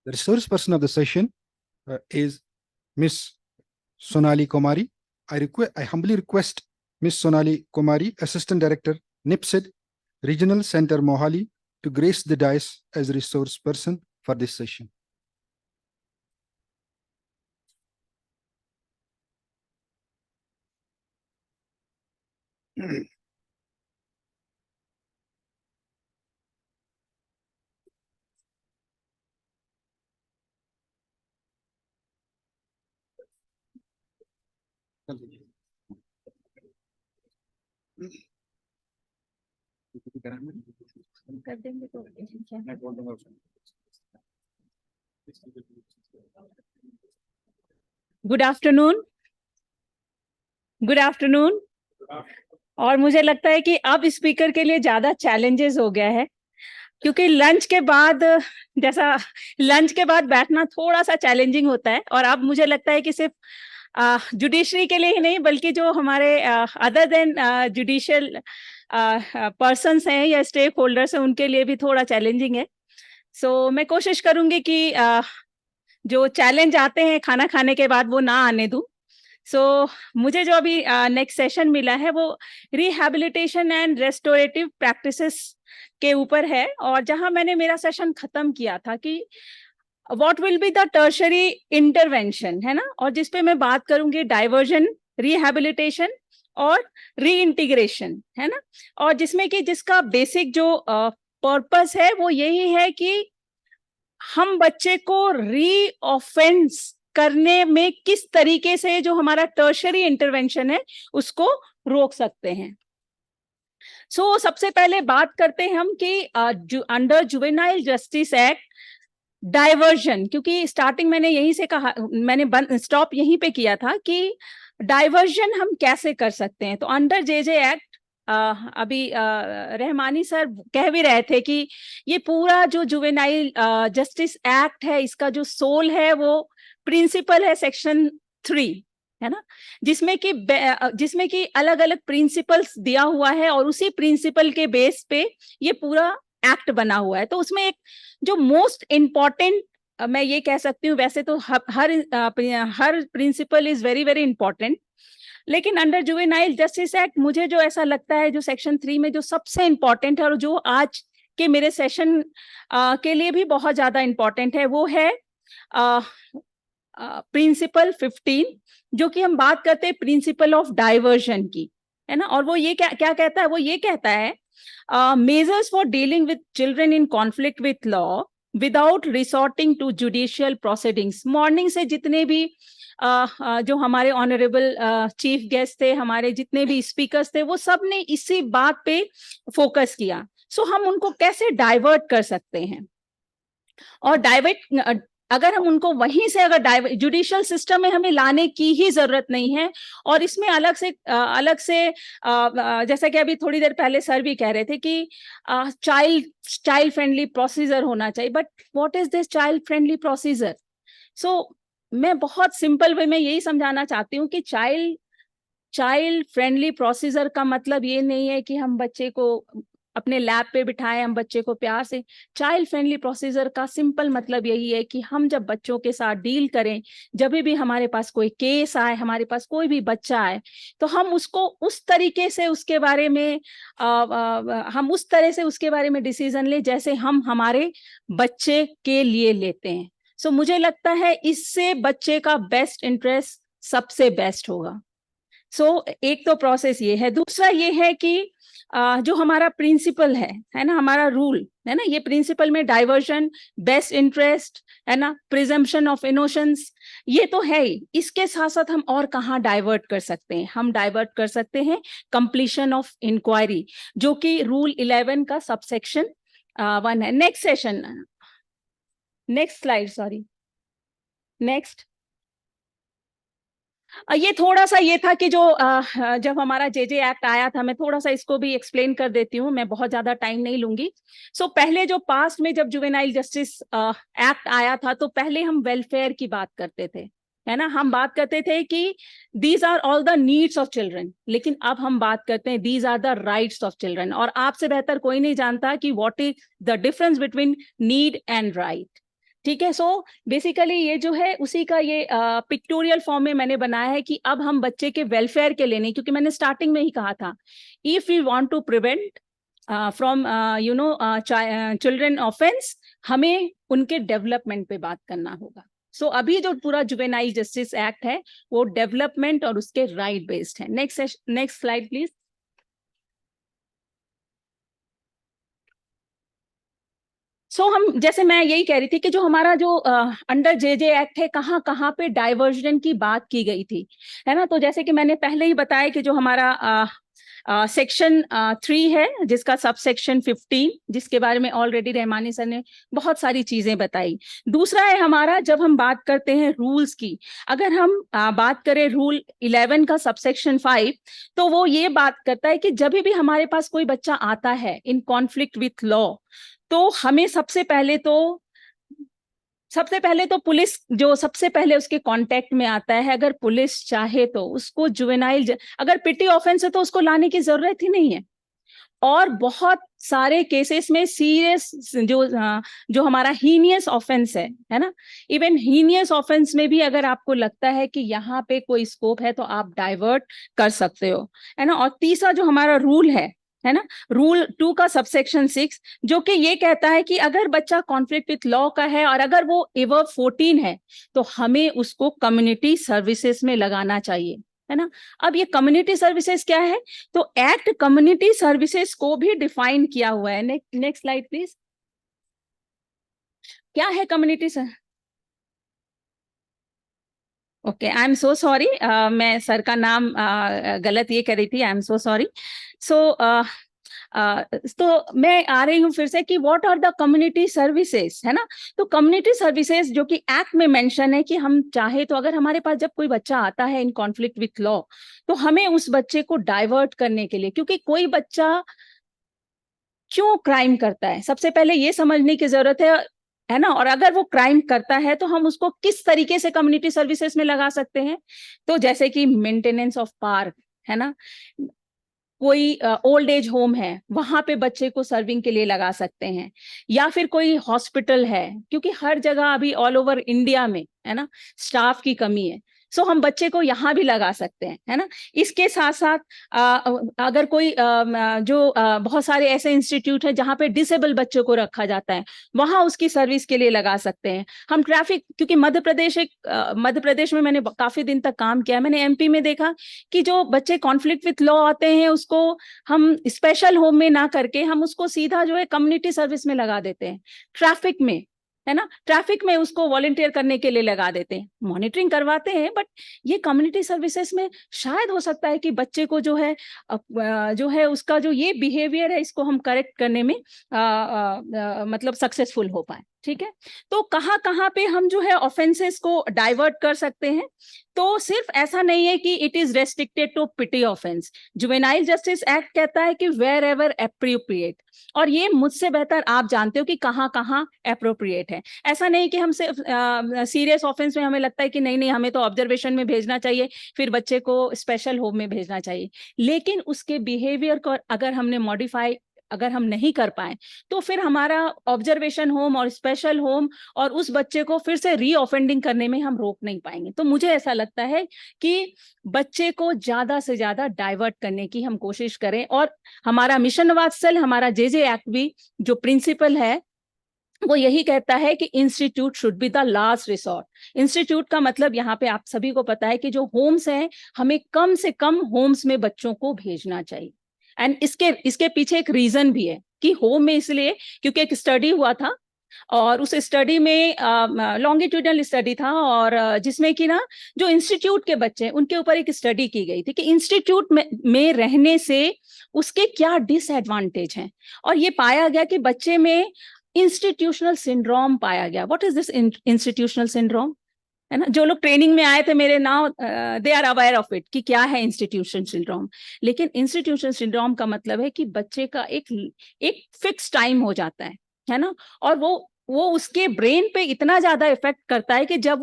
The resource person of the session is Miss Sonali Kumari. I humbly request Miss Sonali Kumari, Assistant Director, NIPSED, Regional Center Mohali, to grace the dais as resource person for this session. Good afternoon, good afternoon. और मुझे लगता है कि अब speaker के लिए ज्यादा challenges हो गया है, क्योंकि लंच के बाद बैठना थोड़ा सा चैलेंजिंग होता है। और अब मुझे लगता है कि सिर्फ जुडिशरी के लिए ही नहीं, बल्कि जो हमारे अदर देन जुडिशियल पर्सन्स हैं या स्टेक होल्डर्स हैं, उनके लिए भी थोड़ा चैलेंजिंग है। सो मैं कोशिश करूंगी कि जो चैलेंज आते हैं खाना खाने के बाद वो ना आने दूं। सो मुझे जो अभी नेक्स्ट सेशन मिला है वो रिहैबिलिटेशन एंड रेस्टोरेटिव प्रैक्टिसेस के ऊपर है, और जहां मैंने मेरा सेशन खत्म किया था कि what will be the tertiary intervention, है ना, और जिसपे मैं बात करूंगी डाइवर्जन, रिहैबिलिटेशन और रीइंटीग्रेशन, है ना, और जिसमें कि जिसका बेसिक जो पर्पस है वो यही है कि हम बच्चे को री ऑफेंस करने में किस तरीके से जो हमारा टर्शरी इंटरवेंशन है उसको रोक सकते हैं। सो सबसे पहले बात करते हैं हम कि under juvenile justice act diversion, क्योंकि स्टार्टिंग मैंने यहीं से कहा, मैंने स्टॉप यहीं पे किया था कि डाइवर्जन हम कैसे कर सकते हैं। तो अंडर जेजे एक्ट अभी रहमानी सर कह भी रहे थे कि ये पूरा जो जुवेनाइल जस्टिस एक्ट है, इसका जो सोल है वो प्रिंसिपल है सेक्शन 3, है ना, जिसमें कि अलग अलग प्रिंसिपल्स दिया हुआ है और उसी प्रिंसिपल के बेस पे ये पूरा एक्ट बना हुआ है। तो उसमें एक जो मोस्ट इम्पॉर्टेंट मैं ये कह सकती हूँ, वैसे तो हर principle is very very important, लेकिन अंडर जुवेनाइल जस्टिस एक्ट मुझे जो ऐसा लगता है जो सेक्शन 3 में जो सबसे इम्पॉर्टेंट है और जो आज के मेरे सेशन के लिए भी बहुत ज्यादा इम्पॉर्टेंट है, वो है प्रिंसिपल 15, जो कि हम बात करते हैं प्रिंसिपल ऑफ डाइवर्जन की, है ना। और वो ये क्या कहता है, वो ये कहता है measures for dealing with children in conflict with law without resorting to judicial proceedings. Morning से जितने भी जो हमारे ऑनरेबल चीफ गेस्ट थे, हमारे जितने भी स्पीकर्स थे, वो सब ने इसी बात पे फोकस किया. सो हम उनको कैसे डाइवर्ट कर सकते हैं, और डाइवर्ट अगर हम उनको वहीं से अगर जुडिशियल सिस्टम में हमें लाने की ही जरूरत नहीं है, और इसमें अलग से जैसा कि अभी थोड़ी देर पहले सर भी कह रहे थे कि चाइल्ड फ्रेंडली प्रोसीजर होना चाहिए. But what is this child friendly procedure? So मैं बहुत सिंपल वे में यही समझाना चाहती हूँ कि चाइल्ड फ्रेंडली प्रोसीजर का मतलब ये नहीं है कि हम बच्चे को अपने लैब पे बिठाएं, हम बच्चे को प्यार से. चाइल्ड फ्रेंडली प्रोसीजर का सिंपल मतलब यही है कि हम जब बच्चों के साथ डील करें, जब भी हमारे पास कोई केस आए, हमारे पास कोई भी बच्चा आए, तो हम उसको उस तरीके से उसके बारे में हम उस तरह से उसके बारे में डिसीजन लें जैसे हम हमारे बच्चे के लिए लेते हैं. सो मुझे लगता है इससे बच्चे का बेस्ट इंटरेस्ट सबसे बेस्ट होगा. सो एक तो प्रोसेस ये है. दूसरा ये है कि जो हमारा प्रिंसिपल है ना, हमारा रूल है ना, ये प्रिंसिपल में डाइवर्जन, बेस्ट इंटरेस्ट है ना, प्रिजम्पशन ऑफ इनोसेंस, ये तो है ही. इसके साथ साथ हम और कहाँ डाइवर्ट कर सकते हैं? हम डाइवर्ट कर सकते हैं कंप्लीशन ऑफ इंक्वायरी, जो कि रूल 11 का सबसेक्शन 1 है. Next slide, sorry, next. ये थोड़ा सा ये था कि जो जब हमारा जेजे एक्ट आया था, मैं थोड़ा सा इसको भी एक्सप्लेन कर देती हूँ, मैं बहुत ज्यादा टाइम नहीं लूंगी. सो पहले जो पास्ट में जब जुवेनाइल जस्टिस एक्ट आया था, तो पहले हम वेलफेयर की बात करते थे, है ना. हम बात करते थे कि these are all the needs of children, लेकिन अब हम बात करते हैं these are the rights of children. और आपसे बेहतर कोई नहीं जानता कि what is the difference between need and right. ठीक है. सो बेसिकली ये जो है उसी का ये पिक्टोरियल फॉर्म में मैंने बनाया है कि अब हम बच्चे के वेलफेयर के लिए नहीं, क्योंकि मैंने स्टार्टिंग में ही कहा था, if we want to prevent from children offence, हमें उनके डेवलपमेंट पे बात करना होगा. सो अभी जो पूरा जुवेनाइल जस्टिस एक्ट है वो डेवलपमेंट और उसके राइट बेस्ड है. Next slide please. हम जैसे मैं यही कह रही थी कि जो हमारा जो अंडर जेजे एक्ट है, कहाँ कहाँ पे डाइवर्जन की बात की गई थी, है ना. तो जैसे कि मैंने पहले ही बताया कि जो हमारा सेक्शन 3 है, जिसका सब सेक्शन 15, जिसके बारे में ऑलरेडी रहमानी सर ने बहुत सारी चीजें बताई. दूसरा है हमारा, जब हम बात करते हैं रूल्स की, अगर हम बात करें रूल 11 का सबसेक्शन 5, तो वो ये बात करता है कि जब भी हमारे पास कोई बच्चा आता है इन कॉन्फ्लिक्ट विथ लॉ, तो हमें सबसे पहले तो पुलिस जो सबसे पहले उसके कांटेक्ट में आता है, अगर पुलिस चाहे तो उसको जुवेनाइल, अगर पिटी ऑफेंस है तो उसको लाने की जरूरत ही नहीं है. और बहुत सारे केसेस में सीरियस जो हमारा हीनियस ऑफेंस है ना, इवन हीनियस ऑफेंस में भी अगर आपको लगता है कि यहाँ पे कोई स्कोप है तो आप डाइवर्ट कर सकते हो, है ना. और तीसरा जो हमारा रूल है ना, रूल 2 का सबसेक्शन 6, जो कि ये कहता है कि अगर बच्चा कॉन्फ्लिक्ट विथ लॉ का है और अगर वो एबव 14 है, तो हमें उसको कम्युनिटी सर्विसेज में लगाना चाहिए, है ना. अब ये कम्युनिटी सर्विसेज क्या है? तो एक्ट कम्युनिटी सर्विसेज को भी डिफाइन किया हुआ है. Next slide please. क्या है community sir? Okay, I am so sorry, मैं सर का नाम गलत ये कर रही थी, आई एम सो सॉरी. तो मैं आ रही हूँ फिर से कि what are the community services, है ना. तो कम्युनिटी सर्विसेज जो कि एक्ट में मेंशन है कि हम चाहे तो अगर हमारे पास जब कोई बच्चा आता है इन कॉन्फ्लिक्ट विथ लॉ, तो हमें उस बच्चे को डाइवर्ट करने के लिए, क्योंकि कोई बच्चा क्यों क्राइम करता है सबसे पहले ये समझने की जरूरत है ना. और अगर वो क्राइम करता है तो हम उसको किस तरीके से कम्युनिटी सर्विसेज में लगा सकते हैं? तो जैसे कि मेंटेनेंस ऑफ पार्क, है ना, कोई ओल्ड एज होम है, वहां पे बच्चे को सर्विंग के लिए लगा सकते हैं, या फिर कोई हॉस्पिटल है, क्योंकि हर जगह अभी ऑल ओवर इंडिया में, है ना, स्टाफ की कमी है. सो हम बच्चे को यहाँ भी लगा सकते हैं, है ना। इसके साथ साथ अगर कोई बहुत सारे ऐसे इंस्टीट्यूट हैं जहाँ पे डिसेबल बच्चों को रखा जाता है, वहाँ उसकी सर्विस के लिए लगा सकते हैं हम। ट्रैफिक, क्योंकि मध्य प्रदेश में मैंने काफी दिन तक काम किया, मैंने एमपी में देखा कि जो बच्चे कॉन्फ्लिक्ट विथ लॉ आते हैं उसको हम स्पेशल होम में ना करके हम उसको सीधा जो है कम्युनिटी सर्विस में लगा देते हैं, ट्रैफिक में, है ना। ट्रैफिक में उसको वॉलंटियर करने के लिए लगा देते हैं, मॉनिटरिंग करवाते हैं, बट ये कम्युनिटी सर्विसेज में शायद हो सकता है कि बच्चे को जो है उसका जो ये बिहेवियर है इसको हम करेक्ट करने में मतलब सक्सेसफुल हो पाए। ठीक है, तो कहाँ कहाँ पे हम जो है ऑफेंसेस को डाइवर्ट कर सकते हैं। तो सिर्फ ऐसा नहीं है कि it is restricted to petty offence. Juvenile justice act कहता है कि वेयर एवर एप्रोप्रिएट, और ये मुझसे बेहतर आप जानते हो कि कहाँ कहाँ एप्रोप्रिएट है। ऐसा नहीं कि हम सिर्फ सीरियस ऑफेंस में हमें लगता है कि नहीं नहीं हमें तो ऑब्जर्वेशन में भेजना चाहिए, फिर बच्चे को स्पेशल होम में भेजना चाहिए, लेकिन उसके बिहेवियर को अगर हमने मॉडिफाई अगर हम नहीं कर पाए तो फिर हमारा ऑब्जर्वेशन होम और स्पेशल होम और उस बच्चे को फिर से रीऑफेंडिंग करने में हम रोक नहीं पाएंगे। तो मुझे ऐसा लगता है कि बच्चे को ज्यादा से ज्यादा डाइवर्ट करने की हम कोशिश करें, और हमारा मिशन वात्सल, हमारा जे एक्ट भी जो प्रिंसिपल है वो यही कहता है कि institute should be the last resort. Institute का मतलब यहाँ पे आप सभी को पता है कि जो होम्स हैं हमें कम से कम होम्स में बच्चों को भेजना चाहिए। एंड इसके पीछे एक रीजन भी है कि होम में इसलिए क्योंकि एक स्टडी हुआ था, और उस स्टडी में लॉन्गिट्यूडनल स्टडी था, और जिसमें कि ना जो इंस्टीट्यूट के बच्चे उनके ऊपर एक स्टडी की गई थी कि इंस्टीट्यूट में रहने से उसके क्या डिसएडवांटेज हैं, और ये पाया गया कि बच्चे में इंस्टीट्यूशनल सिंड्रोम पाया गया। What is this institutional syndrome, है ना। जो लोग ट्रेनिंग में आए थे मेरे now they are aware of it कि क्या है इंस्टीट्यूशन सिंड्रोम। लेकिन इंस्टीट्यूशन सिंड्रोम का मतलब है कि बच्चे का एक फिक्स टाइम हो जाता है ना, और वो उसके ब्रेन पे इतना ज्यादा इफेक्ट करता है कि जब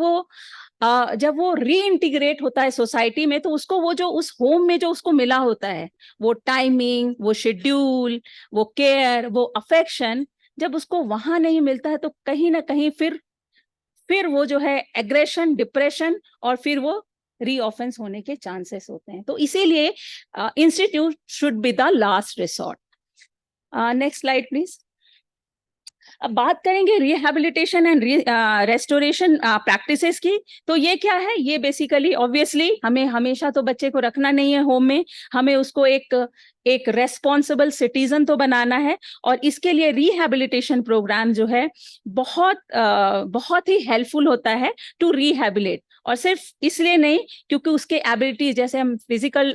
वो रीइंटीग्रेट होता है सोसाइटी में, तो उसको वो जो उस होम में जो उसको मिला होता है वो टाइमिंग, वो शेड्यूल, वो केयर, वो अफेक्शन, जब उसको वहां नहीं मिलता है तो कहीं ना कहीं फिर वो जो है एग्रेशन, डिप्रेशन, और फिर वो रीऑफेंस होने के चांसेस होते हैं। तो इसीलिए institute should be the last resort. Next slide please. अब बात करेंगे रिहैबिलिटेशन एंड रेस्टोरेशन प्रैक्टिसेस की। तो ये क्या है, ये बेसिकली ऑब्वियसली हमें हमेशा तो बच्चे को रखना नहीं है होम में, हमें उसको एक रेस्पॉन्सिबल सिटीजन तो बनाना है, और इसके लिए रिहैबिलिटेशन प्रोग्राम जो है बहुत ही हेल्पफुल होता है टू रिहैबिलिट। और सिर्फ इसलिए नहीं क्योंकि उसके एबिलिटीज, जैसे हम फिजिकल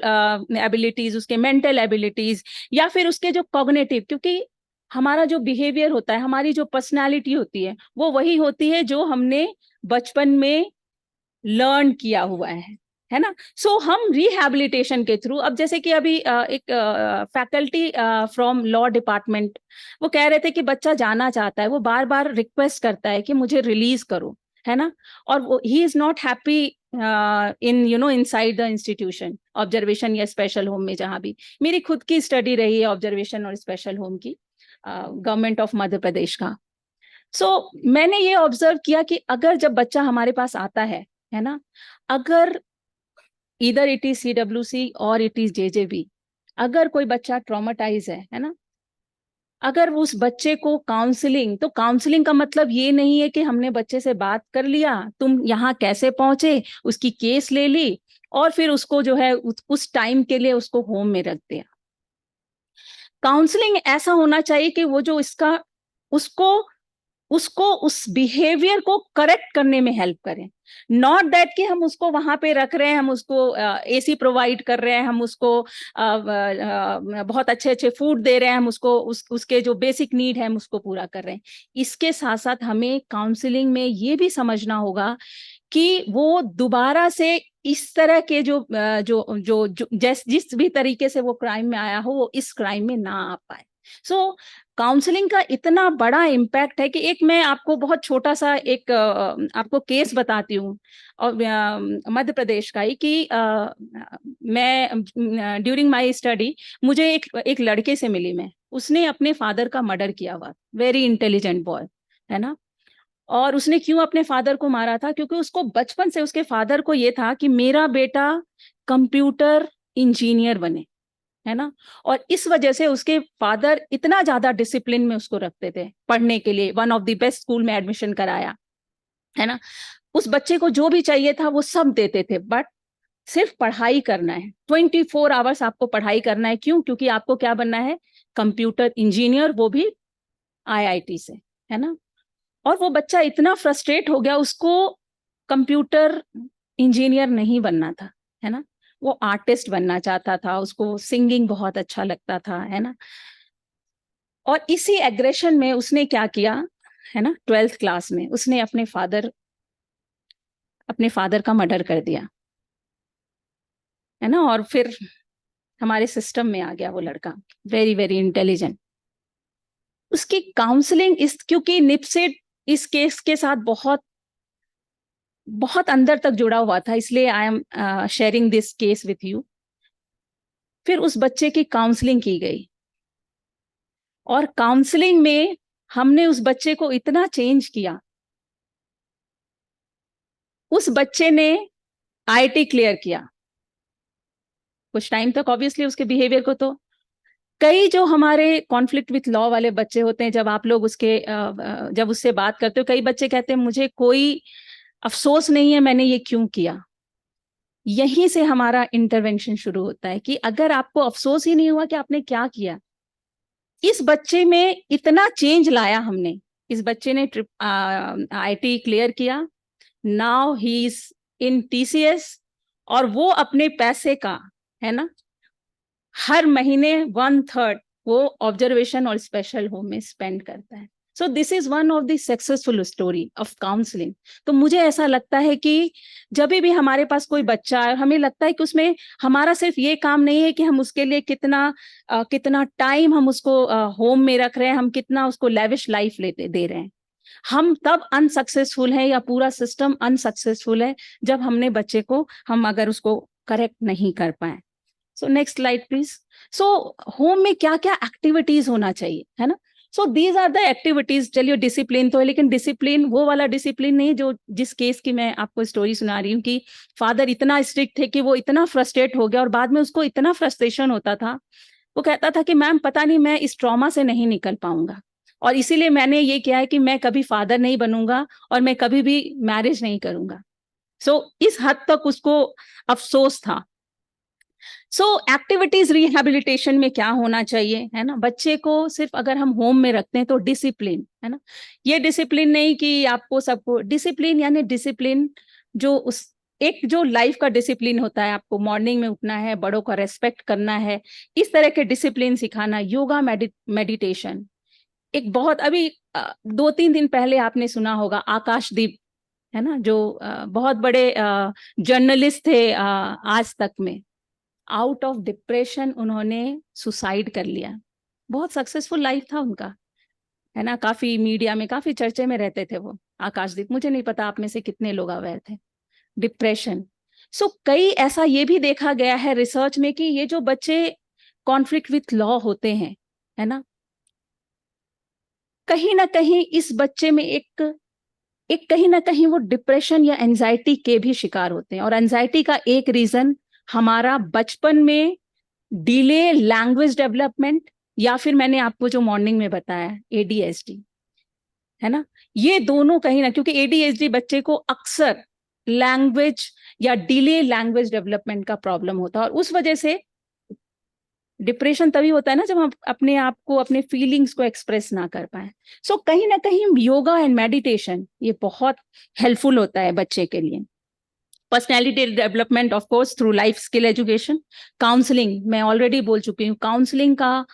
एबिलिटीज, उसके मेंटल एबिलिटीज, या फिर उसके जो कॉग्निटिव, क्योंकि हमारा जो बिहेवियर होता है, हमारी जो पर्सनालिटी होती है, वो वही होती है जो हमने बचपन में लर्न किया हुआ है ना। सो हम रिहैबिलिटेशन के थ्रू, अब जैसे कि अभी एक फैकल्टी फ्रॉम लॉ डिपार्टमेंट वो कह रहे थे कि बच्चा जाना चाहता है, वो बार बार रिक्वेस्ट करता है कि मुझे रिलीज करो, है ना, और he is not happy in inside the institution, observation या स्पेशल होम में। जहां भी मेरी खुद की स्टडी रही है ऑब्जर्वेशन और स्पेशल होम की, गवर्नमेंट ऑफ मध्य प्रदेश का। सो मैंने ये ऑब्जर्व किया कि अगर जब बच्चा हमारे पास आता है ना, अगर इधर इट इज CWC और इट इज JJB, अगर कोई बच्चा ट्रॉमेटाइज है ना, अगर उस बच्चे को काउंसलिंग, तो काउंसलिंग का मतलब ये नहीं है कि हमने बच्चे से बात कर लिया, तुम यहाँ कैसे पहुंचे, उसकी केस ले ली और फिर उसको जो है उस टाइम के लिए उसको होम में रख दिया। काउंसलिंग ऐसा होना चाहिए कि वो जो उसको उस बिहेवियर को करेक्ट करने में हेल्प करें। नॉट दैट कि हम उसको वहां पे रख रहे हैं, हम उसको AC प्रोवाइड कर रहे हैं, हम उसको बहुत अच्छे अच्छे फूड दे रहे हैं, हम उसको उसके जो बेसिक नीड है हम उसको पूरा कर रहे हैं। इसके साथ साथ हमें काउंसलिंग में ये भी समझना होगा कि वो दोबारा से इस तरह के जिस भी तरीके से वो क्राइम में आया हो, वो इस क्राइम में ना आ पाए। सो काउंसलिंग का इतना बड़ा इम्पैक्ट है कि एक मैं आपको बहुत छोटा सा एक आपको केस बताती हूँ, और मध्य प्रदेश का ही, कि मैं ड्यूरिंग माय स्टडी मुझे एक लड़के से मिली मैं, उसने अपने फादर का मर्डर किया हुआ, वेरी इंटेलिजेंट बॉय, है ना। और उसने क्यों अपने फादर को मारा था? क्योंकि उसको बचपन से उसके फादर को ये था कि मेरा बेटा कंप्यूटर इंजीनियर बने, है ना। और इस वजह से उसके फादर इतना ज्यादा डिसिप्लिन में उसको रखते थे पढ़ने के लिए, one of the best school में एडमिशन कराया, है ना। उस बच्चे को जो भी चाहिए था वो सब देते थे, बट सिर्फ पढ़ाई करना है, 24 आवर्स आपको पढ़ाई करना है। क्यों? क्योंकि आपको क्या बनना है? कंप्यूटर इंजीनियर, वो भी आईआईटी से, है ना। और वो बच्चा इतना फ्रस्ट्रेट हो गया, उसको कंप्यूटर इंजीनियर नहीं बनना था, है ना। वो आर्टिस्ट बनना चाहता था, उसको सिंगिंग बहुत अच्छा लगता था, है ना। और इसी एग्रेशन में उसने क्या किया, है ना, 12th क्लास में उसने अपने फादर का मर्डर कर दिया, है ना। और फिर हमारे सिस्टम में आ गया वो लड़का, वेरी वेरी इंटेलिजेंट। उसकी काउंसलिंग क्योंकि निपसेट इस केस के साथ बहुत बहुत अंदर तक जुड़ा हुआ था, इसलिए I am sharing this case with you. फिर उस बच्चे की काउंसलिंग की गई, और काउंसलिंग में हमने उस बच्चे को इतना चेंज किया। उस बच्चे ने आईआईटी क्लियर किया कुछ टाइम तक। ऑब्वियसली उसके बिहेवियर को तो कई जो हमारे कॉन्फ्लिक्ट विथ लॉ वाले बच्चे होते हैं, जब आप लोग जब उससे बात करते हो, कई बच्चे कहते हैं मुझे कोई अफसोस नहीं है मैंने ये क्यों किया। यहीं से हमारा इंटरवेंशन शुरू होता है कि अगर आपको अफसोस ही नहीं हुआ कि आपने क्या किया। इस बच्चे में इतना चेंज लाया हमने। इस बच्चे ने आईआईटी क्लियर किया, now he is in TCS, और वो अपने पैसे का, है ना, हर महीने 1/3 वो ऑब्जर्वेशन और स्पेशल होम में स्पेंड करता है। सो this is one of the successful story of counselling. तो मुझे ऐसा लगता है कि जब भी हमारे पास कोई बच्चा है, हमें लगता है कि उसमें हमारा सिर्फ ये काम नहीं है कि हम उसके लिए कितना टाइम हम उसको होम में रख रहे हैं, हम कितना उसको लेविश लाइफ दे रहे हैं। हम तब अनसक्सेसफुल है या पूरा सिस्टम अनसक्सेसफुल है जब हमने बच्चे को हम अगर उसको करेक्ट नहीं कर पाए। So next slide please. So home में क्या क्या एक्टिविटीज होना चाहिए, है ना। So these are the activities. चलिए डिसिप्लिन तो है, लेकिन डिसिप्लिन वो वाला डिसिप्लिन नहीं जो जिस केस की मैं आपको स्टोरी सुना रही हूँ कि फादर इतना स्ट्रिक्ट थे कि वो इतना फ्रस्ट्रेट हो गया, और बाद में उसको इतना फ्रस्ट्रेशन होता था, वो कहता था कि मैम पता नहीं मैं इस ट्रॉमा से नहीं निकल पाऊंगा, और इसीलिए मैंने ये किया है कि मैं कभी फादर नहीं बनूंगा और मैं कभी भी मैरिज नहीं करूंगा। सो इस हद तक उसको अफसोस था। सो एक्टिविटीज रिहैबिलिटेशन में क्या होना चाहिए, है ना। बच्चे को सिर्फ अगर हम होम में रखते हैं तो डिसिप्लिन, है ना। ये डिसिप्लिन नहीं कि आपको सबको डिसिप्लिन, यानी डिसिप्लिन जो एक जो लाइफ का डिसिप्लिन होता है, आपको मॉर्निंग में उठना है, बड़ों का रेस्पेक्ट करना है, इस तरह के डिसिप्लिन सिखाना। योगा, मेडिटेशन। एक बहुत अभी 2-3 दिन पहले आपने सुना होगा आकाशदीप, है ना, जो बहुत बड़े जर्नलिस्ट थे आज तक में। आउट ऑफ डिप्रेशन उन्होंने सुसाइड कर लिया। बहुत सक्सेसफुल लाइफ था उनका, है ना। काफी मीडिया में काफी चर्चे में रहते थे वो आकाशदीप। मुझे नहीं पता आप में से कितने लोग अवेयर थे। डिप्रेशन। सो कई ऐसा ये भी देखा गया है रिसर्च में कि ये जो बच्चे कॉन्फ्लिक्ट विथ लॉ होते हैं, है ना, कहीं ना कहीं इस बच्चे में एक कहीं ना कहीं वो डिप्रेशन या एंजाइटी के भी शिकार होते हैं। और एंजाइटी का एक रीजन हमारा बचपन में डिले लैंग्वेज डेवलपमेंट, या फिर मैंने आपको जो मॉर्निंग में बताया एडीएचडी, है ना। ये दोनों कहीं ना, क्योंकि एडीएचडी बच्चे को अक्सर लैंग्वेज या डिले लैंग्वेज डेवलपमेंट का प्रॉब्लम होता है, और उस वजह से डिप्रेशन तभी होता है ना जब हम अपने आप को, अपने फीलिंग्स को एक्सप्रेस ना कर पाए। सो कहीं ना कहीं योगा एंड मेडिटेशन ये बहुत हेल्पफुल होता है बच्चे के लिए। Personality development of course through life skill education. Counselling मैं ऑलरेडी बोल चुकी हूँ, काउंसलिंग का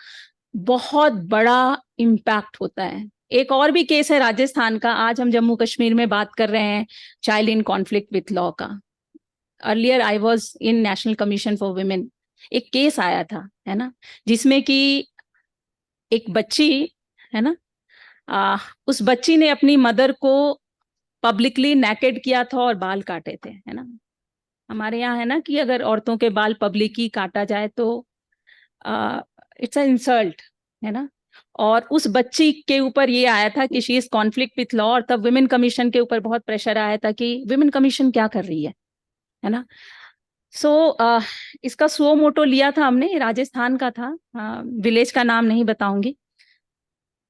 बहुत बड़ा इम्पैक्ट होता है। एक और भी केस है राजस्थान का, आज हम जम्मू कश्मीर में बात कर रहे हैं child in conflict with law का। Earlier I was in National Commission for Women, एक केस आया था, है ना, जिसमें कि एक बच्ची, है ना, उस बच्ची ने अपनी मदर को पब्लिकली नेकेड किया था और बाल काटे थे, है ना। हमारे यहाँ है ना कि अगर औरतों के बाल पब्लिकली काटा जाए तो इट्स अ इंसल्ट, है ना। और उस बच्ची के ऊपर ये आया था कि she is conflict with law, और तब विमेन कमीशन के ऊपर बहुत प्रेशर आया था कि विमेन कमीशन क्या कर रही है ना। सो इसका सो मोटो लिया था हमने, राजस्थान का था, विलेज का नाम नहीं बताऊंगी।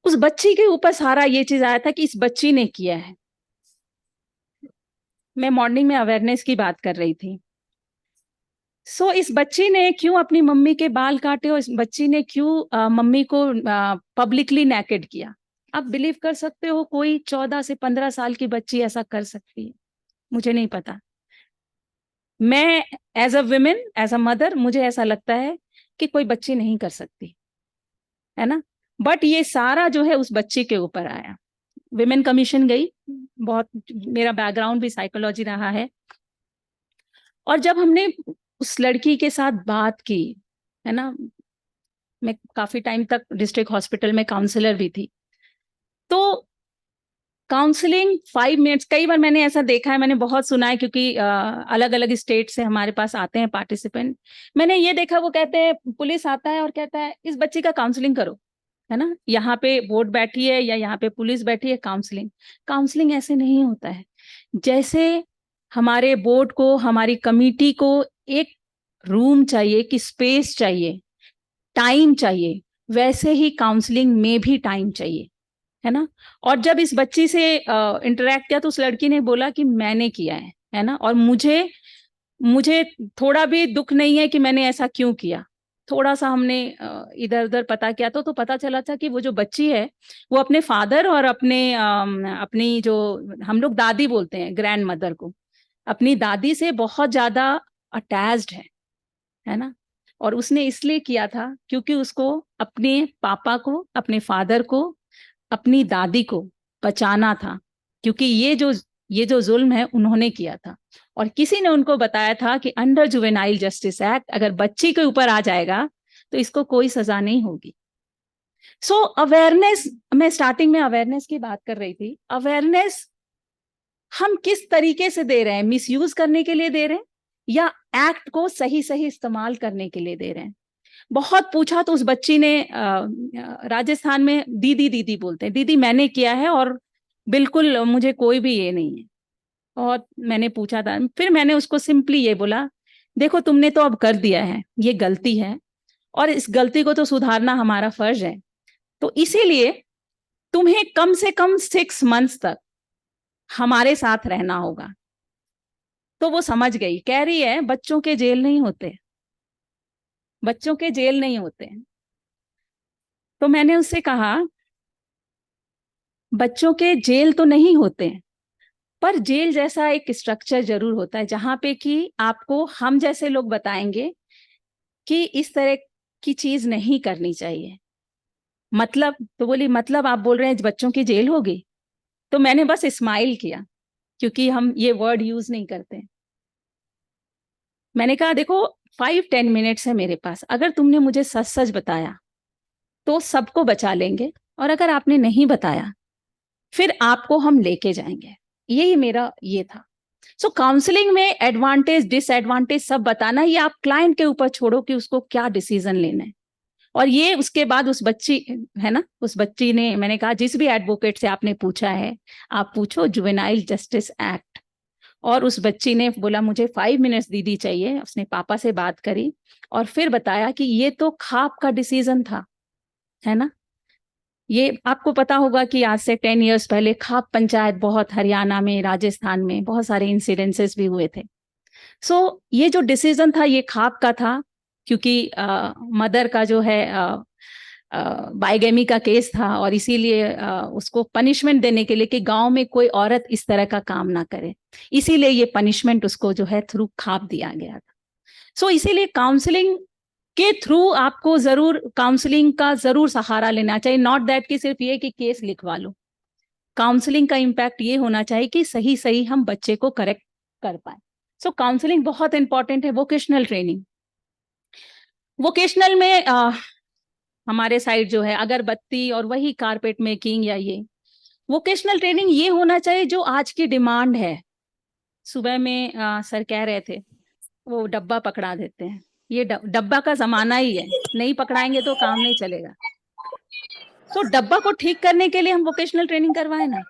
उस बच्ची के ऊपर सारा ये चीज आया था कि इस बच्ची ने किया है। मैं मॉर्निंग में अवेयरनेस की बात कर रही थी। सो इस बच्ची ने क्यों अपनी मम्मी के बाल काटे, और इस बच्ची ने क्यों मम्मी को पब्लिकली नेकेड किया। आप बिलीव कर सकते हो कोई 14 से 15 साल की बच्ची ऐसा कर सकती है? मुझे नहीं पता। मैं as a women, as a mother, मुझे ऐसा लगता है कि कोई बच्ची नहीं कर सकती, है ना। बट ये सारा जो है उस बच्ची के ऊपर आया। विमेन कमीशन गई, बहुत, मेरा बैकग्राउंड भी साइकोलॉजी रहा है, और जब हमने उस लड़की के साथ बात की, है ना, मैं काफी टाइम तक डिस्ट्रिक्ट हॉस्पिटल में काउंसलर भी थी, तो काउंसलिंग 5 मिनट्स, कई बार मैंने ऐसा देखा है, मैंने बहुत सुना है, क्योंकि अलग अलग स्टेट से हमारे पास आते हैं पार्टिसिपेंट। मैंने ये देखा, वो कहते हैं, पुलिस आता है और कहता है इस बच्ची का काउंसलिंग करो, है ना, यहाँ पे बोर्ड बैठी है या यहाँ पे पुलिस बैठी है, काउंसलिंग। काउंसलिंग ऐसे नहीं होता है। जैसे हमारे बोर्ड को, हमारी कमिटी को एक रूम चाहिए, कि स्पेस चाहिए, टाइम चाहिए, वैसे ही काउंसलिंग में भी टाइम चाहिए, है ना। और जब इस बच्ची से इंटरेक्ट किया, तो उस लड़की ने बोला कि मैंने किया है ना, और मुझे मुझे थोड़ा भी दुख नहीं है कि मैंने ऐसा क्यों किया। थोड़ा सा हमने इधर उधर पता किया, तो पता चला था कि वो जो बच्ची है, वो अपने फादर और अपनी जो हम लोग दादी बोलते हैं, ग्रैंड मदर को, अपनी दादी से बहुत ज्यादा अटैच्ड है ना। और उसने इसलिए किया था क्योंकि उसको अपने पापा को, अपने फादर को, अपनी दादी को बचाना था, क्योंकि ये जो जुल्म है उन्होंने किया था, और किसी ने उनको बताया था कि अंडर जुवेनाइल जस्टिस एक्ट अगर बच्ची के ऊपर आ जाएगा तो इसको कोई सजा नहीं होगी। सो अवेयरनेस, मैं स्टार्टिंग में अवेयरनेस की बात कर रही थी। अवेयरनेस हम किस तरीके से दे रहे हैं, मिसयूज करने के लिए दे रहे हैं या एक्ट को सही सही इस्तेमाल करने के लिए दे रहे हैं। बहुत पूछा तो उस बच्ची ने, राजस्थान में दीदी दीदी बोलते हैं, दीदी मैंने किया है और बिल्कुल मुझे कोई भी ये नहीं है। और मैंने पूछा था, फिर मैंने उसको सिंपली ये बोला, देखो तुमने तो अब कर दिया है, ये गलती है, और इस गलती को तो सुधारना हमारा फर्ज है, तो इसीलिए तुम्हें कम से कम 6 मंथ्स तक हमारे साथ रहना होगा। तो वो समझ गई, कह रही है बच्चों के जेल नहीं होते, बच्चों के जेल नहीं होते। तो मैंने उससे कहा, बच्चों के जेल तो नहीं होते, पर जेल जैसा एक स्ट्रक्चर जरूर होता है, जहां पे कि आपको हम जैसे लोग बताएंगे कि इस तरह की चीज नहीं करनी चाहिए। मतलब, तो बोली मतलब आप बोल रहे हैं बच्चों की जेल होगी? तो मैंने बस स्माइल किया, क्योंकि हम ये वर्ड यूज नहीं करते। मैंने कहा देखो 5-10 मिनट्स है मेरे पास, अगर तुमने मुझे सच सच बताया तो सबको बचा लेंगे, और अगर आपने नहीं बताया फिर आपको हम लेके जाएंगे। यही मेरा ये था। सो काउंसलिंग में एडवांटेज डिसएडवांटेज सब बताना, ये आप क्लाइंट के ऊपर छोड़ो कि उसको क्या डिसीजन लेना है। और ये उसके बाद उस बच्ची, है ना, उस बच्ची ने, मैंने कहा जिस भी एडवोकेट से आपने पूछा है, आप पूछो जुवेनाइल जस्टिस एक्ट। और उस बच्ची ने बोला मुझे 5 मिनट्स दीदी चाहिए, उसने पापा से बात करी और फिर बताया कि ये तो खाप का डिसीजन था, है ना। ये आपको पता होगा कि आज से 10 इयर्स पहले खाप पंचायत बहुत, हरियाणा में, राजस्थान में बहुत सारे इंसिडेंसेस भी हुए थे। सो ये जो डिसीजन था ये खाप का था, क्योंकि मदर का जो है बाइगेमी का केस था, और इसीलिए उसको पनिशमेंट देने के लिए कि गांव में कोई औरत इस तरह का काम ना करे, इसीलिए ये पनिशमेंट उसको जो है थ्रू खाप दिया गया था। सो इसीलिए काउंसलिंग के थ्रू आपको जरूर, काउंसलिंग का जरूर सहारा लेना चाहिए। नॉट दैट कि सिर्फ ये कि केस लिखवा लो। काउंसलिंग का इम्पैक्ट ये होना चाहिए कि सही सही हम बच्चे को करेक्ट कर पाए। सो काउंसलिंग बहुत इंपॉर्टेंट है। वोकेशनल ट्रेनिंग, वोकेशनल में हमारे साइड जो है अगरबत्ती और वही कारपेट मेकिंग या ये वोकेशनल ट्रेनिंग ये होना चाहिए जो आज की डिमांड है। सुबह में सर कह रहे थे वो डब्बा पकड़ा देते हैं, ये डब्बा का जमाना ही है, नहीं पकड़ाएंगे तो काम नहीं चलेगा। तो डब्बा को ठीक करने के लिए हम वोकेशनल ट्रेनिंग करवाए ना,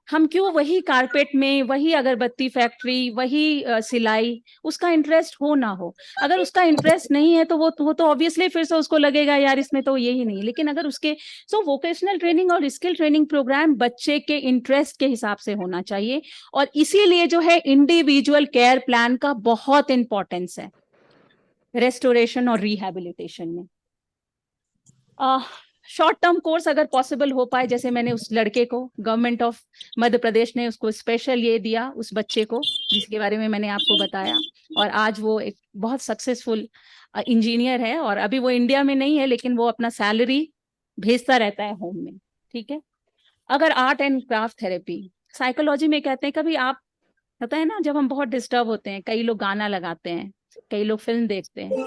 हम क्यों वही कारपेट में, वही अगरबत्ती फैक्ट्री, वही सिलाई, उसका इंटरेस्ट हो ना हो। अगर उसका इंटरेस्ट नहीं है तो वो तो ऑब्वियसली फिर से उसको लगेगा यार इसमें तो यही नहीं। लेकिन अगर उसके वोकेशनल ट्रेनिंग और स्किल ट्रेनिंग प्रोग्राम बच्चे के इंटरेस्ट के हिसाब से होना चाहिए। और इसीलिए जो है इंडिविजुअल केयर प्लान का बहुत इंपॉर्टेंस है रेस्टोरेशन और रिहैबिलिटेशन में। शॉर्ट टर्म कोर्स अगर पॉसिबल हो पाए, जैसे मैंने उस लड़के को, गवर्नमेंट ऑफ मध्य प्रदेश ने उसको स्पेशल ये दिया, उस बच्चे को जिसके बारे में मैंने आपको बताया, और आज वो एक बहुत सक्सेसफुल इंजीनियर है। और अभी वो इंडिया में नहीं है, लेकिन वो अपना सैलरी भेजता रहता है होम में, ठीक है। अगर art and craft therapy, psychology में कहते हैं, कभी आप पता है ना, जब हम बहुत डिस्टर्ब होते हैं, कई लोग गाना लगाते हैं, कई लोग फिल्म देखते हैं,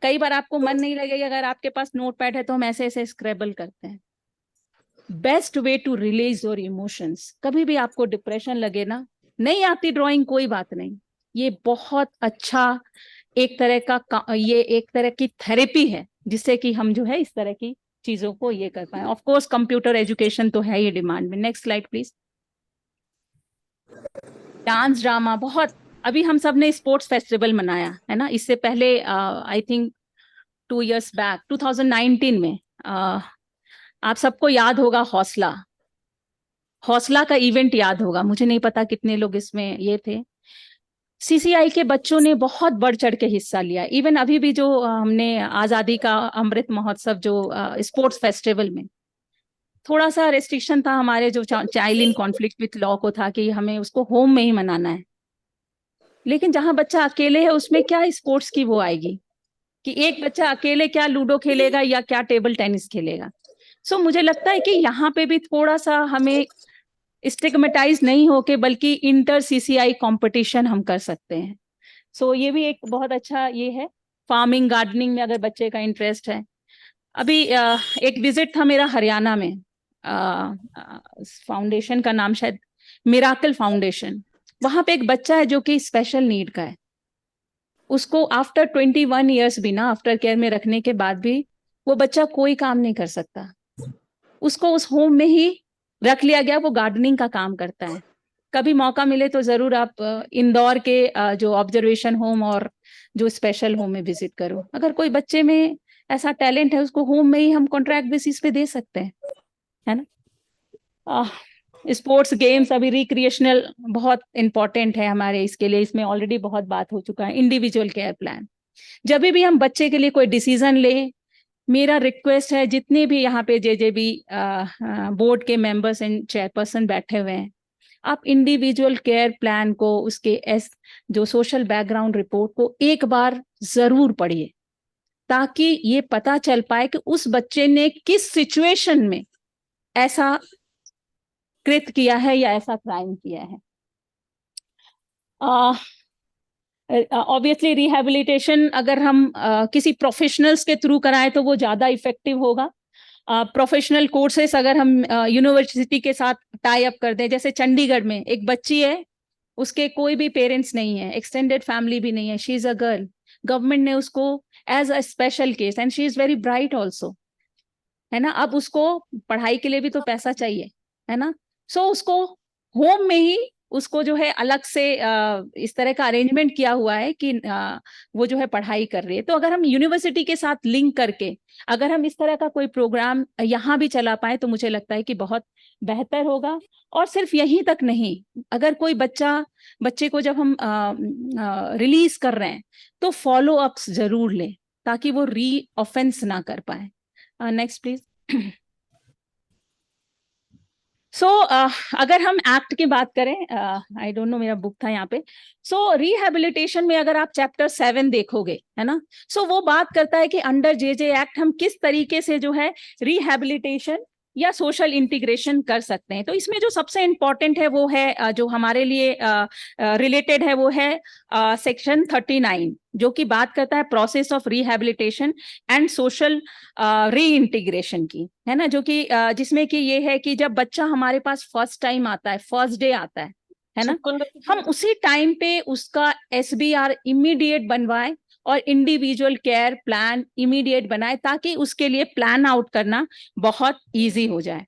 कई बार आपको मन नहीं लगेगा, अगर आपके पास नोट पैड है तो हम ऐसे ऐसे स्क्रैबल करते हैं। Best way to release your emotions. कभी भी आपको डिप्रेशन लगे ना, नहीं आती ड्राइंग, कोई बात नहीं, ये बहुत अच्छा एक तरह की थेरेपी है, जिससे कि हम जो है इस तरह की चीजों को ये कर पाए। ऑफ कोर्स कंप्यूटर एजुकेशन तो है ये डिमांड में। Next slide please. Dance drama बहुत, अभी हम सब ने स्पोर्ट्स फेस्टिवल मनाया है ना, इससे पहले आई थिंक 2 years बैक 2019 में आप सबको याद होगा हौसला का इवेंट याद होगा, मुझे नहीं पता कितने लोग इसमें ये थे। सीसीआई के बच्चों ने बहुत बढ़ चढ़ के हिस्सा लिया। इवन अभी भी जो हमने आजादी का अमृत महोत्सव जो स्पोर्ट्स फेस्टिवल में, थोड़ा सा रेस्ट्रिक्शन था हमारे जो child in conflict with law को था कि हमें उसको होम में ही मनाना है। लेकिन जहां बच्चा अकेले है उसमें क्या स्पोर्ट्स की वो आएगी कि एक बच्चा अकेले क्या लूडो खेलेगा या क्या टेबल टेनिस खेलेगा। सो मुझे लगता है कि यहाँ पे भी थोड़ा सा हमें स्टिग्मेटाइज नहीं होके बल्कि इंटर सीसीआई कंपटीशन हम कर सकते हैं। सो ये भी एक बहुत अच्छा ये है। फार्मिंग गार्डनिंग में अगर बच्चे का इंटरेस्ट है। अभी एक विजिट था मेरा हरियाणा में, फाउंडेशन का नाम शायद मिराकल फाउंडेशन। वहां पे एक बच्चा है जो कि स्पेशल नीड का है, उसको आफ्टर 21 years भी ना आफ्टर केयर में रखने के बाद भी वो बच्चा कोई काम नहीं कर सकता, उसको उस होम में ही रख लिया गया, वो गार्डनिंग का काम करता है। कभी मौका मिले तो जरूर आप इंदौर के जो ऑब्जर्वेशन होम और जो स्पेशल होम में विजिट करो। अगर कोई बच्चे में ऐसा टैलेंट है उसको होम में ही हम कॉन्ट्रैक्ट बेसिस पे दे सकते हैं, है ना। स्पोर्ट्स गेम्स अभी रिक्रिएशनल बहुत इंपॉर्टेंट है हमारे इसके लिए, इसमें ऑलरेडी बहुत बात हो चुका है। इंडिविजुअल केयर प्लान, जब भी हम बच्चे के लिए कोई डिसीजन ले, मेरा रिक्वेस्ट है जितने भी यहाँ पे जेजेबी बोर्ड के मेंबर्स एंड चेयरपर्सन बैठे हुए हैं, आप इंडिविजुअल केयर प्लान को, उसके जो सोशल बैकग्राउंड रिपोर्ट को एक बार जरूर पढ़िए, ताकि ये पता चल पाए कि उस बच्चे ने किस सिचुएशन में ऐसा कृत किया है या ऐसा क्राइम किया है। ऑब्वियसली रिहैबिलिटेशन अगर हम किसी प्रोफेशनल्स के थ्रू कराएं तो वो ज्यादा इफेक्टिव होगा। प्रोफेशनल कोर्सेस अगर हम यूनिवर्सिटी के साथ टाई अप कर दें, जैसे चंडीगढ़ में एक बच्ची है, उसके कोई भी पेरेंट्स नहीं है, एक्सटेंडेड फैमिली भी नहीं है, she is a girl, government ने उसको as a special case, and she is very bright also, है ना। अब उसको पढ़ाई के लिए भी तो पैसा चाहिए, है ना। सो उसको होम में ही उसको जो है अलग से इस तरह का अरेंजमेंट किया हुआ है कि वो जो है पढ़ाई कर रही है। तो अगर हम यूनिवर्सिटी के साथ लिंक करके अगर हम इस तरह का कोई प्रोग्राम यहाँ भी चला पाए तो मुझे लगता है कि बहुत बेहतर होगा। और सिर्फ यहीं तक नहीं, अगर कोई बच्चे को जब हम रिलीज कर रहे हैं तो फॉलो अप्स जरूर लें, ताकि वो री ऑफेंस ना कर पाए। Next please. सो अगर हम एक्ट की बात करें, आई डोंट नो मेरा बुक था यहाँ पे। सो रिहैबिलिटेशन में अगर आप चैप्टर 7 देखोगे, है ना, सो वो बात करता है कि अंडर जेजे एक्ट हम किस तरीके से जो है रिहैबिलिटेशन या सोशल इंटीग्रेशन कर सकते हैं। तो इसमें जो सबसे इम्पोर्टेंट है वो है जो हमारे लिए रिलेटेड है वो है सेक्शन 39, जो कि बात करता है process of rehabilitation and social री इंटीग्रेशन की, है ना, जो कि जिसमें कि ये है कि जब बच्चा हमारे पास फर्स्ट टाइम आता है, फर्स्ट डे आता है ना, हम उसी टाइम पे उसका SBR इमीडिएट बनवाएं और इंडिविजुअल केयर प्लान इमीडिएट बनाए, ताकि उसके लिए प्लान आउट करना बहुत इजी हो जाए।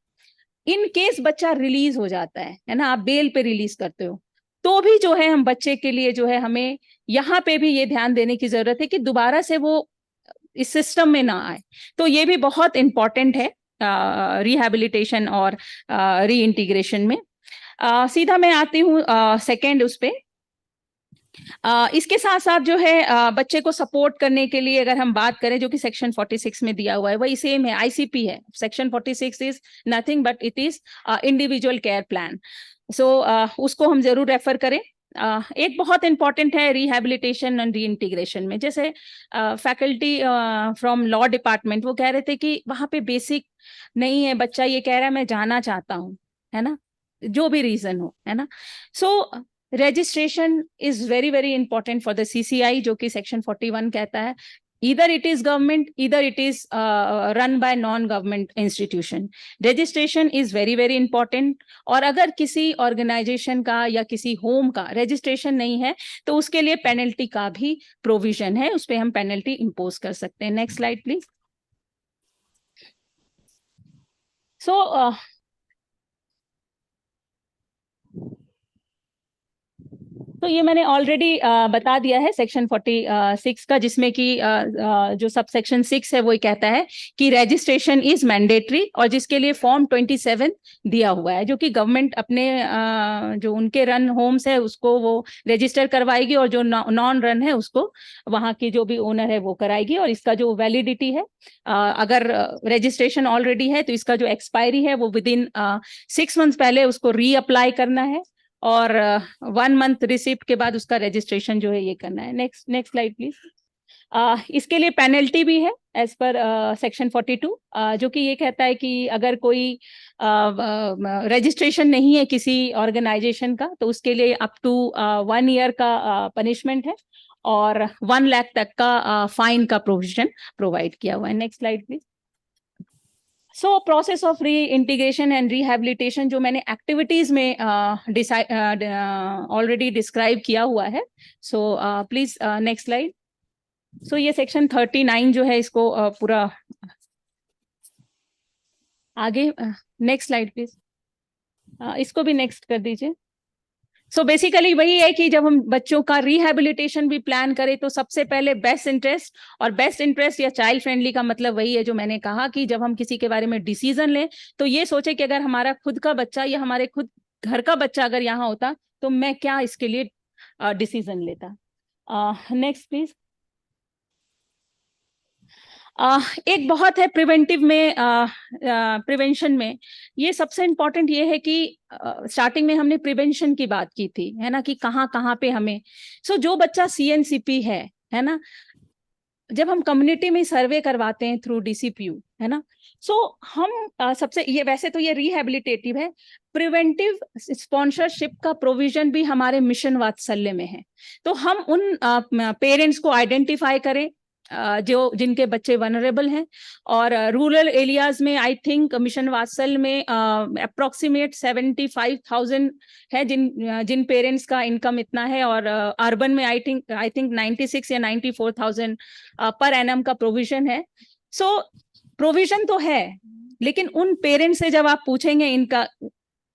इन केस बच्चा रिलीज हो जाता है ना, आप बेल पे रिलीज करते हो, तो भी जो है हम बच्चे के लिए जो है हमें यहाँ पे भी ये ध्यान देने की जरूरत है कि दोबारा से वो इस सिस्टम में ना आए। तो ये भी बहुत इंपॉर्टेंट है रिहैबिलिटेशन और री इंटीग्रेशन में। सीधा मैं आती हूँ सेकेंड उस पे। इसके साथ साथ जो है बच्चे को सपोर्ट करने के लिए अगर हम बात करें, जो कि सेक्शन 46 में दिया हुआ है, वही सेम है, आईसीपी है। Section 46 is nothing but it is individual care plan. So उसको हम जरूर रेफर करें। एक बहुत इंपॉर्टेंट है रिहैबिलिटेशन एंड री इंटीग्रेशन में। जैसे फैकल्टी फ्रॉम लॉ डिपार्टमेंट वो कह रहे थे कि वहां पे बेसिक नहीं है, बच्चा ये कह रहा है मैं जाना चाहता हूँ, है ना, जो भी रीजन हो, है ना। सो registration is very very important for the CCI, जो कि section 41 कहता है, either it is government, either it is run by non-government institution. Registration is very very important। और अगर किसी organization का या किसी home का registration नहीं है तो उसके लिए penalty का भी provision है, उस पे हम penalty impose कर सकते हैं। Next slide please। So तो ये मैंने ऑलरेडी बता दिया है सेक्शन 46 का, जिसमें कि जो सब सेक्शन 6 है वो कहता है कि रजिस्ट्रेशन इज मैंडेटरी, और जिसके लिए फॉर्म 27 दिया हुआ है, जो कि गवर्नमेंट अपने जो उनके रन होम्स है उसको वो रजिस्टर करवाएगी, और जो नॉन रन है उसको वहाँ की जो भी ओनर है वो कराएगी। और इसका जो वैलिडिटी है, अगर रजिस्ट्रेशन ऑलरेडी है तो इसका जो एक्सपायरी है वो विदिन 6 मंथ्स पहले उसको रीअप्लाई करना है, और 1 मंथ रिसिप्ट के बाद उसका रजिस्ट्रेशन जो है ये करना है। Next slide please. इसके लिए पेनल्टी भी है एज पर सेक्शन 42, जो कि ये कहता है कि अगर कोई रजिस्ट्रेशन नहीं है किसी ऑर्गेनाइजेशन का तो उसके लिए अप टू 1 ईयर का पनिशमेंट है, और 1 लाख तक का फाइन का प्रोविजन प्रोवाइड किया हुआ है। Next slide please. So process of reintegration and rehabilitation जो मैंने एक्टिविटीज में ऑलरेडी डिस्क्राइब किया हुआ है। So please next slide. So ये सेक्शन 39 जो है इसको पूरा आगे, नेक्स्ट स्लाइड प्लीज, इसको भी नेक्स्ट कर दीजिए। सो बेसिकली वही है कि जब हम बच्चों का रिहैबिलिटेशन भी प्लान करें तो सबसे पहले बेस्ट इंटरेस्ट, और बेस्ट इंटरेस्ट या चाइल्ड फ्रेंडली का मतलब वही है जो मैंने कहा कि जब हम किसी के बारे में डिसीजन लें तो ये सोचे कि अगर हमारा खुद का बच्चा या हमारे खुद घर का बच्चा अगर यहाँ होता तो मैं क्या इसके लिए डिसीजन लेता। Next please. एक बहुत है प्रिवेंटिव में, प्रिवेंशन में ये सबसे इम्पोर्टेंट ये है कि स्टार्टिंग में हमने प्रिवेंशन की बात की थी, है ना, कि कहाँ कहाँ पे हमें जो बच्चा CNCP है ना, जब हम कम्युनिटी में सर्वे करवाते हैं थ्रू DCPU, है ना, हम सबसे ये वैसे तो ये रिहैबिलिटेटिव है, प्रिवेंटिव स्पॉन्सरशिप का प्रोविजन भी हमारे मिशन वात्सल्य में है। तो हम उन पेरेंट्स को आइडेंटिफाई करें जो जिनके बच्चे वनरेबल हैं, और रूरल एरियाज में आई थिंक मिशन वात्सल्य में अप्रोक्सीमेट 75,000 है जिन पेरेंट्स का इनकम इतना है, और अर्बन में आई थिंक 96 या 94,000 पर एनम का प्रोविजन है। सो प्रोविजन तो है, लेकिन उन पेरेंट्स से जब आप पूछेंगे इनका,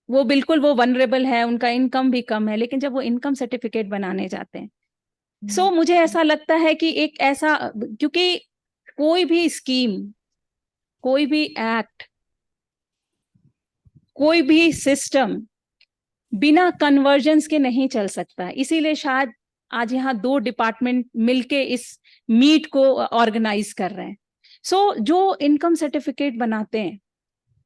वो बिल्कुल वो वनरेबल है, उनका इनकम भी कम है, लेकिन जब वो इनकम सर्टिफिकेट बनाने जाते हैं मुझे ऐसा लगता है कि एक ऐसा, क्योंकि कोई भी स्कीम, कोई भी एक्ट, कोई भी सिस्टम बिना कन्वर्जेंस के नहीं चल सकता, इसीलिए शायद आज यहाँ 2 डिपार्टमेंट मिलके इस मीट को ऑर्गेनाइज कर रहे हैं। जो इनकम सर्टिफिकेट बनाते हैं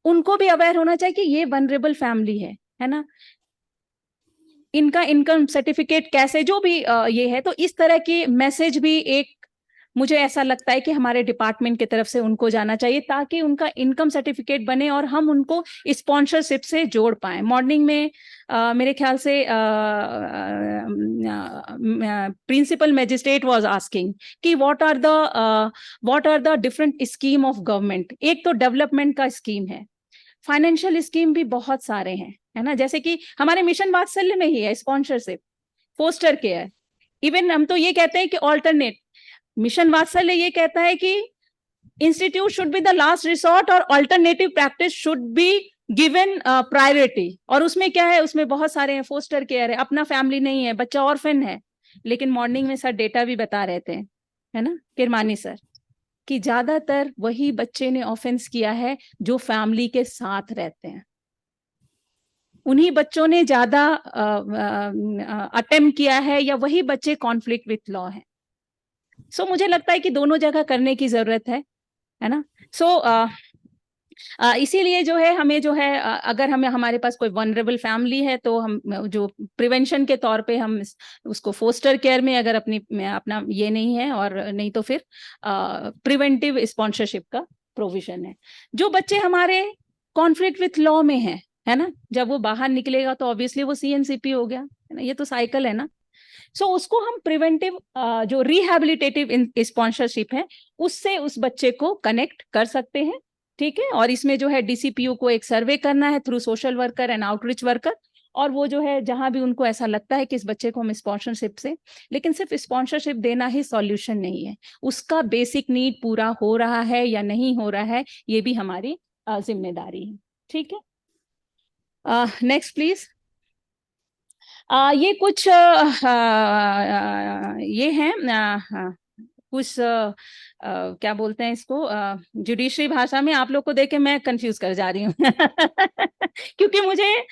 उनको भी अवेयर होना चाहिए कि ये वनरेबल फैमिली है ना, इनका इनकम सर्टिफिकेट कैसे जो भी ये है, तो इस तरह की मैसेज भी एक मुझे ऐसा लगता है कि हमारे डिपार्टमेंट की तरफ से उनको जाना चाहिए, ताकि उनका इनकम सर्टिफिकेट बने और हम उनको स्पॉन्सरशिप से जोड़ पाए। मॉर्निंग में मेरे ख्याल से प्रिंसिपल मैजिस्ट्रेट वाज आस्किंग कि what are the different scheme of government. एक तो डेवलपमेंट का स्कीम है, फाइनेंशियल स्कीम भी बहुत सारे हैं, है ना, जैसे कि हमारे मिशन वात्सल्य में ही है स्पॉन्सरशिप, फोस्टर केयर, इवन हम तो ये कहते हैं कि ऑल्टरनेट, मिशन वात्सल्य ये कहता है कि institute should be the last resort और alternative practice should be given priority. और उसमें क्या है, उसमें बहुत सारे हैं, फोस्टर केयर है, अपना फैमिली नहीं है, बच्चा ऑर्फन है। लेकिन मॉर्निंग में सर डेटा भी बता रहे थे, है ना किरमानी सर, कि ज्यादातर वही बच्चे ने ऑफेंस किया है जो फैमिली के साथ रहते हैं, उन्हीं बच्चों ने ज्यादा अटेम्प्ट किया है, या वही बच्चे कॉन्फ्लिक्ट विथ लॉ है। सो मुझे लगता है कि दोनों जगह करने की जरूरत है ना। सो इसीलिए जो है हमें जो है अगर हमें हमारे पास कोई वनरेबल फैमिली है तो हम जो प्रिवेंशन के तौर पे हम उसको फोस्टर केयर में अगर अपना ये नहीं है, और नहीं तो फिर प्रिवेंटिव स्पॉन्सरशिप का प्रोविजन है। जो बच्चे हमारे कॉन्फ्लिक्ट विथ लॉ में है ना, जब वो बाहर निकलेगा तो ऑब्वियसली वो CNCP हो गया, है ना, ये तो साइकिल है ना। सो उसको हम प्रिवेंटिव जो रिहैबिलिटेटिव स्पॉन्सरशिप है उससे उस बच्चे को कनेक्ट कर सकते हैं, ठीक है। और इसमें जो है DCPO को एक सर्वे करना है through social worker and outreach worker, और वो जो है जहां भी उनको ऐसा लगता है कि इस बच्चे को हम स्पॉन्सरशिप से, लेकिन सिर्फ स्पॉन्सरशिप देना ही सॉल्यूशन नहीं है, उसका बेसिक नीड पूरा हो रहा है या नहीं हो रहा है, ये भी हमारी जिम्मेदारी है, ठीक है। Next please. ये कुछ ये हैं कुछ क्या बोलते हैं इसको, जुडिशरी भाषा में आप लोग को देख के मैं कंफ्यूज कर जा रही हूँ क्योंकि मुझे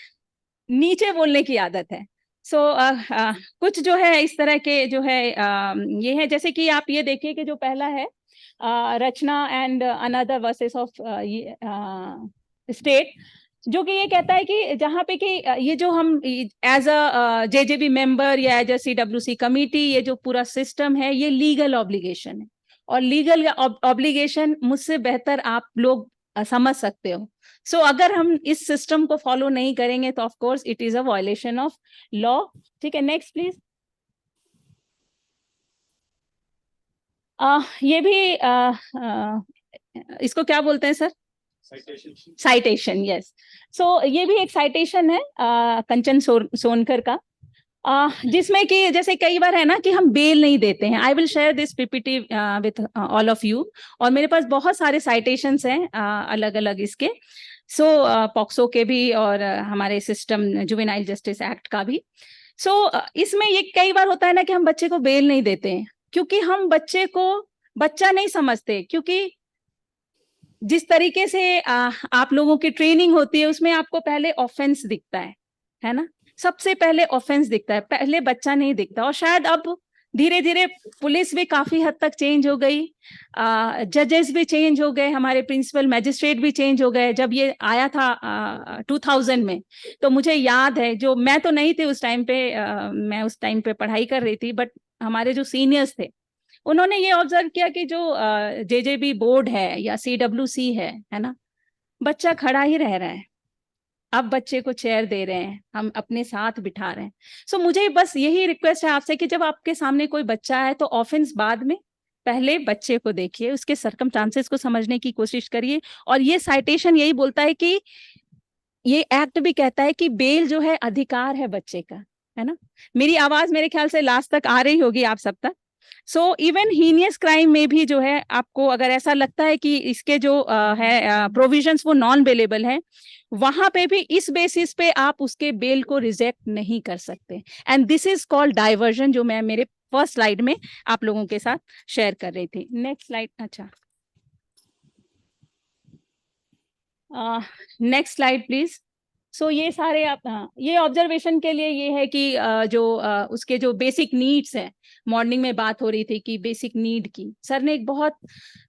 नीचे बोलने की आदत है। सो कुछ जो है इस तरह के जो है ये है, जैसे कि आप ये देखिए कि जो पहला है Rachna and another versus of state, जो कि ये कहता है कि जहाँ पे कि ये जो हम एज अ JJB मेंबर या एज अ CWC कमिटी, ये जो पूरा सिस्टम है ये लीगल ऑब्लिगेशन है, और लीगल ऑब्लिगेशन मुझसे बेहतर आप लोग समझ सकते हो। सो अगर हम इस सिस्टम को फॉलो नहीं करेंगे तो of course it is a violation of law, ठीक है। Next please. ये भी इसको क्या बोलते हैं सर, साइटेशन, यस। सो ये भी एक साइटेशन है कंचन सोनकर का, जिसमें कि जैसे कई बार है ना कि हम बेल नहीं देते हैं। I will share this PPT with all of you, और मेरे पास बहुत सारे साइटेशंस हैं अलग अलग इसके। सो पॉक्सो के भी और हमारे सिस्टम जुवेनाइल जस्टिस एक्ट का भी। सो इसमें ये कई बार होता है ना कि हम बच्चे को बेल नहीं देते हैं क्योंकि हम बच्चे को बच्चा नहीं समझते, क्योंकि जिस तरीके से आप लोगों की ट्रेनिंग होती है उसमें आपको पहले ऑफेंस दिखता है ना, सबसे पहले ऑफेंस दिखता है, पहले बच्चा नहीं दिखता। और शायद अब धीरे धीरे पुलिस भी काफी हद तक चेंज हो गई, जजेस भी चेंज हो गए, हमारे प्रिंसिपल मैजिस्ट्रेट भी चेंज हो गए। जब ये आया था 2000 में, तो मुझे याद है, जो मैं तो नहीं थी उस टाइम पे, मैं उस टाइम पे पढ़ाई कर रही थी, बट हमारे जो सीनियर्स थे उन्होंने ये ऑब्जर्व किया कि जो JJB बोर्ड है या CWC है ना, बच्चा खड़ा ही रह रहा है, अब बच्चे को चेयर दे रहे हैं, हम अपने साथ बिठा रहे हैं। सो मुझे बस यही रिक्वेस्ट है आपसे कि जब आपके सामने कोई बच्चा है तो ऑफेंस बाद में, पहले बच्चे को देखिए, उसके सर्कमस्टांसेस को समझने की कोशिश करिए। और ये साइटेशन यही बोलता है कि ये एक्ट भी कहता है कि बेल जो है अधिकार है बच्चे का, है ना। मेरी आवाज मेरे ख्याल से लास्ट तक आ रही होगी आप सब तक। सो इवन हीनियस क्राइम में भी जो है आपको अगर ऐसा लगता है कि इसके जो है प्रोविजंस वो नॉन बेलेबल है, वहां पे भी इस बेसिस पे आप उसके बेल को रिजेक्ट नहीं कर सकते। And this is called diversion, जो मैं मेरे फर्स्ट स्लाइड में आप लोगों के साथ शेयर कर रही थी। Next slide. अच्छा, नेक्स्ट स्लाइड प्लीज। सो ये सारे आप ये ऑब्जर्वेशन के लिए ये है कि जो उसके जो बेसिक नीड्स हैं, मॉर्निंग में बात हो रही थी कि बेसिक नीड की, सर ने एक बहुत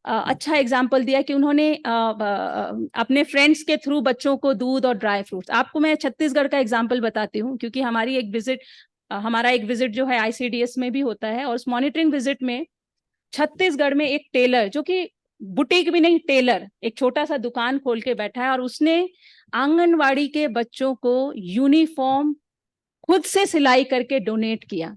अच्छा एग्जांपल दिया कि उन्होंने अपने फ्रेंड्स के थ्रू बच्चों को दूध और ड्राई फ्रूट्स। आपको मैं छत्तीसगढ़ का एग्जांपल बताती हूँ, क्योंकि हमारा एक विजिट जो है ICDS में भी होता है, और उस मॉनिटरिंग विजिट में छत्तीसगढ़ में एक टेलर, जो कि बुटीक भी नहीं, टेलर, एक छोटा सा दुकान खोल के बैठा है, और उसने आंगनवाड़ी के बच्चों को यूनिफॉर्म खुद से सिलाई करके डोनेट किया।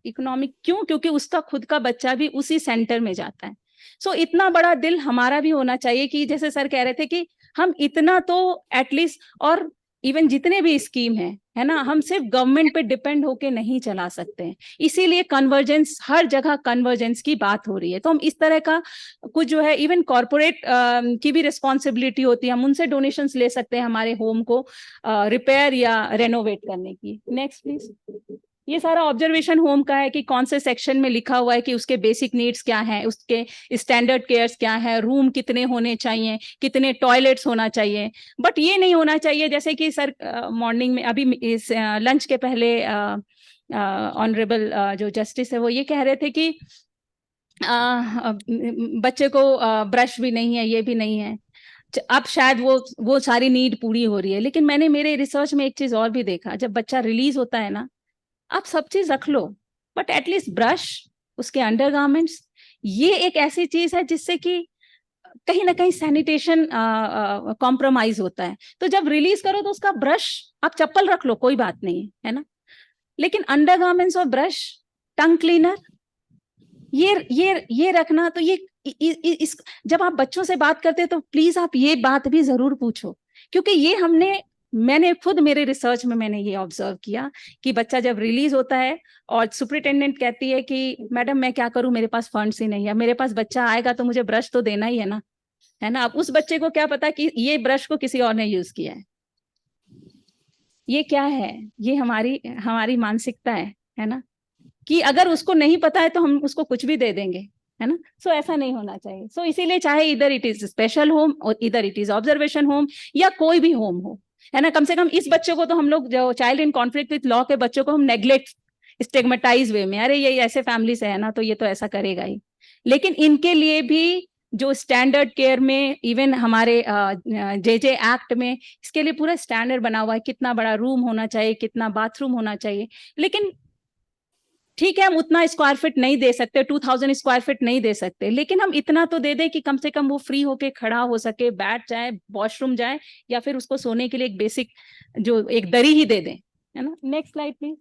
इकोनॉमिक क्यों? क्योंकि उसका खुद का बच्चा भी उसी सेंटर में जाता है। सो इतना बड़ा दिल हमारा भी होना चाहिए कि जैसे सर कह रहे थे कि हम इतना तो एटलीस्ट, और इवन जितने भी स्कीम है ना, हम सिर्फ गवर्नमेंट पे डिपेंड होके नहीं चला सकते हैं। इसीलिए कन्वर्जेंस, हर जगह कन्वर्जेंस की बात हो रही है। तो हम इस तरह का कुछ जो है, इवन कॉर्पोरेट की भी रिस्पॉन्सिबिलिटी होती है, हम उनसे डोनेशंस ले सकते हैं हमारे होम को रिपेयर या रेनोवेट करने की। Next please. ये सारा ऑब्जर्वेशन होम का है कि कौन से सेक्शन में लिखा हुआ है कि उसके बेसिक नीड्स क्या हैं, उसके स्टैंडर्ड केयर्स क्या है, रूम कितने होने चाहिए, कितने टॉयलेट्स होना चाहिए। बट ये नहीं होना चाहिए जैसे कि सर मॉर्निंग में अभी इस लंच के पहले ऑनरेबल जो जस्टिस है वो ये कह रहे थे कि बच्चे को ब्रश भी नहीं है, ये भी नहीं है। अब शायद वो सारी नीड पूरी हो रही है, लेकिन मैंने मेरे रिसर्च में एक चीज और भी देखा, जब बच्चा रिलीज होता है ना, आप सब चीज रख लो बट एटलीस्ट ब्रश, उसके अंडरगारमेंट्स, ये एक ऐसी चीज है जिससे कि कहीं ना कहीं सैनिटेशन कॉम्प्रोमाइज होता है। तो जब रिलीज करो तो उसका ब्रश, आप चप्पल रख लो कोई बात नहीं है ना, लेकिन अंडरगारमेंट्स और ब्रश, टंग क्लीनर, ये रखना। तो ये इस जब आप बच्चों से बात करते हैं तो प्लीज आप ये बात भी जरूर पूछो, क्योंकि ये मैंने खुद मेरे रिसर्च में मैंने ये ऑब्जर्व किया कि बच्चा जब रिलीज होता है और सुपरिटेंडेंट कहती है कि मैडम मैं क्या करूं, मेरे पास फंड्स ही नहीं है, मेरे पास बच्चा आएगा तो मुझे ब्रश तो देना ही है ना, है ना। अब उस बच्चे को क्या पता कि ये ब्रश को किसी और ने यूज किया है। ये क्या है, ये हमारी मानसिकता है ना, कि अगर उसको नहीं पता है तो हम उसको कुछ भी दे देंगे, है ना। सो ऐसा नहीं होना चाहिए। सो इसीलिए चाहे इधर इट इज स्पेशल होम और इधर इट इज ऑब्जर्वेशन होम या कोई भी होम हो, है ना, कम से कम इस बच्चे को तो हम लोग जो child in conflict with law के बच्चों को हम नेग्लेक्ट, स्टिग्मेटाइज वे में, अरे ये ऐसे फैमिली से है ना तो ये तो ऐसा करेगा ही। लेकिन इनके लिए भी जो स्टैंडर्ड केयर में, इवन हमारे जे एक्ट में इसके लिए पूरा स्टैंडर्ड बना हुआ है, कितना बड़ा रूम होना चाहिए, कितना बाथरूम होना चाहिए। लेकिन ठीक है, हम उतना स्क्वायर फीट नहीं दे सकते, 2000 स्क्वायर फीट नहीं दे सकते, लेकिन हम इतना तो दे दें कि कम से कम वो फ्री होके खड़ा हो सके, बैठ जाए, वॉशरूम जाए, या फिर उसको सोने के लिए एक बेसिक जो एक दरी ही दे दें, है ना। Next slide please.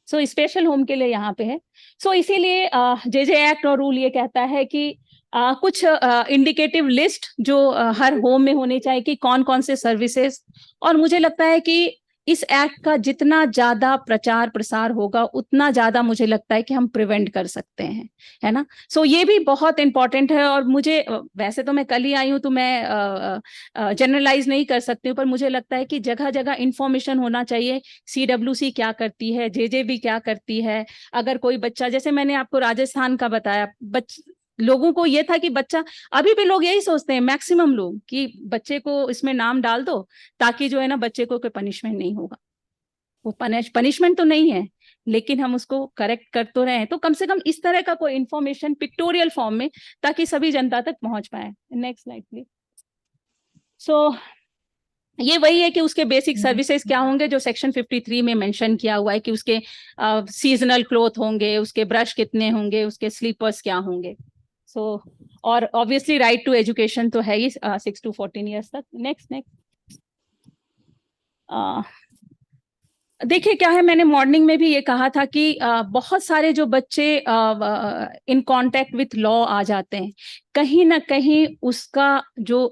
So special home के लिए यहाँ पे है। सो इसीलिए जे एक्ट और रूल ये कहता है कि कुछ इंडिकेटिव लिस्ट जो हर होम में होनी चाहिए कि कौन कौन से सर्विसेज, और मुझे लगता है कि इस एक्ट का जितना ज्यादा प्रचार प्रसार होगा उतना ज्यादा मुझे लगता है कि हम प्रिवेंट कर सकते हैं, है ना। सो ये भी बहुत इंपॉर्टेंट है। और मुझे वैसे तो मैं कल ही आई हूँ तो मैं जनरलाइज नहीं कर सकती हूँ, पर मुझे लगता है कि जगह जगह इंफॉर्मेशन होना चाहिए, CWC क्या करती है, JJB क्या करती है। अगर कोई बच्चा, जैसे मैंने आपको राजस्थान का बताया, लोगों को ये था कि बच्चा, अभी भी लोग यही सोचते हैं मैक्सिमम लोग कि बच्चे को इसमें नाम डाल दो ताकि जो है ना बच्चे को कोई पनिशमेंट नहीं होगा। वो पनिशमेंट तो नहीं है, लेकिन हम उसको करेक्ट कर तो रहे हैं। तो कम से कम इस तरह का कोई इंफॉर्मेशन पिक्टोरियल फॉर्म में, ताकि सभी जनता तक पहुंच पाए। Next slide please. सो ये वही है कि उसके बेसिक सर्विसेज क्या होंगे जो सेक्शन 53 में मेंशन किया हुआ है कि उसके सीजनल क्लोथ होंगे, उसके ब्रश कितने होंगे, उसके स्लीपर्स क्या होंगे। सो और ऑब्वियसली राइट टू एजुकेशन तो है ही 6 to 14 ईयर्स तक। नेक्स्ट देखिए क्या है, मैंने मॉर्निंग में भी ये कहा था कि बहुत सारे जो बच्चे इन कांटेक्ट विथ लॉ आ जाते हैं, कहीं ना कहीं उसका जो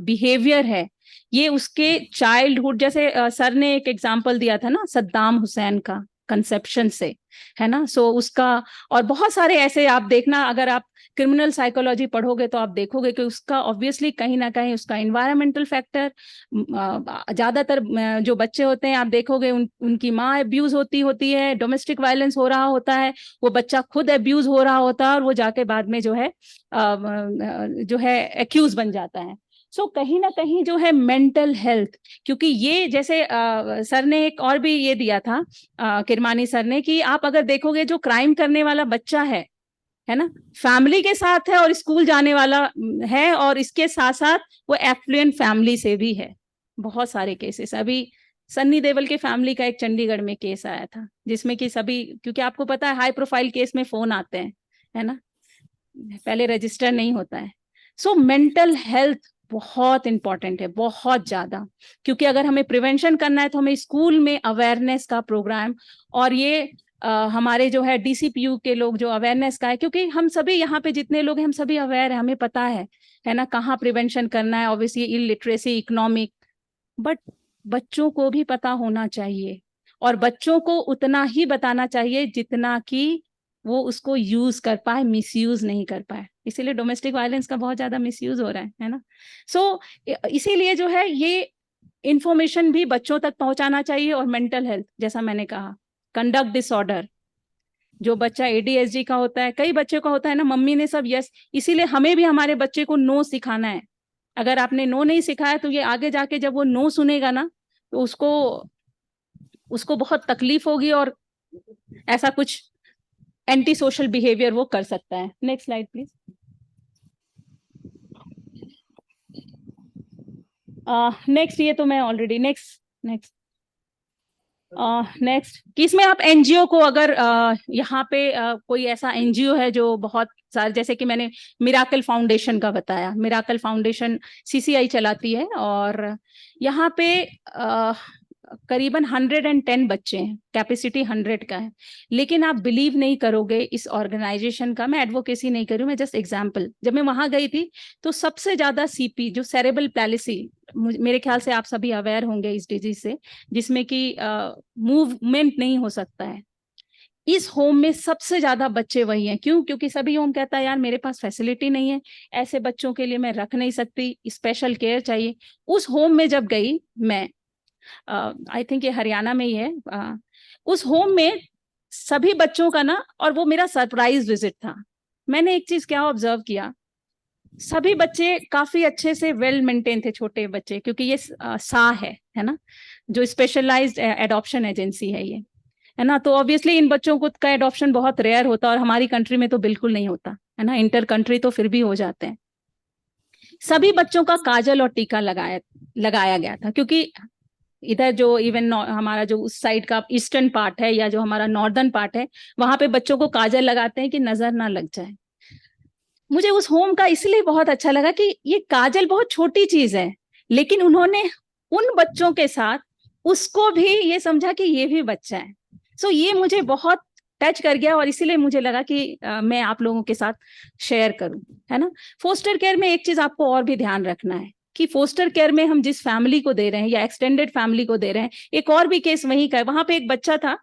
बिहेवियर है, ये उसके चाइल्डहुड, जैसे सर ने एक एग्जांपल दिया था ना सद्दाम हुसैन का, कंसेप्शन से, है ना। सो उसका, और बहुत सारे ऐसे आप देखना, अगर आप क्रिमिनल साइकोलॉजी पढ़ोगे तो आप देखोगे कि उसका ऑब्वियसली कहीं ना कहीं उसका एनवायरमेंटल फैक्टर, ज्यादातर जो बच्चे होते हैं आप देखोगे उनकी माँ अब्यूज होती है, डोमेस्टिक वायलेंस हो रहा होता है, वो बच्चा खुद अब्यूज हो रहा होता है और वो जाके बाद में जो है एक्यूज बन जाता है। सो कहीं ना कहीं जो है मेंटल हेल्थ, क्योंकि ये जैसे सर ने एक और भी ये दिया था, किरमानी सर ने, कि आप अगर देखोगे जो क्राइम करने वाला बच्चा है ना, फैमिली के साथ है और स्कूल जाने वाला है, और इसके साथ साथ वो एफ्लुएंट फैमिली से भी है। बहुत सारे केसेस, अभी सन्नी देओल के फैमिली का एक चंडीगढ़ में केस आया था जिसमें कि सभी, क्योंकि आपको पता है हाई प्रोफाइल केस में फोन आते हैं, है ना, पहले रजिस्टर नहीं होता है। सो मेंटल हेल्थ बहुत इंपॉर्टेंट है, बहुत ज्यादा, क्योंकि अगर हमें प्रिवेंशन करना है तो हमें स्कूल में अवेयरनेस का प्रोग्राम, और ये हमारे जो है DCPU के लोग जो अवेयरनेस का है, क्योंकि हम सभी यहाँ पे जितने लोग हैं हम सभी अवेयर है, हमें पता है ना, कहाँ प्रिवेंशन करना है, ऑब्वियसली इलिटरेसी, इकोनॉमिक, बट बच्चों को भी पता होना चाहिए और बच्चों को उतना ही बताना चाहिए जितना कि वो उसको यूज कर पाए, मिसयूज नहीं कर पाए। इसीलिए डोमेस्टिक वायलेंस का बहुत ज्यादा मिसयूज हो रहा है ना। सो इसीलिए जो है ये इंफॉर्मेशन भी बच्चों तक पहुंचाना चाहिए। और मेंटल हेल्थ, जैसा मैंने कहा, कंडक्ट डिसऑर्डर, जो बच्चा ADHD का होता है, कई बच्चों का होता है ना, मम्मी ने सब यस, इसीलिए हमें भी हमारे बच्चे को नो सिखाना है। अगर आपने नो नहीं सिखाया तो ये आगे जाके जब वो नो सुनेगा ना तो उसको बहुत तकलीफ होगी और ऐसा कुछ एंटी सोशल बिहेवियर वो कर सकता है। Next slide please. नेक्स्ट, ये तो मैं ऑलरेडी, नेक्स्ट कि इसमें आप NGO को अगर यहाँ पे कोई ऐसा NGO है जो बहुत सारे, जैसे कि मैंने मिराकल फाउंडेशन का बताया, मिराकल फाउंडेशन CCI चलाती है और यहाँ पे करीबन 110 बच्चे हैं, कैपेसिटी 100 का है। लेकिन आप बिलीव नहीं करोगे इस ऑर्गेनाइजेशन का, मैं एडवोकेसी नहीं करूँ, मैं जस्ट एग्जांपल, जब मैं वहां गई थी तो सबसे ज्यादा CP जो सेरेब्रल पैलिसी, मेरे ख्याल से आप सभी अवेयर होंगे इस डिजीज से, जिसमें कि मूवमेंट नहीं हो सकता है, इस होम में सबसे ज्यादा बच्चे वही हैं। क्यों? क्योंकि सभी होम कहता है यार मेरे पास फैसिलिटी नहीं है, ऐसे बच्चों के लिए मैं रख नहीं सकती, स्पेशल केयर चाहिए। उस होम में जब गई मैं, आई थिंक ये हरियाणा में ही है, उस होम में सभी बच्चों का ना, और वो मेरा सरप्राइज विजिट था, मैंने एक चीज क्या ऑब्जर्व किया, सभी बच्चे काफी अच्छे से वेल मेंटेन थे, छोटे बच्चे, क्योंकि ये सा है ना, जो स्पेशलाइज्ड एडॉप्शन एजेंसी है ना। तो ऑब्वियसली इन बच्चों को का एडॉप्शन बहुत रेयर होता है और हमारी कंट्री में तो बिल्कुल नहीं होता है ना, इंटर कंट्री तो फिर भी हो जाते हैं। सभी बच्चों का काजल और टीका लगाया गया था, क्योंकि इधर जो इवन हमारा जो उस साइड का ईस्टर्न पार्ट है या जो हमारा नॉर्दर्न पार्ट है, वहां पे बच्चों को काजल लगाते हैं कि नजर ना लग जाए। मुझे उस होम का इसलिए बहुत अच्छा लगा कि ये काजल बहुत छोटी चीज है, लेकिन उन्होंने उन बच्चों के साथ उसको भी ये समझा कि ये भी बच्चा है। सो ये मुझे बहुत टच कर गया और इसीलिए मुझे लगा कि मैं आप लोगों के साथ शेयर करूं, है ना। फोस्टर केयर में एक चीज आपको और भी ध्यान रखना है कि फोस्टर केयर में हम जिस फैमिली को दे रहे हैं या एक्सटेंडेड फैमिली को दे रहे हैं, एक और भी केस वहीं का है। वहां पे एक बच्चा था,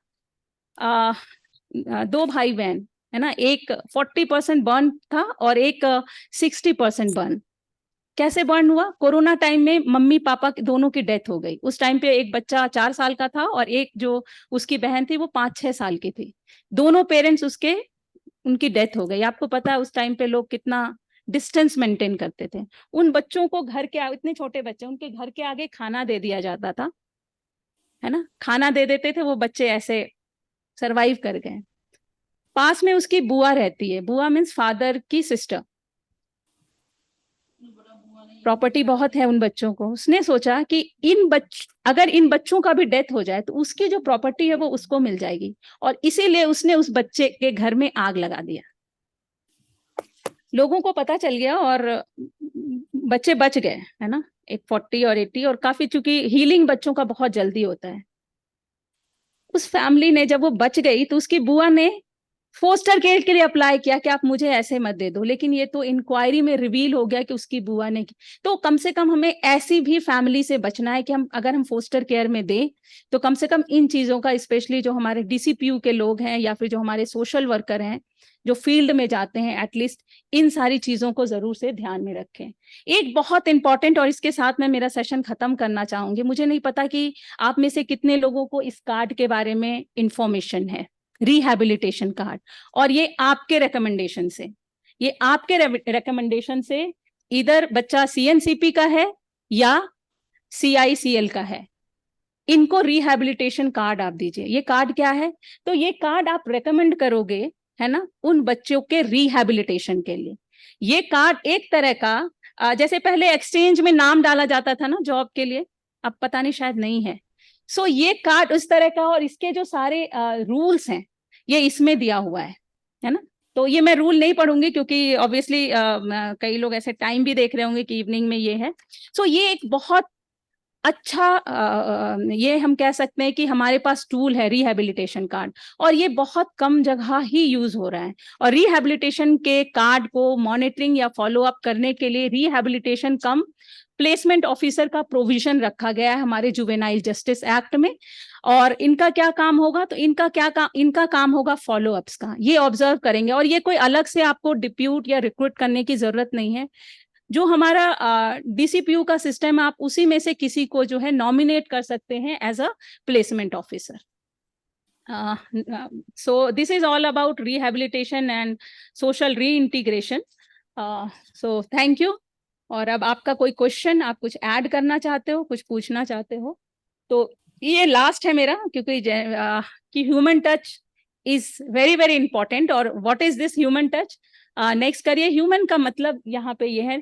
2 भाई बहन, है ना, एक 40% बर्न था और एक 60% बर्न। कैसे बर्न हुआ? कोरोना टाइम में मम्मी पापा दोनों की डेथ हो गई। उस टाइम पे एक बच्चा 4 साल का था और एक जो उसकी बहन थी वो 5-6 साल की थी। दोनों पेरेंट्स उनकी डेथ हो गई। आपको पता है उस टाइम पे लोग कितना डिस्टेंस मेंटेन करते थे। उन बच्चों को घर के, इतने छोटे बच्चे, उनके घर के आगे खाना दे दिया जाता था, है ना, खाना दे देते थे, वो बच्चे ऐसे सरवाइव कर गए। पास में उसकी बुआ रहती है, बुआ मीन्स फादर की सिस्टर, प्रॉपर्टी बहुत है उन बच्चों को। उसने सोचा कि अगर इन बच्चों का भी डेथ हो जाए तो उसकी जो प्रॉपर्टी है वो उसको मिल जाएगी, और इसीलिए उसने उस बच्चे के घर में आग लगा दिया। लोगों को पता चल गया और बच्चे बच गए, है ना, एक 40 और 80, और काफी, चूंकि हीलिंग बच्चों का बहुत जल्दी होता है। उस फैमिली ने जब वो बच गई तो उसकी बुआ ने फोस्टर केयर के लिए अप्लाई किया कि आप मुझे ऐसे मत दे दो, लेकिन ये तो इंक्वायरी में रिवील हो गया कि उसकी बुआ ने की। तो कम से कम हमें ऐसी भी फैमिली से बचना है कि अगर हम फोस्टर केयर में दें तो कम से कम इन चीजों का, स्पेशली जो हमारे DCPU के लोग हैं या फिर जो हमारे सोशल वर्कर हैं जो फील्ड में जाते हैं, एटलीस्ट इन सारी चीजों को जरूर से ध्यान में रखें। एक बहुत इंपॉर्टेंट, और इसके साथ मैं मेरा सेशन खत्म करना चाहूंगी, मुझे नहीं पता कि आप में से कितने लोगों को इस कार्ड के बारे में इंफॉर्मेशन है, रिहैबिलिटेशन कार्ड। और ये आपके रिकमेंडेशन से, इधर बच्चा CNCP का है या CICL का है, इनको रिहैबिलिटेशन कार्ड आप दीजिए। ये कार्ड क्या है? तो ये कार्ड आप रेकमेंड करोगे, है ना, उन बच्चों के रिहैबिलिटेशन के लिए। ये कार्ड एक तरह का, जैसे पहले एक्सचेंज में नाम डाला जाता था ना जॉब के लिए, अब पता नहीं शायद नहीं है। सो ये कार्ड उस तरह का, और इसके जो सारे रूल्स हैं ये इसमें दिया हुआ है ना। तो ये मैं रूल नहीं पढ़ूंगी क्योंकि ऑब्वियसली कई लोग ऐसे टाइम भी देख रहे होंगे कि इवनिंग में ये है। सो ये एक बहुत अच्छा ये हम कह सकते हैं कि हमारे पास टूल है रिहैबिलिटेशन कार्ड, और ये बहुत कम जगह ही यूज हो रहा है। और रिहैबिलिटेशन के कार्ड को मॉनिटरिंग या फॉलो अप करने के लिए रिहैबिलिटेशन कम प्लेसमेंट ऑफिसर का प्रोविजन रखा गया है हमारे जुवेनाइल जस्टिस एक्ट में। और इनका क्या काम होगा, तो इनका काम होगा फॉलो अप्स का, ये ऑब्जर्व करेंगे। और ये कोई अलग से आपको डिप्यूट या रिक्रूट करने की जरूरत नहीं है। जो हमारा डीसीपीयू का सिस्टम है, आप उसी में से किसी को जो है नॉमिनेट कर सकते हैं as a placement officer. so this is all about rehabilitation and social reintegration. So thank you. और अब आपका कोई क्वेश्चन, आप कुछ ऐड करना चाहते हो, कुछ पूछना चाहते हो, तो ये लास्ट है मेरा, क्योंकि कि human touch is very very important. और what is this human touch? Next करिए। ह्यूमन का मतलब यहाँ पे ये है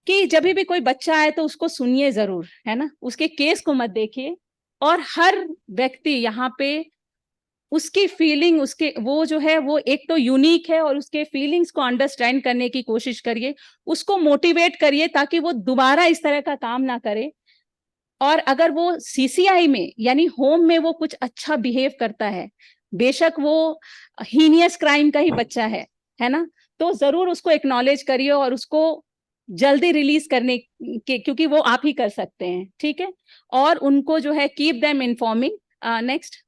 कि जब भी कोई बच्चा आए तो उसको सुनिए जरूर, है ना, उसके केस को मत देखिए। और हर व्यक्ति यहाँ पे उसकी फीलिंग, उसके वो जो है वो एक तो यूनिक है, और उसके फीलिंग्स को अंडरस्टैंड करने की कोशिश करिए, उसको मोटिवेट करिए ताकि वो दोबारा इस तरह का काम ना करे। और अगर वो सीसीआई में यानी होम में वो कुछ अच्छा बिहेव करता है, बेशक वो हीनियस क्राइम का ही बच्चा है ना, तो जरूर उसको एक्नॉलेज करिए और उसको जल्दी रिलीज करने के, क्योंकि वो आप ही कर सकते हैं, ठीक है। और उनको जो है keep them informing. Next.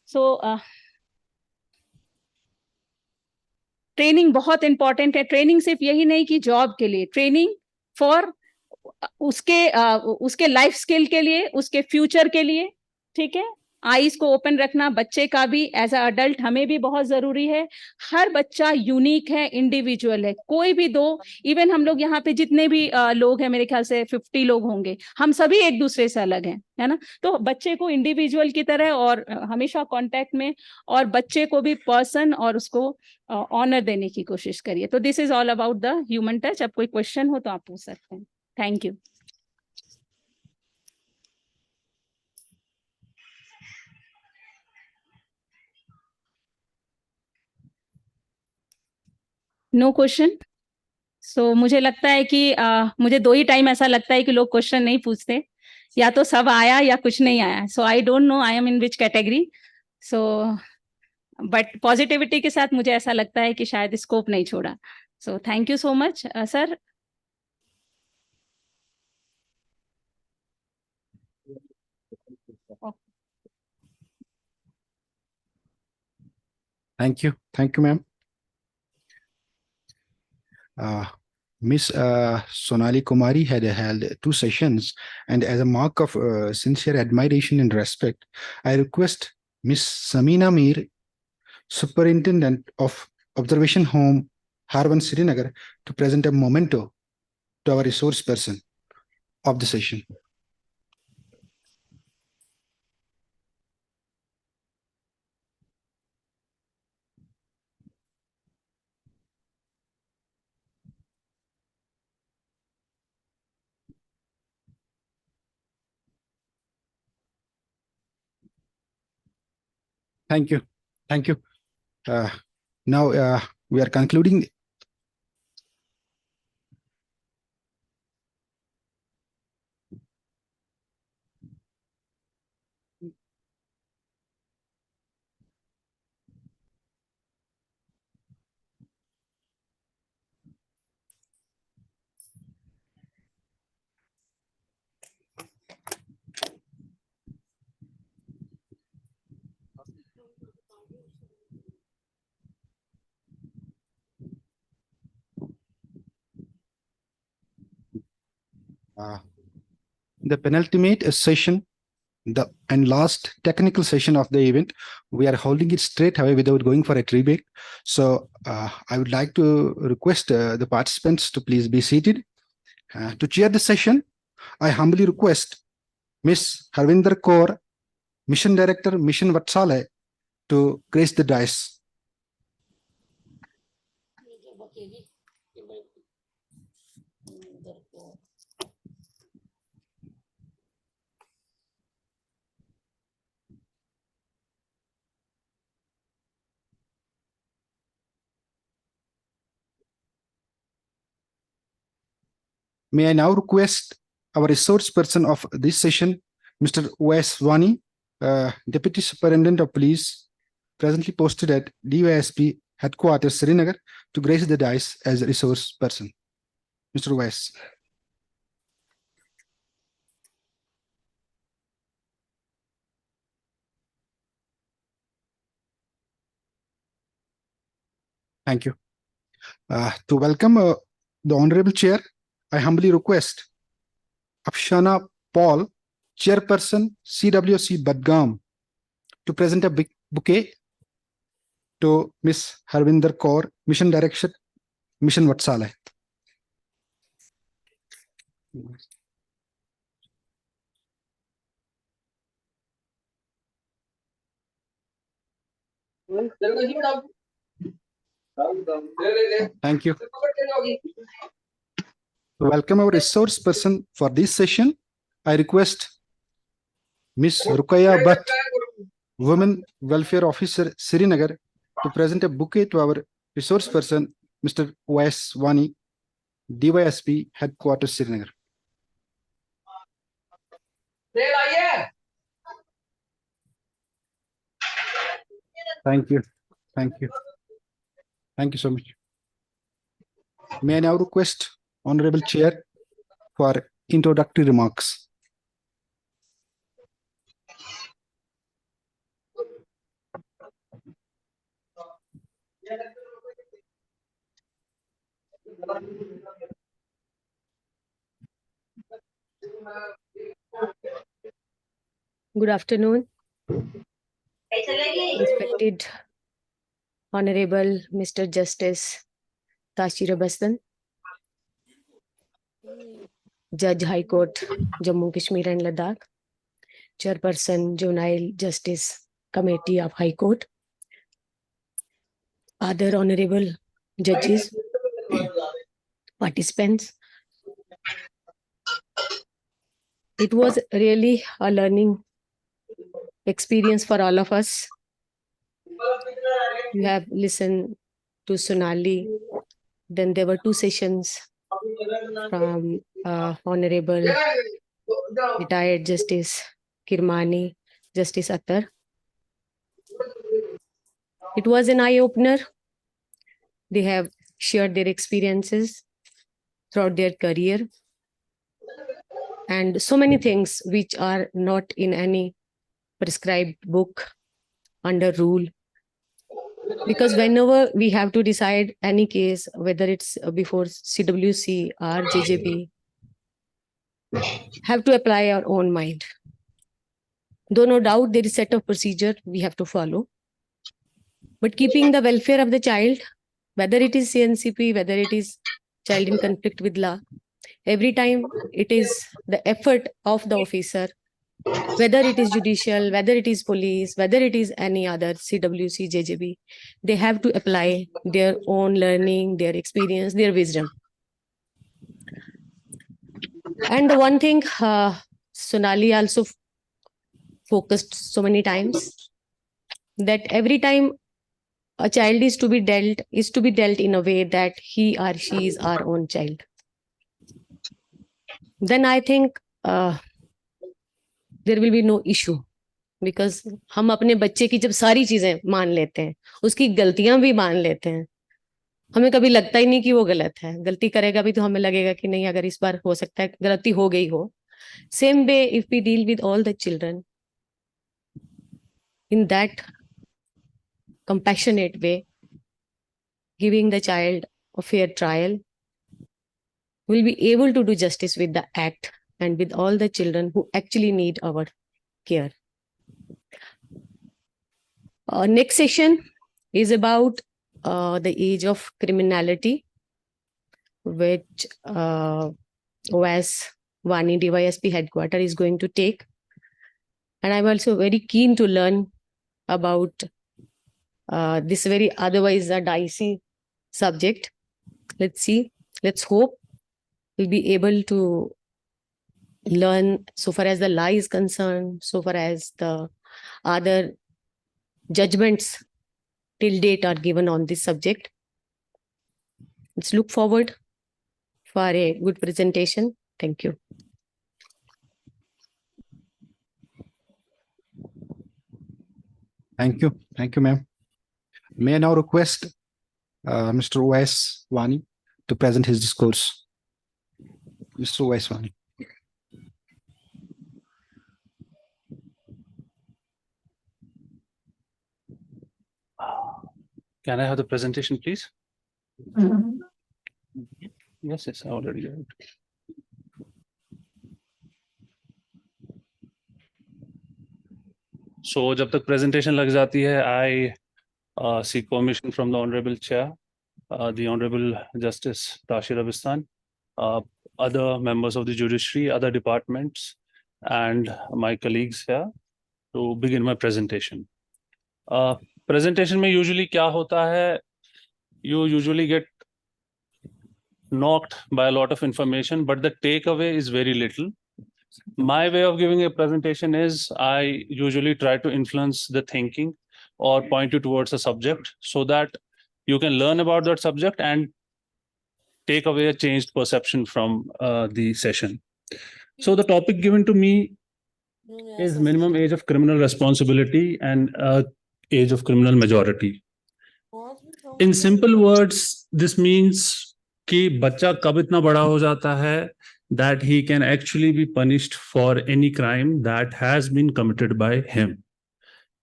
So training बहुत इंपॉर्टेंट है। ट्रेनिंग सिर्फ यही नहीं कि जॉब के लिए, ट्रेनिंग फॉर उसके लाइफ स्किल के लिए, उसके फ्यूचर के लिए, ठीक है। आईज को ओपन रखना बच्चे का भी, एज अ अडल्ट हमें भी बहुत जरूरी है। हर बच्चा यूनिक है, इंडिविजुअल है, कोई भी दो, इवन हम लोग यहाँ पे जितने भी लोग हैं, मेरे ख्याल से 50 लोग होंगे, हम सभी एक दूसरे से अलग हैं, है ना। तो बच्चे को इंडिविजुअल की तरह और हमेशा कांटेक्ट में, और बच्चे को भी पर्सन और उसको ऑनर देने की कोशिश करिए। तो this is all about the human touch. अब कोई क्वेश्चन हो तो आप पूछ सकते हैं। Thank you. No question. So मुझे लगता है कि मुझे दो ही टाइम ऐसा लगता है कि लोग क्वेश्चन नहीं पूछते, या तो सब आया या कुछ नहीं आया। So I don't know I am in which category. So but positivity के साथ मुझे ऐसा लगता है कि शायद स्कोप नहीं छोड़ा। So thank you so much sir. Thank you, ma'am. Miss Sonali Kumari had held 2 sessions, and as a mark of sincere admiration and respect, I request Miss Samina Mir, Superintendent of Observation Home, Harvan Srinagar, to present a memento to our resource person of the session. Thank you. Thank you. Now we are concluding. The penultimate session, the and last technical session of the event, we are holding it straight away without going for a tree break. So I would like to request the participants to please be seated. To chair the session, I humbly request Ms. Harvinder Kaur, Mission Director, Mission Vatsale, to grace the dais. May I now request our resource person of this session, Mr. O.S. Wani, Deputy Superintendent of Police, presently posted at DYSP Headquarters, Srinagar, to grace the dais as a resource person. Mr. O.S. Thank you. To welcome the Honorable Chair, I humbly request Afshana Paul, Chairperson, CWC Badgam, to present a big bouquet to Ms. Harvinder Kaur, Mission Director, Mission Vatsala. Thank you. To welcome our resource person for this session, I request Ms. Rukaya Bhatt, Women Welfare Officer, Srinagar, to present a bouquet to our resource person, Mr. O.S. Wani, DYSP Headquarters, Srinagar. Thank you. Thank you. Thank you so much. May I now request Honorable Chair for introductory remarks. Good afternoon, respected Honorable Mr. Justice Tashira Bastan, Judge High Court, Jammu Kashmir and Ladakh, Chairperson Juvenile Justice Committee of High Court, other honorable judges, participants. It was really a learning experience for all of us. You have listened to Sonali. Then there were two sessions from Honorable Retired Justice Kirmani, Justice Attar. It was an eye-opener. They have shared their experiences throughout their career and so many things which are not in any prescribed book under rule. Because whenever we have to decide any case, whether it's before CWC or JJB, have to apply our own mind. Though no doubt there is a set of procedure we have to follow, but keeping the welfare of the child, whether it is CNCP, whether it is child in conflict with law, every time it is the effort of the officer, whether it is judicial, whether it is police, whether it is any other CWC, JJB, they have to apply their own learning, their experience, their wisdom. And the one thing Sonali also focused so many times, that every time a child is to be dealt in a way that he or she is our own child. Then I think there will be no issue, because हम अपने बच्चे की जब सारी चीजें मान लेते हैं, उसकी गलतियां भी मान लेते हैं, हमें कभी लगता ही नहीं कि वो गलत है. गलती करेगा भी तो हमें लगेगा कि नहीं, अगर इस बार हो सकता है गलती हो गई हो. Same way, if we deal with all the children in that compassionate way, giving the child a fair trial, we'll be able to do justice with the act and with all the children who actually need our care. Next session is about the age of criminality, which OS Vani DYSP headquarter is going to take. And I'm also very keen to learn about this very otherwise a dicey subject. Let's see, let's hope we'll be able to learn so far as the law is concerned, so far as the other judgments till date are given on this subject. Let's look forward for a good presentation. Thank you. Thank you. Thank you, ma'am. May I now request Mr. Uwais Wani to present his discourse. Mr. Uwais Wani. Can I have the presentation, please? Yes, I already got it. So, जब तक presentation लग जाती है, I seek permission from the Honorable Chair, the Honorable Justice Tashi Rabistan, other members of the judiciary, other departments, and my colleagues here to begin my presentation. Presentation में usually क्या होता है? You usually get knocked by a lot of information, but the takeaway is very little. My way of giving a presentation is I usually try to influence the thinking or point you towards a subject so that you can learn about that subject and take away a changed perception from the session. So the topic given to me is minimum age of criminal responsibility and age of criminal majority. In simple words, this means कि बच्चा कब इतना बड़ा हो जाता है that he can actually be punished for any crime that has been committed by him.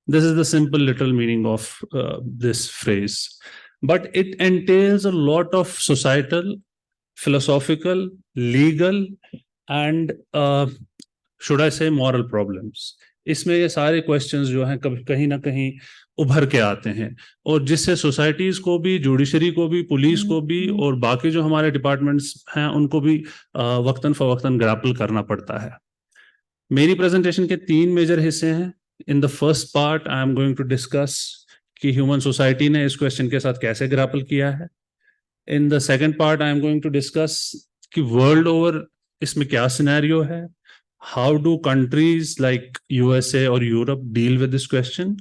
This is the simple little meaning of this phrase. But it entails a lot of societal, philosophical, legal, and should I say moral problems. इसमें ये सारे questions जो हैं कहीं ना कहीं उभर के आते हैं और जिससे सोसाइटीज को भी, जुडिशरी को भी, पुलिस को भी और बाकी जो हमारे डिपार्टमेंट्स हैं उनको भी वक्तन फवक्तन ग्रैपल करना पड़ता है. मेरी प्रेजेंटेशन के 3 मेजर हिस्से हैं. In the first part I am going to discuss कि ह्यूमन सोसाइटी ने इस क्वेश्चन के साथ कैसे ग्रैपल किया है. In the second part I am going to discuss कि वर्ल्ड ओवर इसमें क्या सिनेरियो है. How do countries like USA और Europe deal with this question.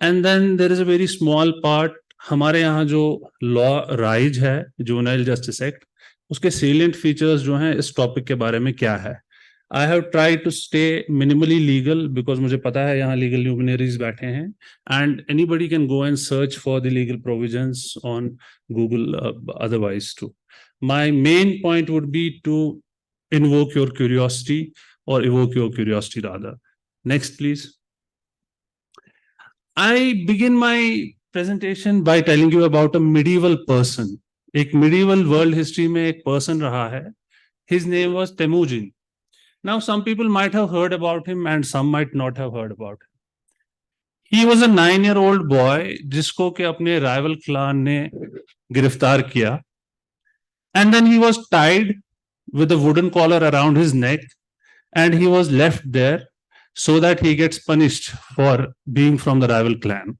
And then there is a very small part, हमारे यहाँ जो लॉ राइज है, juvenile justice act, उसके salient features जो हैं इस टॉपिक के बारे में क्या है. I have tried to stay minimally legal because मुझे पता है यहाँ legal luminaries बैठे हैं and anybody can go and search for the legal provisions on Google otherwise too. My main point would be to invoke your curiosity or evoke your curiosity rather. Next, please. I begin my presentation by telling you about a medieval person. एक medieval world history में एक person रहा है. His name was Temujin. Now some people might have heard about him and some might not have heard about him. He was a 9-year-old boy जिसको के अपने rival clan ने गिरफ्तार किया. And then he was tied with a wooden collar around his neck and he was left there so that he gets punished for being from the rival clan.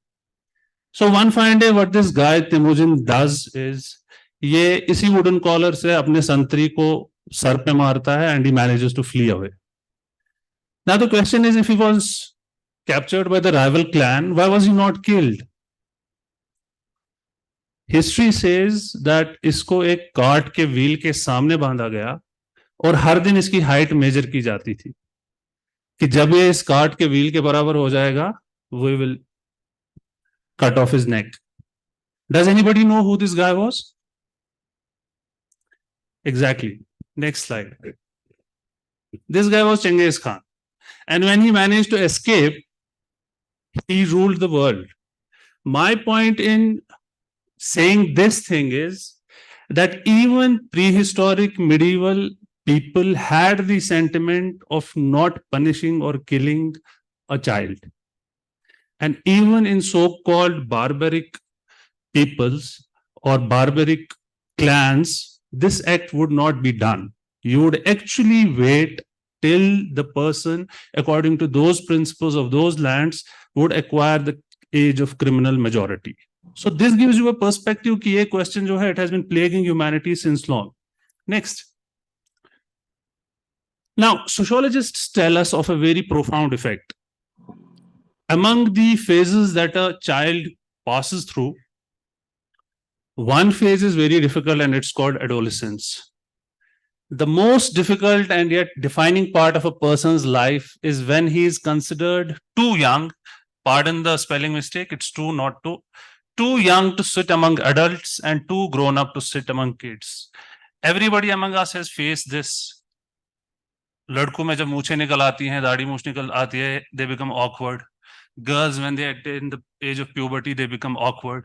So one fine day, what this guy Temujin does is, ये इसी wooden collar से अपने संतरी को sir पे मारता है and he manages to flee away. Now the question is, if he was captured by the rival clan, why was he not killed? History says that इसको एक कार्ट के व्हील के सामने बांधा गया और हर दिन इसकी हाइट मेजर की जाती थी कि जब ये इस कार्ट के व्हील के बराबर हो जाएगा, we will cut off his neck. Does anybody know who this guy was? Exactly. Next slide. This guy was Genghis Khan. And when he managed to escape, he ruled the world. My point in saying this thing is that even prehistoric medieval people had the sentiment of not punishing or killing a child. And even in so-called barbaric peoples or barbaric clans, this act would not be done. You would actually wait till the person, according to those principles of those lands, would acquire the age of criminal majority. So this gives you a perspective कि ये question जो है, it has been plaguing humanity since long. Next. Now, sociologists tell us of a very profound effect. Among the phases that a child passes through, one phase is very difficult and it's called adolescence. The most difficult and yet defining part of a person's life is when he is considered too young Pardon the spelling mistake. It's too, not too. Too young to sit among adults and too grown up to sit among kids. Everybody among us has faced this. लड़कों में जब मूछें निकल आती हैं, दाढ़ी मूछ निकल आती है, they become awkward. Girls, when they attain the age of puberty, they become awkward.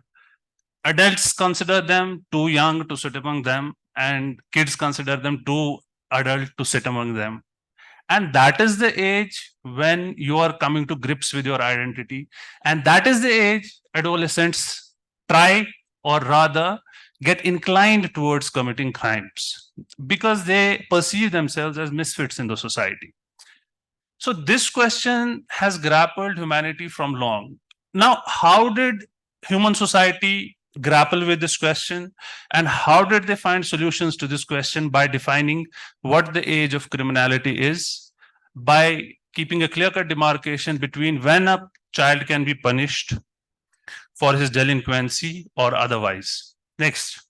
Adults consider them too young to sit among them, and kids consider them too adult to sit among them. And that is the age when you are coming to grips with your identity. And that is the age adolescents try, or rather get inclined towards committing crimes, because they perceive themselves as misfits in the society. So this question has grappled humanity from long. Now, how did human society grapple with this question, and how did they find solutions to this question? By defining what the age of criminality is, by keeping a clear-cut demarcation between when a child can be punished for his delinquency or otherwise. Next.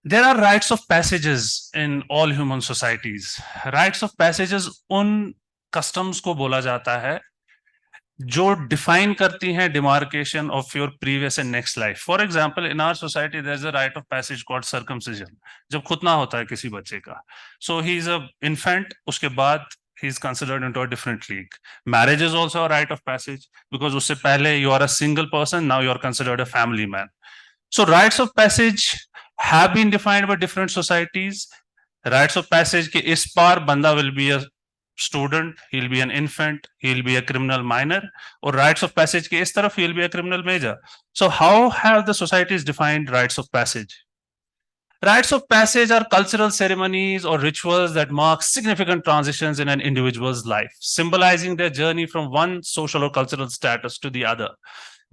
There are rites of passages in all human societies. Rites of passages उन customs को बोला जाता है जो define करती हैं demarcation of your previous and next life. For example, in our society, there's a rite of passage called circumcision. जब खुतना होता है किसी बच्चे का, so he's a infant. उसके बाद he's considered into a different league. Marriage is also a rite of passage because उससे पहले you are a single person, now you are considered a family man. So rites of passage have been defined by different societies. Rites of passage के इस पार बंदा will be a student, he'll be an infant, he'll be a criminal minor, or rites of passage के इस तरफ he'll be a criminal major. So how have the societies defined rites of passage? Rites of passage are cultural ceremonies or rituals that mark significant transitions in an individual's life, symbolizing their journey from one social or cultural status to the other.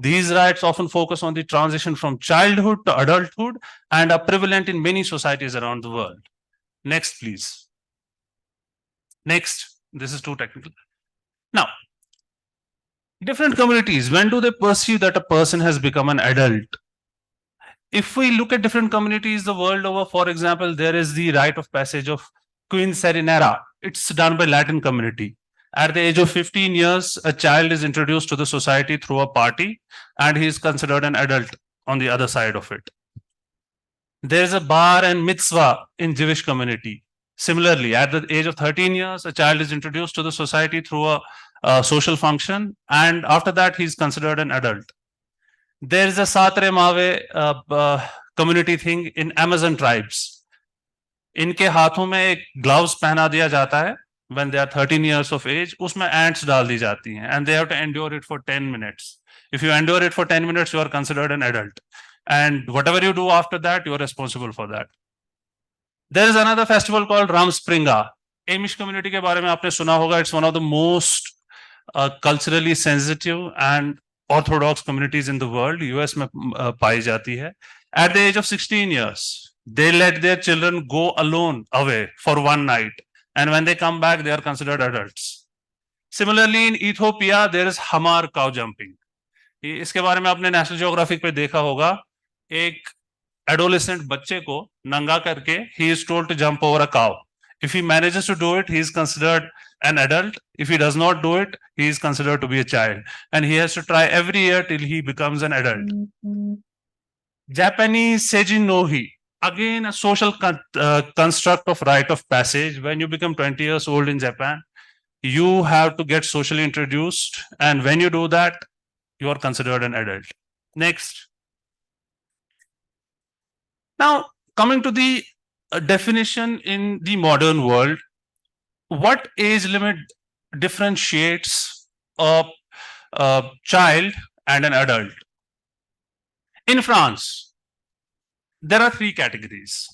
These rites often focus on the transition from childhood to adulthood and are prevalent in many societies around the world. Next, please. Next. This is too technical. Now, different communities, when do they perceive that a person has become an adult? If we look at different communities the world over, for example, there is the rite of passage of Queen Serenera. It's done by Latin community. At the age of 15 years, a child is introduced to the society through a party, and he is considered an adult on the other side of it. There is a bar and mitzvah in Jewish community. Similarly, at the age of 13 years, a child is introduced to the society through a social function, and after that, he is considered an adult. There is a Satre Mave community thing in Amazon tribes. इनके हाथों में एक gloves पहना दिया जाता है when they are 13 years of age. उसमें ants डाल दी जाती हैं, and they have to endure it for 10 minutes. If you endure it for 10 minutes, you are considered an adult. And whatever you do after that, you are responsible for that. There is another festival called Ramspringa. Amish community के बारे में आपने सुना होगा. It's one of the most culturally sensitive and orthodox communities in the world. US में पाई जाती है. At the age of 16 years, they let their children go alone away for one night. And when they come back, they are considered adults. Similarly, in Ethiopia, there is Hamar cow jumping. इसके बारे में आपने National Geographic पे देखा होगा. एक adolescent बच्चे को नंगा करके he is told to jump over a cow. If he manages to do it, he is considered an adult. If he does not do it, he is considered to be a child. And he has to try every year till he becomes an adult. Japanese Seijin Nohi. Again, a social construct of rite of passage. When you become 20 years old in Japan, you have to get socially introduced. And when you do that, you are considered an adult. Next. Now, coming to the definition in the modern world, what age limit differentiates a child and an adult? In France, there are three categories.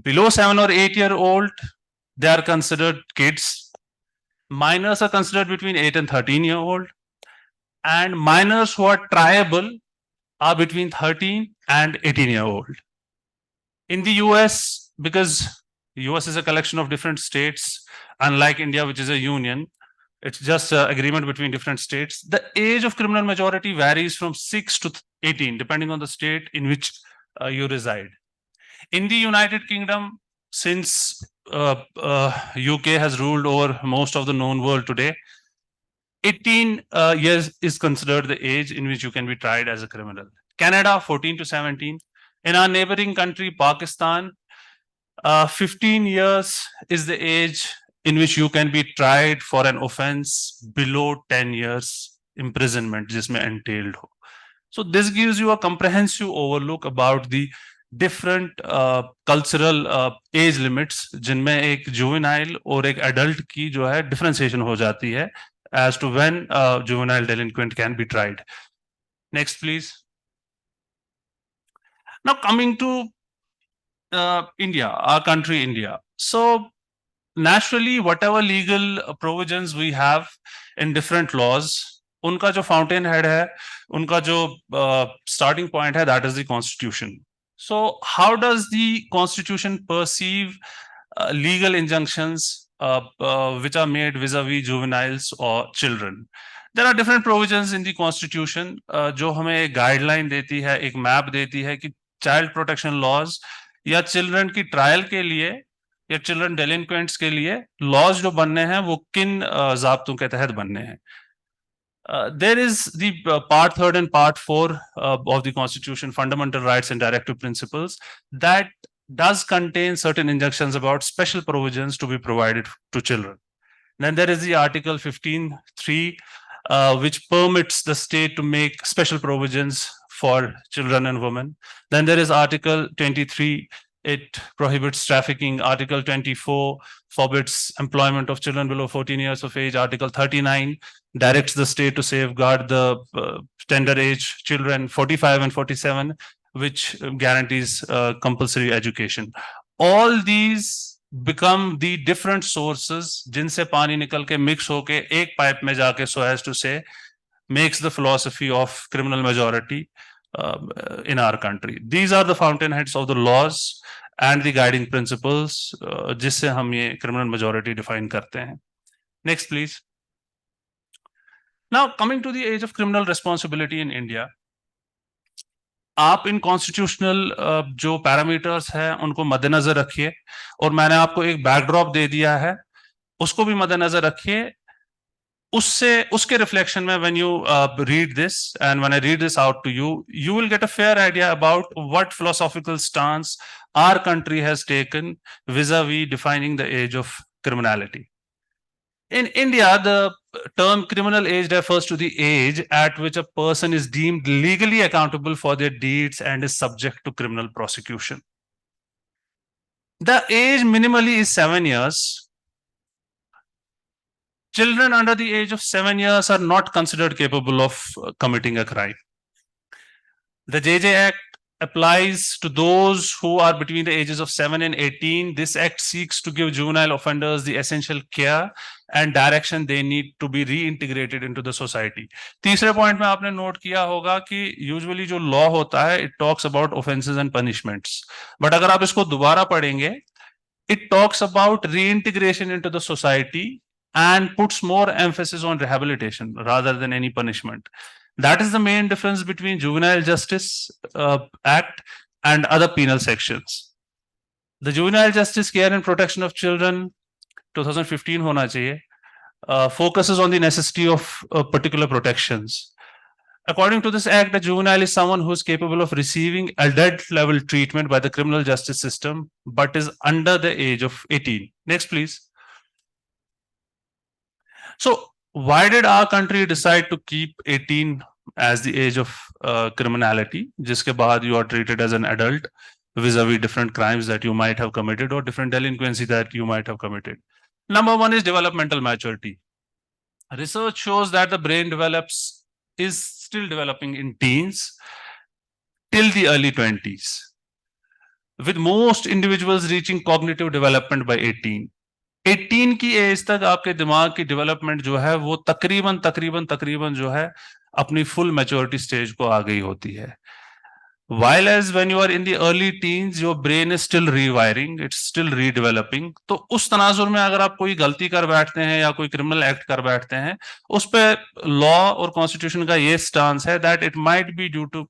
Below 7 or 8 year old, they are considered kids. Minors are considered between 8 and 13 year old. And minors who are triable are between 13 and 18 year old. In the US, because US is a collection of different states, unlike India, which is a union, it's just an agreement between different states. The age of criminal majority varies from 6 to 18, depending on the state in which you reside. In the United Kingdom, since UK has ruled over most of the known world today, 18 years is considered the age in which you can be tried as a criminal. Canada, 14 to 17. In our neighboring country, Pakistan, 15 years is the age in which you can be tried for an offense below 10 years imprisonment, जिसमें entailed हो. So this gives you a comprehensive overlook about the different cultural age limits जिनमें एक juvenile और एक adult की जो है differentiation हो जाती है as to when a juvenile delinquent can be tried. Next, please. Now coming to India, our country, India. So naturally, whatever legal provisions we have in different laws, उनका जो fountain head है, उनका जो starting point है, that is the Constitution. So how does the Constitution perceive legal injunctions which are made vis-a-vis juveniles or children? There are different provisions in the Constitution जो हमें एक guideline देती है, एक map देती है कि child protection laws या चिल्ड्रन की ट्रायल के लिए या चिल्ड्रन डेलिंक्वेंट्स के लिए लॉज जो बनने हैं वो किन ज़ाब्तों के तहत बनने हैं. There is the part 3 and part 4 of the Constitution, fundamental rights and directive principles, that does contain certain injunctions about special provisions to be provided to children. Then there is the Article 15(3), which permits the state to make special provisions for children and women. Then there is Article 23, it prohibits trafficking. Article 24 forbids employment of children below 14 years of age. Article 39 directs the state to safeguard the tender age children. 45 and 47, which guarantees compulsory education. All these become the different sources जिनसे पानी निकल के mix होके एक pipe में जाके, so as to say, makes the philosophy of criminal majority in our country. These are the fountainheads of the laws and the guiding principles जिससे हम ये criminal majority define करते हैं. Next, please. Now, coming to the age of criminal responsibility in India, आप इन constitutional जो parameters हैं उनको मद्देनजर रखिए, और मैंने आपको एक बैकड्रॉप दे दिया है, उसको भी मद्देनजर रखिए. उसके रिफ्लेक्शन में when you read this and when I read this out to you, you will get a fair idea about what philosophical stance our country has taken vis-a-vis defining the age of criminality. In India, the term criminal age refers to the age at which a person is deemed legally accountable for their deeds and is subject to criminal prosecution. The age minimally is 7 years. Children under the age of 7 years are not considered capable of committing a crime. The JJ Act applies to those who are between the ages of 7 and 18. This act seeks to give juvenile offenders the essential care and direction they need to be reintegrated into the society. तीसरे point में आपने note किया होगा कि usually जो law होता है, it talks about offenses and punishments. But अगर आप इसको दोबारा पढ़ेंगे, it talks about reintegration into the society and puts more emphasis on rehabilitation rather than any punishment. That is the main difference between Juvenile Justice Act and other penal sections. The Juvenile Justice Care and Protection of Children 2015 होना चाहिए, focuses on the necessity of particular protections. According to this act, a juvenile is someone who is capable of receiving adult level treatment by the criminal justice system but is under the age of 18. Next, please. So why did our country decide to keep 18 as the age of criminality, जिसके बाद you are treated as an adult vis-a-vis different crimes that you might have committed or different delinquency that you might have committed? Number one is developmental maturity. Research shows that the brain is still developing in teens till the early 20s, with most individuals reaching cognitive development by 18. 18 की as तक आपके दिमाग की development जो है वो तकरीबन जो है अपनी फुल मैच्योरिटी स्टेज को आ गई होती है. While as when you are in the early teens, your brain is still rewiring, it's still redeveloping. तो उस तनाजुर में अगर आप कोई गलती कर बैठते हैं या कोई क्रिमिनल एक्ट कर बैठते हैं, उस पे लॉ और कॉन्स्टिट्यूशन का ये स्टांस है that it might be due to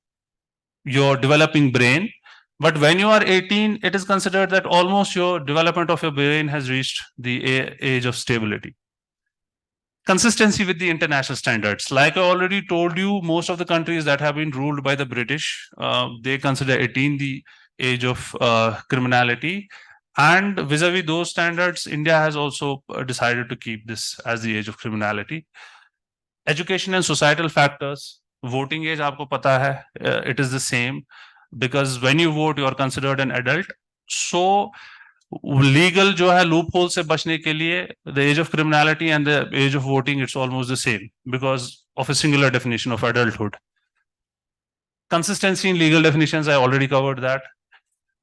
your developing brain, But when you are 18, it is considered that almost your development of your brain has reached the age of stability. Consistency with the international standards. Like I already told you, most of the countries that have been ruled by the British, they consider 18 the age of criminality. And vis-a-vis those standards, India has also decided to keep this as the age of criminality. Education and societal factors. Voting age, aapko pata hai, it is the same because when you vote, you are considered an adult. So legal जो है loophole से बचने के लिए the age of criminality and the age of voting, it's almost the same because of a singular definition of adulthood. Consistency in legal definitions, I already covered that.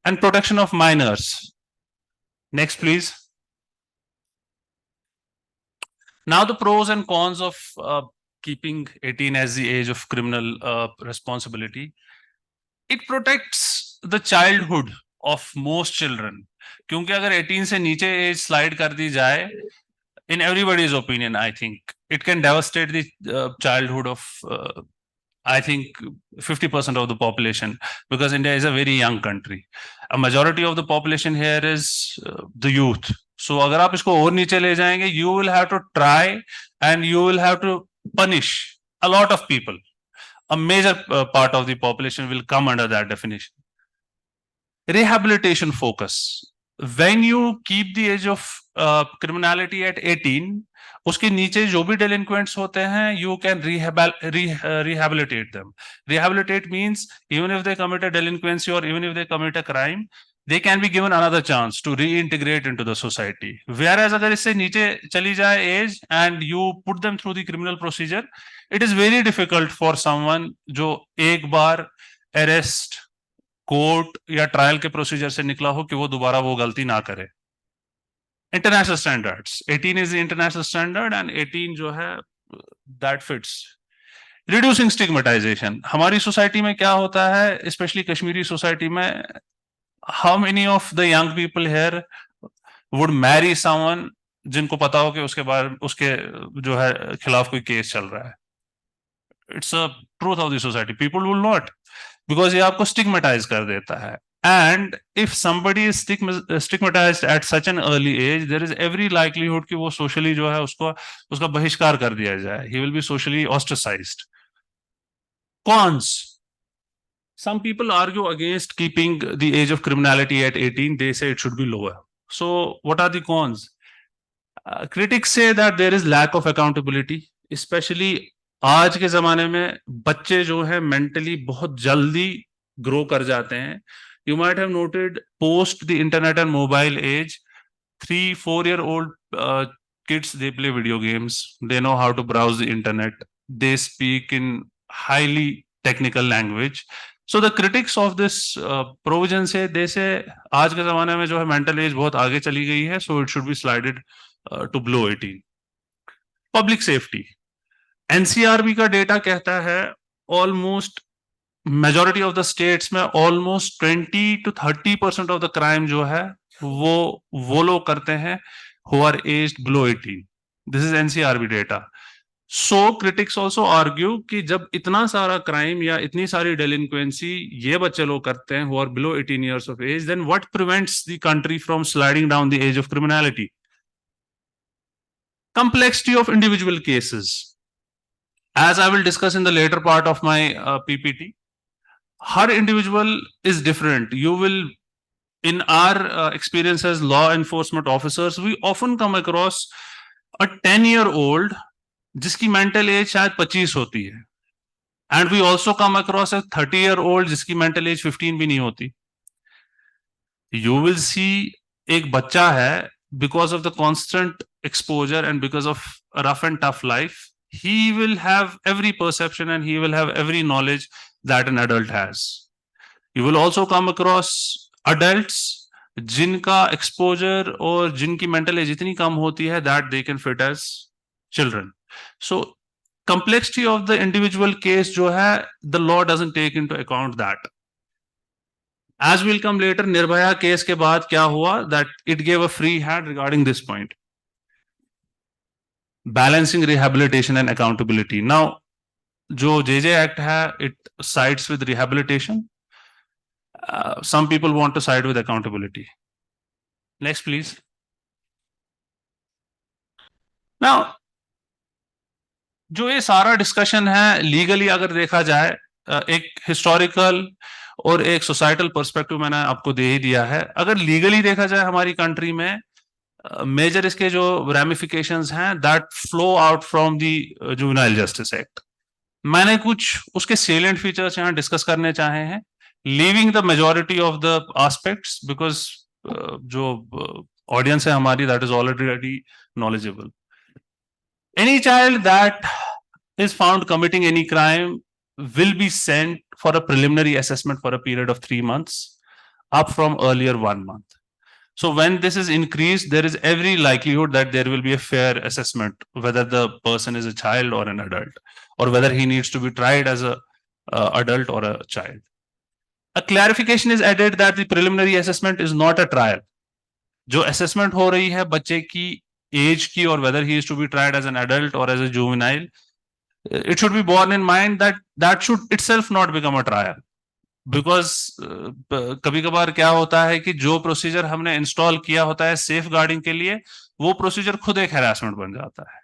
And protection of minors. Next, please. Now the pros and cons of keeping 18 as the age of criminal responsibility. It protects the childhood of most children. क्योंकि अगर 18 से नीचे as slide कर दी जाए, in everybody's opinion, I think it can devastate the childhood of I think 50% of the population, because India is a very young country. A majority of the population here is the youth. So अगर आप इसको और नीचे ले जाएंगे, you will have to try and you will have to punish a lot of people. A major part of the population will come under that definition. Rehabilitation focus. When you keep the age of criminality at 18, उसके नीचे जो भी delinquents होते हैं, you can rehabilitate them. Rehabilitate means even if they commit a delinquency or even if they commit a crime, they can be given another chance to reintegrate into the society. Whereas अगर इससे नीचे चली जाए age and you put them through the criminal procedure, it is very difficult for someone जो एक बार arrest, court या trial के procedure से निकला हो कि वो दोबारा वो गलती ना करे. International standards, 18 is the international standard and 18 जो है दैट फिट्स. Reducing stigmatisation. हमारी सोसाइटी में क्या होता है, स्पेशली कश्मीरी सोसाइटी में, how many of the young people here would Mary someone जिनको पता हो कि उसके बाद उसके जो है खिलाफ कोई केस चल रहा है. It's a truth of the society. People will not, because ये आपको stigmatize कर देता है. And if somebody is stigmatized at such an early age, there is every likelihood कि वो socially जो है उसका बहिष्कार कर दिया जाए. He will be socially ostracized. Cons. Some people argue against keeping the age of criminality at 18. They say it should be lower. So what are the cons? Critics say that there is lack of accountability, especially आज के जमाने में बच्चे जो है mentally बहुत जल्दी grow कर जाते हैं. You might have noted post the internet and mobile as 3-4 year old kids, they play video games, they know how to browse the internet, they speak in highly technical language. So the critics of this provision say, they say आज के जमाने में जो है mental as बहुत आगे चली गई है, so it should be slided to below 18. Public safety. NCRB का डेटा कहता है almost majority of the states में ऑलमोस्ट 20-30% ऑफ द क्राइम जो है वो लोग करते हैं who are aged below 18. This is NCRB data. So critics also argue कि जब इतना सारा क्राइम या इतनी सारी delinquency ये बच्चे लोग करते हैं who are below 18 years of age, then what prevents the country from sliding down the age of criminality? Complexity of individual cases. As I will discuss in the later part of my PPT, her individual is different. You will, in our experience as law enforcement officers, we often come across a 10-year-old जिसकी mental age शायद 25 होती है, and we also come across a 30-year-old जिसकी mental age 15 भी नहीं होती. You will see एक बच्चा है, because of the constant exposure and because of a rough and tough life, he will have every perception and he will have every knowledge that an adult has. You will also come across adults जिनका exposure और जिनकी mental age इतनी कम होती है that they can fit as children. So complexity of the individual case जो है, the law doesn't take into account that. As will come later, Nirbhaya case के बाद क्या हुआ, that it gave a free hand regarding this point. Balancing rehabilitation and accountability. Now, जो JJ Act है, it sides with rehabilitation. some people want to side with accountability. Next, please. Now, जो ये सारा discussion है legally अगर देखा जाए एक हिस्टोरिकल और एक सोसाइटल पर्सपेक्टिव मैंने आपको दे ही दिया है. अगर लीगली देखा जाए हमारी कंट्री में मेजर इसके जो रैमिफिकेशंस हैं that flow out from the juvenile justice act. मैंने कुछ उसके सेलिएंट फीचर्स यहाँ डिस्कस करने चाहे हैं, leaving the majority of the aspects because जो ऑडियंस है हमारी that is already knowledgeable. Any child that is found committing any crime will be sent for a preliminary assessment for a period of 3 months, up from earlier 1 month. So when this is increased, there is every likelihood that there will be a fair assessment, whether the person is a child or an adult, or whether he needs to be tried as a adult or a child. A clarification is added that the preliminary assessment is not a trial. जो assessment हो रही है बच्चे की age की और whether he is to be tried as an adult or as a juvenile, it should be borne in mind that that should itself not become a trial. Because कभी कभार क्या होता है कि जो प्रोसीजर हमने इंस्टॉल किया होता है सेफ गार्डिंग के लिए वो प्रोसीजर खुद एक हैरासमेंट बन जाता है.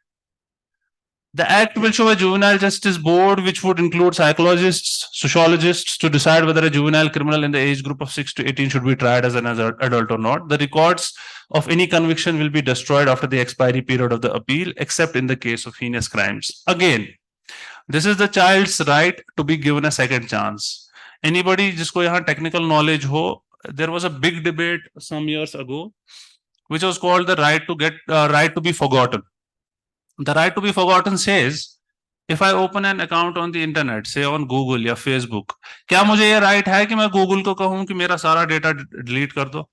The act will show a juvenile justice board which would include psychologists, sociologists to decide whether a juvenile criminal in the age group of 6 to 18 should be tried as an adult or not. The records of any conviction will be destroyed after the expiry period of the appeal, except in the case of heinous crimes. Again, this is the child's right to be given a second chance. Anybody जिसको यहाँ technical knowledge हो, there was a big debate some years ago, which was called the right to be forgotten. The right to be forgotten says, if I open an account on the internet, say on Google या Facebook, क्या मुझे ये right है कि मैं Google को कहूँ कि मेरा सारा data delete कर दो?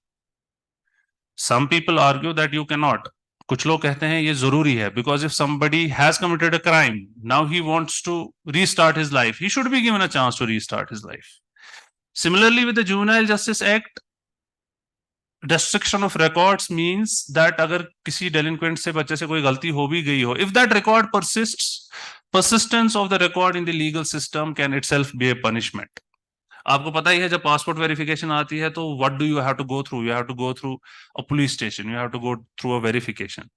Some people argue that you cannot. कुछ लोग कहते हैं ये जरूरी है because if somebody has committed a crime, now he wants to restart his life, he should be given a chance to restart his life. Similarly, with the Juvenile Justice Act, destruction of records means that अगर किसी delinquent से बच्चे से कोई गलती हो भी गई हो, if that record persists, persistence of the record in the legal system can itself be a punishment. आपको पता ही है जब पासपोर्ट वेरिफिकेशन आती है तो what do you have to go through? You have to go through a police station, you have to go through a verification.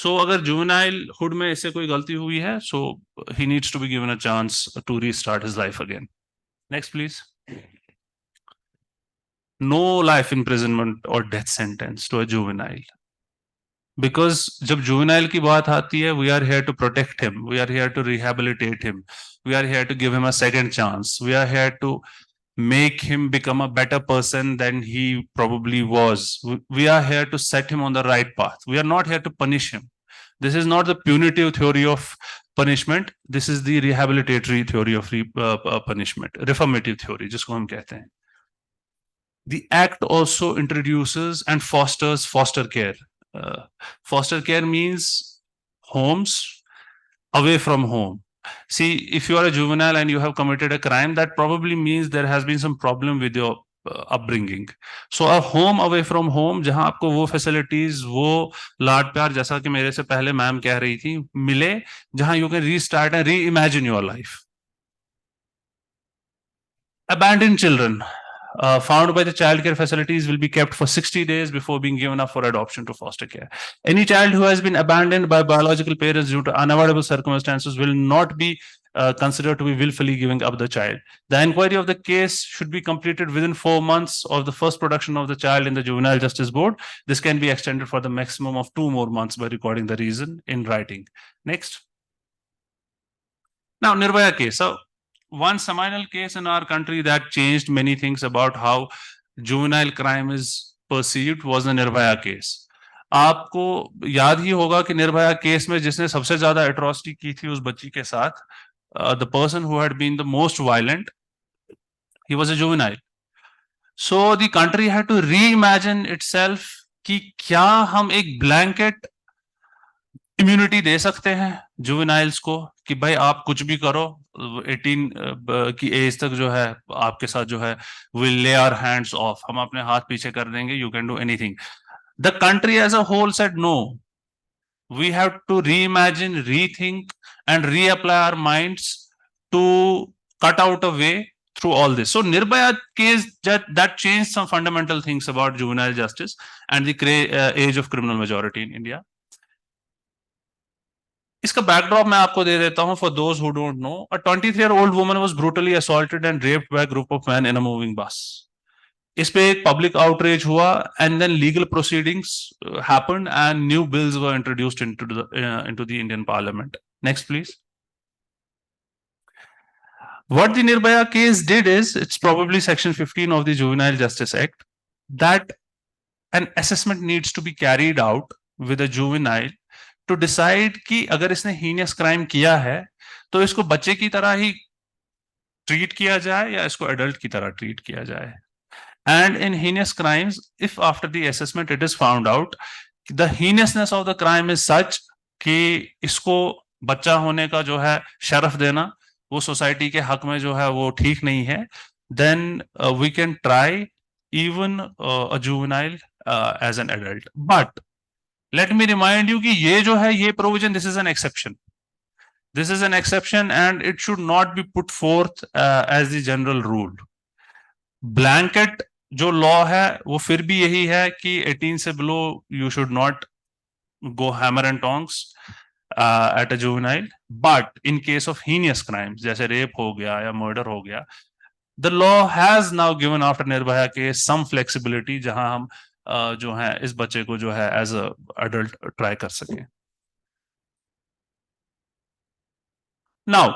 So अगर juvenile hood में इससे कोई गलती हुई है, so he needs to be given a chance to restart his life again. Next, please. No life imprisonment or death sentence to a juvenile. Because जब juvenile की बात आती है, we are here to protect him, we are here to rehabilitate him, we are here to give him a second chance, we are here to make him become a better person than he probably was. We are here to set him on the right path. We are not here to punish him. This is not the punitive theory of punishment. This is the rehabilitatory theory of punishment, reformative theory, जिसको हम कहते हैं. The act also introduces and fosters foster care. Foster care means homes away from home. See, if you are a juvenile and you have committed a crime, that probably means there has been some problem with your upbringing. So a home away from home, जहां आपको वो facilities, वो लाड प्यार जैसा कि मेरे से पहले मैम कह रही थी मिले, जहां you can restart and reimagine your life. Abandoned children found by the child care facilities will be kept for 60 days before being given up for adoption to foster care. Any child who has been abandoned by biological parents due to unavoidable circumstances will not be considered to be willfully giving up the child. The inquiry of the case should be completed within 4 months of the first production of the child in the Juvenile Justice Board. This can be extended for the maximum of 2 more months by recording the reason in writing. Next. Now, Nirbhaya case. So, one seminal case in our country that changed many things about how juvenile crime is perceived was the Nirbhaya case. आपको याद ही होगा कि Nirbhaya case में जिसने सबसे ज्यादा atrocity की थी उस बच्ची के साथ, the person who had been the most violent, he was a juvenile. So the country had to reimagine itself कि क्या हम एक blanket इम्यूनिटी दे सकते हैं जुवेनाइल्स को कि भाई आप कुछ भी करो, 18 की एज तक जो है आपके साथ जो है we'll lay our hands off, हम अपने हाथ पीछे कर देंगे, you can do anything. The country as a whole said no. We have to reimagine, rethink and reapply our minds to cut out a way through all this. So Nirbhaya case that changed some fundamental things about juvenile justice and the age of criminal majority in India. इसका backdrop मैं आपको दे देता हूं for those who don't know. A 23-year-old woman was brutally assaulted and raped by a group of men in a moving bus. इस पे एक public outrage हुआ and then legal proceedings happened and new bills were introduced into the Indian Parliament. Next, please. What the Nirbhaya case did is, it's probably section 15 of the Juvenile Justice Act, that an assessment needs to be carried out with a juvenile to decide कि अगर इसने heinous crime किया है तो इसको बच्चे की तरह ही treat किया जाए या इसको adult की तरह treat किया जाए. And in heinous crimes, if after the assessment it is found out the heinousness of the crime is such कि इसको बच्चा होने का जो है शरफ देना वो सोसाइटी के हक में जो है वो ठीक नहीं है, then we can try even a juvenile as an adult. But let me remind you कि ये जो है ये provision, this is an exception. This is an exception and it should not be put forth as the general rule. Blanket जो law है वो फिर भी यही है कि 18 से below you should not go hammer and tongs at a juvenile. But in case of heinous crimes जैसे rape हो गया या murder हो गया, the law has now given after Nirbhaya case some flexibility जहां हम जो है इस बच्चे को जो है as a adult try कर सकें. Now,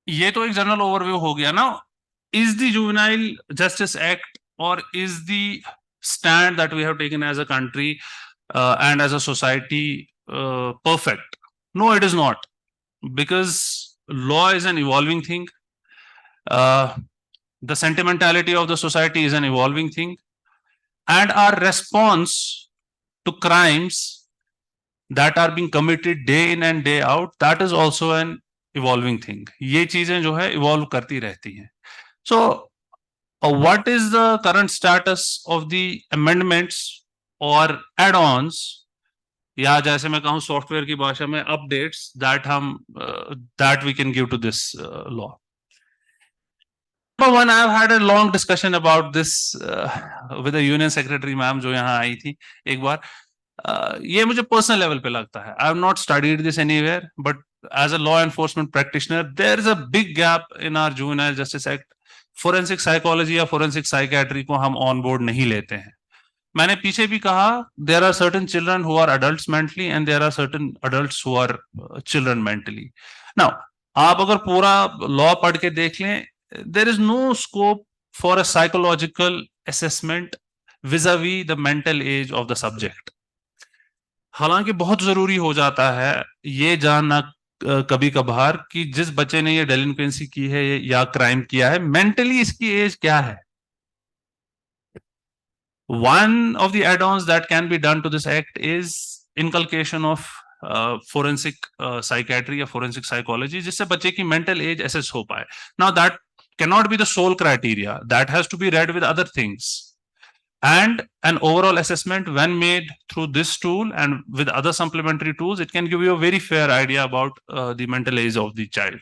ये तो एक जनरल ओवरव्यू हो गया ना. Is the Juvenile Justice Act or is the stand that we have taken as a country and as a society perfect? No, it is not, because law is an evolving thing. The sentimentality of the society is an evolving thing, and our response to crimes that are being committed day in and day out, that is also an evolving thing. ये चीजें जो है evolve करती रहती हैं. So, what is the current status of the amendments or add-ons, या जैसे मैं कहूँ सॉफ्टवेयर की भाषा में updates that we can give to this law? Number one, I've had a long discussion about this with the Union Secretary ma'am जो यहाँ आई थी एक बार. ये मुझे personal level पे लगता है. I have not studied this anywhere, but as a law enforcement practitioner, there is a big gap in our Juvenile Justice Act. Forensic psychology या forensic psychiatry को हम on board नहीं लेते हैं. मैंने पीछे भी कहा, there are certain children who are adults mentally and there are certain adults who are children mentally. Now, आप अगर पूरा law पढ़ के देख लें, there is no scope for a psychological assessment vis-a-vis the mental age of the subject. हालांकि बहुत जरूरी हो जाता है ये जानना कभी कभार कि जिस बच्चे ने ये डेलिंक्वेंसी की है या क्राइम किया है, मेंटली इसकी एज क्या है. One of the add-ons that can be done to this act is inculcation of forensic psychiatry or forensic psychology, जिससे बच्चे की mental age assess हो पाए. Now that cannot be the sole criteria. That has to be read with other things. And an overall assessment, when made through this tool and with other supplementary tools, it can give you a very fair idea about the mental age of the child.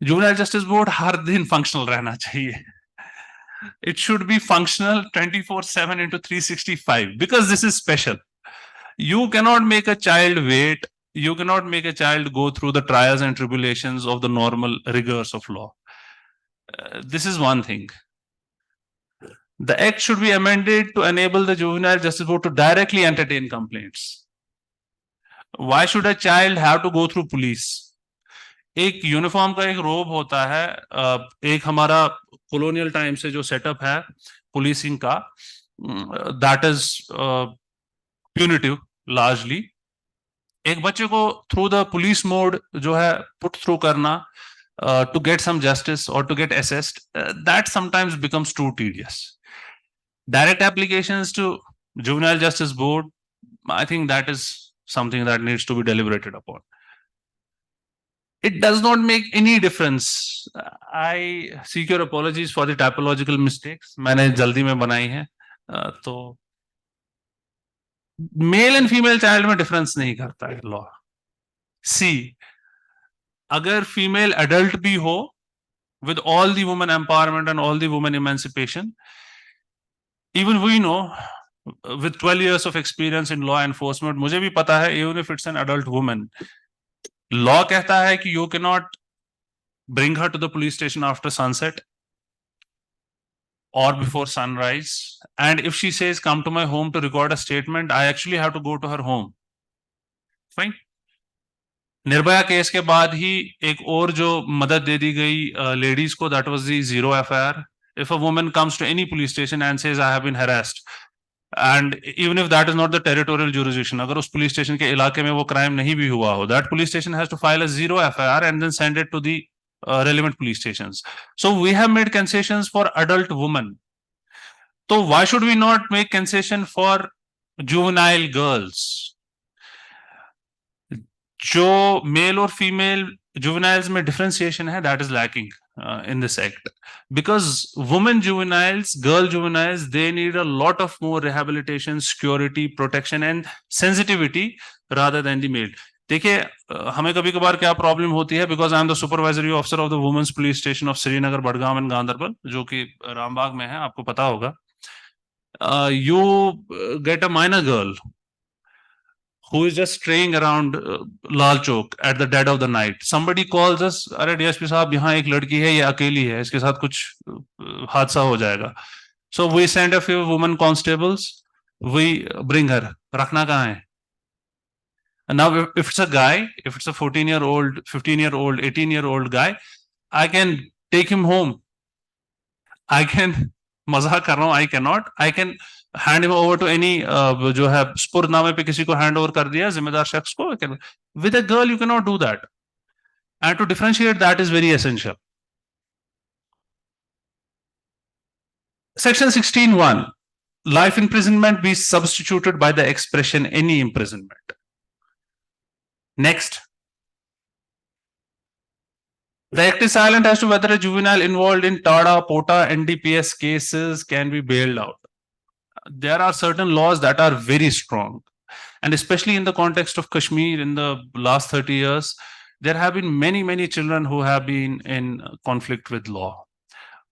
Juvenile Justice Board हर दिन functional रहना चाहिए. It should be functional 24/7 into 365 because this is special. You cannot make a child wait. You cannot make a child go through the trials and tribulations of the normal rigors of law. This is one thing. The act should be amended to enable the Juvenile Justice Board to directly entertain complaints. Why should a child have to go through police? एक uniform का एक रोब होता है, एक हमारा colonial time से जो सेटअप है पुलिसिंग का, that is punitive largely. एक बच्चे को through the police mode जो है put through करना to get some justice or to get assessed, that sometimes becomes too tedious. Direct applications to Juvenile Justice Board, I think that is something that needs to be deliberated upon. It does not make any difference. I seek your apologies for the typological mistakes. मैंने जल्दी में बनाई है, तो male and female child में difference नहीं करता है law. See, अगर फीमेल एडल्ट भी हो, with all the women empowerment and all the women emancipation, even we know, with 12 years of experience in law enforcement, मुझे भी पता है, even if it's an adult woman, law कहता है कि you cannot bring her to the police station after sunset or before sunrise. And if she says, come to my home to record a statement, I actually have to go to her home. Fine. Nirbhaya case के बाद ही एक और जो मदद दे दी गई ladies को, that was the zero FIR. If a woman comes to any police station and says I have been harassed, and even if that is not the territorial jurisdiction, अगर उस police station के इलाके में वो crime नहीं भी हुआ हो, that police station has to file a zero FIR and then send it to the relevant police stations. So we have made concessions for adult women. So why should we not make concession for juvenile girls? जो mail और female juveniles में differentiation है, that is lacking in this act, because women juveniles, girl juveniles, they need a lot of more rehabilitation, security, protection and sensitivity rather than the male. देखिए हमें कभी कभार क्या problem होती है, because I am the supervisory officer of the women's police station of Srinagar, Budgam and Ganderbal, जो कि रामबाग में है, आपको पता होगा. You get a minor girl who is just straying around Lal Chowk at the dead of the night. Somebody calls us, अरे DSP साहब यहाँ एक लड़की है, ये अकेली है, इसके साथ कुछ हादसा हो जाएगा. So we send a few women constables, we bring her. रखना कहाँ है? And now if it's a guy, if it's a 14-year-old, 15-year-old, 18-year-old guy, I can take him home. I can, मजाक कर रहा हूँ, I cannot. I can hand him over to any जो है स्पुर्दनामे पे किसी को hand over कर दिया जिम्मेदार शख्स को. With a girl you cannot do that, and to differentiate that is very essential. Section 16(1), life imprisonment be substituted by the expression any imprisonment. Next, the act is silent as to whether a juvenile involved in TADA, POTA, NDPS cases can be bailed out. There are certain laws that are very strong, and especially in the context of Kashmir in the last 30 years, there have been many children who have been in conflict with law.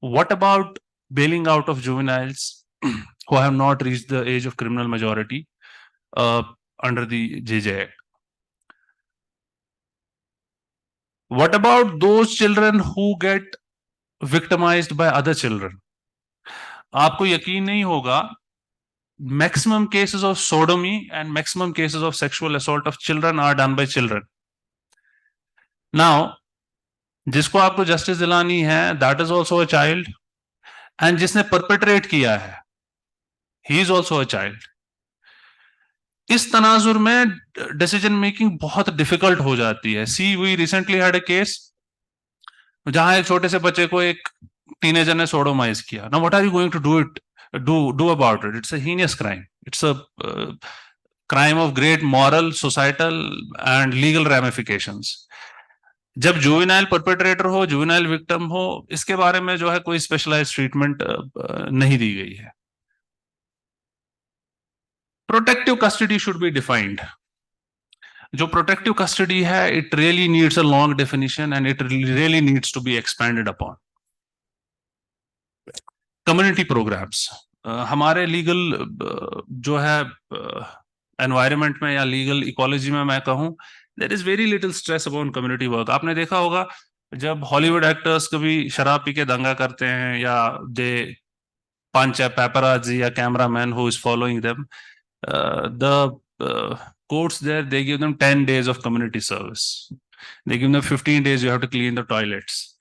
What about bailing out of juveniles who have not reached the age of criminal majority under the JJ Act? What about those children who get victimized by other children? आपको यकीन नहीं होगा, maximum cases of sodomy and maximum cases of sexual assault of children are done by children. Now, जिसको आपको justice दिलानी है, that is also a child, and जिसने perpetrate किया है, he is also a child. इस तनाजुर में डिसीजन मेकिंग बहुत difficult हो जाती है. See we recently had a case जहां एक छोटे से बच्चे को एक टीनेजर ने सोडोमाइज किया. Now what are you going to do about it? It's a heinous crime. It's a crime of great moral, societal and legal ramifications. जब जुवेनाइल परपेट्रेटर हो, जुवेनाइल विक्टिम हो, इसके बारे में जो है कोई स्पेशलाइज्ड ट्रीटमेंट नहीं दी गई है. Protective custody should be defined. जो protective custody है, it really needs a long definition and it really needs to be expanded upon. Community programs. हमारे legal जो है environment में या legal ecology में मैं कहूँ, there is very little stress upon community work. आपने देखा होगा जब Hollywood actors कभी शराब पी के दंगा करते हैं या they punch a paparazzi या cameraman who is following them, the courts there, they give them 10 days of community service. They give them 15 days you have to clean the toilets.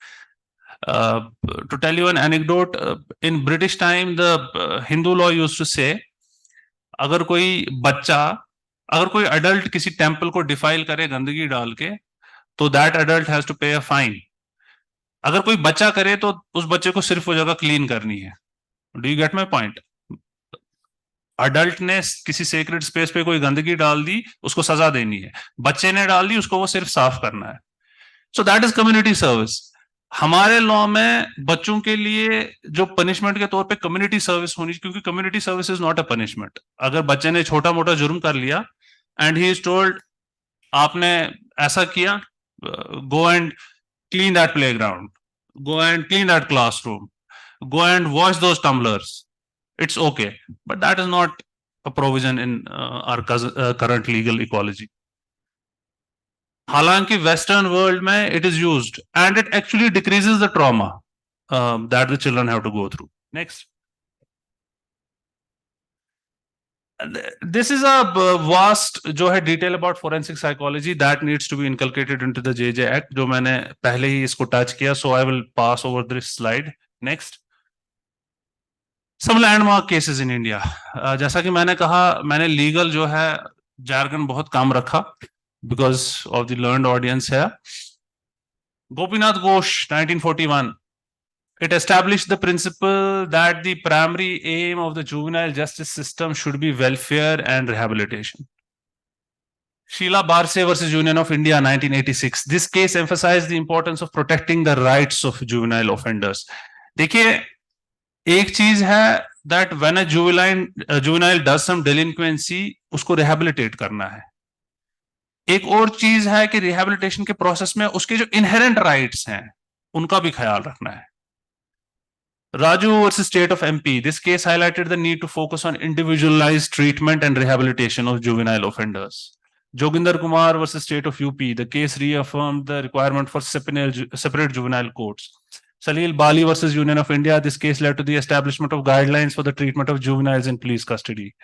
To tell you an anecdote, in British time, the Hindu law used to say, अगर कोई बच्चा, अगर कोई adult किसी temple को defile करे गंदगी डाल के, तो that adult has to pay a fine. अगर कोई बच्चा करे तो उस बच्चे को सिर्फ वो जगह clean करनी है. Do you get my point? Adult ने किसी सेक्रेट स्पेस पे कोई गंदगी डाल दी, उसको सजा देनी है. बच्चे ने डाल दी, उसको वो सिर्फ साफ करना है. So that is community service. हमारे लॉ में बच्चों के लिए जो पनिशमेंट के तौर पे कम्युनिटी सर्विस होनी, क्योंकि community service is not a punishment. अगर बच्चे ने छोटा मोटा जुर्म कर लिया एंड ही इज टोल्ड आपने ऐसा किया, go and clean that playground, go and clean that classroom, go and wash those tumblers. It's okay, but that is not a provision in our current legal ecology. हालांकि Western world में it is used and it actually decreases the trauma that the children have to go through. Next. This is a vast जो है detail about forensic psychology that needs to be inculcated into the JJ Act जो मैंने पहले ही इसको touch किया, so I will pass over this slide. Next. Some landmark cases in India. जैसा कि मैंने कहा, मैंने legal जो है jargon बहुत कम रखा because of the learned audience here. Gopinath Ghosh, 1941. It established the principle that the primary aim of the juvenile justice system should be welfare and rehabilitation. Sheila Barse versus Union of India, 1986. This case emphasized the importance of protecting the rights of juvenile offenders. देखिए, एक चीज है that when a juvenile does some delinquency, उसको rehabilitate करना है. एक और चीज है कि rehabilitation के process में उसके जो inherent rights हैं, उनका भी ख्याल रखना है. Raju versus State of MP. This case highlighted the need to focus on individualized treatment and rehabilitation of juvenile offenders. Joginder Kumar versus State of UP. The case reaffirmed the requirement for separate juvenile courts. Salil Bali versus Union of India. This case led to the establishment of guidelines for the treatment of juveniles in police custody,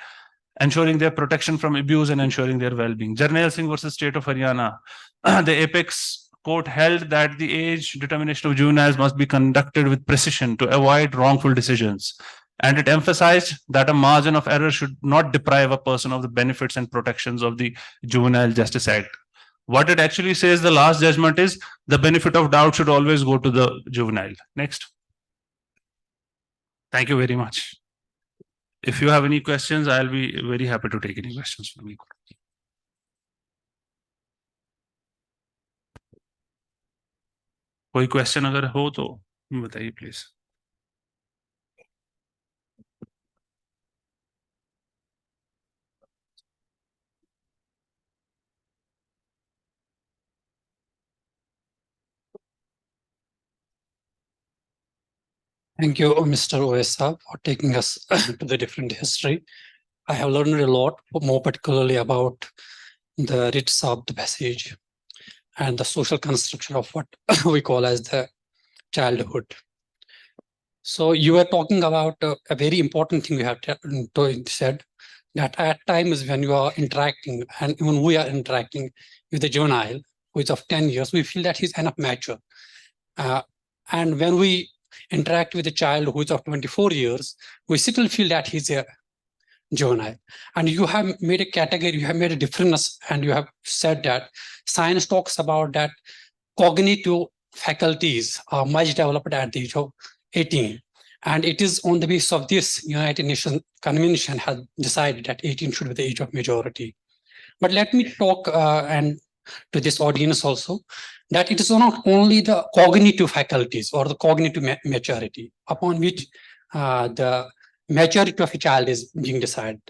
ensuring their protection from abuse and ensuring their well-being. Jarnail Singh versus State of Haryana. The apex court held that the age determination of juveniles must be conducted with precision to avoid wrongful decisions. And it emphasized that a margin of error should not deprive a person of the benefits and protections of the Juvenile Justice Act. What it actually says, the last judgment is the benefit of doubt should always go to the juvenile. Next. Thank you very much. If you have any questions, I'll be very happy to take any questions from you. कोई question अगर हो तो बताइए please. Thank you, Mr. Oesa, for taking us to the different history. I have learned a lot, more particularly about the rites of the passage and the social construction of what we call as the childhood. So you were talking about a very important thing you have said, that at times when you are interacting, and when we are interacting with a juvenile who is of 10 years, we feel that he's enough mature. And when we interact with a child who is of 24 years, we still feel that he's a juvenile. And you have made a category, you have made a difference, and you have said that science talks about that cognitive faculties are much developed at the age of 18. And it is on the basis of this United Nations Convention has decided that 18 should be the age of majority. But let me talk and to this audience also, that it is not only the cognitive faculties or the cognitive maturity upon which the maturity of a child is being decided.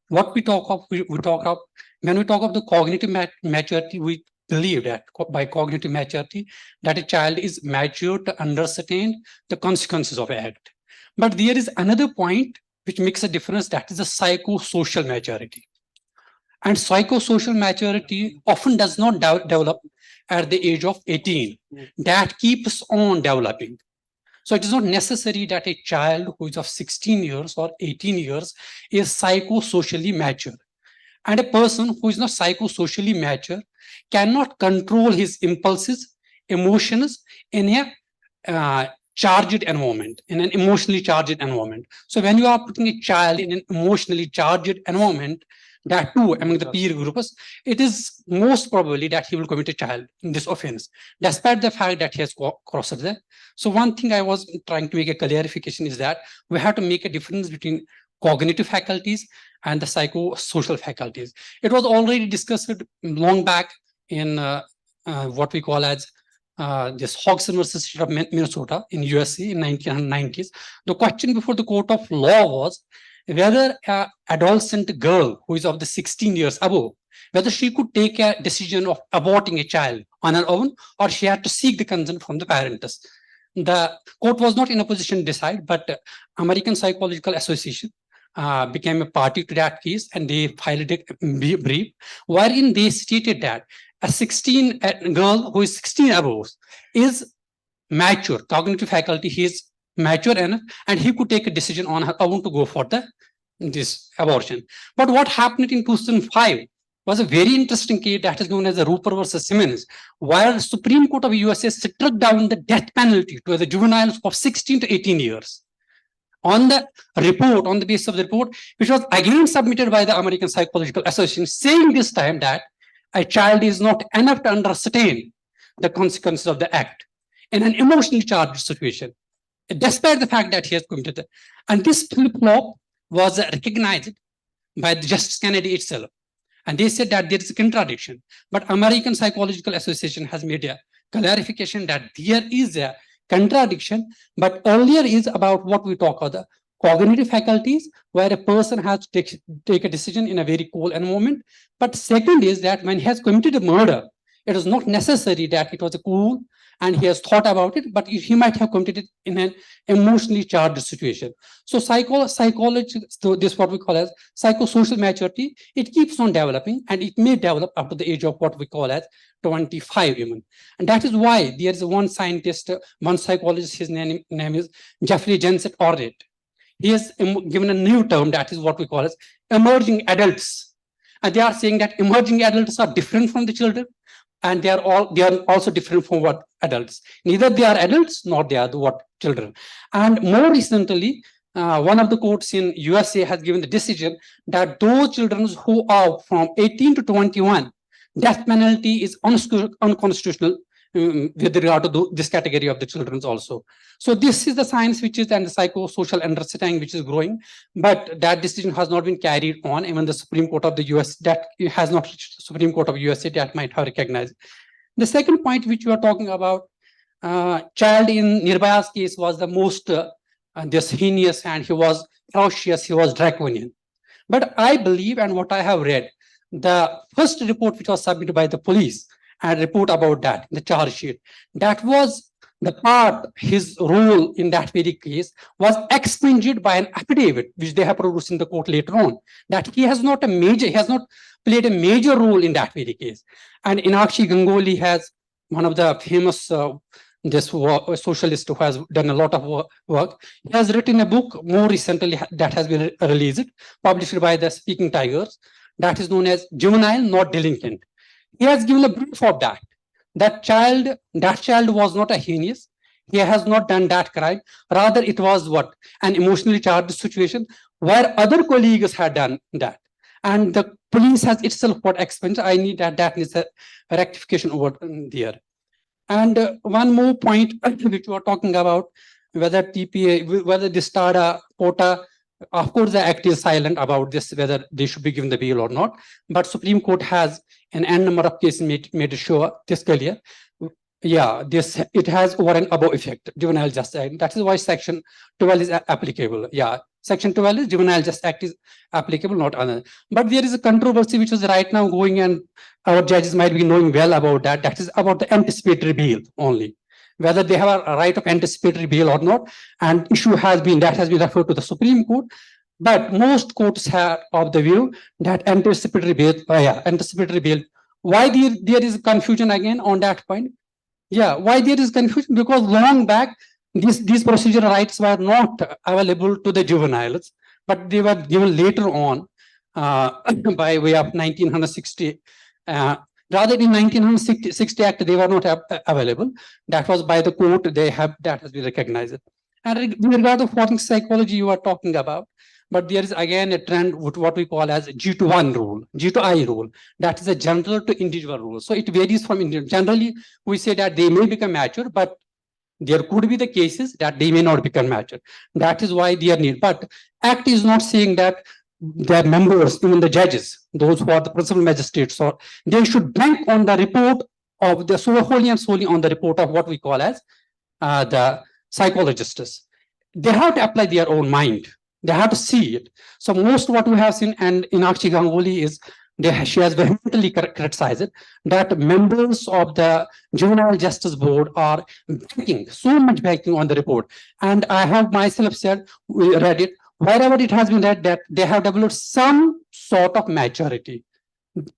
What we talk of, when we talk of the cognitive maturity, we believe that by cognitive maturity, that a child is mature to understand the consequences of an act. But there is another point which makes a difference, that is the psychosocial maturity. And psychosocial maturity often does not develop at the age of 18. That keeps on developing. So it is not necessary that a child who is of 16 years or 18 years is psychosocially mature. And a person who is not psychosocially mature cannot control his impulses, emotions in a charged environment, in an emotionally charged environment. So when you are putting a child in an emotionally charged environment, that too among the peer groups, it is most probably that he will commit a child in this offense, despite the fact that he has crossed there. So one thing I was trying to make a clarification is that we have to make a difference between cognitive faculties and the psychosocial faculties. It was already discussed long back in what we call as this Hodgson versus State of Minnesota in USA in 1990s. The question before the court of law was whether an adolescent girl who is of the 16 years above whether she could take a decision of aborting a child on her own, or she had to seek the consent from the parents. The court was not in a position to decide, but American Psychological Association became a party to that case, and they filed a brief wherein they stated that a girl who is 16 above is mature, cognitive faculty, he is mature enough, and he could take a decision on her own to go for this abortion. But what happened in 2005 was a very interesting case that is known as the Roper versus Simmons, where the Supreme Court of USA struck down the death penalty to the juveniles of 16 to 18 years. On the report, on the basis of the report, which was again submitted by the American Psychological Association, saying this time that a child is not enough to understand the consequences of the act in an emotionally charged situation, despite the fact that he has committed it. And this flip-flop was recognized by the Justice Kennedy itself. And they said that there is a contradiction. But American Psychological Association has made a clarification that there is a contradiction, but earlier is about what we talk about the cognitive faculties, where a person has to take a decision in a very cool environment. But second is that when he has committed a murder, it is not necessary that it was a cool and he has thought about it, but he might have committed it in an emotionally charged situation. So psychology, so this is what we call as psychosocial maturity. It keeps on developing, and it may develop up to the age of what we call as 25 even. And that is why there is one scientist, one psychologist, his name is Jeffrey Jensen Orrit. He has given a new term that is what we call as emerging adults. And they are saying that emerging adults are different from the children, and they are also different from what adults. Neither they are adults nor they are what children. And more recently, one of the courts in USA has given the decision that those children who are from 18 to 21, death penalty is unconstitutional with regard to this category of the children also. So this is the science which is, and the psychosocial understanding which is growing, but that decision has not been carried on. Even the Supreme Court of the US, that has not reached the Supreme Court of USA that might have recognized. The second point which you are talking about, child in Nirbhaya's case was the most heinous, and he was ferocious, he was draconian. But I believe, and what I have read, the first report which was submitted by the police, and report about that, the charge sheet, that was the part, his role in that very case was expunged by an affidavit, which they have produced in the court later on, that he has not played a major role in that very case. And Inakshi Ganguly has one of the famous socialist who has done a lot of work. He has written a book more recently that has been released, published by the Speaking Tigers, that is known as Juvenile Not Delinquent. He has given a brief of that. That child was not a heinous. He has not done that crime. Rather, it was what? An emotionally charged situation where other colleagues had done that. And the police has itself got expunged. I need that needs a rectification over there. And one more point which we are talking about, whether TPA, whether this STADA, quota, of course, the act is silent about this, whether they should be given the bail or not. But Supreme Court has an n number of cases made sure this clear. Yeah, it has over and above effect, Juvenile Justice Act. That is why Section 12 is applicable. Yeah, Section 12 is Juvenile Justice Act is applicable, not other. But there is a controversy which is right now going, and our judges might be knowing well about that. That is about the anticipatory bail only, whether they have a right of anticipatory bail or not. And issue has been referred to the Supreme Court. But most courts have of the view that anticipatory bail. Why there is confusion again on that point? Yeah, why there is confusion? Because long back, these procedural rights were not available to the juveniles, but they were given later on by way of 1960. Rather, in 1960 Act, they were not available. That was by the court. That has been recognized. And with regard to forensic psychology, you are talking about. But there is again a trend with what we call as G to1 rule, G to I rule. That is a general to individual rule. So it varies from individual. Generally, we say that they may become mature, but there could be the cases that they may not become mature. That is why they are needed. But Act is not saying that their members, even the judges, those who are the principal magistrates, or they should bank on the report of the wholly and solely on the report of what we call as the psychologists. They have to apply their own mind. They have to see it. So most what we have seen, and Inakshi Ganguly is she has vehemently criticized that members of the Juvenile Justice Board are backing, so much backing on the report. And I have myself said, we read it, wherever it has been read that they have developed some sort of maturity.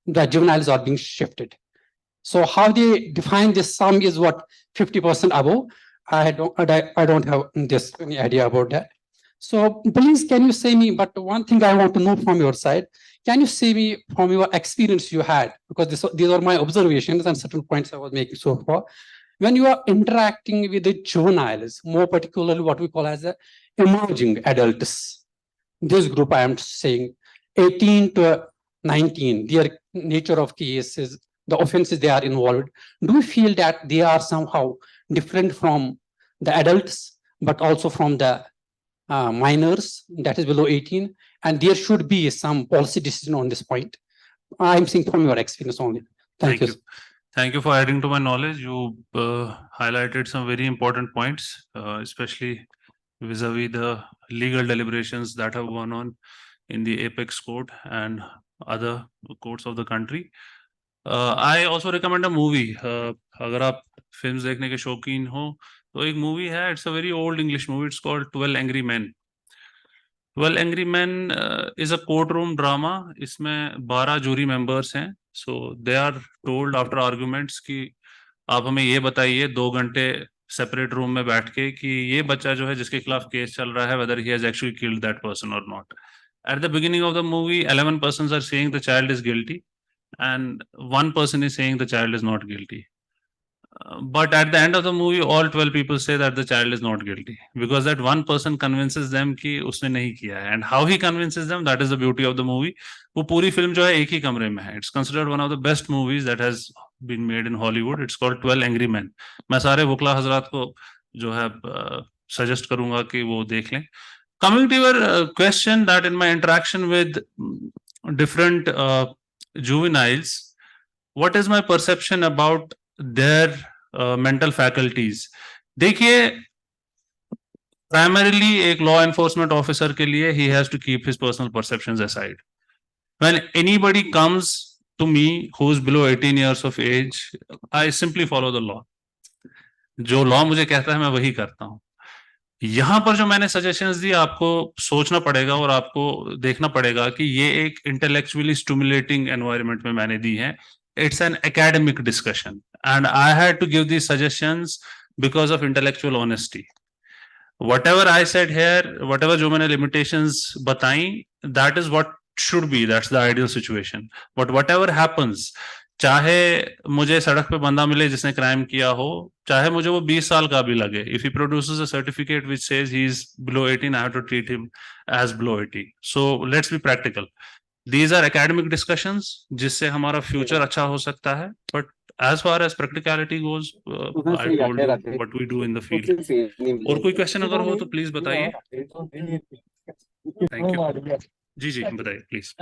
The juveniles are being shifted. So how they define this sum is what 50% above. I don't have this any idea about that. So please, can you say me, but one thing I want to know from your side, can you say me from your experience you had, because these are my observations and certain points I was making so far. When you are interacting with the juveniles, more particularly what we call as the emerging adults, this group I am saying 18 to 19, their nature of cases, the offenses they are involved, do you feel that they are somehow different from the adults, but also from the minors, that is below 18, and there should be some policy decision on this point? I'm saying from your experience only. Thank you. Thank you for adding to my knowledge. You highlighted some very important points, especially vis-a-vis the legal deliberations that have gone on in the Apex Court and other courts of the country. I also recommend a movie. अगर आप films देखने के शौकीन हो, तो एक movie है. It's a very old English movie. It's called 12 Angry Men. 12 Angry Men is a courtroom drama. इसमें 12 jury members हैं. So they are told after arguments कि आप हमें ये बताइए 2 घंटे separate room में बैठ के कि ये बच्चा जो है जिसके खिलाफ केस चल रहा है, whether he has actually killed that person or not. At the beginning of the movie, 11 persons are saying the child is guilty, and 1 person is saying the child is not guilty. But at the end of the movie, all 12 people say that the child is not guilty, because that 1 person convinces them कि उसने नहीं किया है. And how he convinces them, that is the beauty of the movie. वो पूरी film जो है एक ही कमरे में है. It's considered one of the best movies that has been made in Hollywood. It's called 12 Angry Men. मैं सारे वकला हजरात को जो है suggest करूंगा कि वो देख लें. Coming to your question, that in my interaction with different juveniles, what is my perception about their mental faculties? देखिए, primarily एक law enforcement officer के लिए he has to keep his personal perceptions aside. When anybody comes to me who is below 18 years of age, I simply follow the law. जो law मुझे कहता है मैं वही करता हूँ. यहाँ पर जो मैंने सजेशंस दी, आपको सोचना पड़ेगा और आपको देखना पड़ेगा कि ये एक इंटेलेक्चुअली स्टिमुलेटिंग एनवायरनमेंट में मैंने दी है. It's an academic discussion, and I had to give these suggestions because of intellectual honesty. Whatever I said here, whatever जो मैंने limitations बताई, that is what should be. That's the ideal situation. But whatever happens, चाहे मुझे सड़क पे बंदा मिले जिसने क्राइम किया हो, चाहे मुझे वो 20 साल का भी लगे, if he produces a certificate which says he is below 18, I have to treat him as below 18. So let's be practical. These are academic discussions जिससे हमारा future अच्छा हो सकता है. But as far as practicality goes, I told you what we do in the field. और कोई question अगर हो तो please बताइए. Thank you. जी जी बताइए please.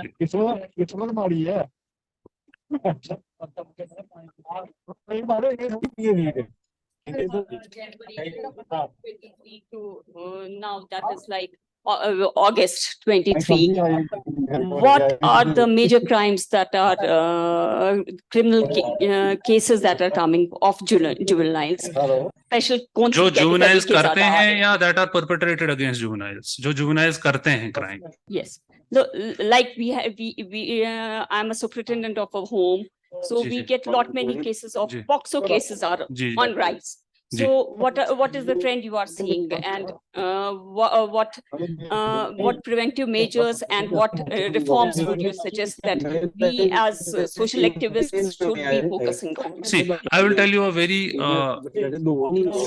Now that is like August 23. What are the major crimes that are criminal cases that are coming of juveniles? Special जो juveniles करते हैं या that are perpetrated against juveniles? जो juveniles करते हैं crime. Yes. So, like I'm a superintendent of a home, so we get many cases of POXO cases are on rise. So what is the trend you are seeing, and what preventive measures and what reforms would you suggest that we as social activists should be focusing on? See, I will tell you a very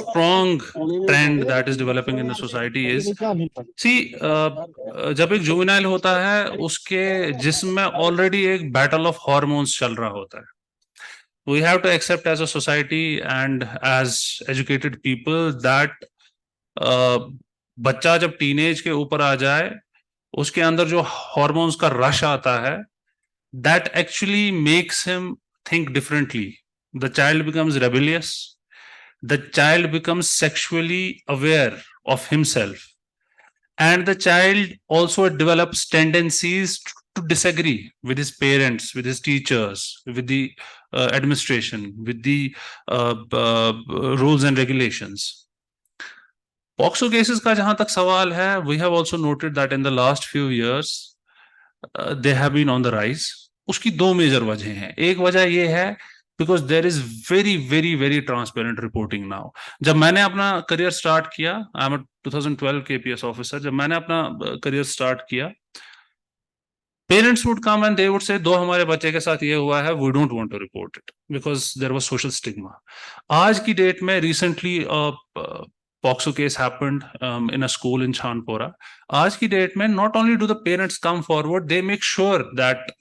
strong trend that is developing in the society is, see, जब एक juvenile होता है, उसके जिस्म में already एक battle of hormones चल रहा होता है. We have to accept as a society and as educated people that बच्चा जब teenage के ऊपर आ जाए, उसके अंदर जो hormones का rush आता है, that actually makes him think differently. The child becomes rebellious. The child becomes sexually aware of himself. And the child also develops tendencies to disagree with his parents, with his teachers, with the administration, with the rules and regulations. POCSO cases का जहां तक सवाल है, we have also noted that in the last few years they have been on the rise. उसकी दो major वजह हैं. एक वजह ये है because there is very transparent reporting now. जब मैंने अपना करियर स्टार्ट किया, आई एम 2012 KPS ऑफिसर, जब मैंने अपना करियर स्टार्ट किया, parents would come and they would say, दो हमारे बच्चे के साथ ये हुआ है, we don't want to report it because there was social stigma. आज की डेट में recently POCSO case happened in a school in Chandpora. आज की डेट में not only do the parents come forward, they make sure that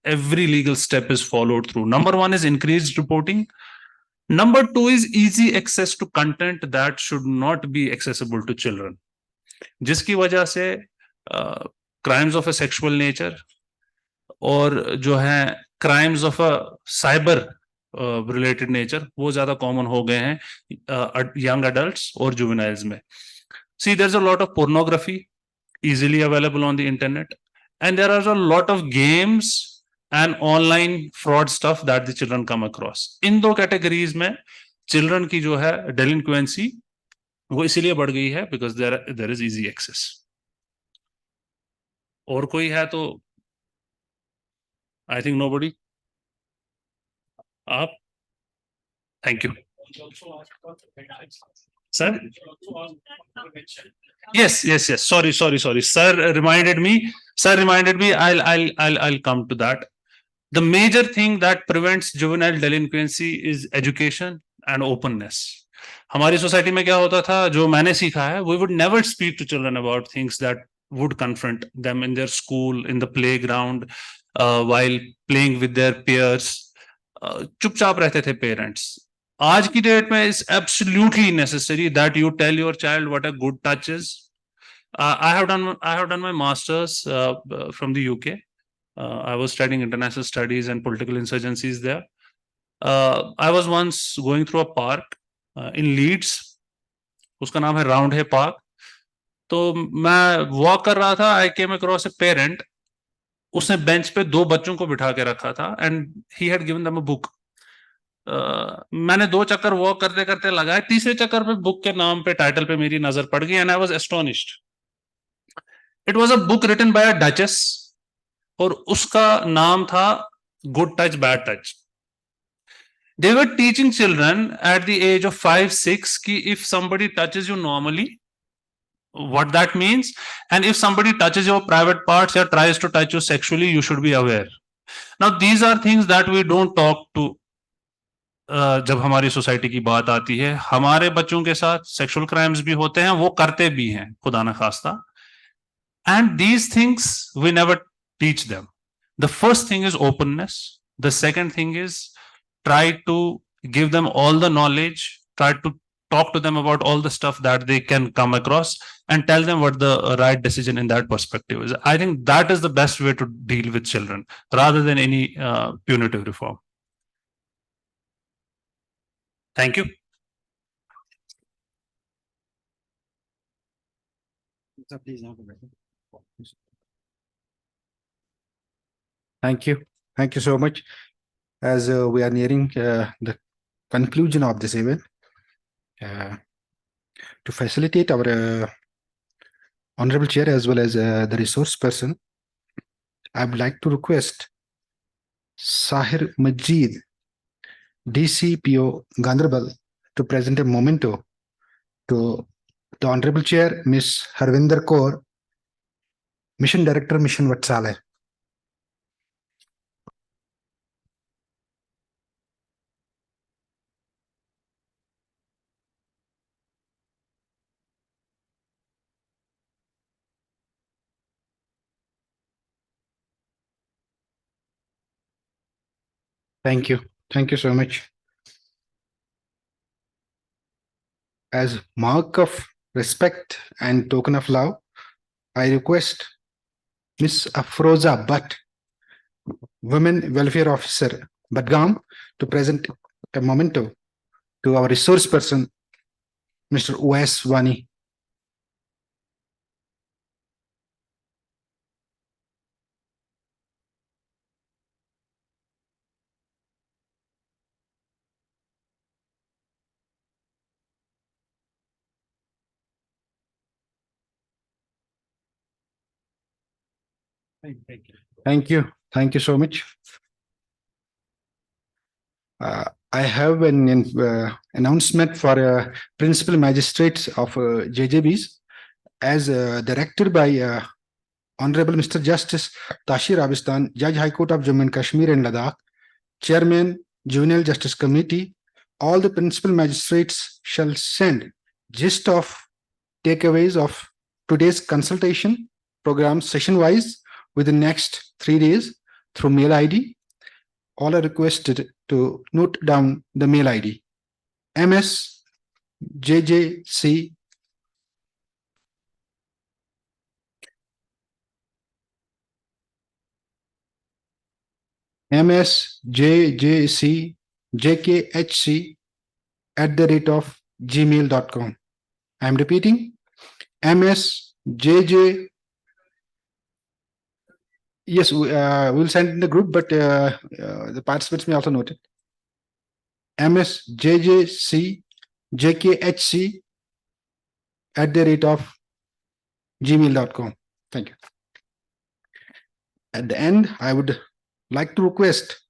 every legal step is followed through. Number one is increased reporting. Number two is easy access to content that should not be accessible to children. जिसकी वजह से crimes of a sexual nature और जो है crimes of a cyber related nature वो ज्यादा common हो गए हैं young adults और juveniles में. See, there's a lot of pornography easily available on the internet, and there are a lot of games and online fraud stuff that the children come across. इन दो categories में children की जो है delinquency वो इसीलिए बढ़ गई है because there is easy access. और कोई है तो I think nobody. आप? Thank you. Sir? Yes. Sorry. Sir reminded me. I'll come to that. The major thing that prevents juvenile delinquency is education and openness. हमारी society में क्या होता था, जो मैंने सीखा है, we would never speak to children about things that would confront them in their school, in the playground, while playing with their peers. चुपचाप रहते थे parents. आज की डेट में is absolutely necessary that you tell your child what a good touch is. I have done my masters from the UK. I was studying international studies and political insurgencies there. I was once going through a park in Leeds. उसका नाम है round है park. तो मैं walk कर रहा था. I came across a parent. उसने बेंच पे दो बच्चों को बिठा के रखा था and he had given them a book. मैंने दो चक्कर वॉक करते करते लगाए. तीसरे चक्कर पे बुक के नाम पे, टाइटल पे मेरी नजर पड़ गई and I was astonished. It was a book written by a duchess और उसका नाम था Good Touch, Bad Touch. They were teaching children at the age of 5-6 कि if somebody touches you normally, what that means, and if somebody touches your private parts or tries to touch you sexually, you should be aware. Now these are things that we don't talk to. जब हमारी society की बात आती है, हमारे बच्चों के साथ सेक्सुअल क्राइम्स भी होते हैं, वो करते भी हैं, खुदा ना खास्ता. And these things we never teach them. The first thing is openness. The second thing is try to give them all the knowledge, try to talk to them about all the stuff that they can come across and tell them what the right decision in that perspective is. I think that is the best way to deal with children rather than any punitive reform. Thank you. Thank you. Thank you so much. As we are nearing the conclusion of this event, to facilitate our Honorable Chair as well as the resource person, I would like to request Sahir Majid, DCPO Ganderbal, to present a memento to the Honorable Chair, Ms. Harvinder Kaur, Mission Director, Mission Vatsale. Thank you. Thank you so much. As mark of respect and token of love, I request Ms. Afroza Bhatt, Women Welfare Officer, Badgam, to present a memento to our resource person, Mr. Uwais Wani. Thank you. Thank you so much. I have an announcement for principal magistrates of JJBs as directed by Honorable Mr. Justice Tashir Abistan, Judge High Court of Jammu and Kashmir and Ladakh, Chairman, Juvenile Justice Committee. All the principal magistrates shall send gist of takeaways of today's consultation program session-wise within next 3 days through mail ID. All are requested to note down the mail ID MSJJC msjjcjkhc@gmail.com. I'm repeating msjj. Yes, we'll send in the group, but the participants may also note it. msjjcjkhc@gmail.com. Thank you. At the end, I would like to request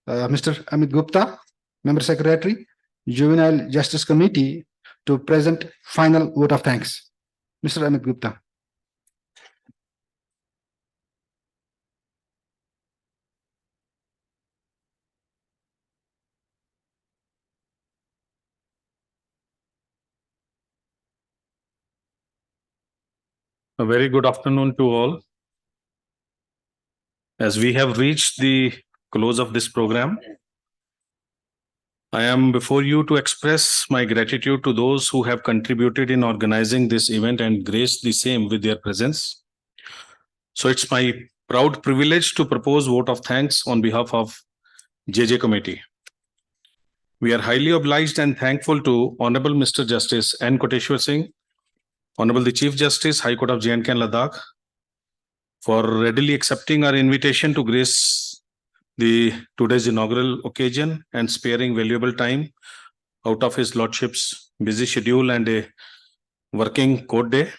Mr. Amit Gupta, Member Secretary, Juvenile Justice Committee, to present final vote of thanks. Mr. Amit Gupta. A very good afternoon to all. As we have reached the close of this program, I am before you to express my gratitude to those who have contributed in organizing this event and graced the same with their presence. So it's my proud privilege to propose vote of thanks on behalf of JJ Committee. We are highly obliged and thankful to Honorable Mr. Justice N. Koteshwar Singh, Honorable the Chief Justice, High Court of J&K and Ladakh, for readily accepting our invitation to grace today's inaugural occasion and sparing valuable time out of His Lordship's busy schedule and a working court day.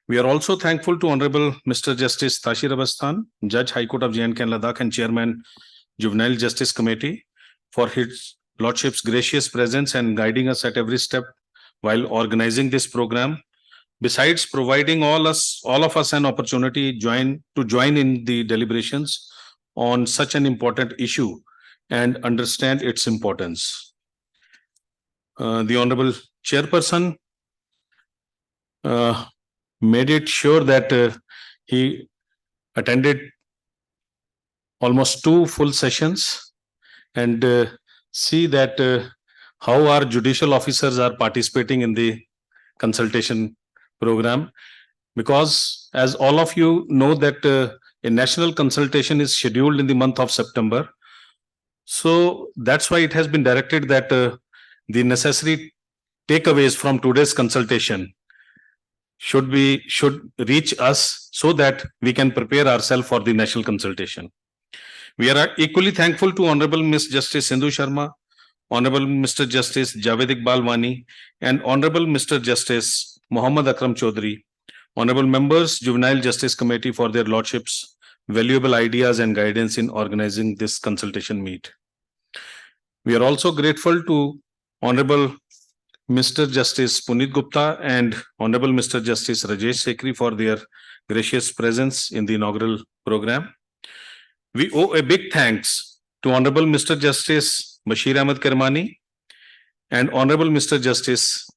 We are also thankful to Honorable Mr. Justice Tashir Abastan, Judge High Court of J&K and Ladakh and Chairman Juvenile Justice Committee, for His Lordship's gracious presence and guiding us at every step while organizing this program. Besides providing all of us an opportunity to join in the deliberations on such an important issue and understand its importance. The Honorable Chairperson made it sure that he attended almost 2 full sessions and see that how our judicial officers are participating in the consultation program, because as all of you know that a national consultation is scheduled in the month of September. So that's why it has been directed that the necessary takeaways from today's consultation should reach us so that we can prepare ourselves for the national consultation. We are equally thankful to Honorable Ms. Justice Sindhu Sharma, Honorable Mr. Justice Javed Iqbal Wani, and Honorable Mr. Justice Muhammad Akram Chaudhary, Honorable Members, Juvenile Justice Committee, for their Lordships' valuable ideas and guidance in organizing this consultation meet. We are also grateful to Honorable Mr. Justice Puneet Gupta and Honorable Mr. Justice Rajesh Sekri for their gracious presence in the inaugural program. We owe a big thanks to Honorable Mr. Justice Bashir Ahmed Kermani and Honorable Mr. Justice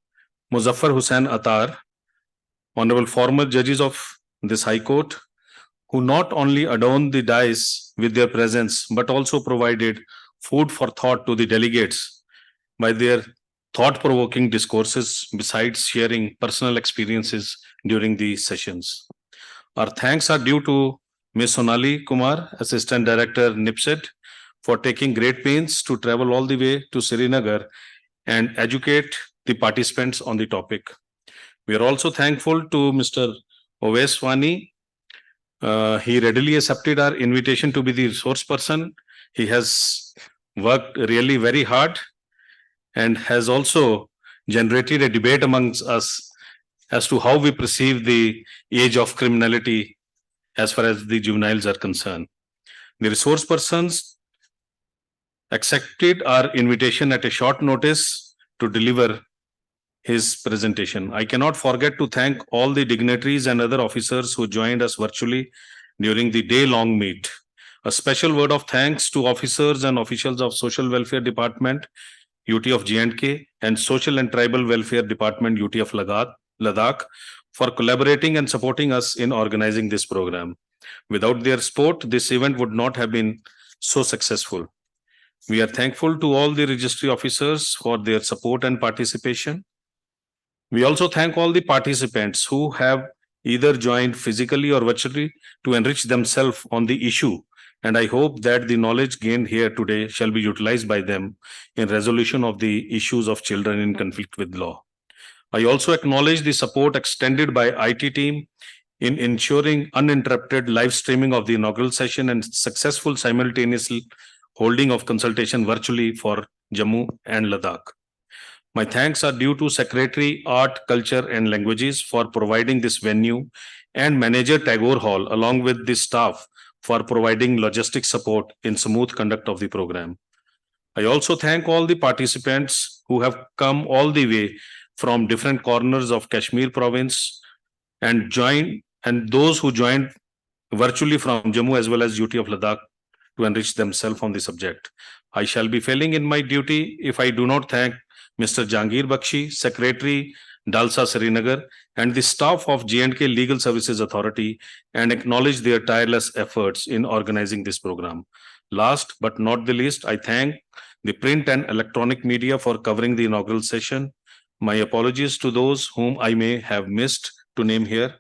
Muzaffar Hussain Attar, Honorable former judges of this High Court, who not only adorned the dais with their presence, but also provided food for thought to the delegates by their thought-provoking discourses, besides sharing personal experiences during the sessions. Our thanks are due to Ms. Sonali Kumar, Assistant Director, NIPSET, for taking great pains to travel all the way to Srinagar and educate the participants on the topic. We are also thankful to Mr. Oves Wani. He readily accepted our invitation to be the resource person. He has worked really very hard and has also generated a debate amongst us as to how we perceive the age of criminality as far as the juveniles are concerned. The resource persons accepted our invitation at a short notice to deliver his presentation. I cannot forget to thank all the dignitaries and other officers who joined us virtually during the day-long meet. A special word of thanks to officers and officials of Social Welfare Department, UT of J&K, and Social and Tribal Welfare Department, UT of Ladakh, for collaborating and supporting us in organizing this program. Without their support, this event would not have been so successful. We are thankful to all the registry officers for their support and participation. We also thank all the participants who have either joined physically or virtually to enrich themselves on the issue, and I hope that the knowledge gained here today shall be utilized by them in resolution of the issues of children in conflict with law. I also acknowledge the support extended by IT team in ensuring uninterrupted live streaming of the inaugural session and successful simultaneous holding of consultation virtually for Jammu and Ladakh. My thanks are due to Secretary Art, Culture and Languages for providing this venue and Manager Tagore Hall along with the staff for providing logistic support in smooth conduct of the program. I also thank all the participants who have come all the way from different corners of Kashmir province and those who joined virtually from Jammu as well as UT of Ladakh to enrich themselves on the subject. I shall be failing in my duty if I do not thank Mr. Jangir Bakshi, Secretary, Dalsa Srinagar, and the staff of J&K Legal Services Authority and acknowledge their tireless efforts in organizing this program. Last but not the least, I thank the print and electronic media for covering the inaugural session. My apologies to those whom I may have missed to name here.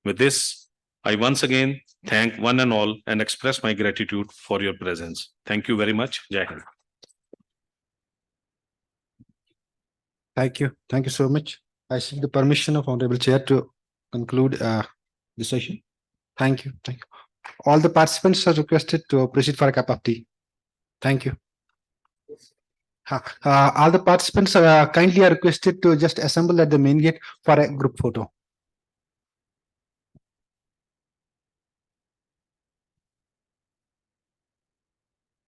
With this, I once again thank one and all and express my gratitude for your presence. Thank you very much. Jai Hind. Thank you. Thank you so much. I seek the permission of Honorable Chair to conclude the session. Thank you. Thank you. All the participants are requested to proceed for a cup of tea. Thank you. All the participants kindly are requested to just assemble at the main gate for a group photo.